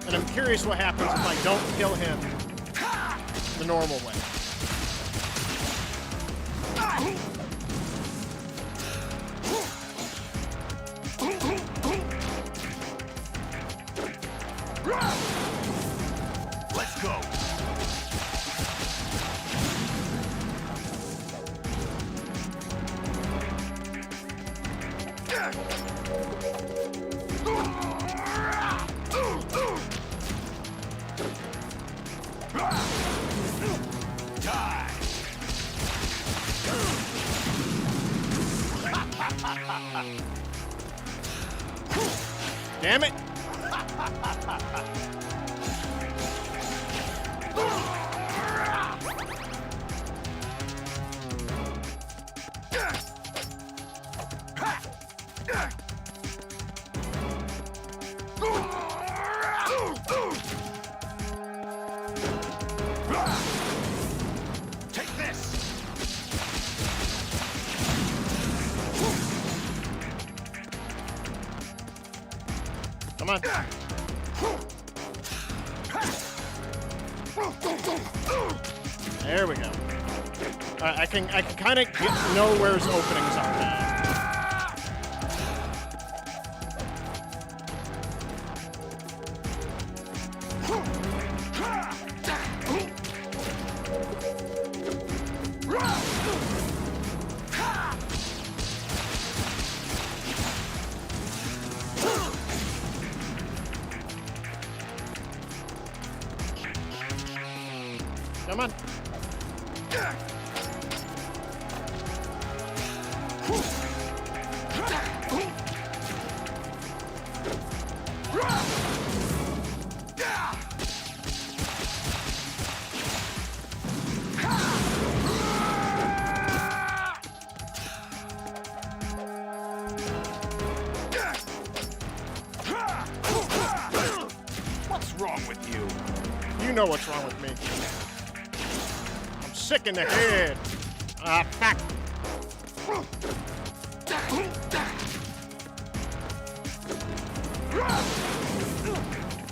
And I'm curious what happens if I don't kill him the normal way. Let's go. Die. Damn it! Take this. Come on. There we go. I can kind of know where his openings are now. Come on. What's wrong with you? You know what's wrong with me. I'm sick in the head. Fuck.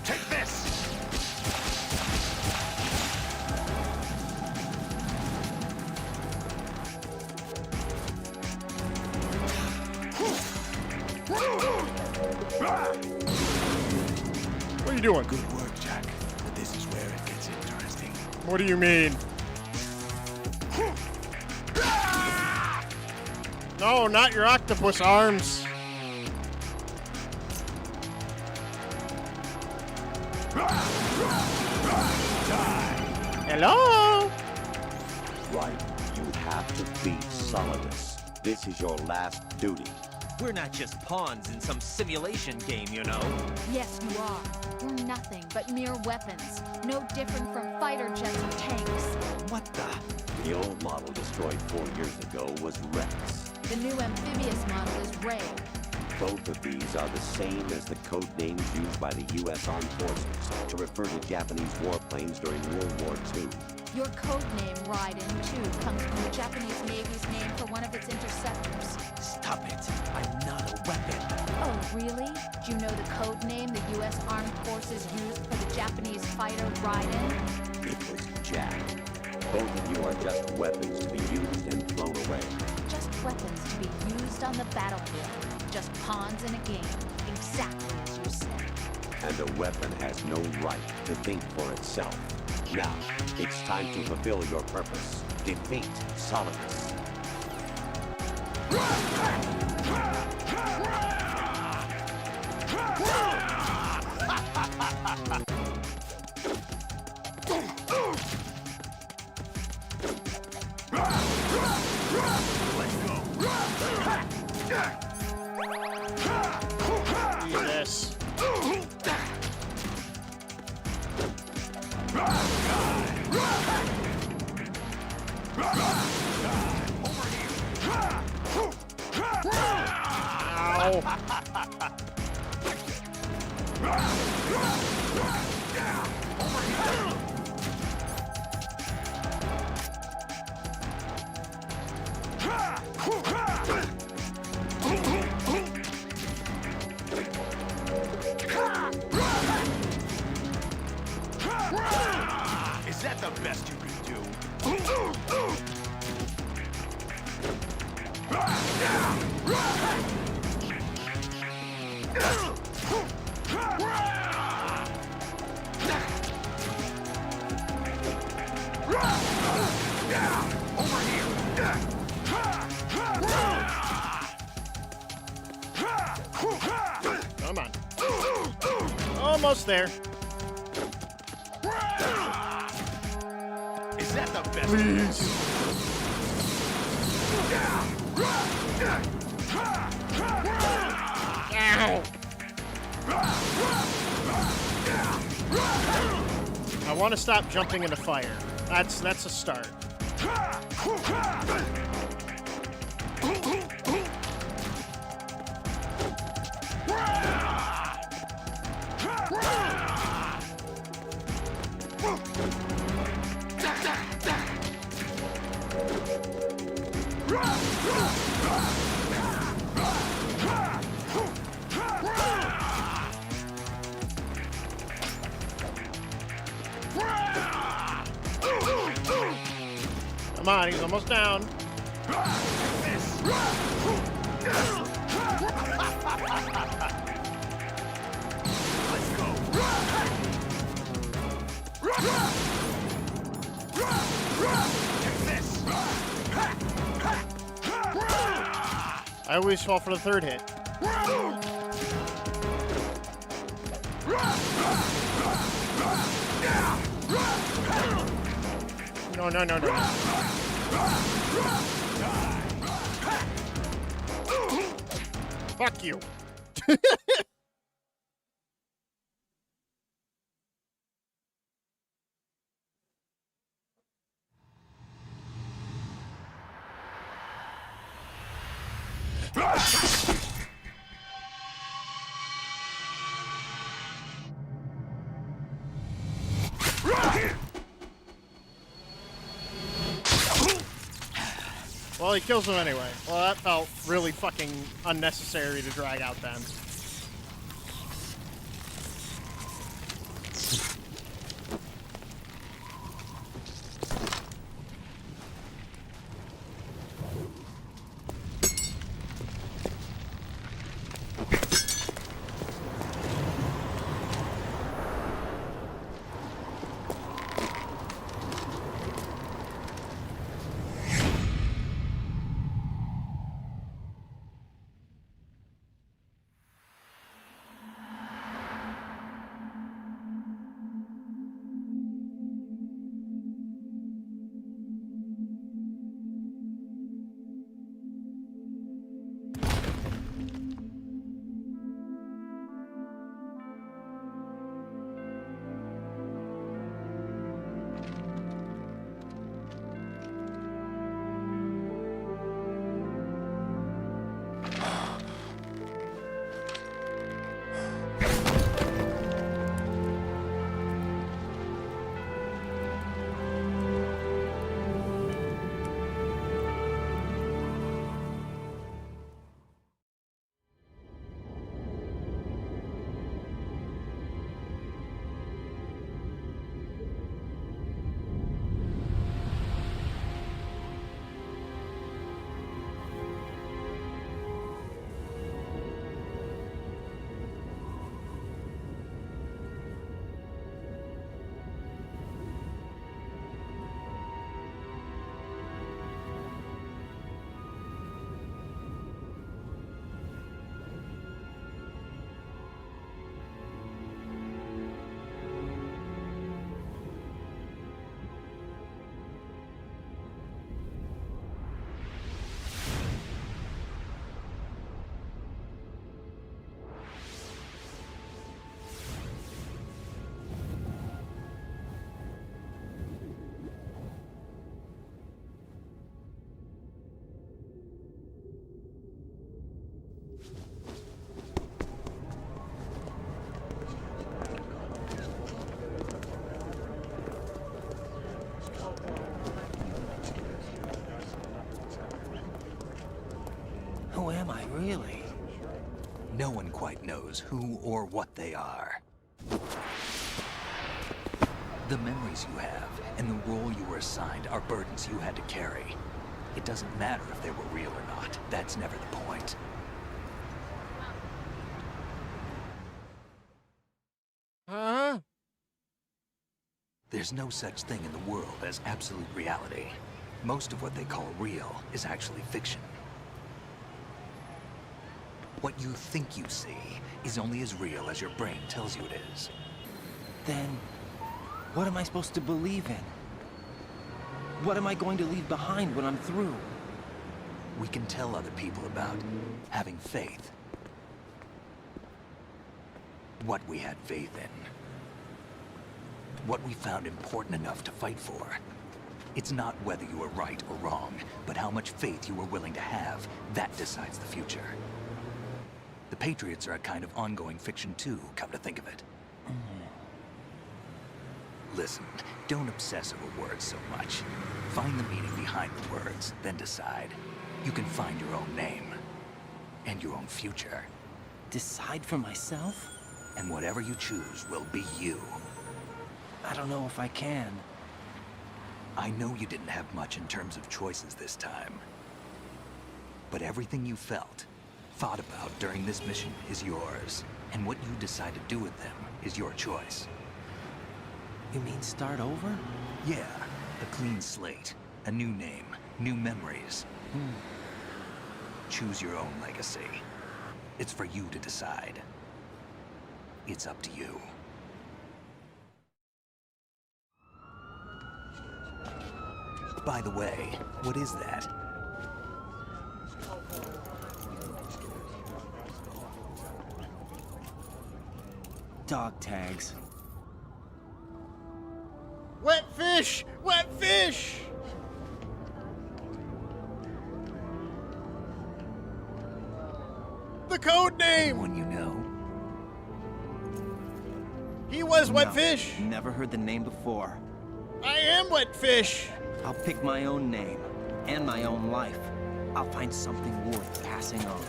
Take this. What are you doing? Good work, Jack. But this is where it gets interesting. What do you mean? No, not your octopus arms. Hello? Right. You have to beat Solidus. This is your last duty. We're not just pawns in some simulation game, you know. Yes, you are. We're nothing but mere weapons. No different from fighter jets or tanks. What the? The old model destroyed 4 years ago was Rex. The new amphibious model is Ray. Both of these are the same as the code names used by the U.S. Armed Forces to refer to Japanese warplanes during World War II. Your code name, Raiden, too, comes from the Japanese Navy's name for one of its interceptors. Stop it. I'm not a weapon. Oh, really? Do you know the code name the U.S. Armed Forces used for the Japanese fighter Raiden? It was Jack. Both of you are just weapons to be used and thrown away. Just weapons to be used on the battlefield. Just pawns in a game, exactly as you said. And a weapon has no right to think for itself. Now, it's time to fulfill your purpose. Defeat Solidus. Jesus. Is that the best you can do? Come on. Almost there. Is that the best? Please. Ow. I want to stop jumping into fire. That's a start. Come on, he's almost down. I always fall for the third hit. No, no, no, no. Fuck you. Well, he kills him anyway. Well, that felt really fucking unnecessary to drag out then. Really? No one quite knows who or what they are. The memories you have and the role you were assigned are burdens you had to carry. It doesn't matter if they were real or not. That's never the point. Huh? There's no such thing in the world as absolute reality. Most of what they call real is actually fiction. What you think you see is only as real as your brain tells you it is. Then, what am I supposed to believe in? What am I going to leave behind when I'm through? We can tell other people about having faith. What we had faith in. What we found important enough to fight for. It's not whether you were right or wrong, but how much faith you were willing to have. That decides the future. The Patriots are a kind of ongoing fiction too, come to think of it. Listen, don't obsess over words so much. Find the meaning behind the words, then decide. You can find your own name. And your own future. Decide for myself? And whatever you choose will be you. I don't know if I can. I know you didn't have much in terms of choices this time. But everything you felt, thought about during this mission is yours. And what you decide to do with them is your choice. You mean start over? Yeah, a clean slate, a new name, new memories. Choose your own legacy. It's for you to decide. It's up to you. By the way, what is that? Dog tags. Wet fish! Wet fish! The code name! One you know. He was No, Wet Fish! Never heard the name before. I am Wet Fish! I'll pick my own name. And my own life. I'll find something worth passing on.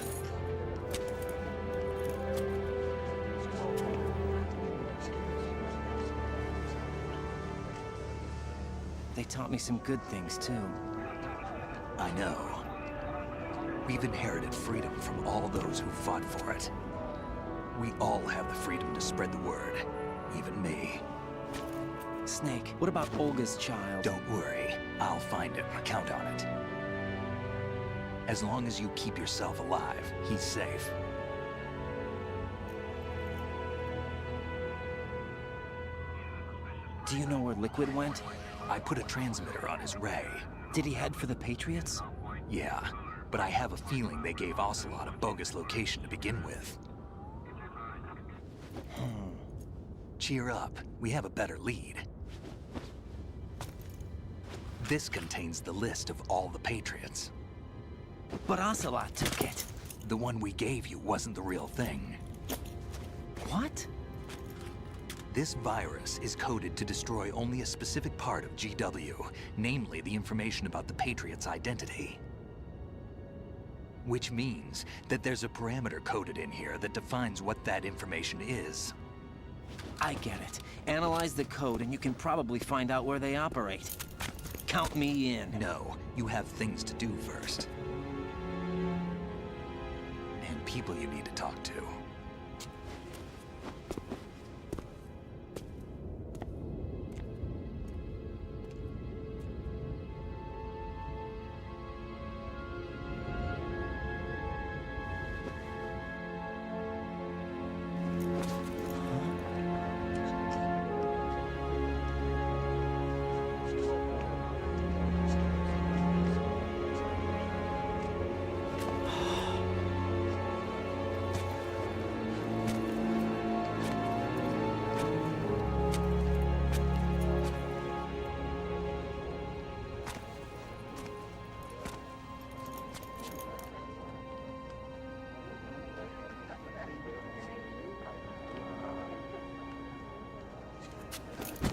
They taught me some good things, too. I know. We've inherited freedom from all those who fought for it. We all have the freedom to spread the word. Even me. Snake, what about Olga's child? Don't worry. I'll find him. Count on it. As long as you keep yourself alive, he's safe. Do you know where Liquid went? I put a transmitter on his ray. Did he head for the Patriots? Yeah, but I have a feeling they gave Ocelot a bogus location to begin with. Cheer up. We have a better lead. This contains the list of all the Patriots. But Ocelot took it. The one we gave you wasn't the real thing. What? This virus is coded to destroy only a specific part of GW, namely the information about the Patriots' identity. Which means that there's a parameter coded in here that defines what that information is. I get it. Analyze the code and you can probably find out where they operate. Count me in. No, you have things to do first. And people you need to talk to.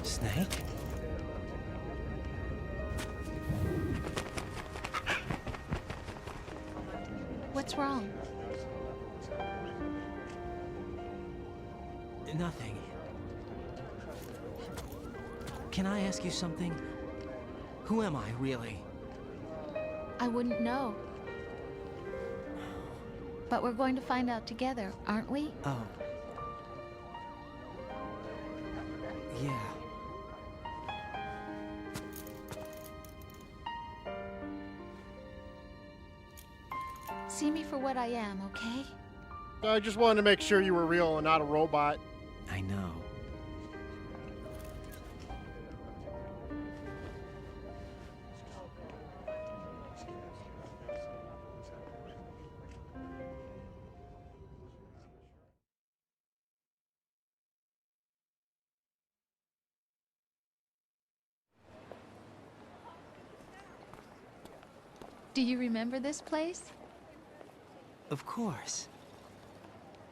Snake? What's wrong? Nothing. Can I ask you something? Who am I, really? I wouldn't know. But we're going to find out together, aren't we? Oh. Yeah. See me for what I am, okay? I just wanted to make sure you were real and not a robot. I know. Do you remember this place? Of course.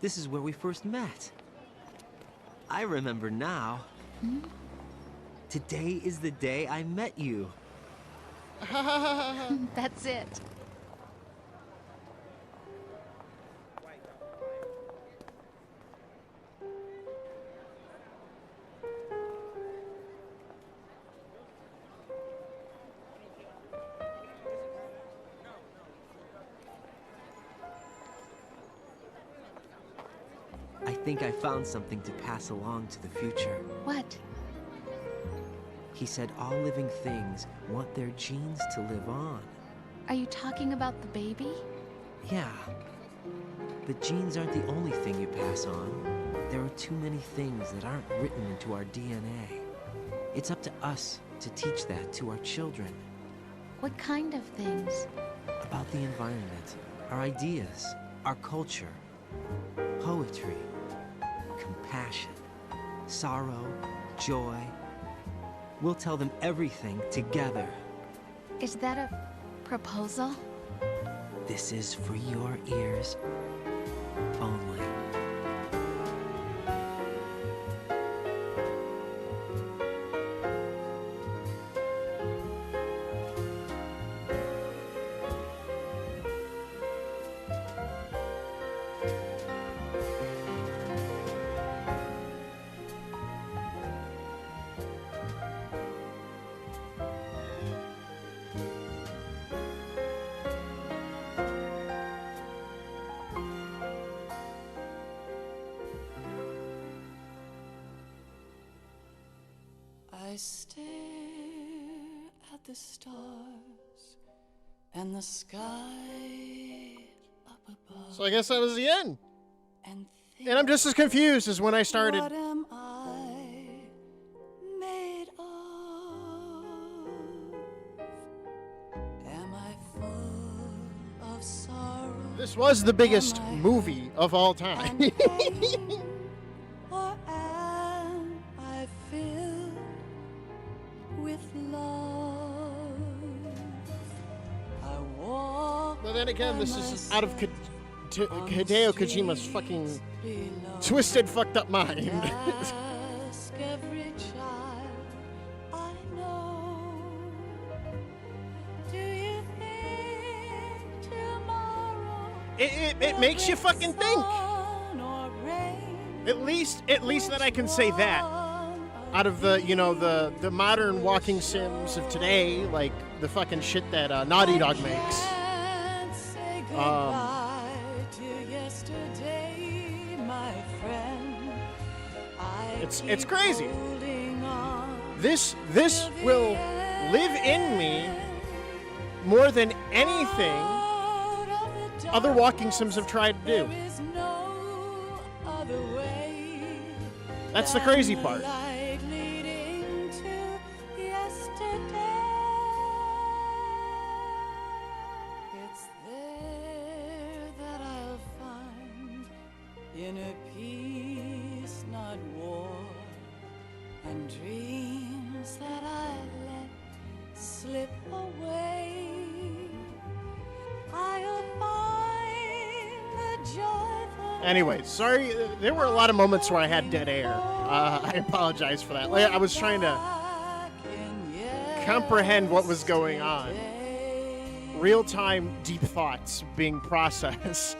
This is where we first met. I remember now. Hmm? Today is the day I met you. That's it. I think I found something to pass along to the future. What? He said all living things want their genes to live on. Are you talking about the baby? Yeah. But genes aren't the only thing you pass on. There are too many things that aren't written into our DNA. It's up to us to teach that to our children. What kind of things? About the environment, our ideas, our culture, poetry, compassion, sorrow, joy. We'll tell them everything together. Is that a proposal? This is for your ears only. I stare at the stars and the sky up above. So I guess that was the end. And I'm just as confused as when I started. What am I made of? Am I full of sorrow? This was the biggest movie of all time. Or am I filled with love? I walk. But then again, this is out of Hideo Kojima's fucking twisted, fucked up mind. Ask every child I know. Do you think tomorrow It makes you fucking think. At least that I can say that. Out of the, you know, the modern walking sims of today, like the fucking shit that Naughty Dog makes. It's crazy. This will live in me more than anything other walking sims have tried to do. That's the crazy part. It's there that I'll find inner peace, not war, and dreams that I let slip away. I'll find the joy. Anyway, sorry, there were a lot of moments where I had dead air. I apologize for that. I was trying to comprehend what was going on. Real-time deep thoughts being processed.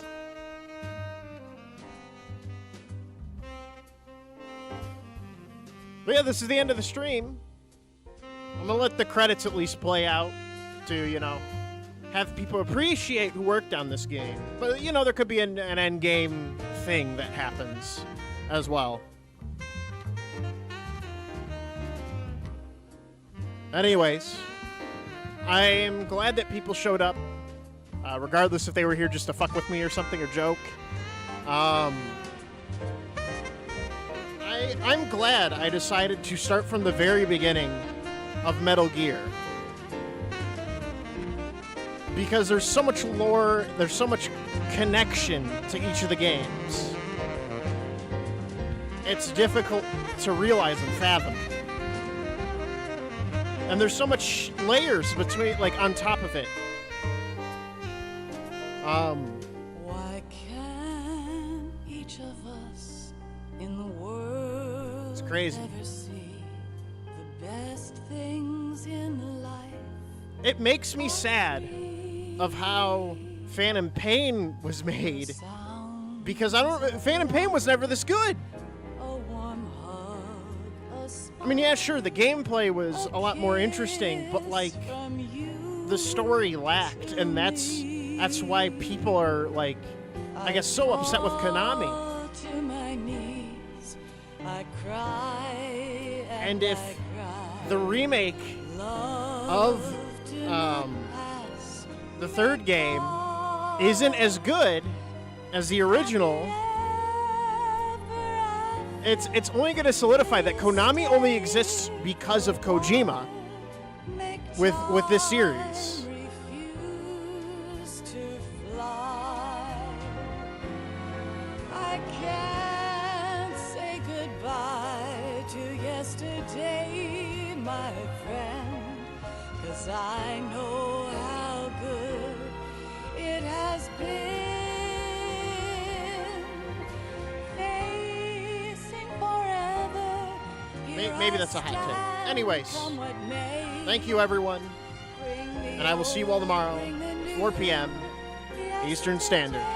But yeah, this is the end of the stream. I'm gonna let the credits at least play out to, you know, have people appreciate who worked on this game. But, you know, there could be an end game thing that happens as well. Anyways, I am glad that people showed up, regardless if they were here just to fuck with me or something or joke. I'm glad I decided to start from the very beginning of Metal Gear. Because there's so much lore, there's so much connection to each of the games. It's difficult to realize and fathom. And there's so much layers between, like, on top of it. Why can't each of us in the world It's crazy. ever see the best things in life? It makes me sad of how Phantom Pain was made, because Phantom Pain was never this good. I mean, yeah, sure, the gameplay was a lot more interesting, but, like, the story lacked, and that's why people are, like, I guess, so upset with Konami. And if the remake of the third game isn't as good as the original, it's only going to solidify that Konami only exists because of Kojima with this series. I can't say goodbye to yesterday, my friend, 'cause I know how good it has been. Facing forever. Maybe that's a hot take. Anyways, thank you, everyone. And I will see you all tomorrow, 4 p.m. Eastern Standard.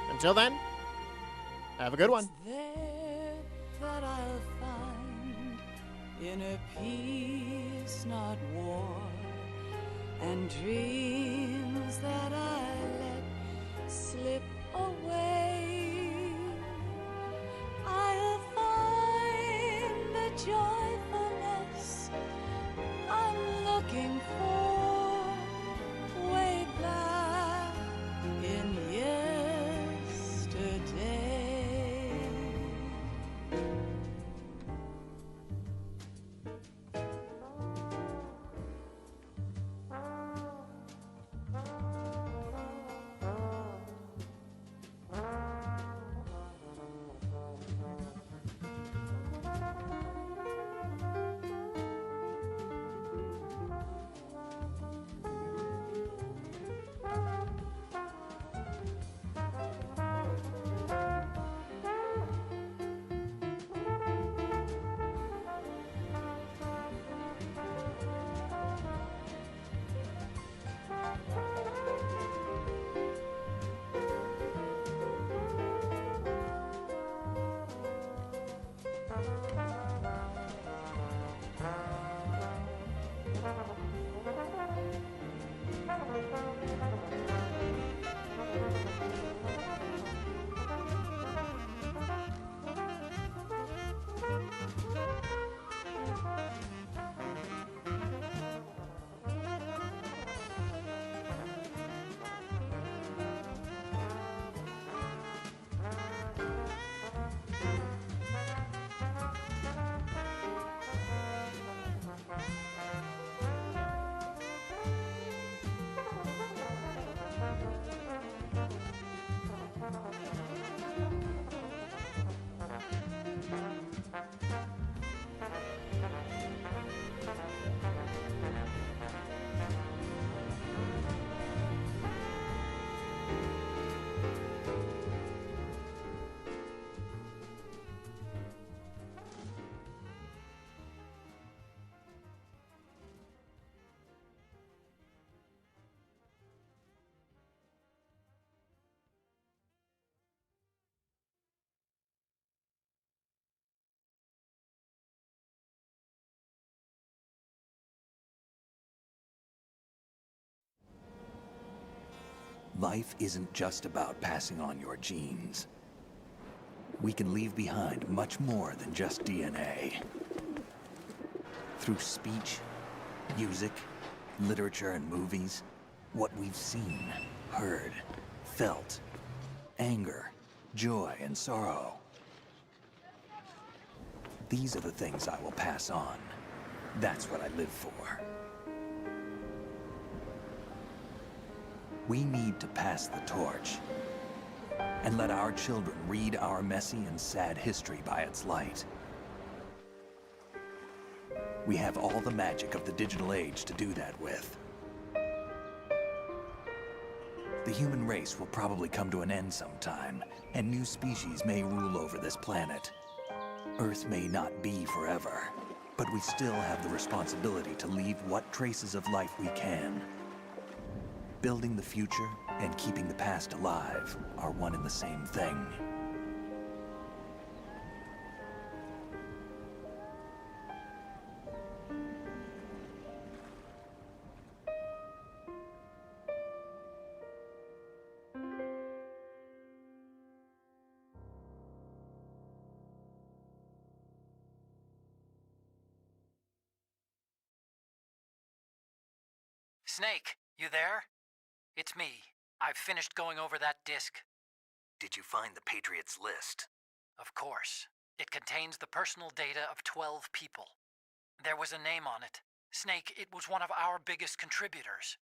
Until then, have a good one. There that I'll find inner peace, not war, and dreams that I let slip away. I'll find the joyfulness I'm looking for way back in yesterday. Life isn't just about passing on your genes. We can leave behind much more than just DNA. Through speech, music, literature, and movies, what we've seen, heard, felt, anger, joy, and sorrow. These are the things I will pass on. That's what I live for. We need to pass the torch and let our children read our messy and sad history by its light. We have all the magic of the digital age to do that with. The human race will probably come to an end sometime, and new species may rule over this planet. Earth may not be forever, but we still have the responsibility to leave what traces of life we can. Building the future and keeping the past alive are one and the same thing. Snake, you there? It's me. I've finished going over that disk. Did you find the Patriots list? Of course. It contains the personal data of 12 people. There was a name on it. Snake, it was one of our biggest contributors.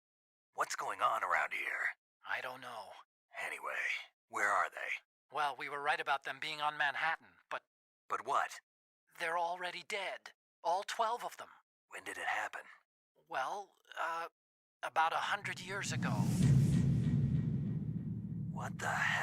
What's going on around here? I don't know. Anyway, where are they? Well, we were right about them being on Manhattan, but... But what? They're already dead. All 12 of them. When did it happen? Well, about 100 years ago. What the hell?